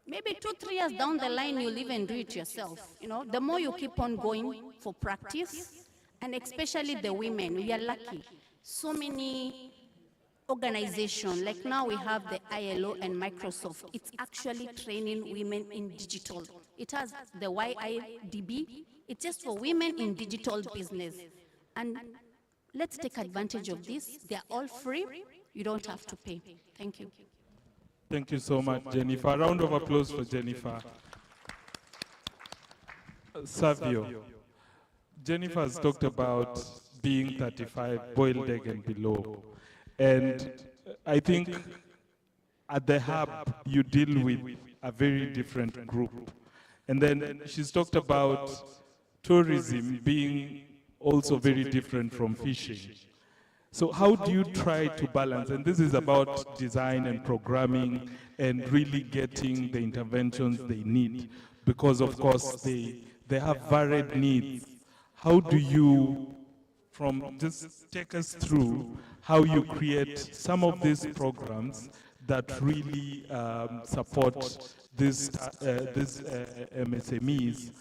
maybe 2-3 years down the line, you'll even do it yourself. You know, the more you keep on going for practice, and especially the women, we are lucky. So many organizations, like now we have the ILO and Microsoft, it's actually training women in digital. It has the YIDB, it's just for women in digital business. And let's take advantage of this. They're all free, you don't have to pay. Thank you. Thank you so much, Jennifer. A round of applause for Jennifer. Savio, Jennifer has talked about being 35, boiled egg and below. And I think at the hub, you deal with a very different group. And then she's talked about tourism being also very different from fishing. So how do you try to balance? And this is about design and programming and really getting the interventions they need, because of course they have varied needs. How do you, just take us through how you create some of these programs that really support these MSMEs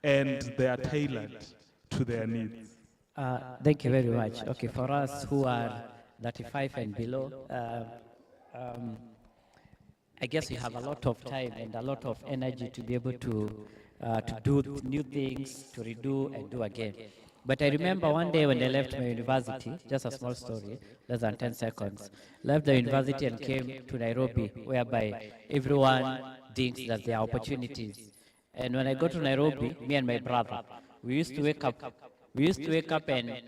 and they are tailored to their needs? Thank you very much. Okay, for us who are 35 and below, I guess we have a lot of time and a lot of energy to be able to do new things, to redo and do again. But I remember one day when I left my university, just a small story, less than 10 seconds, left the university and came to Nairobi, whereby everyone thinks that there are opportunities. And when I got to Nairobi, me and my brother, we used to wake up and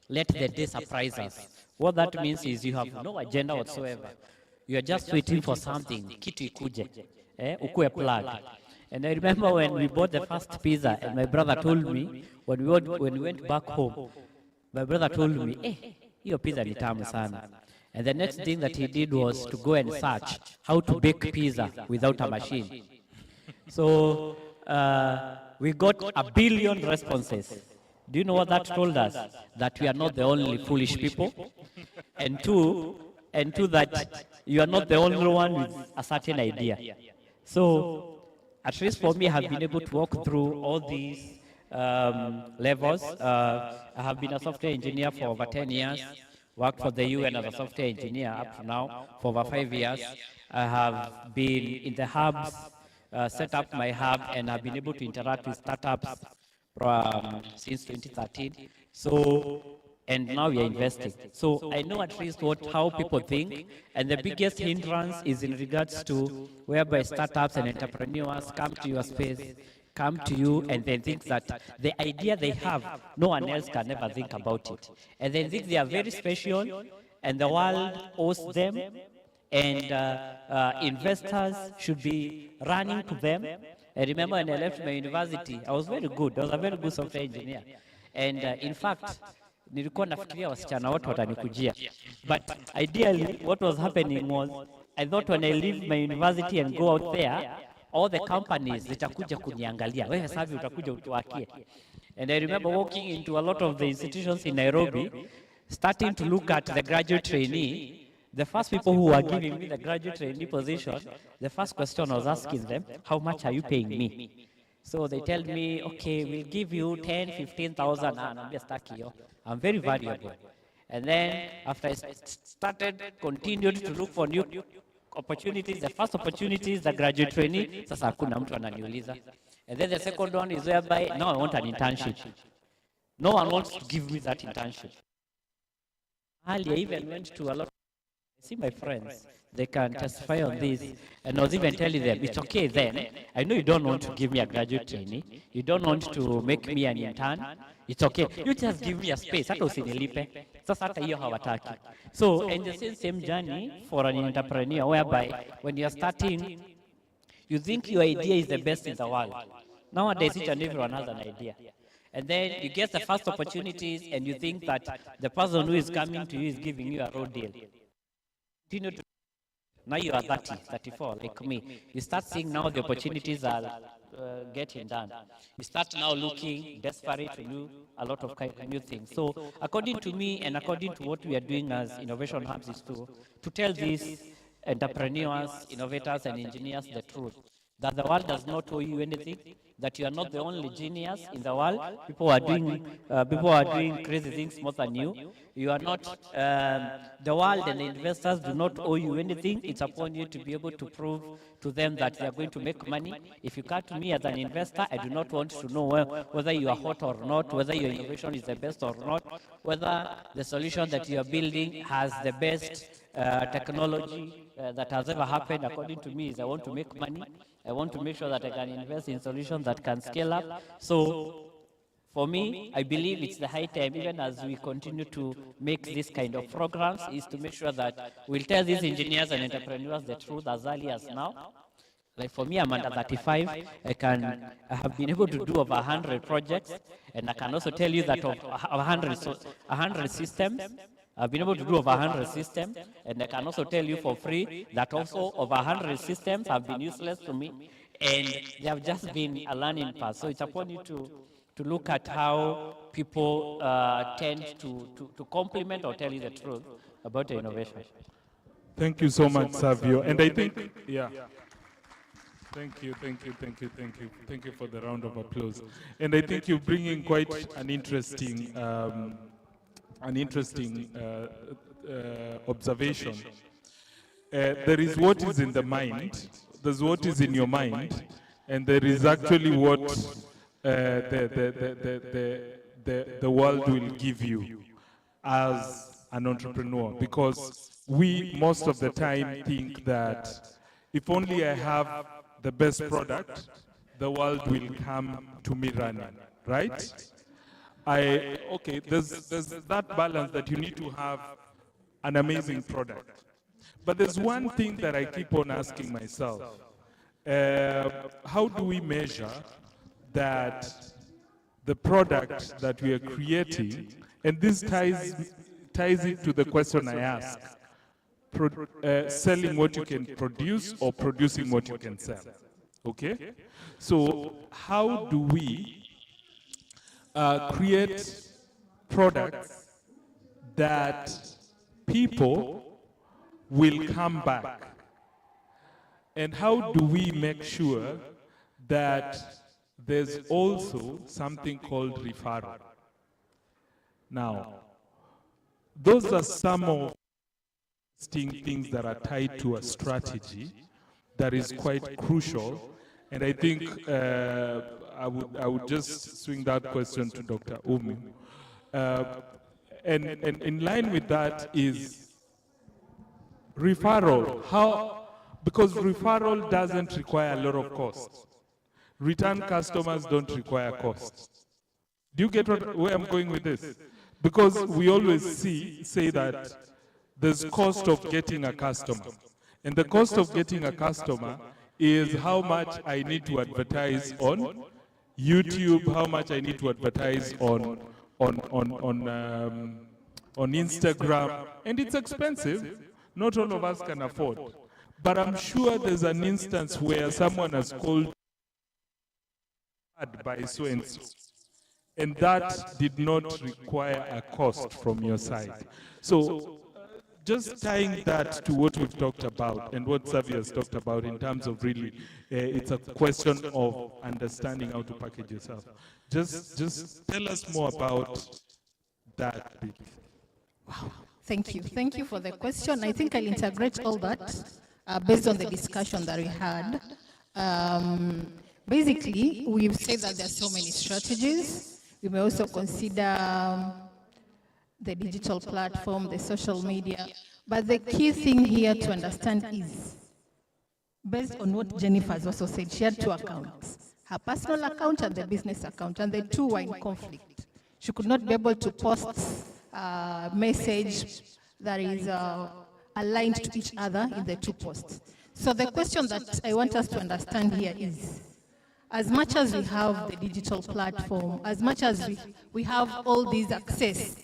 let the day surprise us. What that means is you have no agenda whatsoever. You are just waiting for something, kitu ikuje, ukue plug. And I remember when we bought the first pizza, and my brother told me, when we went back home, my brother told me, hiyo pizza ni tamu sana. And the next thing that he did was to go and search how to bake pizza without a machine. So we got 1 billion responses. Do you know what that told us? That we are not the only foolish people. And two, that you are not the only one with a certain idea. So at least for me, I have been able to walk through all these levels. I have been a software engineer for over 10 years, worked for the UN as a software engineer up to now for over 5 years. I have been in the hubs, set up my hub, and I've been able to interact with startups since 2013. So, and now we are investing. So I know at least how people think, and the biggest hindrance is in regards to whereby startups and entrepreneurs come to your space, come to you, and then think that the idea they have, no one else can ever think about it. And they think they are very special, and the world owes them, and investors should be running to them. I remember when I left my university, I was very good. I was a very good software engineer. And in fact, nilikuwa nafikiria wasichana wote watanikujia. But ideally, what was happening was, I thought when I leave my university and go out there, all the companies zitakuja kuniangalia. Wewe sabi utakuja utuwakie. And I remember walking into a lot of the institutions in Nairobi, starting to look at the graduate trainee. The first people who were giving me the graduate trainee position, the first question I was asking them, how much are you paying me? So they tell me, okay, we'll give you 10, 15,000, and I'm just stuck here. I'm very valuable. And then after I continued to look for new opportunities, the first opportunity is the graduate trainee, sasa hakuna mtu ananiuliza. And then the second one is whereby, now I want an internship. No one wants to give me that internship. I even went to a lot. I see my friends, they can testify on this, and I was even telling them, it's okay then, I know you don't want to give me a graduate trainee, you don't want to make me an intern, it's okay, you just give me a space, hata usinilipe, sasa hata hiyo hawataki. So, and the same journey for an entrepreneur, whereby when you're starting, you think your idea is the best in the world. Nowadays, each and everyone has an idea. And then you get the first opportunities and you think that the person who is coming to you is giving you a raw deal. Continue to now you are 30, 34, like me. You start seeing now the opportunities are getting done. You start now looking desperate to do a lot of kind of new things. So according to me and according to what we are doing as Innovation Hubs is to tell these entrepreneurs, innovators and engineers the truth, that the world does not owe you anything, that you are not the only genius in the world. People are doing crazy things more than you. You are not, the world and the investors do not owe you anything. It's upon you to be able to prove to them that they are going to make money. If you come to me as an investor, I do not want to know whether you are hot or not, whether your innovation is the best or not, whether the solution that you are building has the best technology that has ever happened. According to me, is I want to make money. I want to make sure that I can invest in solutions that can scale up. So for me, I believe it's the high time, even as we continue to make this kind of programs, is to make sure that we'll tell these engineers and entrepreneurs the truth as early as now. Like for me, I'm under 35. I have been able to do over 100 projects, and I can also tell you that of 100 systems, I've been able to do over 100 systems, and I can also tell you for free that also over 100 systems have been useless to me, and they have just been a learning path. So it's upon you to look at how people tend to compliment or tell you the truth about the innovation. Thank you so much, Savio. And I think, yeah. Thank you for the round of applause. And I think you're bringing quite an interesting observation. There is what is in the mind, there's what is in your mind, and there is actually what the world will give you as an entrepreneur. Because we, most of the time, think that if only I have the best product, the world will come to me running, right? Okay, there's that balance that you need to have an amazing product. But there's one thing that I keep on asking myself. How do we measure that the product that we are creating, and this ties it to the question I asked, selling what you can produce or producing what you can sell. Okay? So how do we create products that people will come back? And how do we make sure that there's also something called referral? Now, those are some of things that are tied to a strategy that is quite crucial, and I think I would just swing that question to Dr. Umu. And in line with that is referral. Because referral doesn't require a lot of cost. Return customers don't require cost. Do you get where I'm going with this? Because we always say that there's cost of getting a customer. And the cost of getting a customer is how much I need to advertise on YouTube, how much I need to advertise on Instagram. And it's expensive. Not all of us can afford. But I'm sure there's an instance where someone has called by so-and-so. And that did not require a cost from your side. So just tying that to what we've talked about and what Savio has talked about in terms of really, it's a question of understanding how to package yourself. Just tell us more about that bit. Wow. Thank you. Thank you for the question. I think I'll integrate all that based on the discussion that we had. Basically, we've said that there are so many strategies. We may also consider the digital platform, the social media. But the key thing here to understand is, based on what Jennifer's also said, she had two accounts, her personal account and the business account, and the two were in conflict. She could not be able to post a message that is aligned to each other in the two posts. So the question that I want us to understand here is, as much as we have the digital platform, as much as we have all these access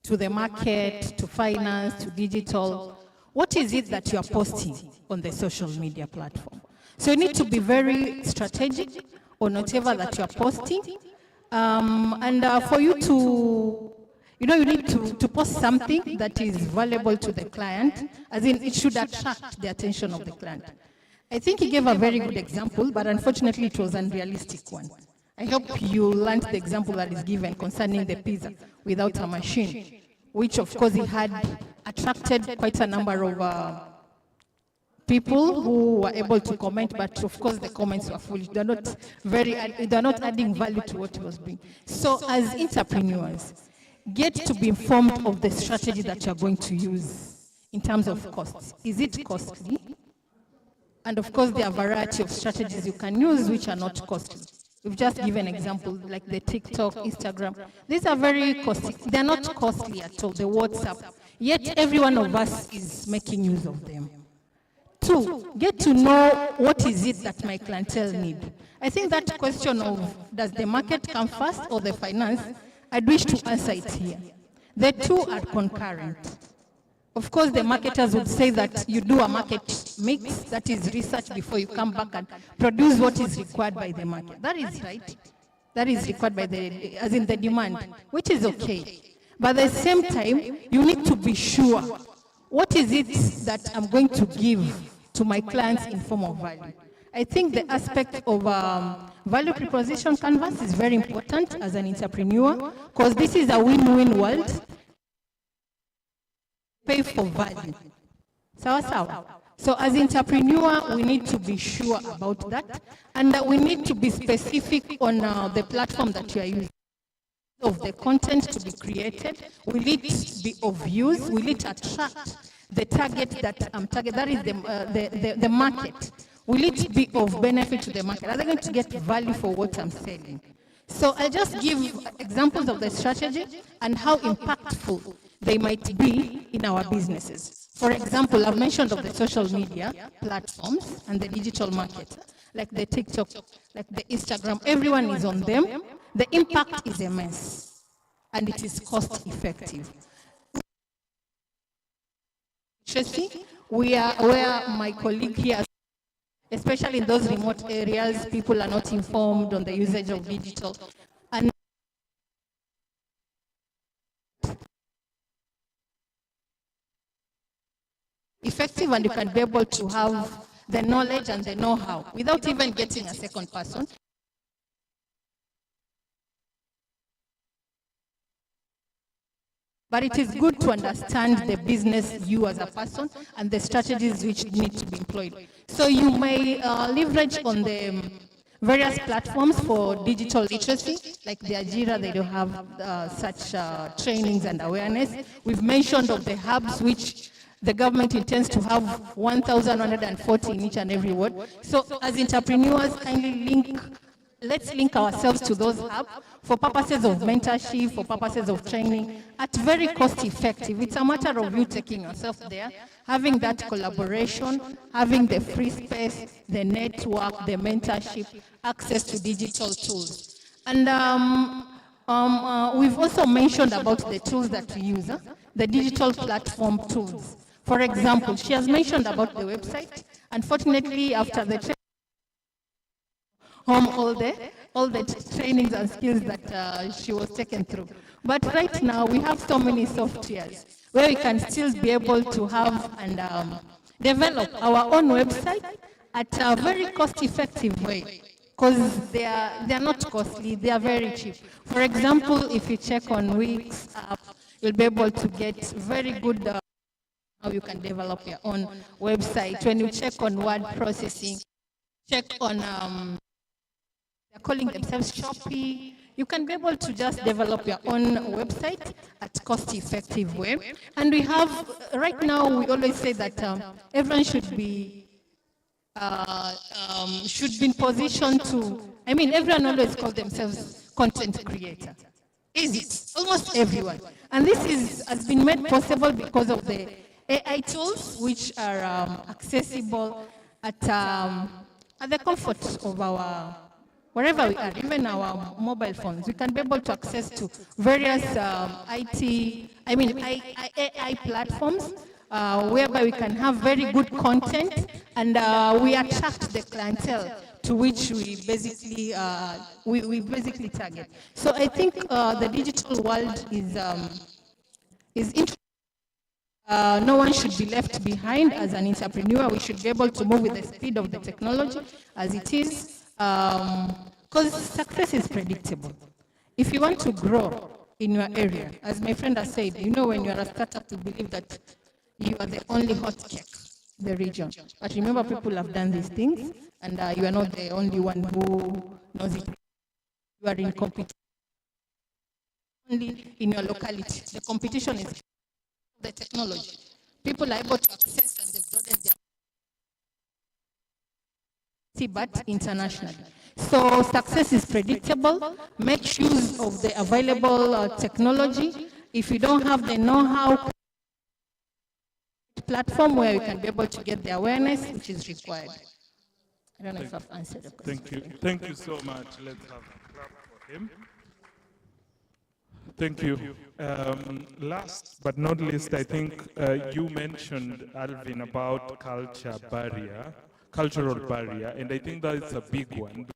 to the market, to finance, to digital, what is it that you are posting on the social media platform? So you need to be very strategic on whatever that you are posting. For you to, you need to post something that is valuable to the client, as in it should attract the attention of the client. I think he gave a very good example, but unfortunately it was an unrealistic one. I hope you learned the example that is given concerning the pizza without a machine, which of course it had attracted quite a number of people who were able to comment, but of course the comments were foolish. They're not adding value to what was being. So as entrepreneurs, get to be informed of the strategy that you're going to use in terms of costs. Is it costly? And of course, there are a variety of strategies you can use which are not costly. We've just given examples like the TikTok, Instagram. These are very costly. They're not costly at all, the WhatsApp. Yet every one of us is making use of them. 2, get to know what is it that my clientele need. I think that question of does the market come first or the finance, I'd wish to answer it here. The two are concurrent. Of course, the marketers would say that you do a market mix, that is research before you come back and produce what is required by the market. That is right. That is required by the, as in the demand, which is okay. But at the same time, you need to be sure what is it that I'm going to give to my clients in form of value. I think the aspect of value proposition canvas is very important as an entrepreneur, because this is a win-win world. Pay for value. So as entrepreneur, we need to be sure about that, and that we need to be specific on the platform that you are using. Of the content to be created, will it be of use? Will it attract the target that that is the market? Will it be of benefit to the market? Are they going to get value for what I'm selling? So I'll just give examples of the strategy and how impactful they might be in our businesses. For example, I've mentioned of the social media platforms and the digital market, like the TikTok, like the Instagram, everyone is on them. The impact is immense, and it is cost effective. Tracy, where my colleague here, especially in those remote areas, people are not informed on the usage of digital. And effective, and you can be able to have the knowledge and the know-how without even getting a second person. But it is good to understand the business you as a person and the strategies which need to be employed. So you may leverage on the various platforms for digital literacy, like the Ajira, they do have such trainings and awareness. We've mentioned of the hubs which the government intends to have 1,140 in each and every ward. So as entrepreneurs, kindly let's link ourselves to those hubs for purposes of mentorship, for purposes of training, at very cost effective. It's a matter of you taking yourself there, having that collaboration, having the free space, the network, the mentorship, access to digital tools. And we've also mentioned about the tools that we use, the digital platform tools. For example, she has mentioned about the website. Unfortunately, after the home all the trainings and skills that she was taken through. But right now, we have so many softwares where we can still be able to have and develop our own website at a very cost-effective way, because they are not costly, they are very cheap. For example, if you check on Wix app, you'll be able to get very good how you can develop your own website. When you check on word processing, check on they're calling themselves Shopee. You can be able to just develop your own website at cost-effective way. And we have, right now, we always say that everyone should be in position to, everyone always calls themselves content creator. Is it? Almost everyone. And this has been made possible because of the AI tools, which are accessible at at the comfort of our, wherever we are, even our mobile phones, we can be able to access to various AI platforms, whereby we can have very good content, and we attract the clientele to which we basically we basically target. So I think the digital world is interesting. No one should be left behind as an entrepreneur. We should be able to move with the speed of the technology as it is, because success is predictable. If you want to grow in your area, as my friend has said, you know, when you are a startup, you believe that you are the only hot cake in the region. But remember, people have done these things, and you are not the only one who knows it. You are in competition only in your locality. The competition is the technology. People are able to access and they've broadened their, but internationally. So success is predictable. Make use of the available technology. If you don't have the know-how, platform where you can be able to get the awareness which is required. I don't know if I've answered the question. Thank you. Thank you so much. Let's have a clap for him. Thank you. Last but not least, I think you mentioned, Alvin, about cultural barrier, and I think that it's a big one.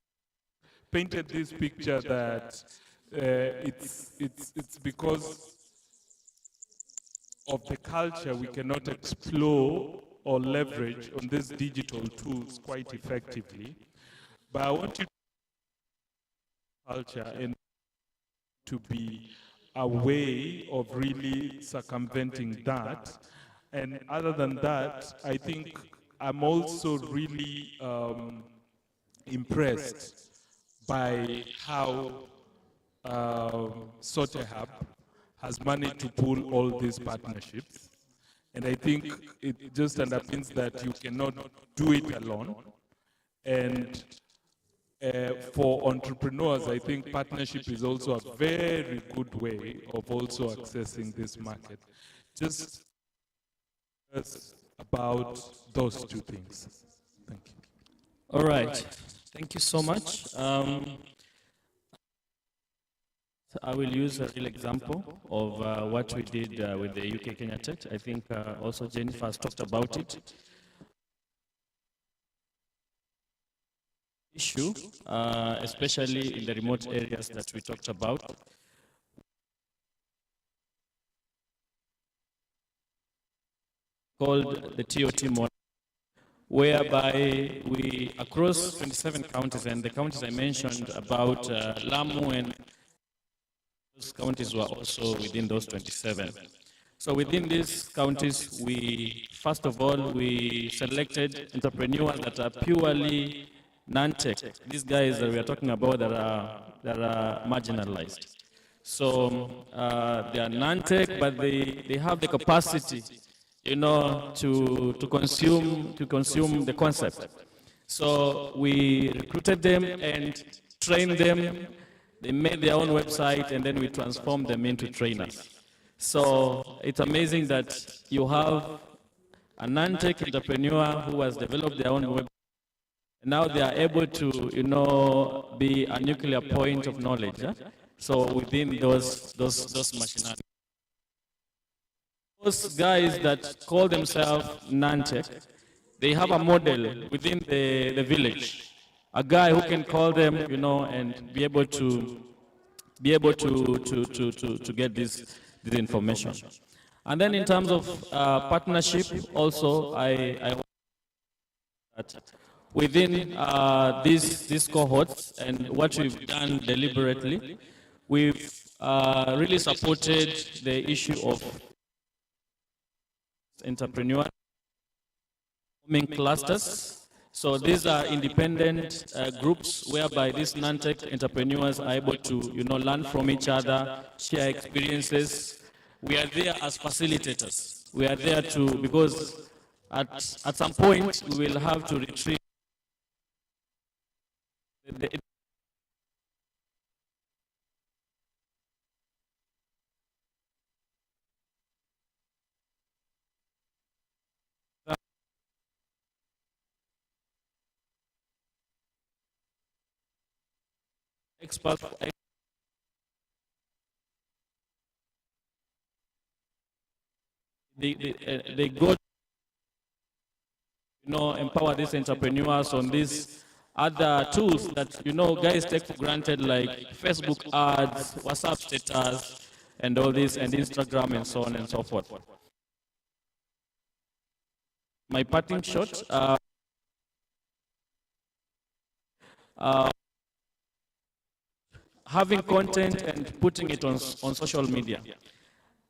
Painted this picture that it's because of the culture we cannot explore or leverage on these digital tools quite effectively. But I want you to culture and to be a way of really circumventing that. And other than that, I think I'm also really impressed by how Sotehub has managed to pull all these partnerships. And I think it just underpins that you cannot do it alone. And for entrepreneurs, I think partnership is also a very good way of also accessing this market. Just about those two things. Thank you. All right. Thank you so much. I will use a real example of what we did with the UK Kenya Tech. I think also Jennifer has talked about it. Issue, especially in the remote areas that we talked about. Called the TOT model, whereby we, across 27 counties, and the counties I mentioned about Lamu, and those counties were also within those 27. So within these counties, we, first of all, we selected entrepreneurs that are purely non-tech. These guys that we are talking about that are marginalized. So they are non-tech, but they have the capacity, you know, to consume the concept. So we recruited them and trained them. They made their own website, and then we transformed them into trainers. So it's amazing that you have a non-tech entrepreneur who has developed their own website. Now they are able to, you know, be a nuclear point of knowledge. So within those machinery. Those guys that call themselves non-tech, they have a model within the village, a guy who can call them, you know, and be able to get this information. And then in terms of partnership, also I within these cohorts, and what we've done deliberately, we've really supported the issue of entrepreneur forming clusters. So these are independent groups whereby these non-tech entrepreneurs are able to, you know, learn from each other, share experiences. We are there as facilitators. We are there to, because at some point we will have to retrieve the experts, they go, empower these entrepreneurs on these other tools that, guys take for granted, like Facebook ads, WhatsApp status, and all this, and Instagram, and so on and so forth. My parting shot, having content and putting it on social media.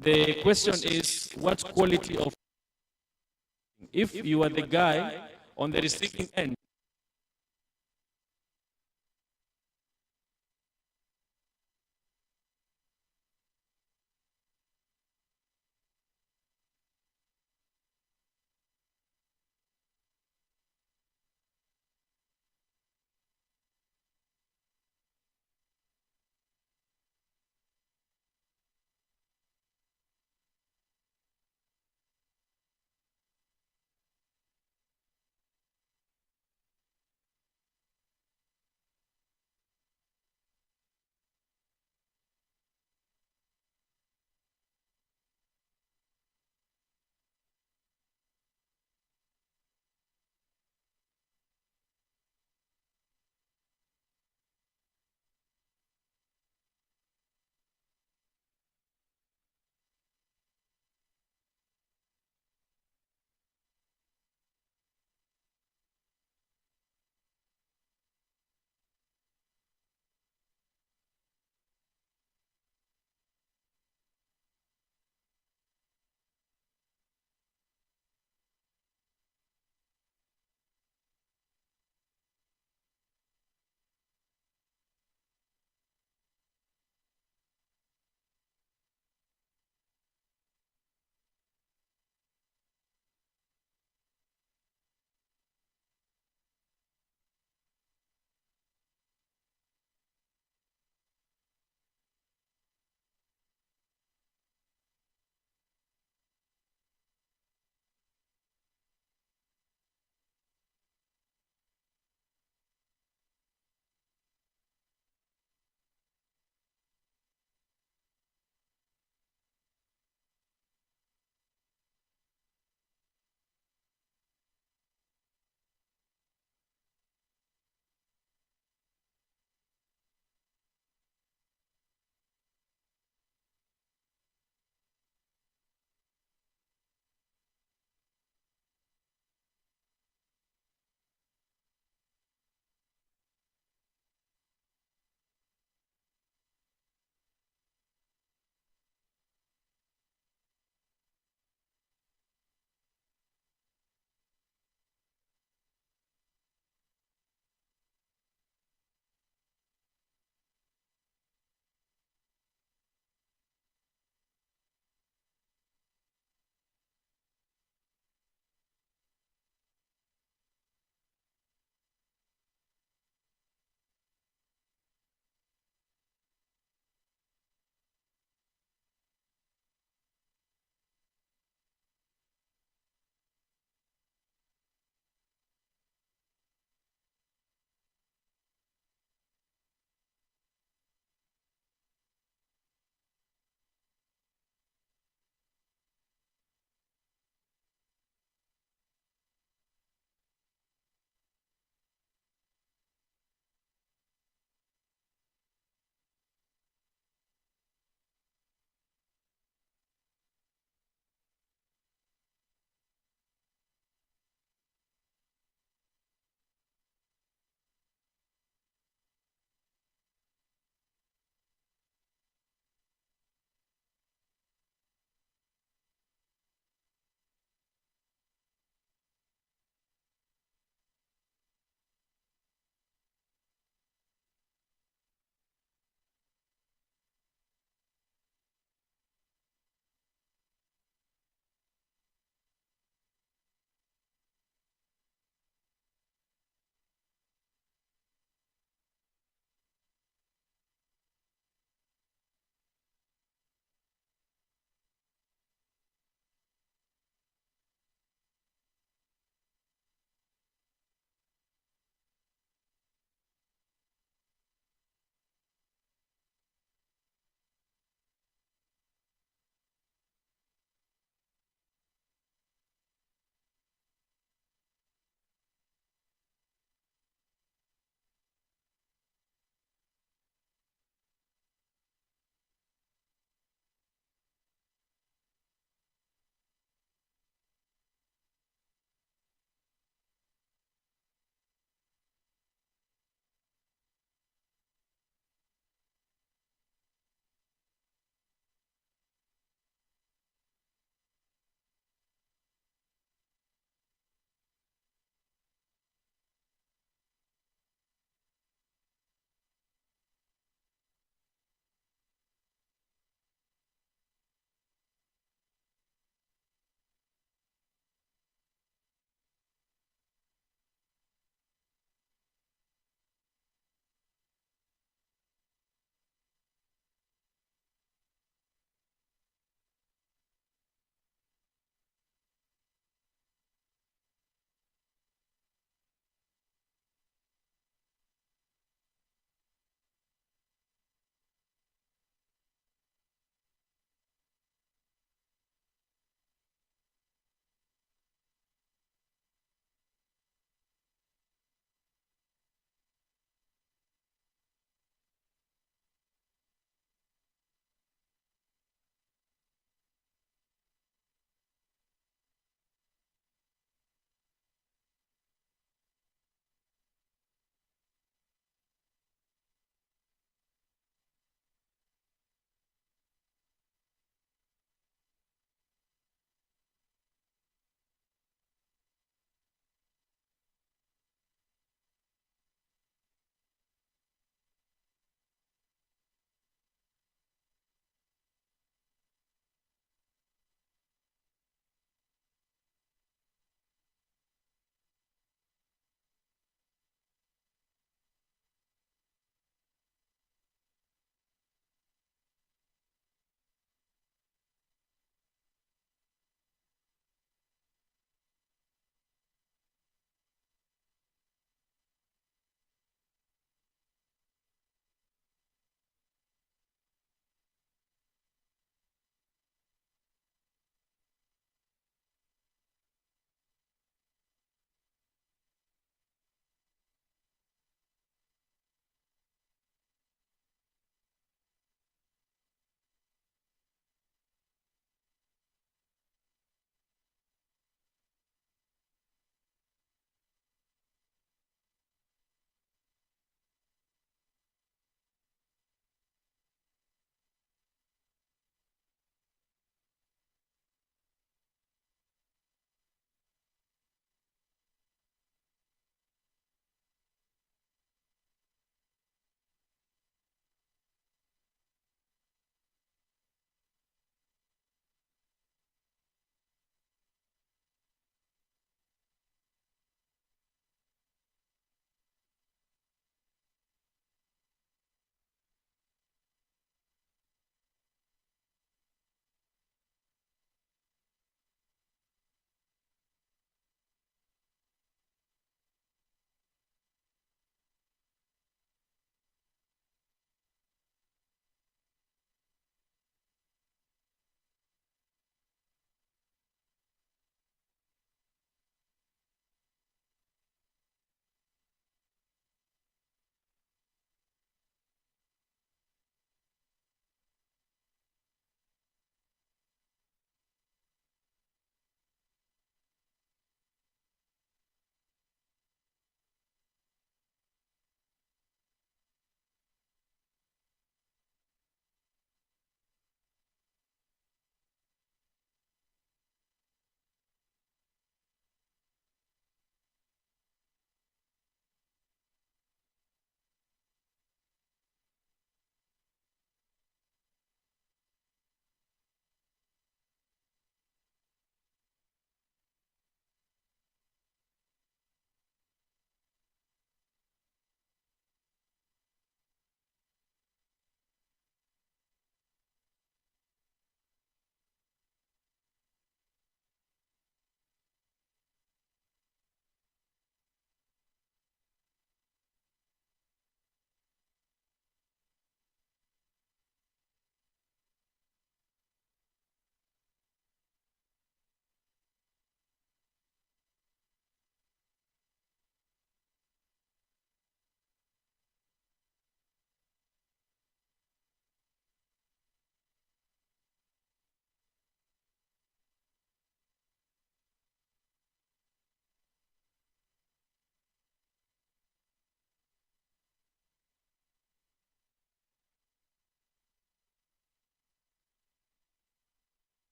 The question is, what quality of, if you are the guy on the receiving end,